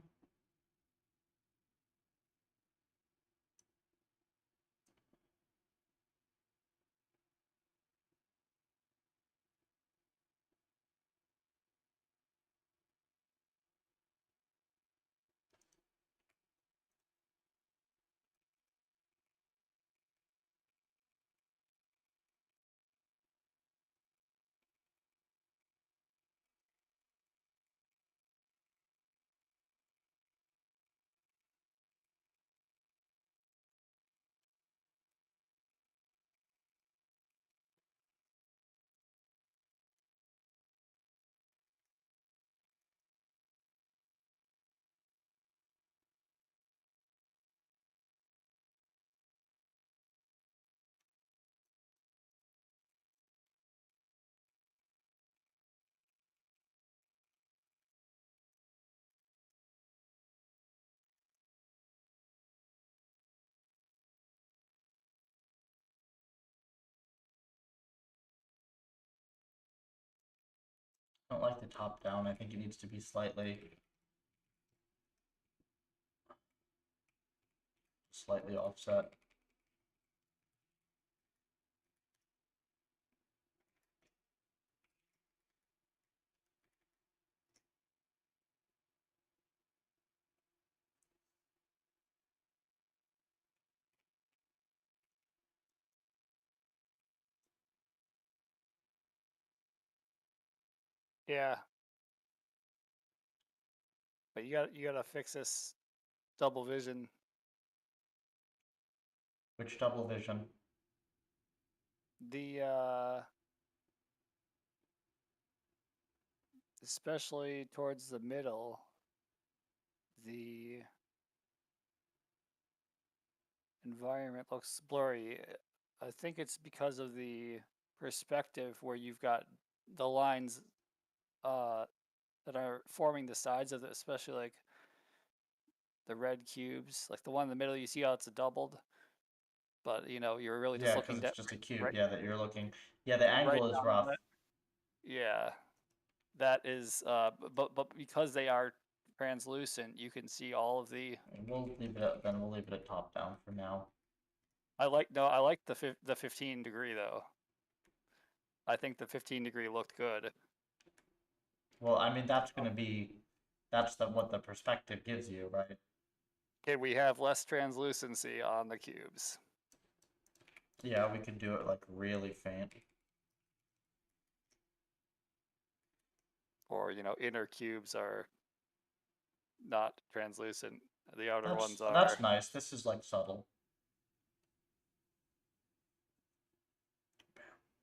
I don't like the top down. I think it needs to be slightly offset. Yeah. But you gotta fix this double vision. Which double vision? The especially towards the middle, the environment looks blurry. I think it's because of the perspective where you've got the lines that are forming the sides of it, especially like the red cubes. Like the one in the middle, you see how it's doubled, but you know, you're really just Yeah, because looking it's at just a cube. right, Yeah, that you're looking. Yeah, the right angle is down rough. on it. Yeah. that is, but because they are translucent, you can see all of the. We'll leave it at, then we'll leave it at top down for now. I like the 15 degree though. I think the 15 degree looked good. Well, I mean that's gonna be, that's what the perspective gives you, right? Can we have less translucency on the cubes? Yeah, we could do it like really faint. Or, you know, inner cubes are not translucent. The outer That's ones are. that's nice. This is like subtle.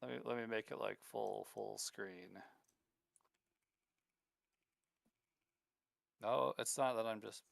Let me make it like full screen. No, it's not that I'm just.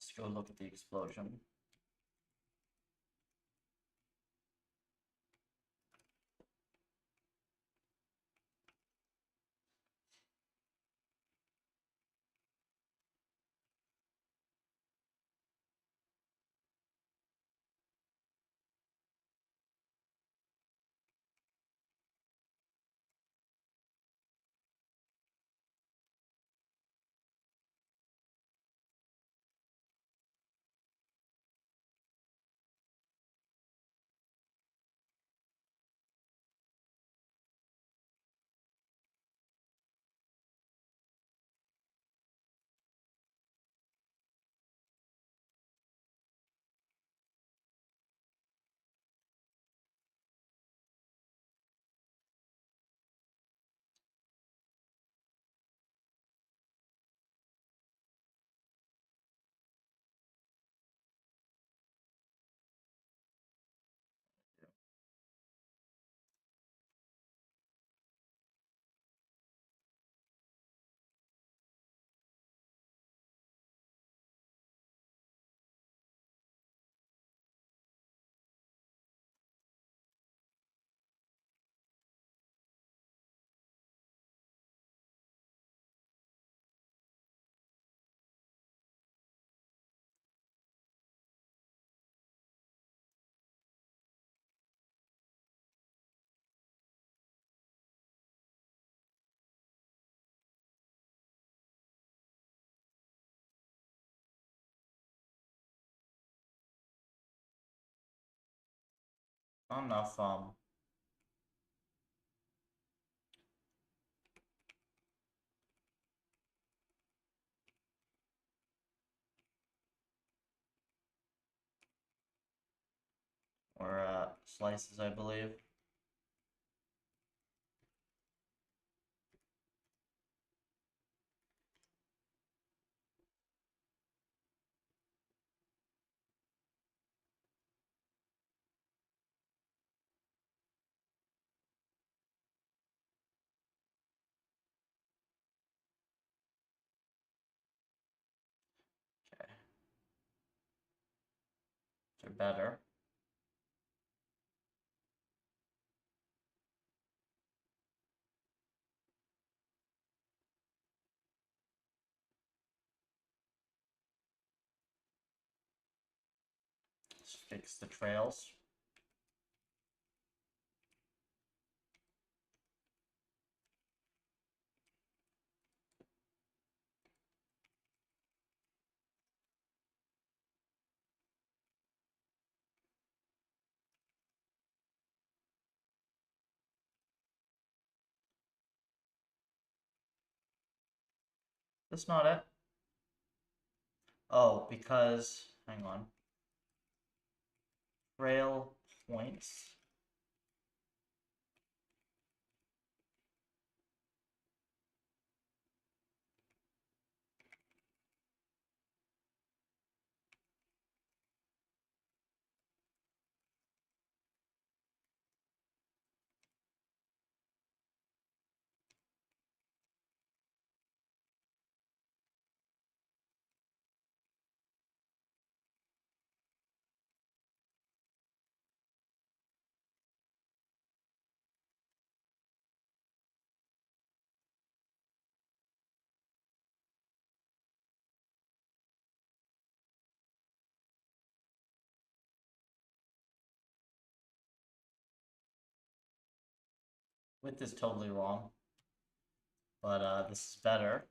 Let's go look at the explosion. Not enough or slices, I believe. Okay. So better. Let's fix the trails. That's not it. Oh, because, hang on. Trail points. Width is totally wrong, but this is better.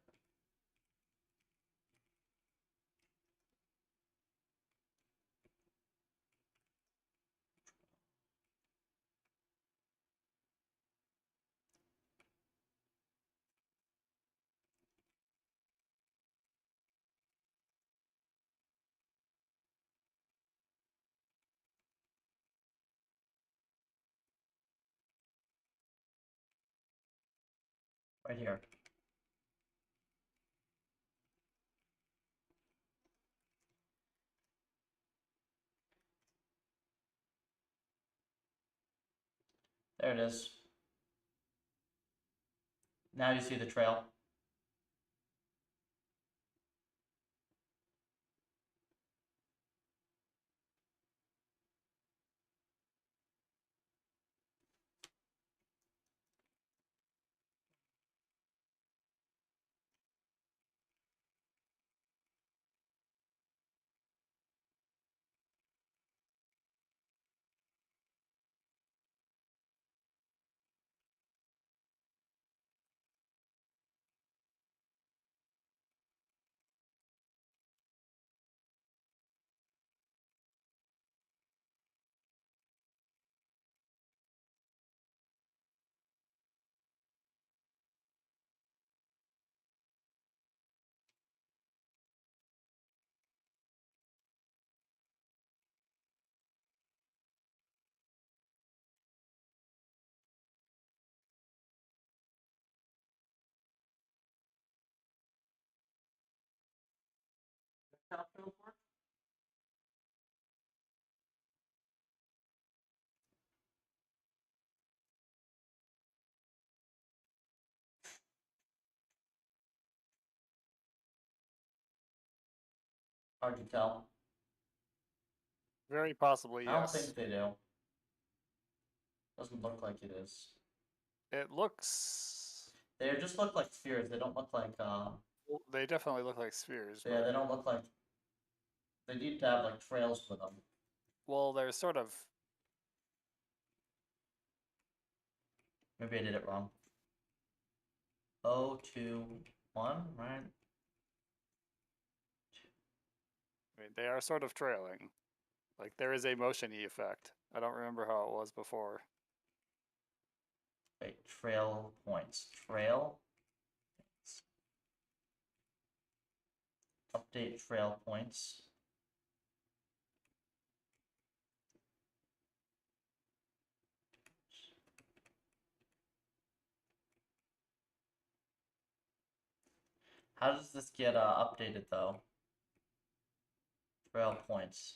Right here. There it is. Now you see the trail. Hard to tell. Very possibly, I don't yes. think they do. Doesn't look like it is. It looks. They just look like spheres. They don't look like Well, they definitely look like spheres. so yeah, But, they don't look like. They need to have like trails for them. well, they're sort of. Maybe I did it wrong. 0, 2, 1, right? I mean, they are sort of trailing. Like, there is a motion-y effect. I don't remember how it was before. Wait, trail points. Trail. Update trail points. How does this get updated though? Trail points.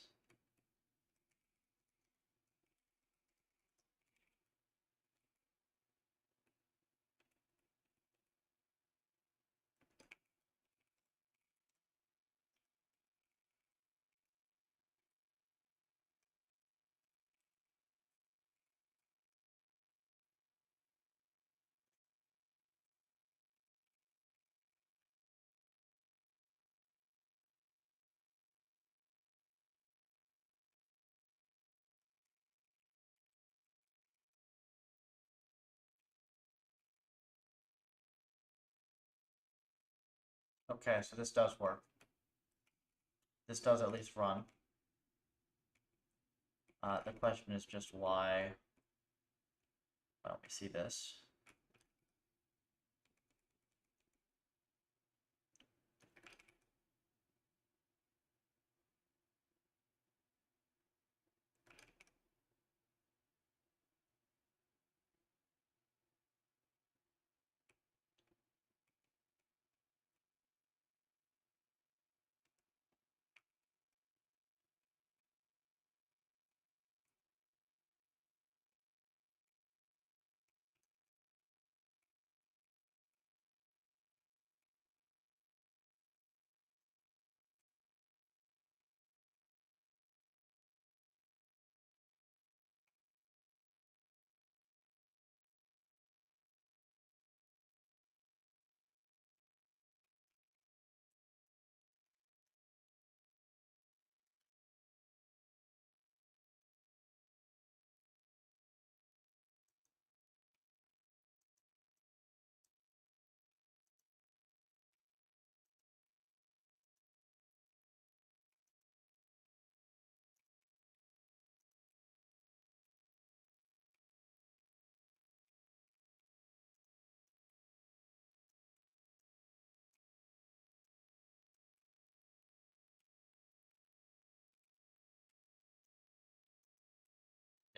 Okay, so this does work. This does at least run. The question is just why don't we see this?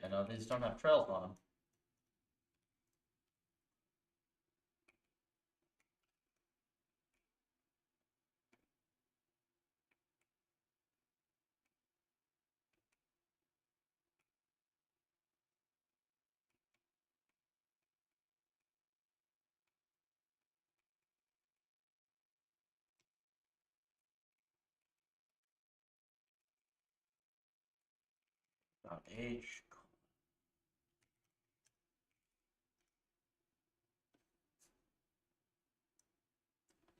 Yeah, no, these don't have trails on them. H.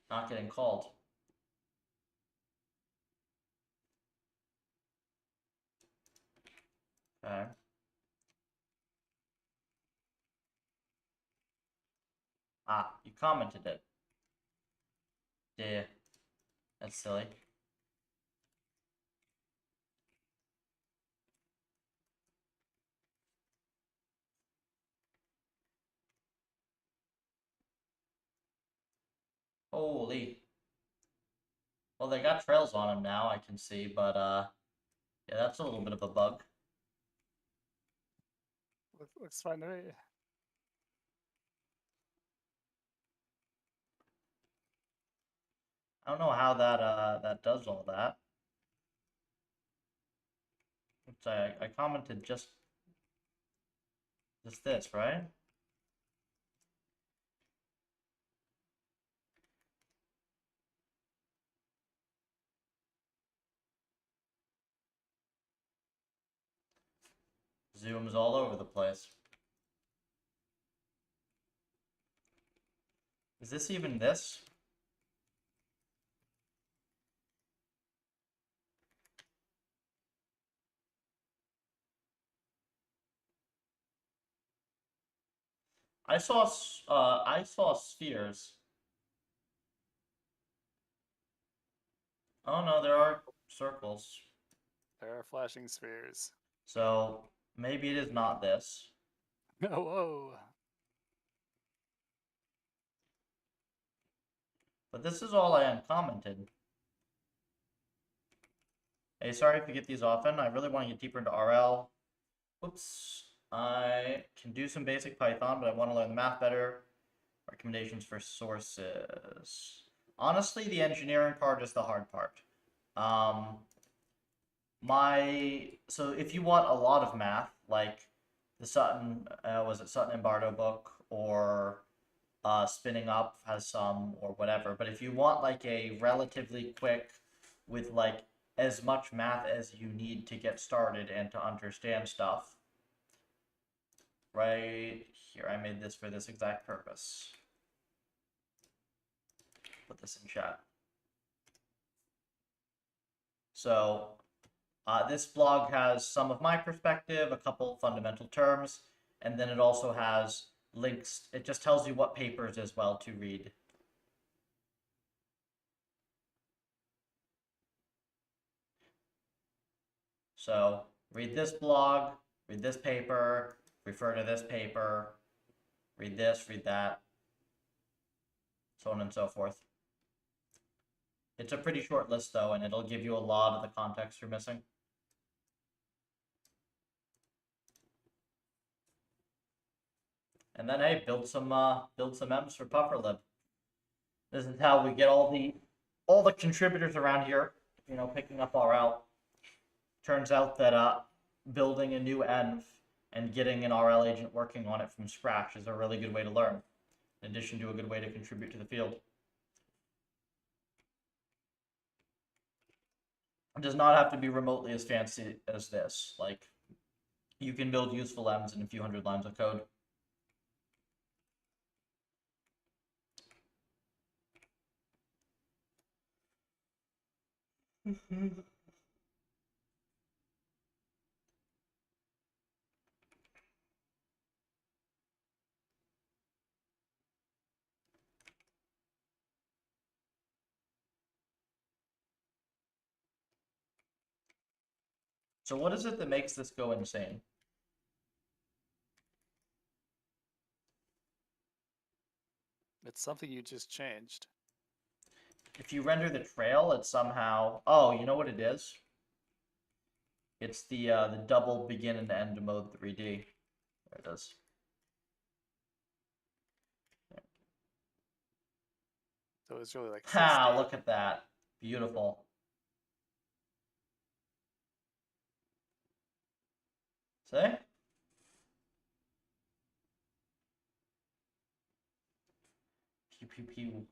Not getting called. Okay. Ah, you commented it. Yeah, that's silly. Holy. Well, they got trails on them now, I can see, but yeah, that's a little bit of a bug. Looks fine to me. I don't know how that does all that. I commented just this, right? Zooms all over the place. Is this even this? I saw spheres. Oh no, there are circles. There are flashing spheres. So maybe it is not this. Oh, whoa. But this is all I uncommented. Hey, sorry if you get these often. I really want to get deeper into RL. Whoops. I can do some basic Python, but I want to learn the math better. Recommendations for sources. Honestly, the engineering part is the hard part. Um, so if you want a lot of math, like the Sutton, was it Sutton and Bardo book, or Spinning Up has some, or whatever. But if you want like a relatively quick, with like as much math as you need to get started and to understand stuff, right here, I made this for this exact purpose. Put this in chat. So this blog has some of my perspective, a couple fundamental terms, and then it also has links. It just tells you what papers as well to read. So read this blog, read this paper, refer to this paper, read this, read that, so on and so forth. It's a pretty short list though, and it'll give you a lot of the context you're missing. And then hey, build some M's for PufferLib. This is how we get all the contributors around here, picking up our out. Turns out that building a new env and getting an RL agent working on it from scratch is a really good way to learn, in addition to a good way to contribute to the field. It does not have to be remotely as fancy as this. Like, you can build useful M's in a few hundred lines of code. So what is it that makes this go insane? It's something you just changed. If you render the trail, it's somehow... Oh, you know what it is? It's the double begin and end mode 3D. There it is. So it's really like Ha! 6D. Look at that. Beautiful. See? Pew pew pew.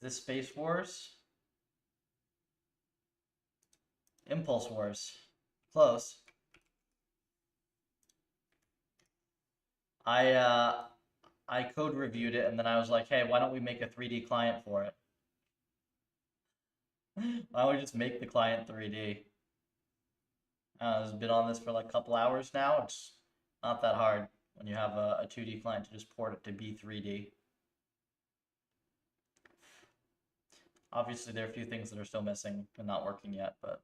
Is this Space Wars? Impulse Wars. Close. I code reviewed it and then I was like, hey, why don't we make a 3D client for it? Why don't we just make the client 3D? I've been on this for like a couple hours now. It's not that hard when you have a 2D client to just port it to be 3D. Obviously, there are a few things that are still missing and not working yet, but...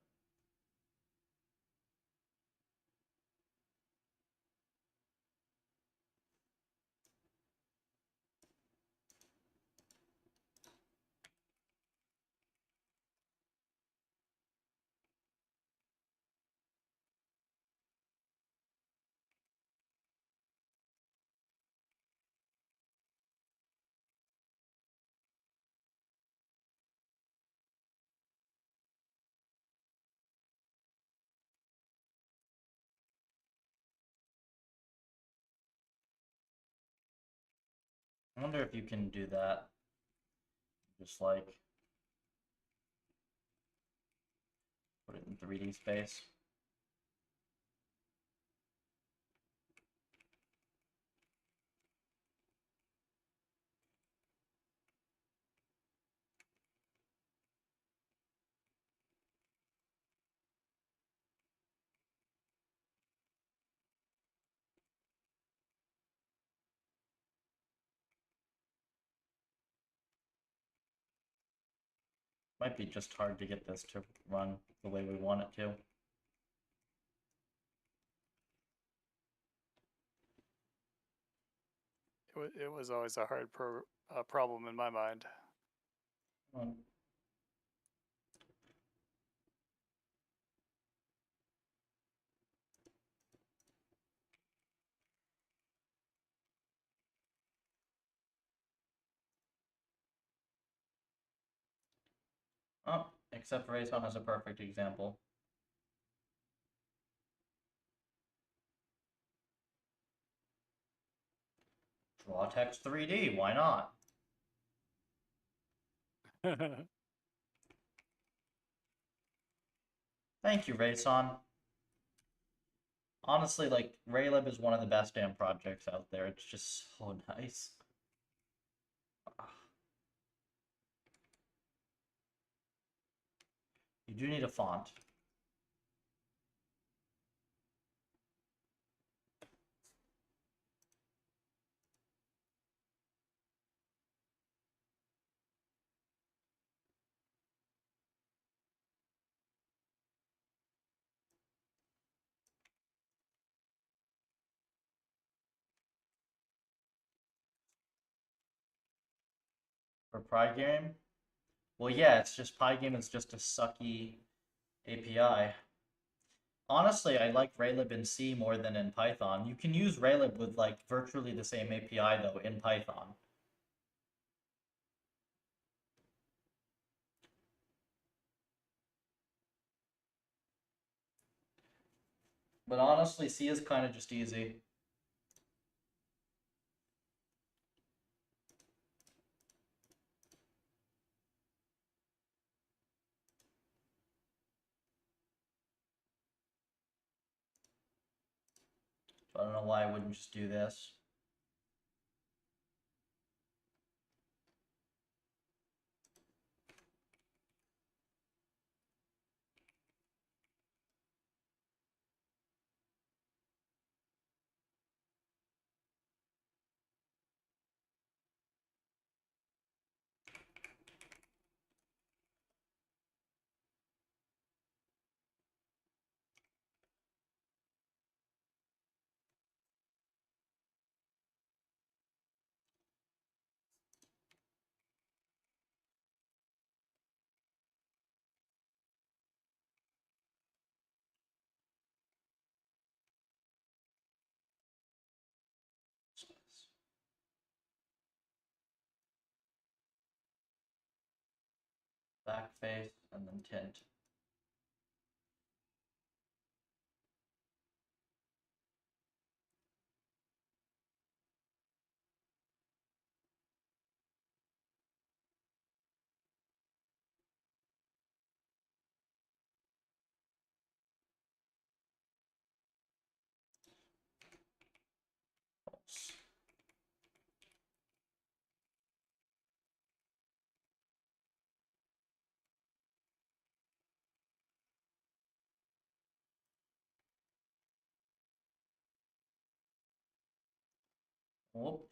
I wonder if you can do that. Just like put it in 3D space. Might be just hard to get this to run the way we want it to. It was always a hard problem in my mind. Oh, except Rayson has a perfect example. Draw text 3D, why not? Thank you, Rayson. Honestly, like, RayLib is one of the best damn projects out there. It's just so nice. You do need a font. For Pygame? Well, yeah, it's just Pygame is just a sucky API. Honestly, I like RayLib in C more than in Python. You can use RayLib with like virtually the same API though in Python. But honestly, C is kind of just easy. So I don't know why I wouldn't just do this. Backface and then tint. Whoop.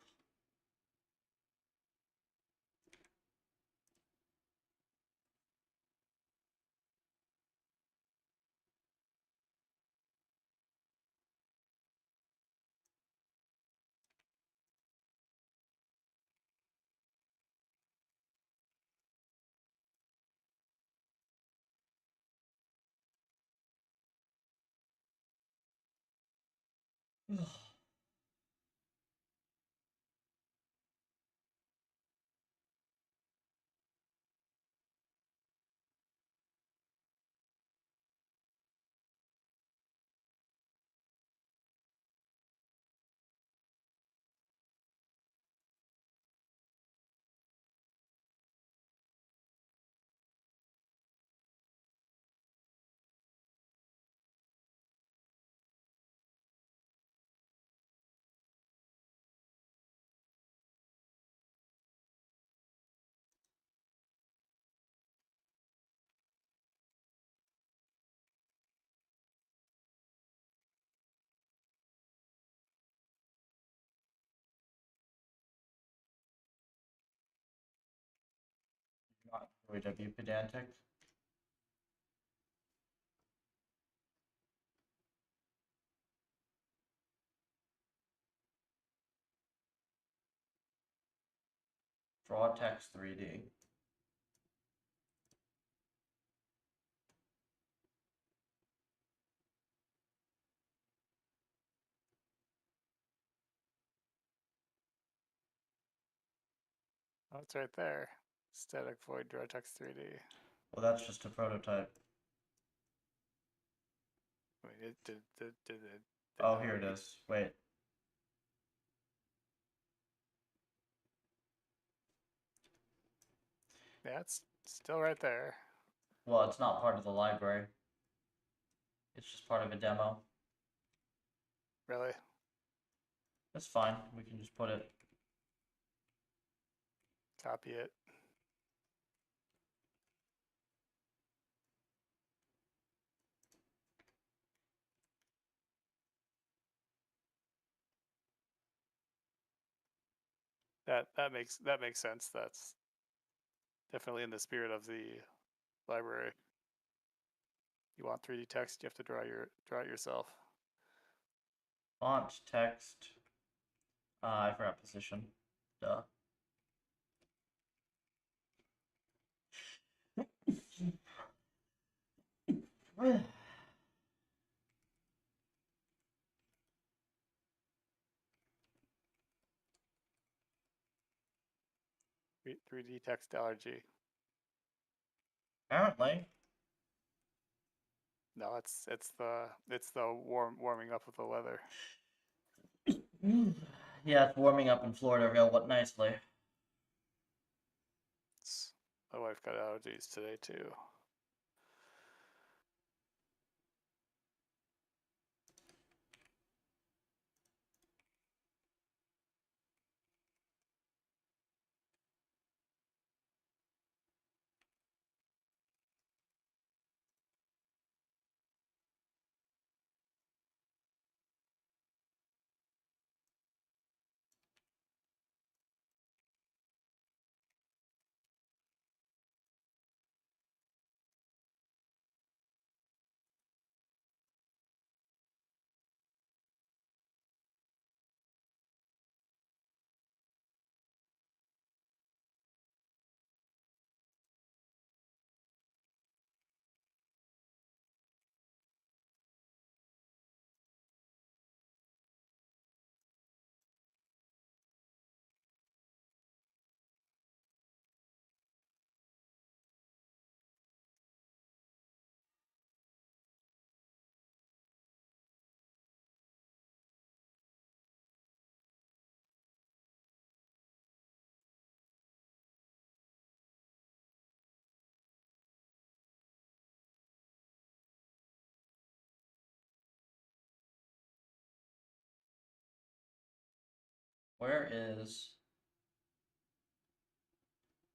Not OW pedantic. Draw text 3D. Oh, it's right there. Static void draw text 3D. Well, that's just a prototype. I mean, it did Oh, here it is. Wait. Yeah, it's still right there. Well, it's not part of the library. It's just part of a demo. Really? That's fine. We can just put it. Copy it. That makes sense. That's definitely in the spirit of the library. You want 3D text, you have to draw it yourself. Font, text. I forgot position. Duh. 3D text allergy. Apparently. No, it's the warming up of the weather. Yeah, it's warming up in Florida real nicely. My wife got allergies today too.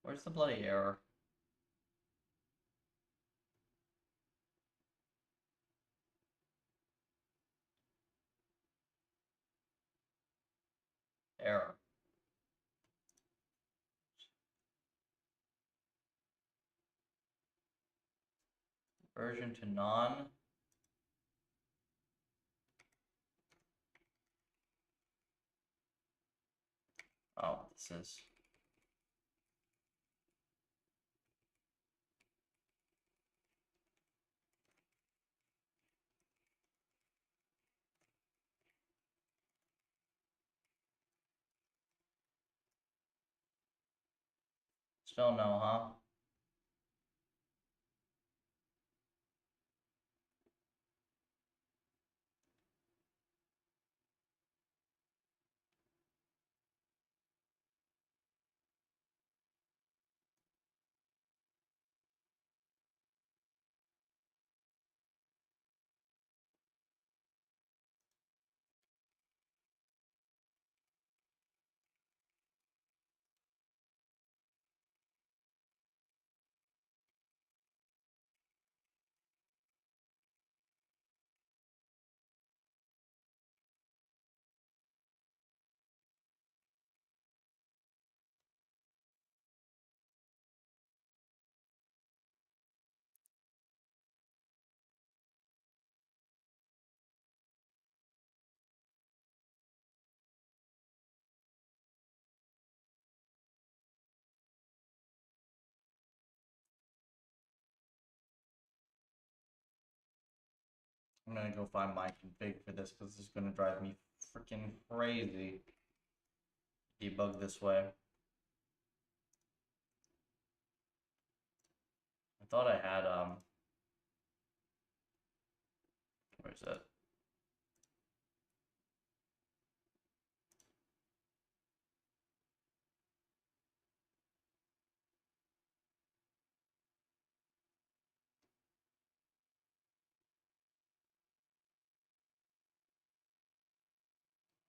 Where's the bloody error? Error. Version to non. Oh, this is. Still no, huh? I'm gonna go find my config for this because this is gonna drive me freaking crazy. Debug this way. I thought I had where is it?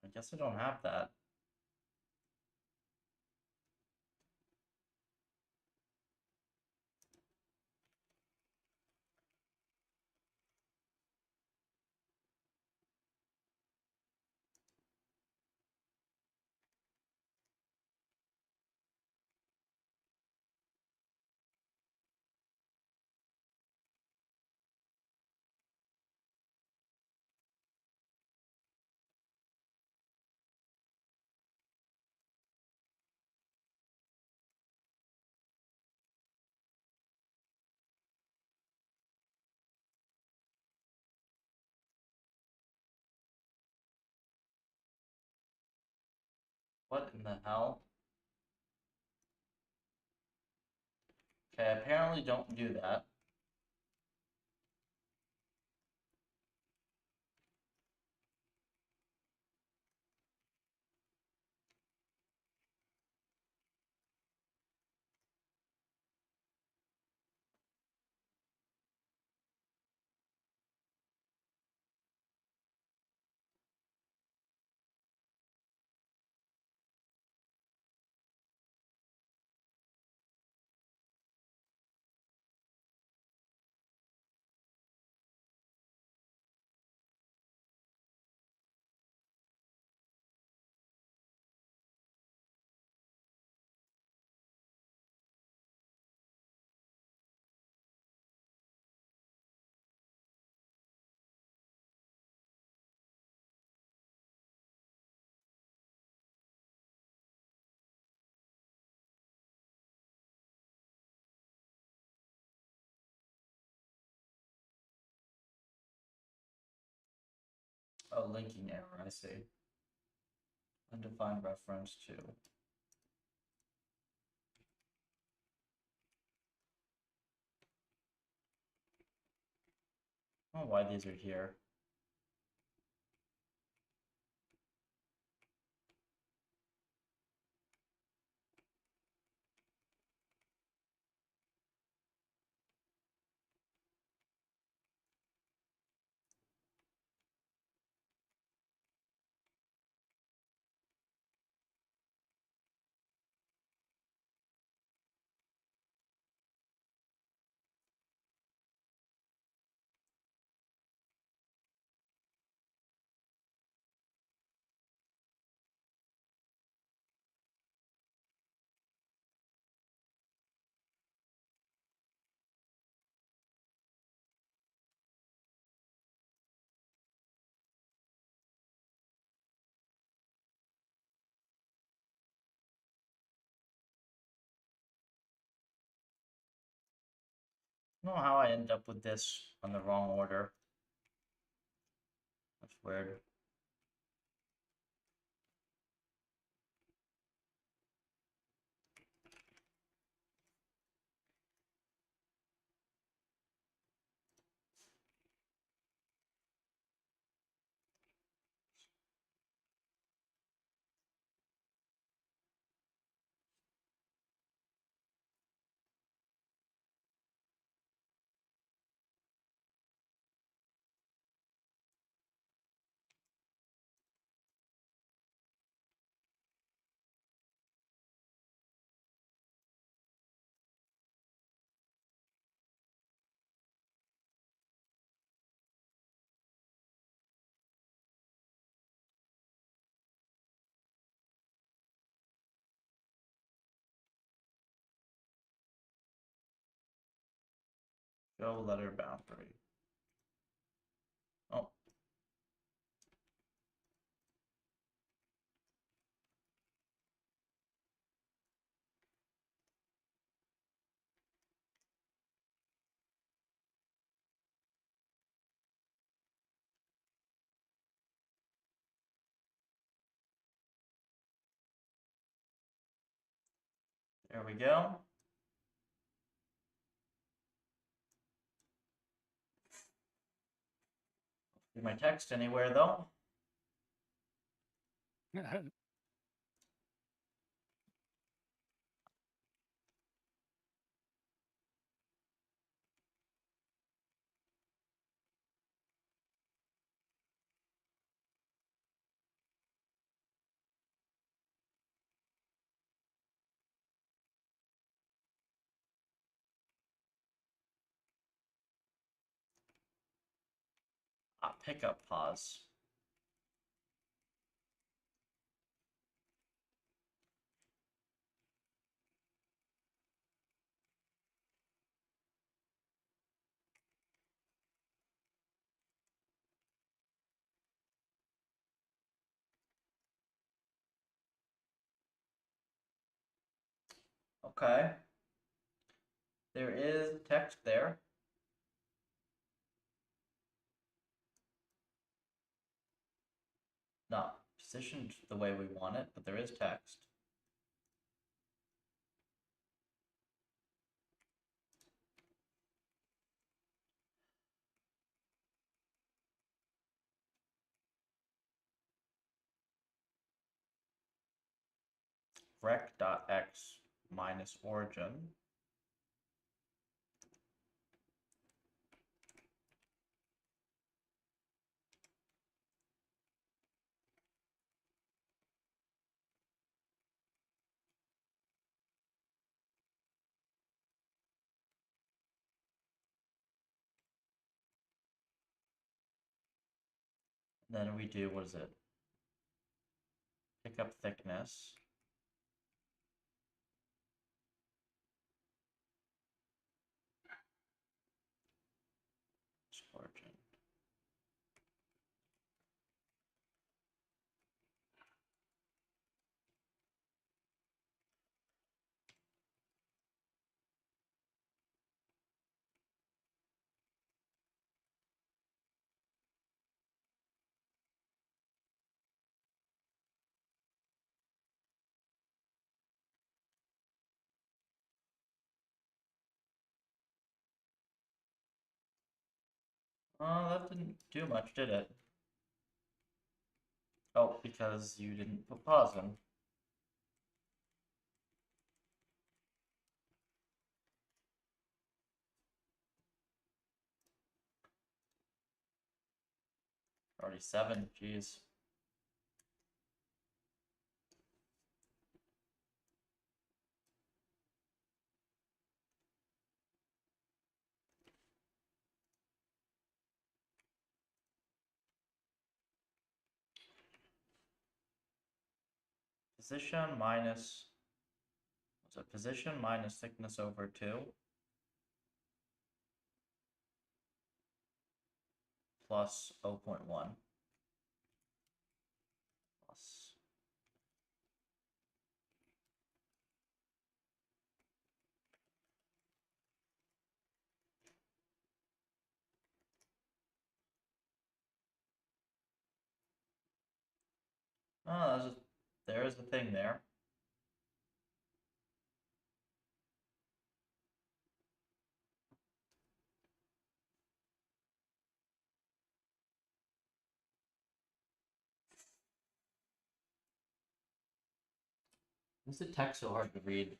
I guess I don't have that. What in the hell? Okay, apparently don't do that. Oh, linking error, I see. Undefined reference to. I don't know why these are here. I don't know how I end up with this on the wrong order. That's weird. Show letter boundary. Oh. There we go. Get my text anywhere though. Pickup pause. Okay. There is text there. Not positioned the way we want it, but there is text. Rec.x minus origin. Then we do, what is it? Pickup thickness. Origin. Oh, that didn't do much, did it? Oh, because you didn't put pause in. Already 7, jeez. Position minus, what's it? Position minus thickness over 2 plus 0.1 plus. Oh, there is a thing there. Why is the text so hard to read?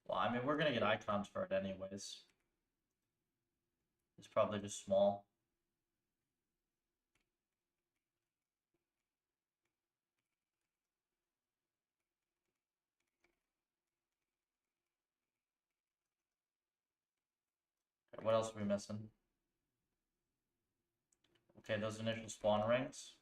Well, I mean, we're gonna get icons for it anyways. It's probably just small. Okay, what else are we missing? Okay, those initial spawn rings.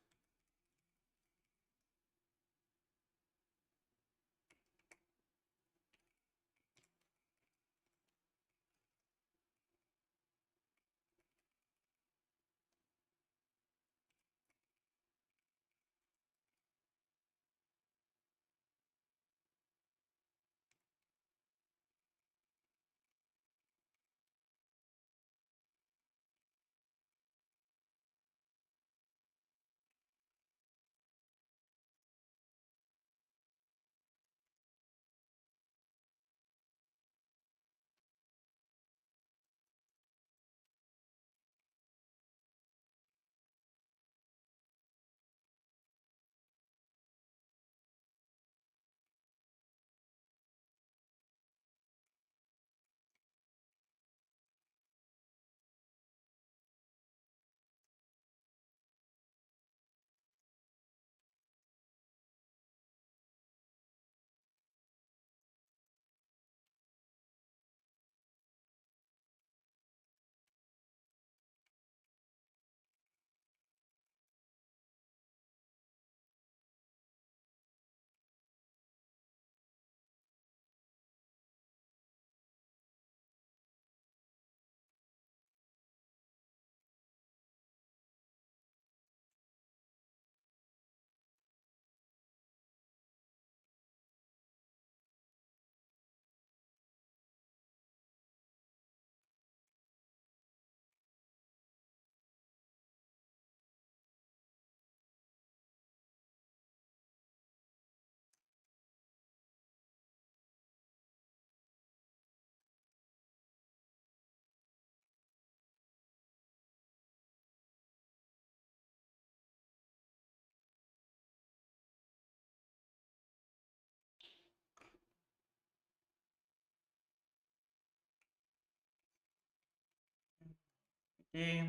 P.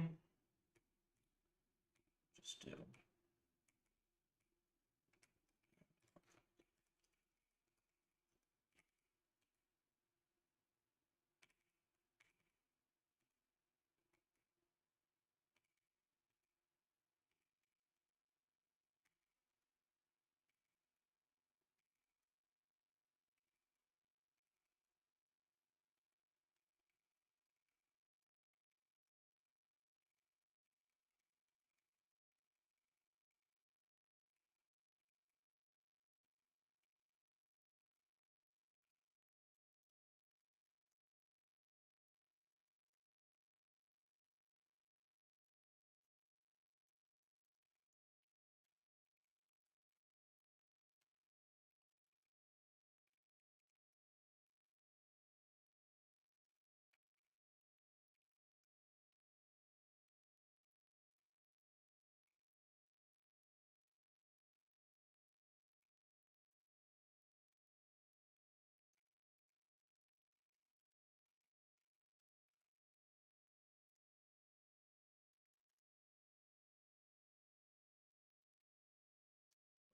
Just do.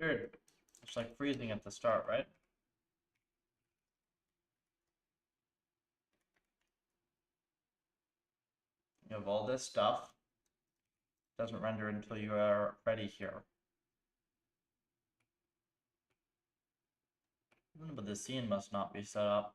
Weird. It's like freezing at the start, right? You have all this stuff. Doesn't render until you are ready here. But the scene must not be set up.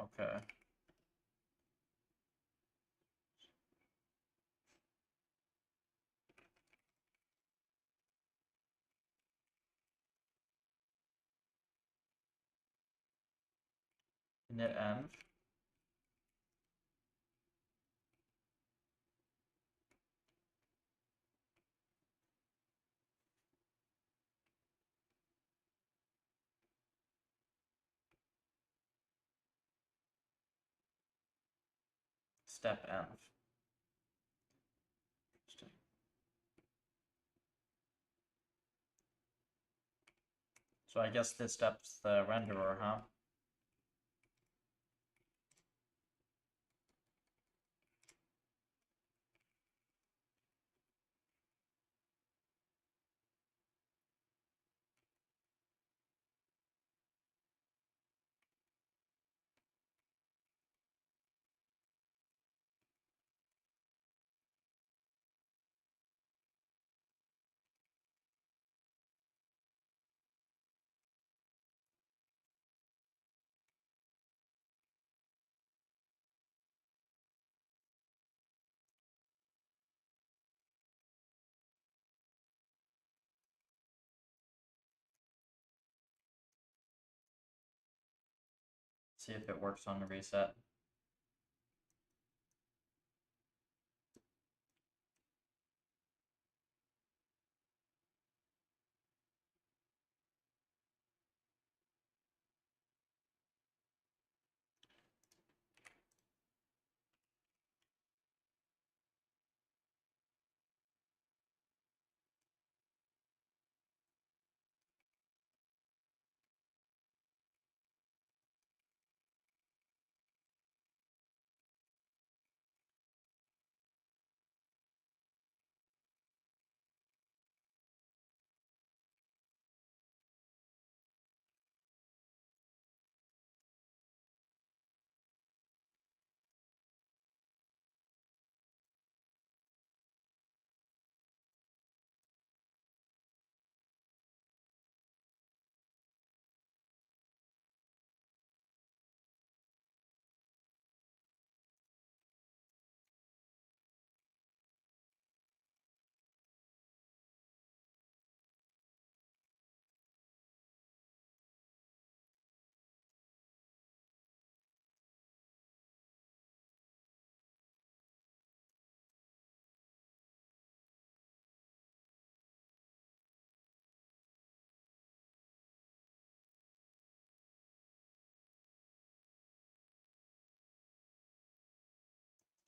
Okay. Init env. Step env. So I guess this step's the renderer, huh? See if it works on the reset.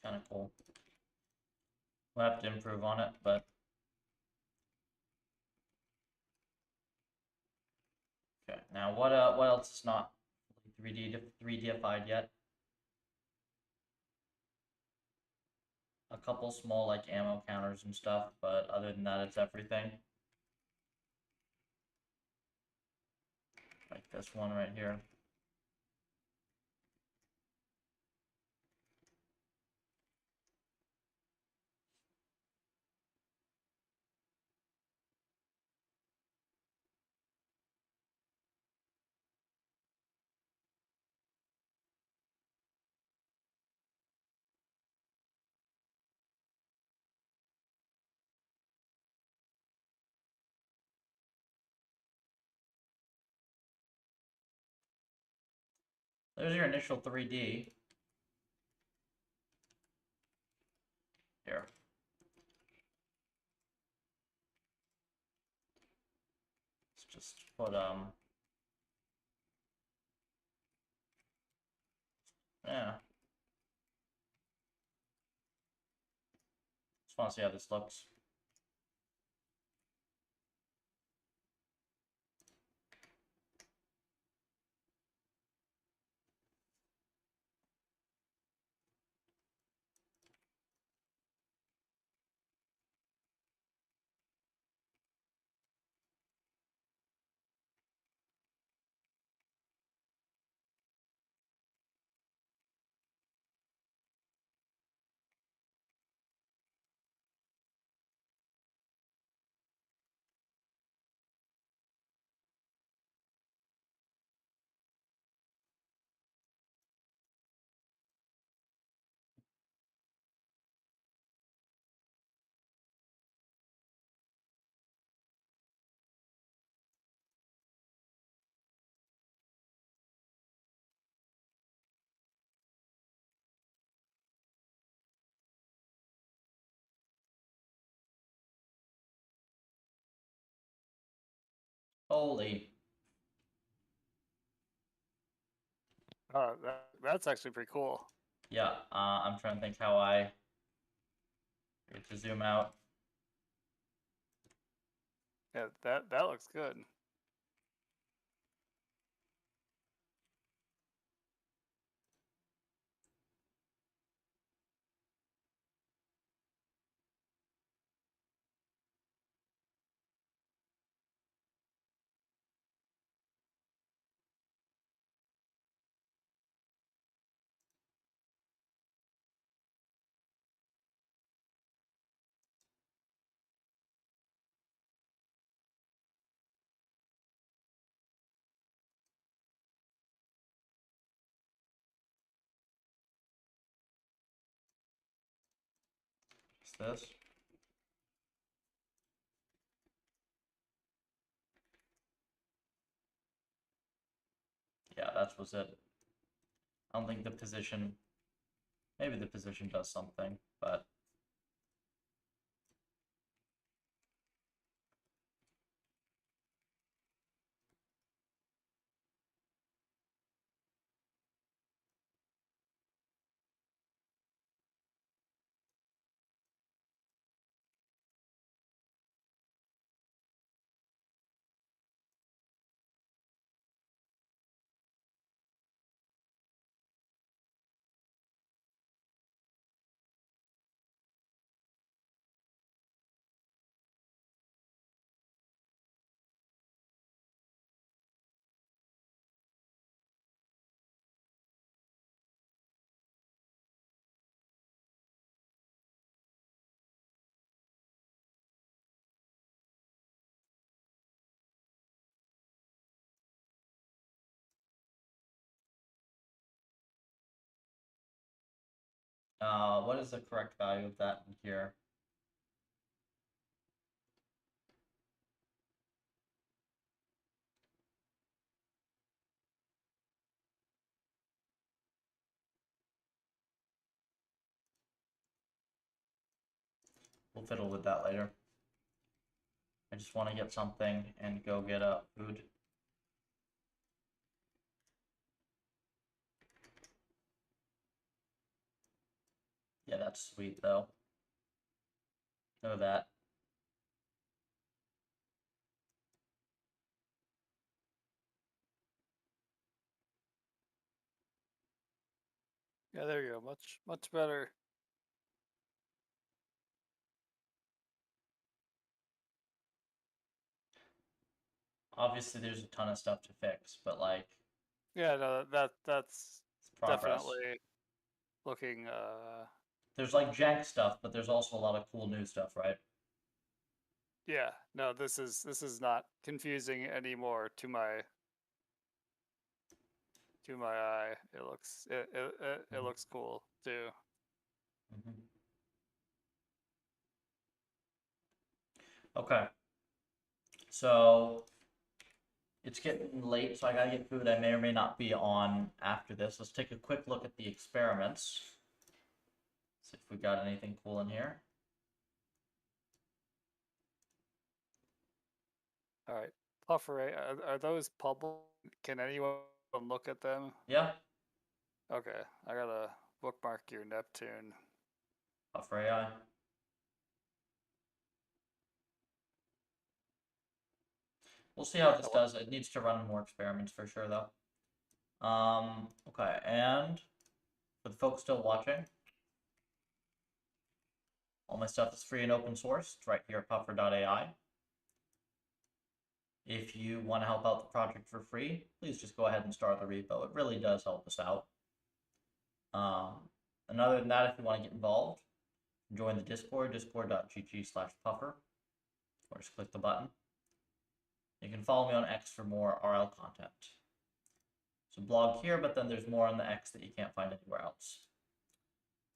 kind of cool. We'll have to improve on it, but okay. Now what else is not 3Dified yet? A couple small like ammo counters and stuff, but other than that, it's everything. Like this one right here. There's your initial 3D. Here. Let's just put yeah. Just want to see how this looks. Holy. That's actually pretty cool. Yeah, I'm trying to think how I get to zoom out. Yeah, that looks good. What's this? Yeah, that was it. I don't think the position, maybe the position does something, but what is the correct value of that in here? We'll fiddle with that later. I just want to get something and go get food. Yeah, that's sweet though. Know that. Yeah, there you go. Much better. Obviously, there's a ton of stuff to fix, but like, Yeah, no, that's it's progress. definitely looking. There's like jank stuff, but there's also a lot of cool new stuff, right? Yeah, no, this is not confusing anymore to my eye. It looks cool too. Mm-hmm. Okay. So it's getting late, so I gotta get food. I may or may not be on after this. Let's take a quick look at the experiments. See if we got anything cool in here. All right, Puffer, are those public? Can anyone look at them? Yeah, Okay, I gotta bookmark your Neptune. Puffer AI. We'll see how this does. It needs to run more experiments for sure, though. Okay, and for the folks still watching, all my stuff is free and open source. It's right here at puffer.ai. If you want to help out the project for free, please just go ahead and start the repo. It really does help us out. And other than that, if you want to get involved, join the Discord, discord.gg/puffer, or just click the button. You can follow me on X for more RL content. So blog here, but then there's more on the X that you can't find anywhere else.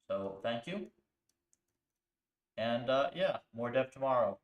So thank you. And yeah, more dev tomorrow.